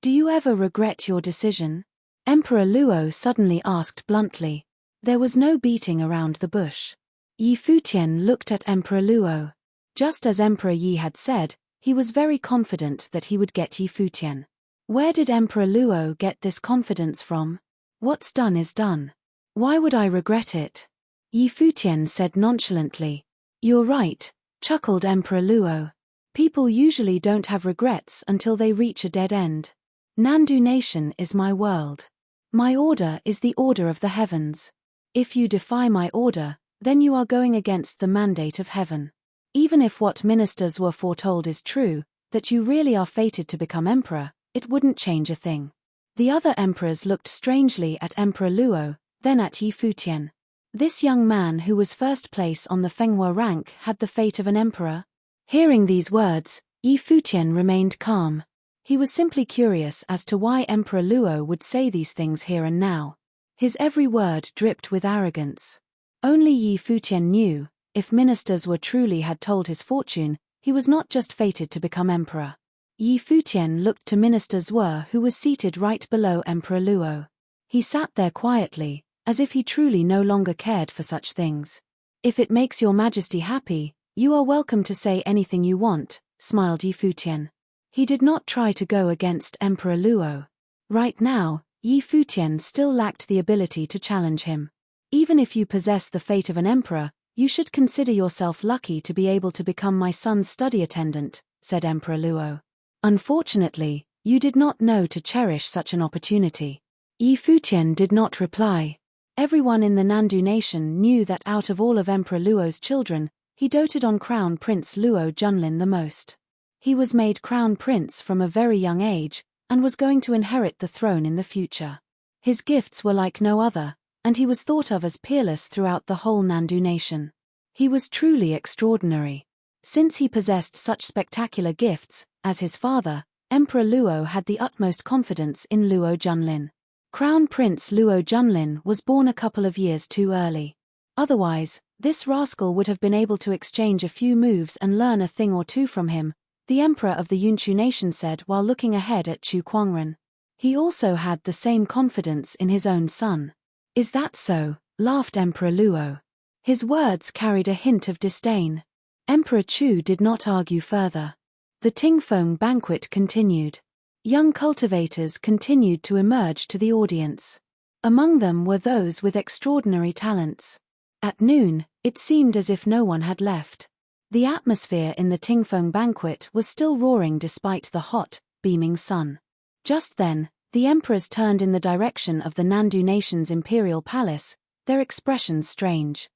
Speaker 1: Do you ever regret your decision?" Emperor Luo suddenly asked bluntly. There was no beating around the bush. Yi Futian looked at Emperor Luo. Just as Emperor Yi had said, he was very confident that he would get Yi Futian. Where did Emperor Luo get this confidence from? What's done is done. Why would I regret it? Yi Futian said nonchalantly. "You're right," chuckled Emperor Luo. "People usually don't have regrets until they reach a dead end. Nandu Nation is my world. My order is the order of the heavens. If you defy my order, then you are going against the mandate of heaven. Even if what ministers were foretold is true, that you really are fated to become emperor, it wouldn't change a thing." The other emperors looked strangely at Emperor Luo, then at Yi Futian. This young man who was first place on the Fenghua rank had the fate of an emperor? Hearing these words, Yi Futian remained calm. He was simply curious as to why Emperor Luo would say these things here and now. His every word dripped with arrogance. Only Yi Futian knew, if ministers were truly had told his fortune, he was not just fated to become emperor. Yi Futian looked to Minister Zhuo, who was seated right below Emperor Luo. He sat there quietly, as if he truly no longer cared for such things. "If it makes your majesty happy, you are welcome to say anything you want," smiled Yi Futian. He did not try to go against Emperor Luo. Right now, Yi Futian still lacked the ability to challenge him. Even if you possess the fate of an emperor, you should consider yourself lucky to be able to become my son's study attendant, said Emperor Luo. Unfortunately, you did not know to cherish such an opportunity. Yi Futian did not reply. Everyone in the Nandu nation knew that out of all of Emperor Luo's children, he doted on Crown Prince Luo Junlin the most. He was made Crown Prince from a very young age, and was going to inherit the throne in the future. His gifts were like no other, and he was thought of as peerless throughout the whole Nandu nation. He was truly extraordinary. Since he possessed such spectacular gifts, as his father, Emperor Luo had the utmost confidence in Luo Junlin. Crown Prince Luo Junlin was born a couple of years too early. Otherwise, this rascal would have been able to exchange a few moves and learn a thing or two from him, the emperor of the Yunchu nation said while looking ahead at Chu Kuangren. He also had the same confidence in his own son. Is that so? Laughed Emperor Luo. His words carried a hint of disdain. Emperor Chu did not argue further. The Tingfeng banquet continued. Young cultivators continued to emerge to the audience. Among them were those with extraordinary talents. At noon, it seemed as if no one had left. The atmosphere in the Tingfeng banquet was still roaring despite the hot, beaming sun. Just then, the emperors turned in the direction of the Nandu nation's imperial palace, their expressions strange.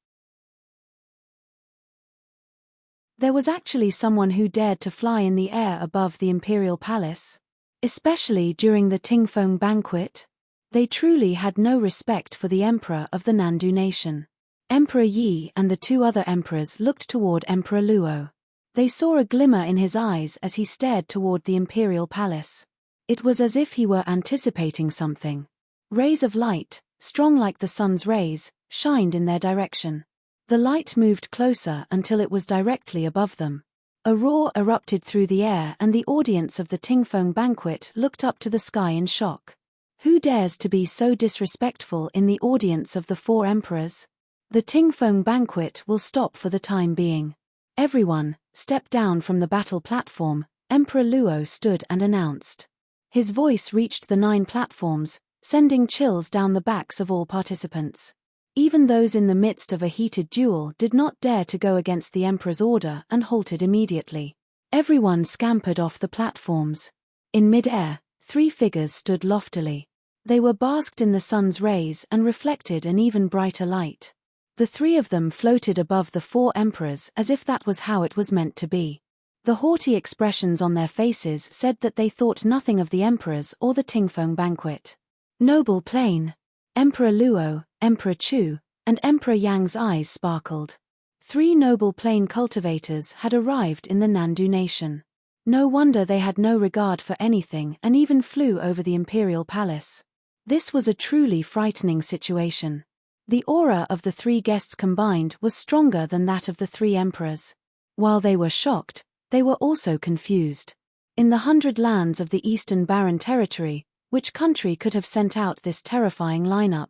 Speaker 1: There was actually someone who dared to fly in the air above the imperial palace. Especially during the Tingfeng banquet. They truly had no respect for the emperor of the Nandu nation. Emperor Yi and the two other emperors looked toward Emperor Luo. They saw a glimmer in his eyes as he stared toward the imperial palace. It was as if he were anticipating something. Rays of light, strong like the sun's rays, shined in their direction. The light moved closer until it was directly above them. A roar erupted through the air and the audience of the Tingfeng banquet looked up to the sky in shock. Who dares to be so disrespectful in the audience of the four emperors? The Tingfeng banquet will stop for the time being. Everyone, step down from the battle platform, Emperor Luo stood and announced. His voice reached the 9 platforms, sending chills down the backs of all participants. Even those in the midst of a heated duel did not dare to go against the emperor's order and halted immediately. Everyone scampered off the platforms. In mid-air, 3 figures stood loftily. They were basked in the sun's rays and reflected an even brighter light. The 3 of them floated above the 4 emperors as if that was how it was meant to be. The haughty expressions on their faces said that they thought nothing of the emperors or the Tingfeng banquet. Noble Plain. Emperor Luo, Emperor Chu, and Emperor Yang's eyes sparkled. 3 noble plain cultivators had arrived in the Nandu nation. No wonder they had no regard for anything and even flew over the imperial palace. This was a truly frightening situation. The aura of the 3 guests combined was stronger than that of the 3 emperors. While they were shocked, they were also confused. In the 100 lands of the Eastern Barren Territory, which country could have sent out this terrifying lineup?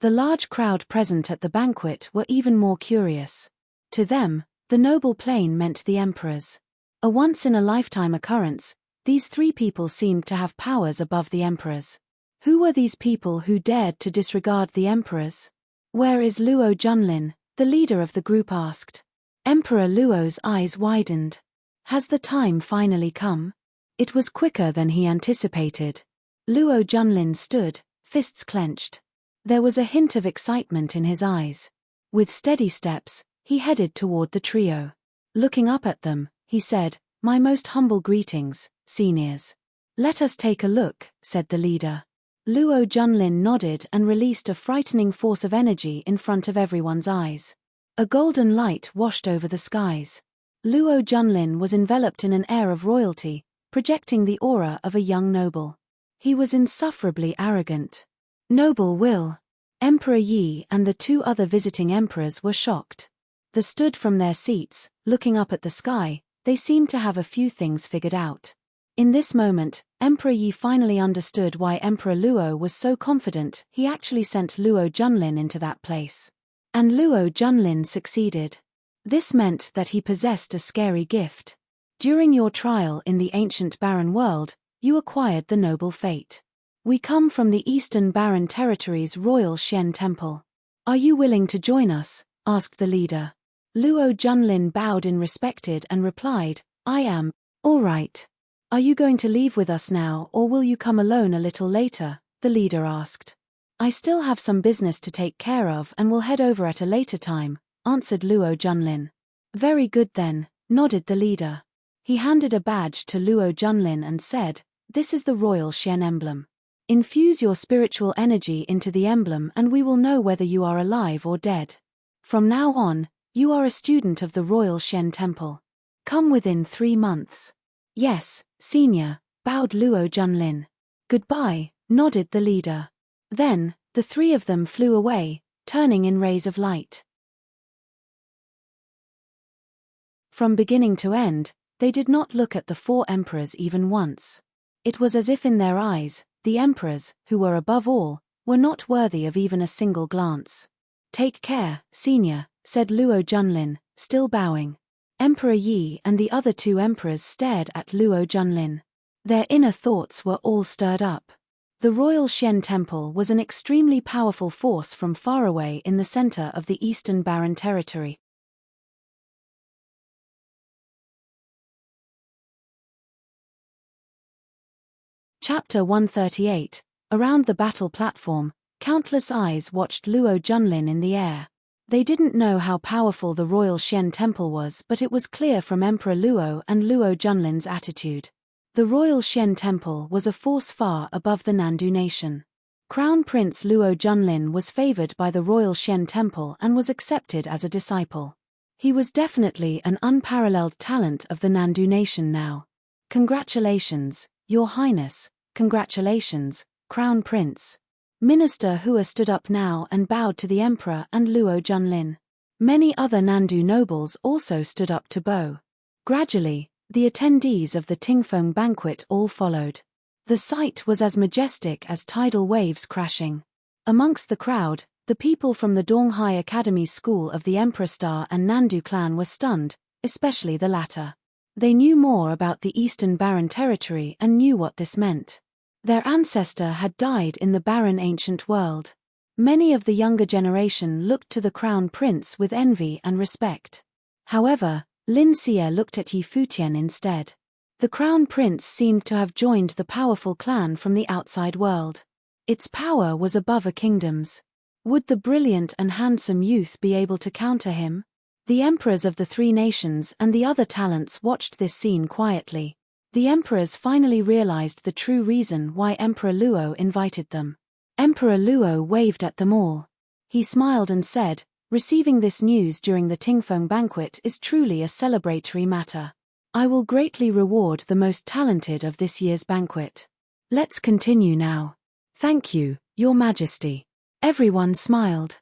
Speaker 1: The large crowd present at the banquet were even more curious. To them, the noble plain meant the emperors. A once-in-a-lifetime occurrence, these 3 people seemed to have powers above the emperors. Who were these people who dared to disregard the emperors? Where is Luo Junlin? The leader of the group asked. Emperor Luo's eyes widened. Has the time finally come? It was quicker than he anticipated. Luo Junlin stood, fists clenched. There was a hint of excitement in his eyes. With steady steps, he headed toward the trio. Looking up at them, he said, "My most humble greetings, seniors." "Let us take a look," said the leader. Luo Junlin nodded and released a frightening force of energy in front of everyone's eyes. A golden light washed over the skies. Luo Junlin was enveloped in an air of royalty, projecting the aura of a young noble. He was insufferably arrogant. Noble will. Emperor Yi and the 2 other visiting emperors were shocked. They stood from their seats, looking up at the sky. They seemed to have a few things figured out. In this moment, Emperor Yi finally understood why Emperor Luo was so confident he actually sent Luo Junlin into that place. And Luo Junlin succeeded. This meant that he possessed a scary gift. During your trial in the ancient barren world, you acquired the noble fate. We come from the Eastern Barren Territory's Royal Shen Temple. Are you willing to join us? Asked the leader. Luo Junlin bowed in respected and replied, I am. All right. Are you going to leave with us now or will you come alone a little later? The leader asked. I still have some business to take care of and will head over at a later time, answered Luo Junlin. Very good then, nodded the leader. He handed a badge to Luo Junlin and said, This is the Royal Shen emblem. Infuse your spiritual energy into the emblem and we will know whether you are alive or dead. From now on, you are a student of the Royal Shen Temple. Come within 3 months. Yes, senior, bowed Luo Junlin. Goodbye, nodded the leader. Then, the 3 of them flew away, turning in rays of light. From beginning to end, they did not look at the 4 emperors even once. It was as if in their eyes, the emperors, who were above all, were not worthy of even a single glance. Take care, senior, said Luo Junlin, still bowing. Emperor Yi and the other 2 emperors stared at Luo Junlin. Their inner thoughts were all stirred up. The Royal Shen Temple was an extremely powerful force from far away in the center of the Eastern Barren Territory. Chapter 138. Around the battle platform, countless eyes watched Luo Junlin in the air. They didn't know how powerful the Royal Shen Temple was, but it was clear from Emperor Luo and Luo Junlin's attitude. The Royal Shen Temple was a force far above the Nandu nation. Crown Prince Luo Junlin was favored by the Royal Shen Temple and was accepted as a disciple. He was definitely an unparalleled talent of the Nandu nation now. Congratulations, Your Highness. Congratulations, Crown Prince. Minister Hua stood up now and bowed to the Emperor and Luo Junlin. Many other Nandu nobles also stood up to bow. Gradually, the attendees of the Tingfeng banquet all followed. The sight was as majestic as tidal waves crashing. Amongst the crowd, the people from the Donghai Academy School of the Emperor Star and Nandu clan were stunned, especially the latter. They knew more about the Eastern Barren Territory and knew what this meant. Their ancestor had died in the barren ancient world. Many of the younger generation looked to the Crown Prince with envy and respect. However, Lin Xie looked at Yi Futian instead. The Crown Prince seemed to have joined the powerful clan from the outside world. Its power was above a kingdom's. Would the brilliant and handsome youth be able to counter him? The emperors of the 3 nations and the other talents watched this scene quietly. The emperors finally realized the true reason why Emperor Luo invited them. Emperor Luo waved at them all. He smiled and said, Receiving this news during the Tingfeng banquet is truly a celebratory matter. I will greatly reward the most talented of this year's banquet. Let's continue now. Thank you, Your Majesty. Everyone smiled.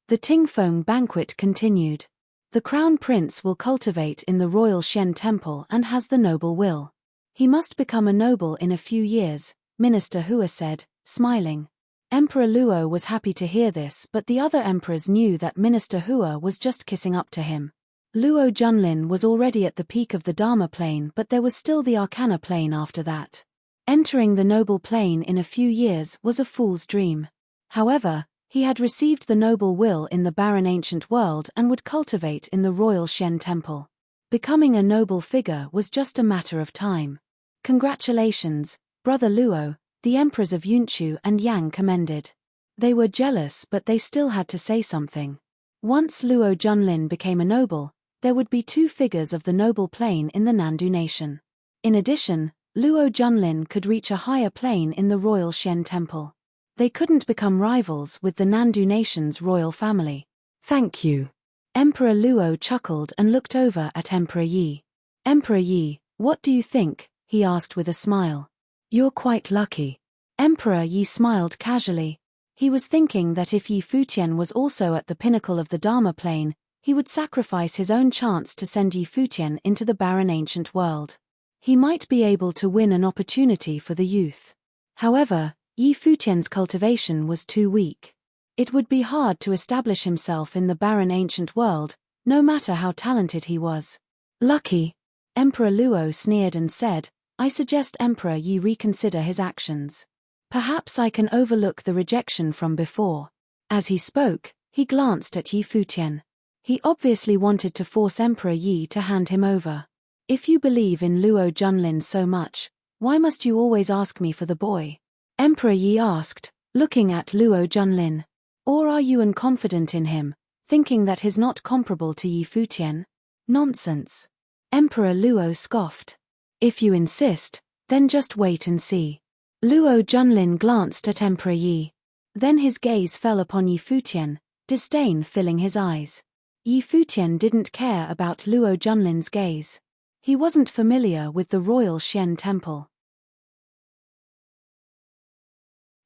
Speaker 1: The Tingfeng banquet continued. The Crown Prince will cultivate in the Royal Shen Temple and has the noble will. He must become a noble in a few years, Minister Hua said, smiling. Emperor Luo was happy to hear this, but the other emperors knew that Minister Hua was just kissing up to him. Luo Junlin was already at the peak of the Dharma plane, but there was still the Arcana plane after that. Entering the noble plane in a few years was a fool's dream. However, he had received the noble will in the barren ancient world and would cultivate in the Royal Shen Temple. Becoming a noble figure was just a matter of time. Congratulations, Brother Luo, the emperors of Yunchu and Yang commended. They were jealous, but they still had to say something. Once Luo Junlin became a noble, there would be 2 figures of the noble plane in the Nandu nation. In addition, Luo Junlin could reach a higher plane in the Royal Shen Temple. They couldn't become rivals with the Nandu nation's royal family. Thank you. Emperor Luo chuckled and looked over at Emperor Yi. Emperor Yi, what do you think? He asked with a smile. You're quite lucky. Emperor Yi smiled casually. He was thinking that if Yi Futian was also at the pinnacle of the Dharma plane, he would sacrifice his own chance to send Yi Futian into the barren ancient world. He might be able to win an opportunity for the youth. However, Yi Futian's cultivation was too weak. It would be hard to establish himself in the barren ancient world, no matter how talented he was. Lucky. Emperor Luo sneered and said, "I suggest Emperor Yi reconsider his actions. Perhaps I can overlook the rejection from before." As he spoke, he glanced at Yi Futian. He obviously wanted to force Emperor Yi to hand him over. "If you believe in Luo Junlin so much, why must you always ask me for the boy?" Emperor Yi asked, looking at Luo Junlin. "Or are you unconfident in him, thinking that he's not comparable to Yi Futian?" "Nonsense." Emperor Luo scoffed. "If you insist, then just wait and see." Luo Junlin glanced at Emperor Yi. Then his gaze fell upon Yi Futian, disdain filling his eyes. Yi Futian didn't care about Luo Junlin's gaze. He wasn't familiar with the royal Xian temple.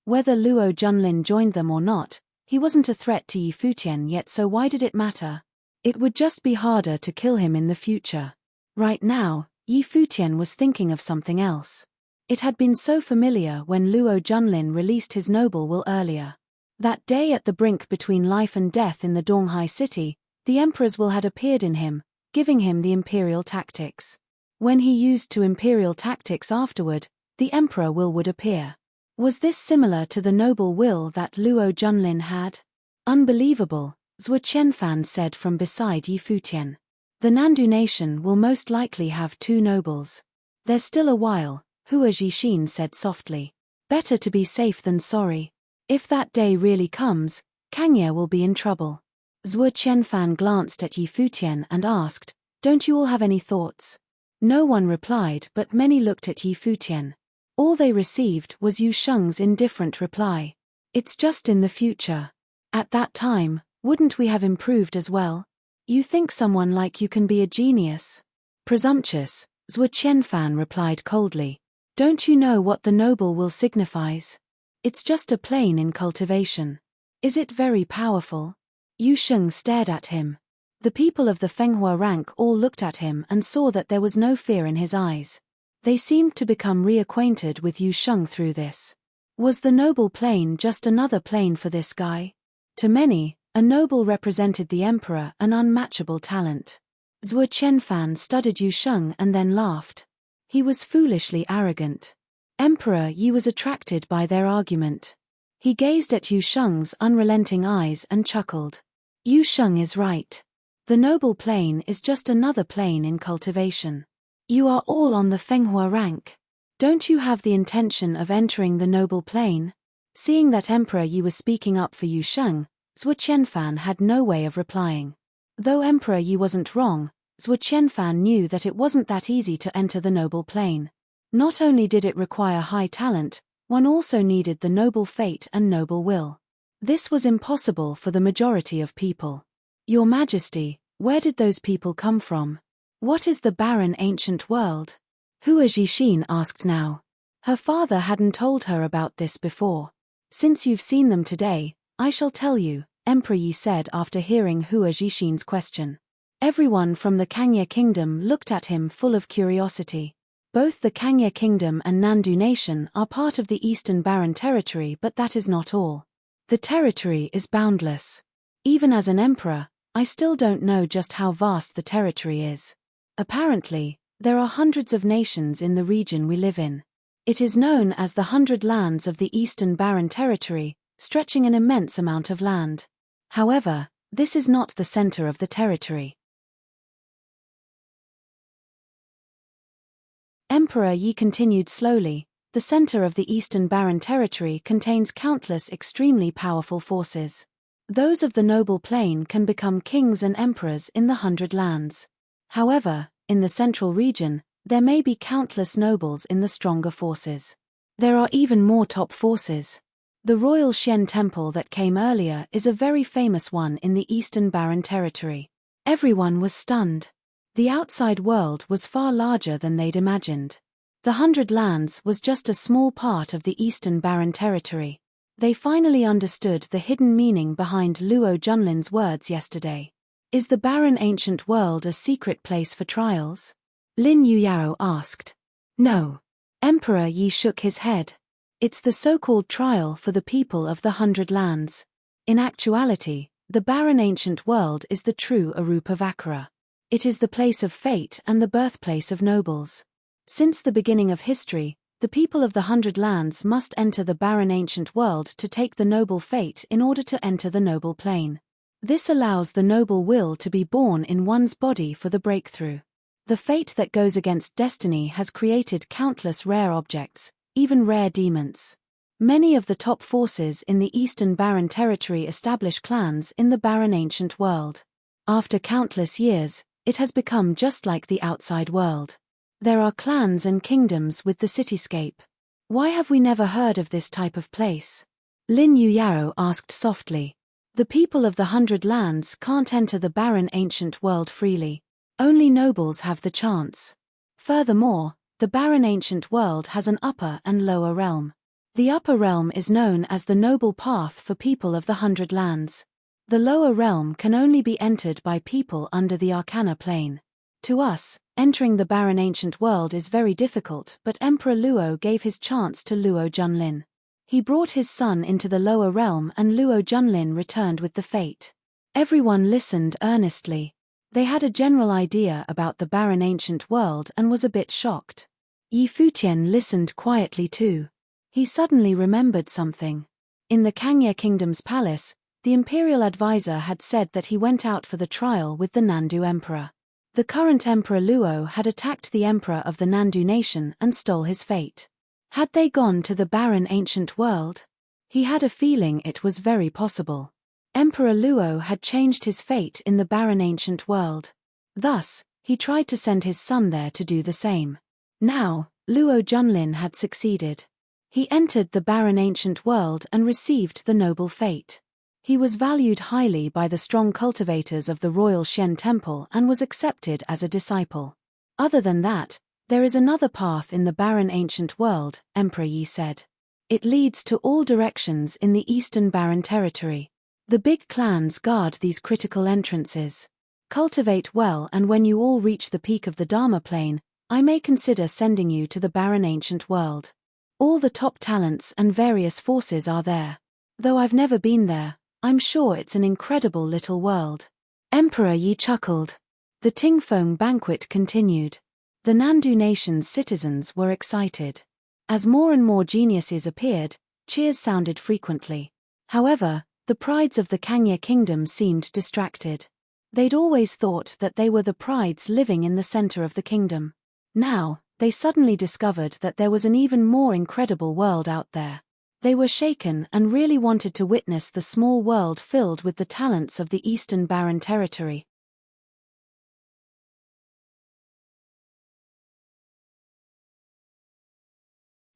Speaker 1: Whether Luo Junlin joined them or not, he wasn't a threat to Yi Futian yet, so why did it matter? It would just be harder to kill him in the future. Right now, Yi Futian was thinking of something else. It had been so familiar when Luo Junlin released his noble will earlier. That day at the brink between life and death in the Donghai city, the emperor's will had appeared in him, giving him the imperial tactics. When he used to imperial tactics afterward, the emperor will would appear. Was this similar to the noble will that Luo Junlin had? Unbelievable, Zhuo Qianfan said from beside Yi Futian. The Nandu nation will most likely have 2 nobles. There's still a while, Hua Jixin said softly. Better to be safe than sorry. If that day really comes, Kangye will be in trouble. Zhuo Qianfan glanced at Yi Futian and asked, "Don't you all have any thoughts?" No one replied, but many looked at Yi Futian. All they received was Yu Sheng's indifferent reply. "It's just in the future. At that time, wouldn't we have improved as well? You think someone like you can be a genius?" "Presumptuous," Zhuo Qianfan replied coldly. "Don't you know what the noble will signifies? It's just a plane in cultivation. Is it very powerful?" Yu Sheng stared at him. The people of the Fenghua rank all looked at him and saw that there was no fear in his eyes. They seemed to become reacquainted with Yu Sheng through this. Was the noble plane just another plane for this guy? To many, a noble represented the emperor, an unmatchable talent. Zhuo Qianfan studied Yu Sheng and then laughed. He was foolishly arrogant. Emperor Yi was attracted by their argument. He gazed at Yu Sheng's unrelenting eyes and chuckled. Yu Sheng is right. The noble plane is just another plane in cultivation. You are all on the Fenghua rank. Don't you have the intention of entering the noble plane? Seeing that Emperor Yi was speaking up for Yu Sheng, Zhuo Qianfan had no way of replying. Though Emperor Yi wasn't wrong, Zhuo Qianfan knew that it wasn't that easy to enter the noble plane. Not only did it require high talent, one also needed the noble fate and noble will. This was impossible for the majority of people. "Your Majesty, where did those people come from? What is the barren ancient world?" Hua Jixin asked now. Her father hadn't told her about this before. "Since you've seen them today, I shall tell you," Emperor Yi said after hearing Hua Jixin's question. Everyone from the Kangye kingdom looked at him full of curiosity. Both the Kangye kingdom and Nandu nation are part of the Eastern Barren territory, but that is not all. The territory is boundless. Even as an emperor, I still don't know just how vast the territory is. Apparently, there are hundreds of nations in the region we live in. It is known as the 100 lands of the Eastern Barren territory, stretching an immense amount of land. However, this is not the center of the territory. Emperor Yi continued slowly. The center of the Eastern Barren territory contains countless extremely powerful forces. Those of the noble plane can become kings and emperors in the 100 lands. However, in the central region, there may be countless nobles in the stronger forces. There are even more top forces. The royal Xian temple that came earlier is a very famous one in the Eastern Barren territory. Everyone was stunned. The outside world was far larger than they'd imagined. The 100 lands was just a small part of the Eastern Barren territory. They finally understood the hidden meaning behind Luo Junlin's words yesterday. Is the barren ancient world a secret place for trials? Lin Yuyao asked. No. Emperor Yi shook his head. It's the so-called trial for the people of the 100 lands. In actuality, the barren ancient world is the true Arupavakara. It is the place of fate and the birthplace of nobles. Since the beginning of history, the people of the 100 Lands must enter the barren ancient world to take the noble fate in order to enter the noble plane. This allows the noble will to be born in one's body for the breakthrough. The fate that goes against destiny has created countless rare objects, even rare demons. Many of the top forces in the Eastern Barren Territory establish clans in the barren ancient world. After countless years, it has become just like the outside world. There are clans and kingdoms with the cityscape. Why have we never heard of this type of place? Lin Yuyaro asked softly. The people of the 100 Lands can't enter the barren ancient world freely. Only nobles have the chance. Furthermore, the barren ancient world has an upper and lower realm. The upper realm is known as the noble path for people of the 100 Lands. The lower realm can only be entered by people under the Arcana plane. To us, entering the barren ancient world is very difficult, but Emperor Luo gave his chance to Luo Junlin. He brought his son into the lower realm and Luo Junlin returned with the fate. Everyone listened earnestly. They had a general idea about the barren ancient world and was a bit shocked. Yi Futian listened quietly too. He suddenly remembered something. In the Kangye Kingdom's palace, the imperial advisor had said that he went out for the trial with the Nandu Emperor. The current Emperor Luo had attacked the Emperor of the Nandu nation and stole his fate. Had they gone to the barren ancient world? He had a feeling it was very possible. Emperor Luo had changed his fate in the barren ancient world. Thus, he tried to send his son there to do the same. Now, Luo Junlin had succeeded. He entered the barren ancient world and received the noble fate. He was valued highly by the strong cultivators of the Royal Shen Temple and was accepted as a disciple. Other than that, there is another path in the barren ancient world, Emperor Yi said. It leads to all directions in the Eastern Barren Territory. The big clans guard these critical entrances. Cultivate well, and when you all reach the peak of the Dharma plane, I may consider sending you to the barren ancient world. All the top talents and various forces are there. Though I've never been there, I'm sure it's an incredible little world. Emperor Yi chuckled. The Tingfeng banquet continued. The Nandu nation's citizens were excited. As more and more geniuses appeared, cheers sounded frequently. However, the prides of the Kangye kingdom seemed distracted. They'd always thought that they were the prides living in the center of the kingdom. Now, they suddenly discovered that there was an even more incredible world out there. They were shaken and really wanted to witness the small world filled with the talents of the Eastern Barren Territory.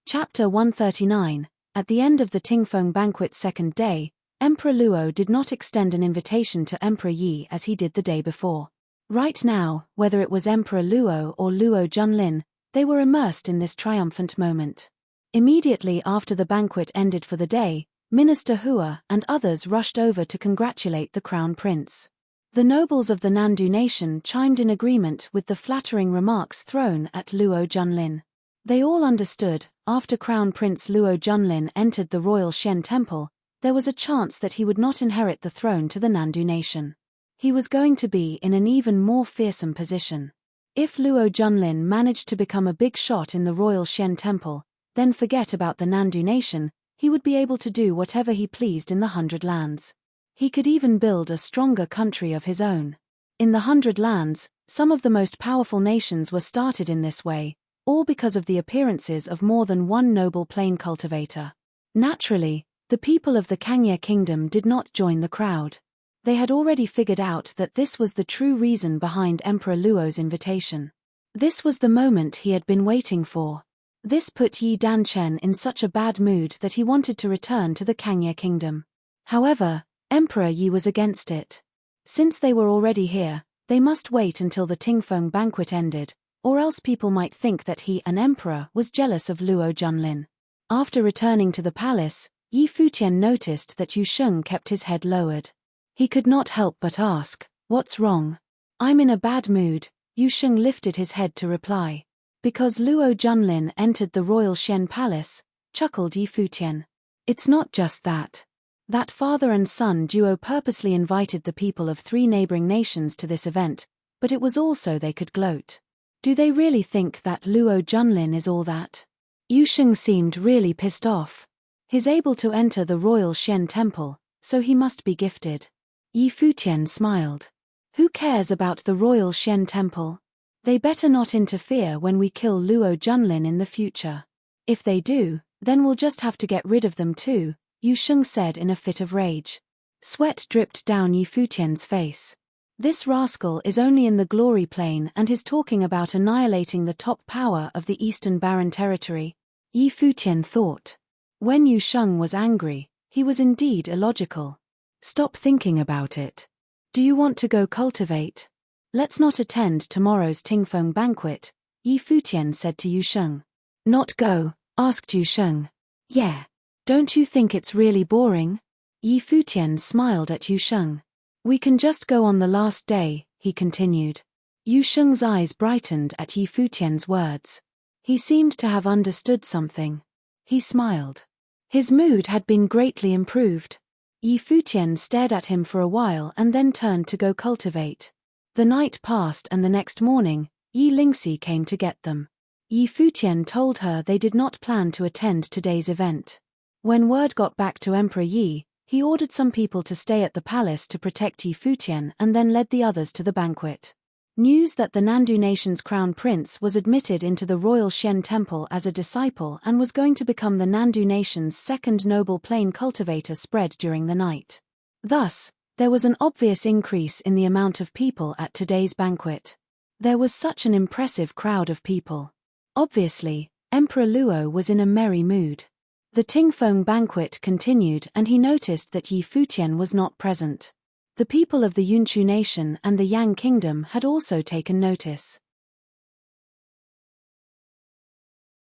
Speaker 1: Chapter 139. At the end of the Tingfeng banquet's second day, Emperor Luo did not extend an invitation to Emperor Yi as he did the day before. Right now, whether it was Emperor Luo or Luo Junlin, they were immersed in this triumphant moment. Immediately after the banquet ended for the day, Minister Hua and others rushed over to congratulate the Crown Prince. The nobles of the Nandu nation chimed in agreement with the flattering remarks thrown at Luo Junlin. They all understood, after Crown Prince Luo Junlin entered the Royal Shen Temple, there was a chance that he would not inherit the throne to the Nandu nation. He was going to be in an even more fearsome position. If Luo Junlin managed to become a big shot in the Royal Shen Temple, then forget about the Nandu nation, he would be able to do whatever he pleased in the 100 Lands. He could even build a stronger country of his own. In the 100 Lands, some of the most powerful nations were started in this way, all because of the appearances of more than one noble plain cultivator. Naturally, the people of the Kangye kingdom did not join the crowd. They had already figured out that this was the true reason behind Emperor Luo's invitation. This was the moment he had been waiting for. This put Yi Danchen in such a bad mood that he wanted to return to the Kangye kingdom. However, Emperor Yi was against it. Since they were already here, they must wait until the Tingfeng banquet ended, or else people might think that he, an emperor, was jealous of Luo Junlin. After returning to the palace, Yi Futian noticed that Yu Sheng kept his head lowered. He could not help but ask, "What's wrong?" "I'm in a bad mood," Yu Sheng lifted his head to reply. "Because Luo Junlin entered the Royal Shen Palace," chuckled Yi Futian. "It's not just that. That father and son duo purposely invited the people of 3 neighboring nations to this event, but it was also they could gloat. Do they really think that Luo Junlin is all that? Yu Sheng seemed really pissed off. He's able to enter the royal Shen temple, so he must be gifted. Yi Futian smiled. Who cares about the royal Shen temple? They better not interfere when we kill Luo Junlin in the future. If they do, then we'll just have to get rid of them too, Yu Sheng said in a fit of rage. Sweat dripped down Yi Futian's face. This rascal is only in the glory plane and is talking about annihilating the top power of the Eastern Barren Territory. Yi Futian thought. When Yu Sheng was angry, he was indeed illogical. Stop thinking about it. Do you want to go cultivate? Let's not attend tomorrow's Tingfeng banquet, Yi Futian said to Yu Sheng. Not go? Asked Yu Sheng. Yeah. Don't you think it's really boring? Yi Futian smiled at Yu Sheng. We can just go on the last day, he continued. Yu Sheng's eyes brightened at Yi Futian's words. He seemed to have understood something. He smiled. His mood had been greatly improved. Yi Futian stared at him for a while and then turned to go cultivate. The night passed and the next morning, Yi Lingxi came to get them. Yi Futian told her they did not plan to attend today's event. When word got back to Emperor Yi, he ordered some people to stay at the palace to protect Yi Futian and then led the others to the banquet. News that the Nandu nation's crown prince was admitted into the royal Shen temple as a disciple and was going to become the Nandu nation's second noble plain cultivator spread during the night. Thus, there was an obvious increase in the amount of people at today's banquet. There was such an impressive crowd of people. Obviously, Emperor Luo was in a merry mood. The Tingfeng banquet continued and he noticed that Yi Futian was not present. The people of the Yunchu nation and the Yang kingdom had also taken notice.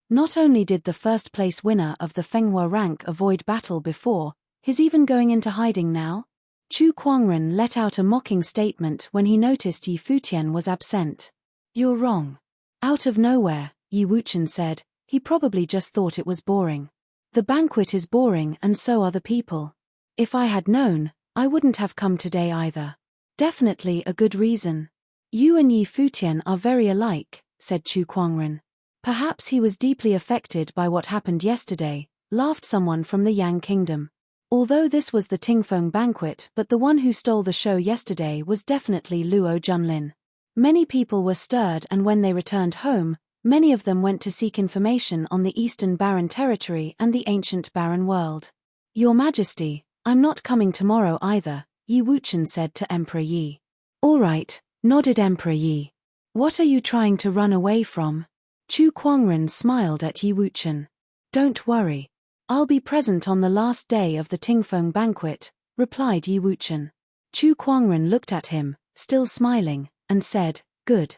Speaker 1: Not only did the first-place winner of the Fenghua rank avoid battle before, he's even going into hiding now? Chu Kuangren let out a mocking statement when he noticed Yi Futian was absent. You're wrong. Out of nowhere, Yi Wuchen said, he probably just thought it was boring. The banquet is boring and so are the people. If I had known, I wouldn't have come today either. Definitely a good reason. You and Yi Futian are very alike, said Chu Kuangren. Perhaps he was deeply affected by what happened yesterday, laughed someone from the Yang kingdom. Although this was the Tingfeng banquet, but the one who stole the show yesterday was definitely Luo Junlin. Many people were stirred and when they returned home, many of them went to seek information on the Eastern Barren Territory and the ancient Barren world. Your Majesty, I'm not coming tomorrow either, Yi Wuchen said to Emperor Yi. All right, nodded Emperor Yi. What are you trying to run away from? Chu Kuangren smiled at Yi Wuchen. Don't worry. I'll be present on the last day of the Tingfeng banquet, replied Yi Wuchen. Chu Kuangren looked at him, still smiling, and said, Good.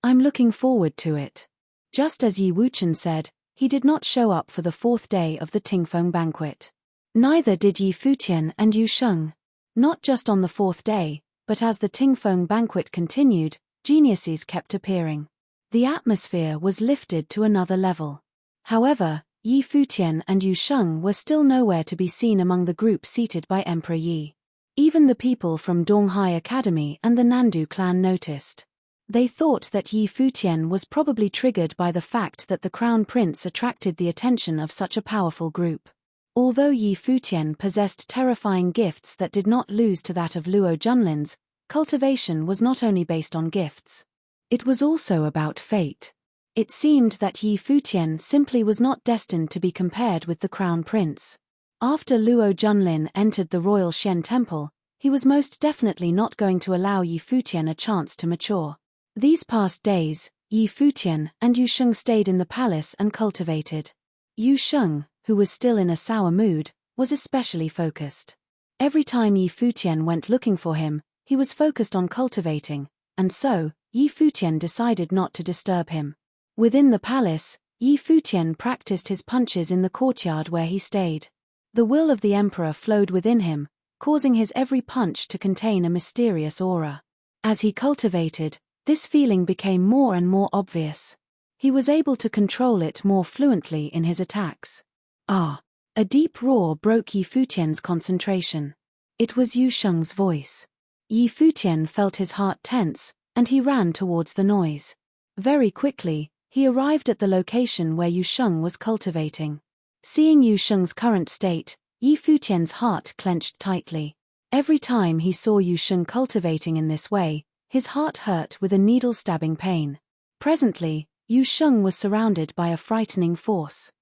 Speaker 1: I'm looking forward to it. Just as Yi Wuchen said, he did not show up for the fourth day of the Tingfeng banquet. Neither did Yi Futian and Yu Sheng. Not just on the fourth day, but as the Tingfeng banquet continued, geniuses kept appearing. The atmosphere was lifted to another level. However, Yi Futian and Yu Sheng were still nowhere to be seen among the group seated by Emperor Yi. Even the people from Donghai Academy and the Nandu clan noticed. They thought that Yi Futian was probably triggered by the fact that the crown prince attracted the attention of such a powerful group. Although Yi Futian possessed terrifying gifts that did not lose to that of Luo Junlin's, cultivation was not only based on gifts. It was also about fate. It seemed that Yi Futian simply was not destined to be compared with the crown prince. After Luo Junlin entered the royal Shen temple, he was most definitely not going to allow Yi Futian a chance to mature. These past days, Yi Futian and Yu Sheng stayed in the palace and cultivated. Yu Sheng, who was still in a sour mood, was especially focused. Every time Yi Futian went looking for him, he was focused on cultivating, and so, Yi Futian decided not to disturb him. Within the palace, Yi Futian practiced his punches in the courtyard where he stayed. The will of the emperor flowed within him, causing his every punch to contain a mysterious aura. As he cultivated, this feeling became more and more obvious. He was able to control it more fluently in his attacks. Ah! A deep roar broke Yi Futian's concentration. It was Yu Sheng's voice. Yi Futian felt his heart tense, and he ran towards the noise. Very quickly, he arrived at the location where Yu Sheng was cultivating. Seeing Yu Sheng's current state, Yi Futian's heart clenched tightly. Every time he saw Yu Sheng cultivating in this way, his heart hurt with a needle-stabbing pain. Presently, Yu Sheng was surrounded by a frightening force.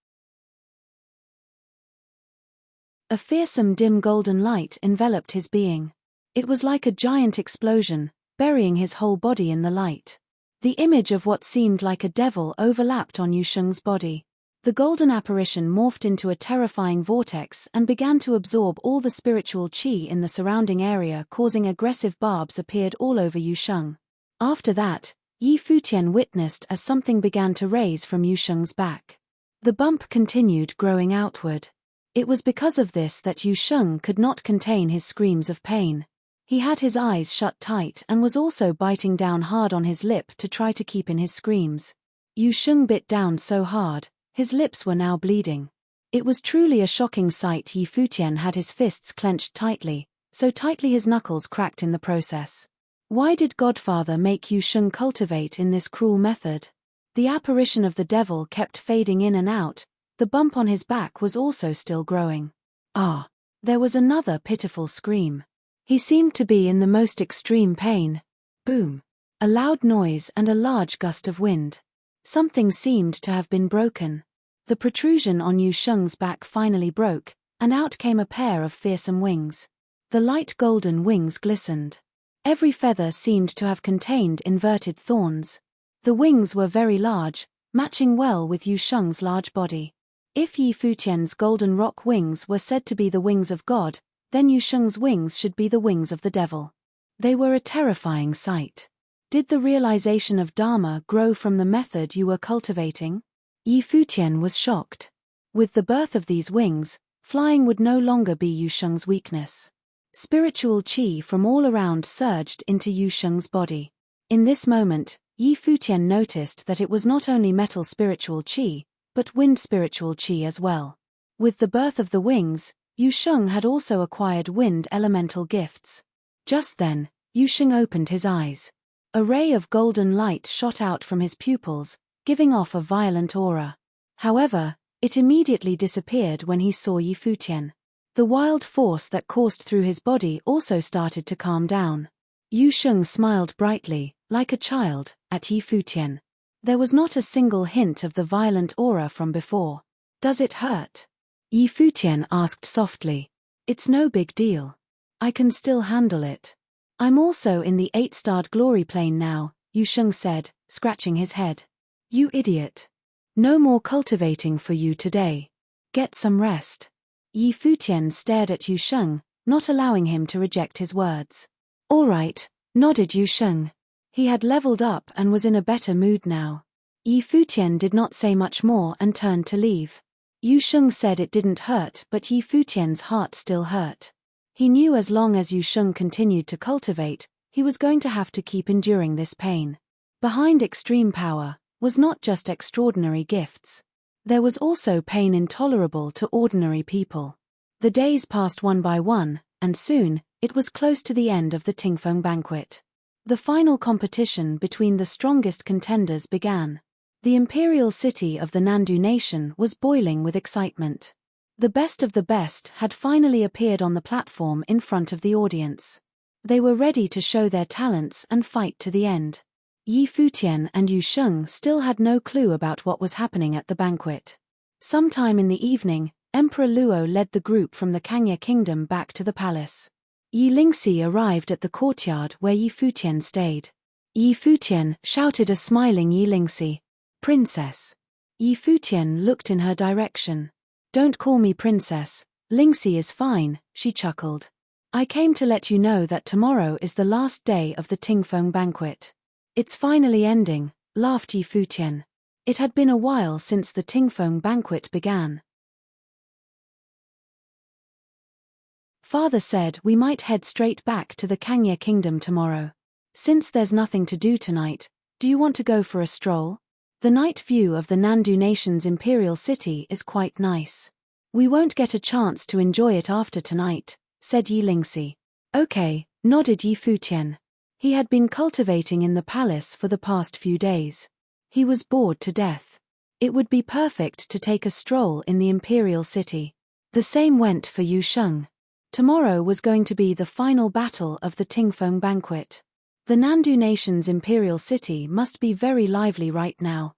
Speaker 1: A fearsome dim golden light enveloped his being. It was like a giant explosion, burying his whole body in the light. The image of what seemed like a devil overlapped on Yu Sheng's body. The golden apparition morphed into a terrifying vortex and began to absorb all the spiritual qi in the surrounding area, causing aggressive barbs appeared all over Yu Sheng. After that, Yi Futian witnessed as something began to raise from Yu Sheng's back. The bump continued growing outward. It was because of this that Yu Sheng could not contain his screams of pain. He had his eyes shut tight and was also biting down hard on his lip to try to keep in his screams. Yu Sheng bit down so hard, his lips were now bleeding. It was truly a shocking sight. Yi Futian had his fists clenched tightly, so tightly his knuckles cracked in the process. Why did Godfather make Yu Sheng cultivate in this cruel method? The apparition of the devil kept fading in and out, the bump on his back was also still growing. Ah! There was another pitiful scream. He seemed to be in the most extreme pain. Boom! A loud noise and a large gust of wind. Something seemed to have been broken. The protrusion on Yu Sheng's back finally broke, and out came a pair of fearsome wings. The light golden wings glistened. Every feather seemed to have contained inverted thorns. The wings were very large, matching well with Yu Sheng's large body. If Yi Futian's golden rock wings were said to be the wings of God, then Yu Sheng's wings should be the wings of the devil. They were a terrifying sight. Did the realization of Dharma grow from the method you were cultivating? Yi Futian was shocked. With the birth of these wings, flying would no longer be Yu Sheng's weakness. Spiritual qi from all around surged into Yu Sheng's body. In this moment, Yi Futian noticed that it was not only metal spiritual qi, but wind spiritual qi as well. With the birth of the wings, Yu Sheng had also acquired wind elemental gifts. Just then, Yu Sheng opened his eyes. A ray of golden light shot out from his pupils, giving off a violent aura. However, it immediately disappeared when he saw Yi Futian. The wild force that coursed through his body also started to calm down. Yu Sheng smiled brightly, like a child, at Yi Futian. There was not a single hint of the violent aura from before. Does it hurt? Yi Futian asked softly. It's no big deal. I can still handle it. I'm also in the 8-starred glory plane now, Yu Sheng said, scratching his head. You idiot. No more cultivating for you today. Get some rest. Yi Futian stared at Yu Sheng, not allowing him to reject his words. All right, nodded Yu Sheng. He had leveled up and was in a better mood now. Yi Futian did not say much more and turned to leave. Yu Sheng said it didn't hurt, but Yi Futian's heart still hurt. He knew as long as Yu Sheng continued to cultivate, he was going to have to keep enduring this pain. Behind extreme power was not just extraordinary gifts. There was also pain intolerable to ordinary people. The days passed one by one, and soon, it was close to the end of the Tingfeng banquet. The final competition between the strongest contenders began. The imperial city of the Nandu nation was boiling with excitement. The best of the best had finally appeared on the platform in front of the audience. They were ready to show their talents and fight to the end. Yi Futian and Yu Sheng still had no clue about what was happening at the banquet. Sometime in the evening, Emperor Luo led the group from the Kangya kingdom back to the palace. Yi Lingxi arrived at the courtyard where Yi Futian stayed. Yi Futian shouted a smiling Yi Lingxi. Princess. Yi Futian looked in her direction. Don't call me princess, Lingxi is fine, she chuckled. I came to let you know that tomorrow is the last day of the Tingfeng banquet. It's finally ending, laughed Yi Futian. It had been a while since the Tingfeng banquet began. Father said we might head straight back to the Kangya kingdom tomorrow. Since there's nothing to do tonight, do you want to go for a stroll? The night view of the Nandu nation's imperial city is quite nice. We won't get a chance to enjoy it after tonight, said Yi Lingxi. Okay, nodded Yi Futian. He had been cultivating in the palace for the past few days. He was bored to death. It would be perfect to take a stroll in the imperial city. The same went for Yu Sheng. Tomorrow was going to be the final battle of the Tingfeng banquet. The Nandu nation's imperial city must be very lively right now.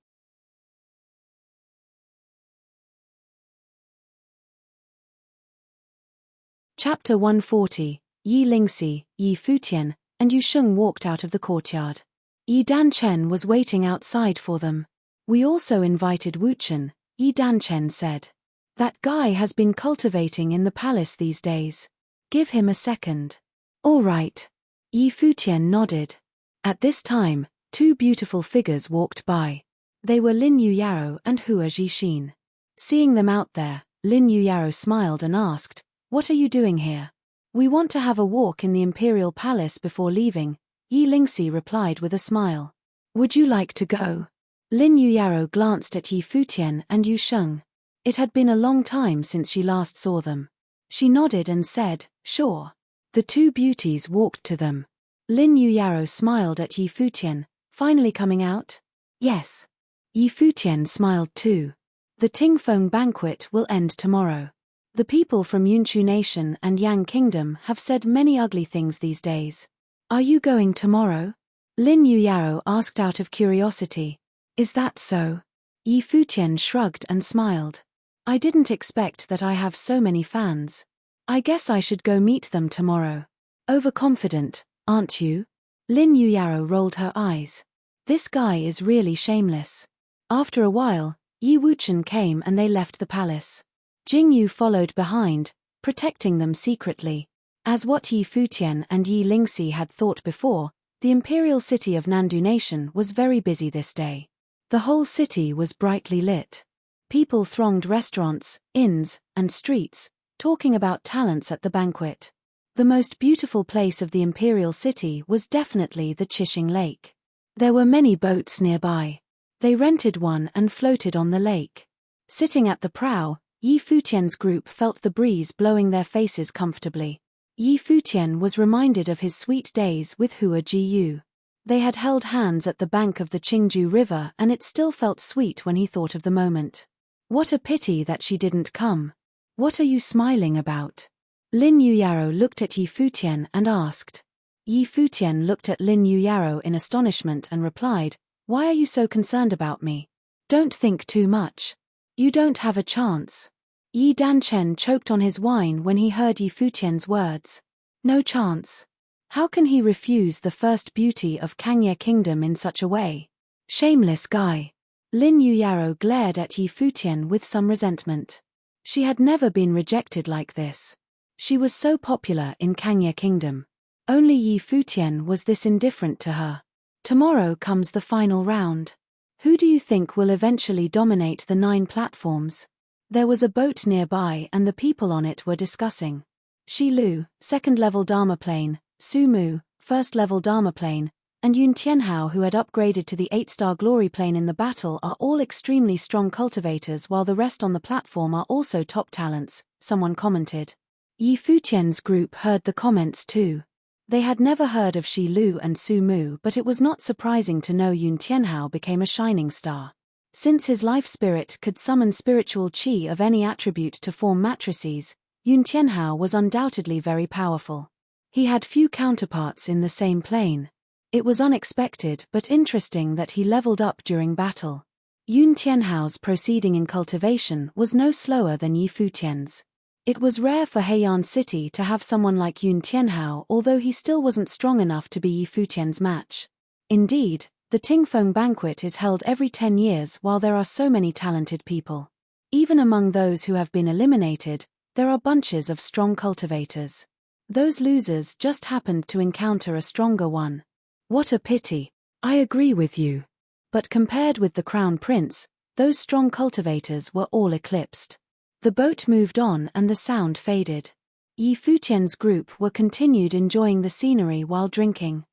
Speaker 1: Chapter 140. Yi Lingxi, Yi Futian, and Yu Sheng walked out of the courtyard. Yi Danchen was waiting outside for them. We also invited Wuchen, Yi Danchen said. That guy has been cultivating in the palace these days. Give him a second. All right. Yi Futian nodded. At this time, two beautiful figures walked by. They were Lin Yuyaro and Hua Jixin. Seeing them out there, Lin Yuyaro smiled and asked, "What are you doing here?" "We want to have a walk in the imperial palace before leaving," Yi Lingxi replied with a smile. "Would you like to go?" Lin Yuyaro glanced at Yi Futian and Yu Sheng. It had been a long time since she last saw them. She nodded and said, "Sure." The two beauties walked to them. Lin Yuyaro smiled at Yi Futian, finally coming out. "Yes." Yi Futian smiled too. The Tingfeng banquet will end tomorrow. The people from Yunchu Nation and Yang Kingdom have said many ugly things these days. "Are you going tomorrow?" Lin Yuyaro asked out of curiosity. "Is that so?" Yi Futian shrugged and smiled. "I didn't expect that I have so many fans. I guess I should go meet them tomorrow." "Overconfident, aren't you?" Lin Yuyaro rolled her eyes. "This guy is really shameless." After a while, Yi Wuchen came and they left the palace. Jingyu followed behind, protecting them secretly. As what Yi Futian and Yi Lingxi had thought before, the imperial city of Nandu Nation was very busy this day. The whole city was brightly lit. People thronged restaurants, inns, and streets, talking about talents at the banquet. The most beautiful place of the imperial city was definitely the Qixing Lake. There were many boats nearby. They rented one and floated on the lake. Sitting at the prow, Yi Futian's group felt the breeze blowing their faces comfortably. Yi Futian was reminded of his sweet days with Hua Jiyu. They had held hands at the bank of the Qingju River and it still felt sweet when he thought of the moment. What a pity that she didn't come. "What are you smiling about?" Lin Yuyaro looked at Yi Futian and asked. Yi Futian looked at Lin Yuyaro in astonishment and replied, "Why are you so concerned about me? Don't think too much. You don't have a chance." Yi Danchen choked on his wine when he heard Yi Futian's words. No chance. How can he refuse the first beauty of Kangye Kingdom in such a way? Shameless guy. Lin Yuyaro glared at Yi Futian with some resentment. She had never been rejected like this. She was so popular in Kangye Kingdom. Only Yi Futian was this indifferent to her. Tomorrow comes the final round. Who do you think will eventually dominate the 9 platforms? There was a boat nearby and the people on it were discussing. Shi Lu, 2nd level Dharma plane, Su Mu, 1st level Dharma plane, and Yun Tianhao, who had upgraded to the 8-star glory plane in the battle, are all extremely strong cultivators, while the rest on the platform are also top talents, someone commented. Yi Futian's group heard the comments too. They had never heard of Shi Lu and Su Mu, but it was not surprising to know Yun Tianhao became a shining star. Since his life spirit could summon spiritual qi of any attribute to form matrices, Yun Tianhao was undoubtedly very powerful. He had few counterparts in the same plane. It was unexpected but interesting that he leveled up during battle. Yun Tianhao's proceeding in cultivation was no slower than Yi Futian's. It was rare for Heian City to have someone like Yun Tianhao, although he still wasn't strong enough to be Yi Futian's match. Indeed, the Tingfeng banquet is held every 10 years while there are so many talented people. Even among those who have been eliminated, there are bunches of strong cultivators. Those losers just happened to encounter a stronger one. What a pity. I agree with you. But compared with the Crown Prince, those strong cultivators were all eclipsed. The boat moved on and the sound faded. Yi Futian's group were continued enjoying the scenery while drinking.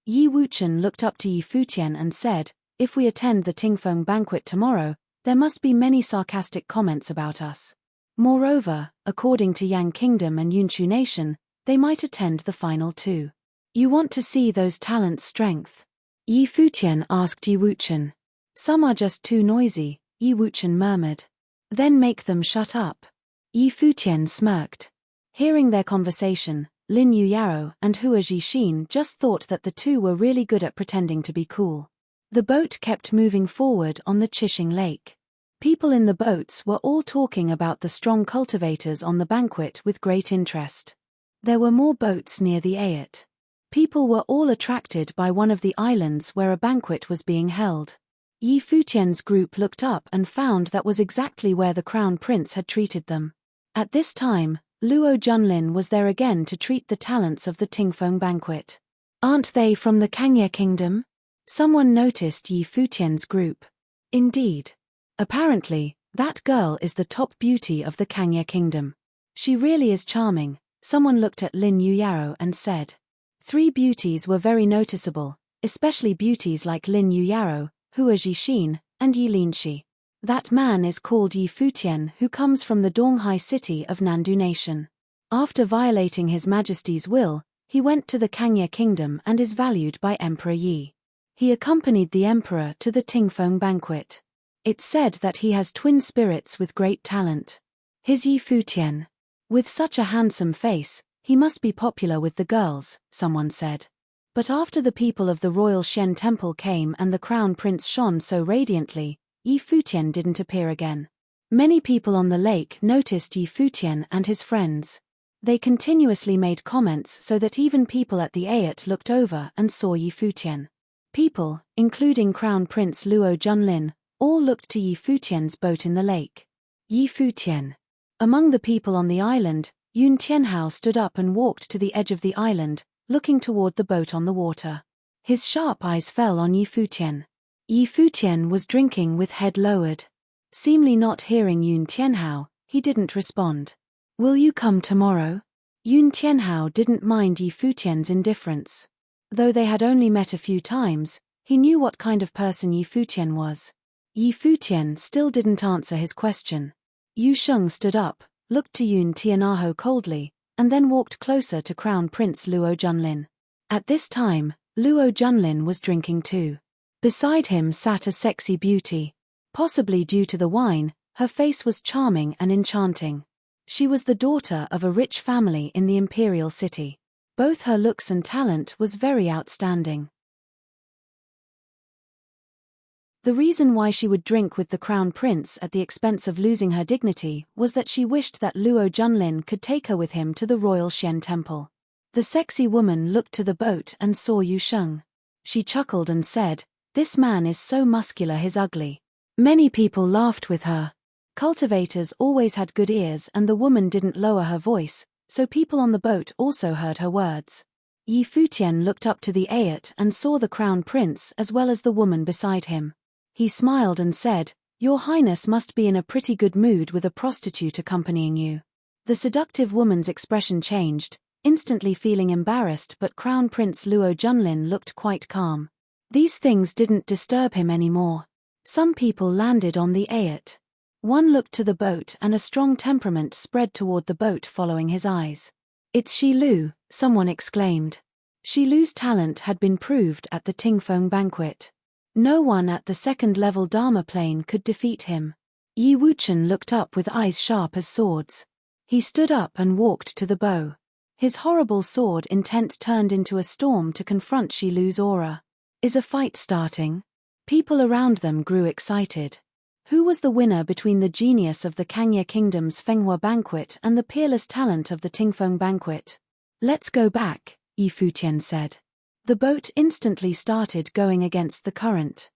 Speaker 1: Yi Wuchen looked up to Yi Futian and said, "If we attend the Tingfeng banquet tomorrow, there must be many sarcastic comments about us. Moreover, according to Yang Kingdom and Yunchu Nation, they might attend the final too. You want to see those talents' strength? Yi Futian asked Yi Wuchen. Some are just too noisy, Yi Wuchen murmured. Then make them shut up. Yi Futian smirked. Hearing their conversation, Lin Yuyaro and Hua Jixin just thought that the two were really good at pretending to be cool. The boat kept moving forward on the Chishing Lake. People in the boats were all talking about the strong cultivators on the banquet with great interest. There were more boats near the Ayat. People were all attracted by one of the islands where a banquet was being held. Yi Futian's group looked up and found that was exactly where the Crown Prince had treated them. At this time, Luo Junlin was there again to treat the talents of the Tingfeng banquet. Aren't they from the Kangye Kingdom? Someone noticed Yi Futian's group. Indeed. Apparently, that girl is the top beauty of the Kangye Kingdom. She really is charming, someone looked at Lin Yuyaro and said. 3 beauties were very noticeable, especially beauties like Lin Yuyaro, Hua Jixin, and Yi Linshi. That man is called Yi Futian, who comes from the Donghai city of Nandu Nation. After violating His Majesty's will, he went to the Kangye Kingdom and is valued by Emperor Yi. He accompanied the emperor to the Tingfeng banquet. It's said that he has twin spirits with great talent. His Yi Futian. With such a handsome face, he must be popular with the girls, someone said. But after the people of the royal Shen temple came and the crown prince shone so radiantly, Yi Futian didn't appear again. Many people on the lake noticed Yi Futian and his friends. They continuously made comments so that even people at the Ayat looked over and saw Yi Futian. People, including Crown Prince Luo Junlin, all looked to Yi Futian's boat in the lake. Yi Futian. Among the people on the island, Yun Tianhao stood up and walked to the edge of the island, looking toward the boat on the water. His sharp eyes fell on Yi Futian. Yi Futian was drinking with head lowered. Seemingly not hearing Yun Tianhao, he didn't respond. Will you come tomorrow? Yun Tianhao didn't mind Yi Futian's indifference. Though they had only met a few times, he knew what kind of person Yi Futian was. Yi Futian still didn't answer his question. Yu Sheng stood up, looked to Yun Tianhao coldly, and then walked closer to Crown Prince Luo Junlin. At this time, Luo Junlin was drinking too. Beside him sat a sexy beauty. Possibly due to the wine, her face was charming and enchanting. She was the daughter of a rich family in the imperial city. Both her looks and talent was very outstanding. The reason why she would drink with the crown prince at the expense of losing her dignity was that she wished that Luo Junlin could take her with him to the royal Shen temple. The sexy woman looked to the boat and saw Yu Sheng. She chuckled and said, "This man is so muscular he's ugly." Many people laughed with her. Cultivators always had good ears and the woman didn't lower her voice, so people on the boat also heard her words. Yi Futian looked up to the Ayat and saw the crown prince as well as the woman beside him. He smiled and said, "Your Highness must be in a pretty good mood with a prostitute accompanying you." The seductive woman's expression changed, instantly feeling embarrassed, but Crown Prince Luo Junlin looked quite calm. These things didn't disturb him anymore. Some people landed on the Ayat. One looked to the boat and a strong temperament spread toward the boat following his eyes. "It's Shi Lu," someone exclaimed. Shi Lu's talent had been proved at the Tingfeng banquet. No one at the second-level Dharma plane could defeat him. Yi Wuchen looked up with eyes sharp as swords. He stood up and walked to the bow. His horrible sword intent turned into a storm to confront Shi Lu's aura. Is a fight starting? People around them grew excited. Who was the winner between the genius of the Kangye Kingdom's Fenghua banquet and the peerless talent of the Tingfeng banquet? "Let's go back," Yi Futian said. The boat instantly started going against the current.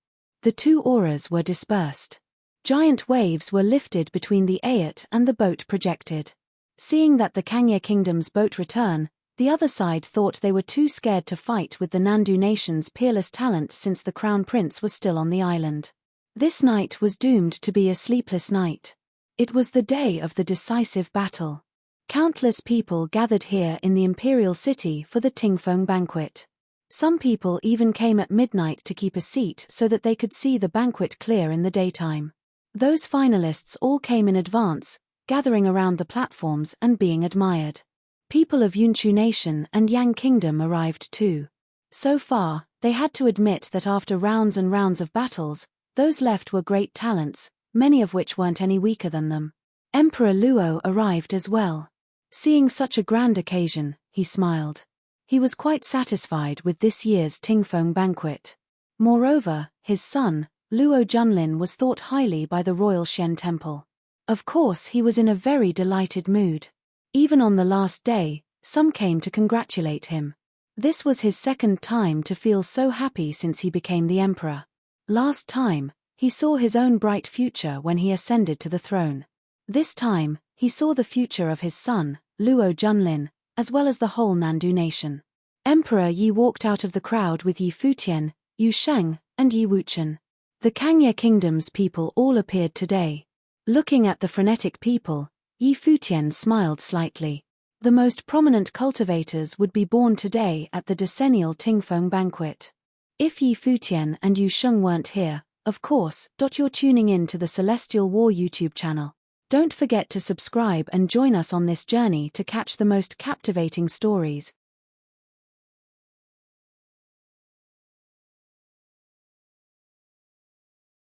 Speaker 1: The two auras were dispersed. Giant waves were lifted between the Ayat and the boat projected. Seeing that the Kangye Kingdom's boat return, the other side thought they were too scared to fight with the Nandu nation's peerless talent since the crown prince was still on the island. This night was doomed to be a sleepless night. It was the day of the decisive battle. Countless people gathered here in the imperial city for the Tingfeng banquet. Some people even came at midnight to keep a seat so that they could see the banquet clear in the daytime. Those finalists all came in advance, gathering around the platforms and being admired. People of Yunchu Nation and Yang Kingdom arrived too. So far, they had to admit that after rounds and rounds of battles, those left were great talents, many of which weren't any weaker than them. Emperor Luo arrived as well. Seeing such a grand occasion, he smiled. He was quite satisfied with this year's Tingfeng banquet. Moreover, his son, Luo Junlin, was thought highly by the royal Shen temple. Of course, he was in a very delighted mood. Even on the last day, some came to congratulate him. This was his second time to feel so happy since he became the emperor. Last time, he saw his own bright future when he ascended to the throne. This time, he saw the future of his son, Luo Junlin, as well as the whole Nandu nation. Emperor Yi walked out of the crowd with Yi Futian, Yu Sheng, and Yi Wuchen. The Kangye Kingdom's people all appeared today. Looking at the frenetic people, Yi Futian smiled slightly. The most prominent cultivators would be born today at the decennial Tingfeng banquet. If Yi Futian and Yu Sheng weren't here, of course, you're tuning in to the Celestial War YouTube channel. Don't forget to subscribe and join us on this journey to catch the most captivating stories.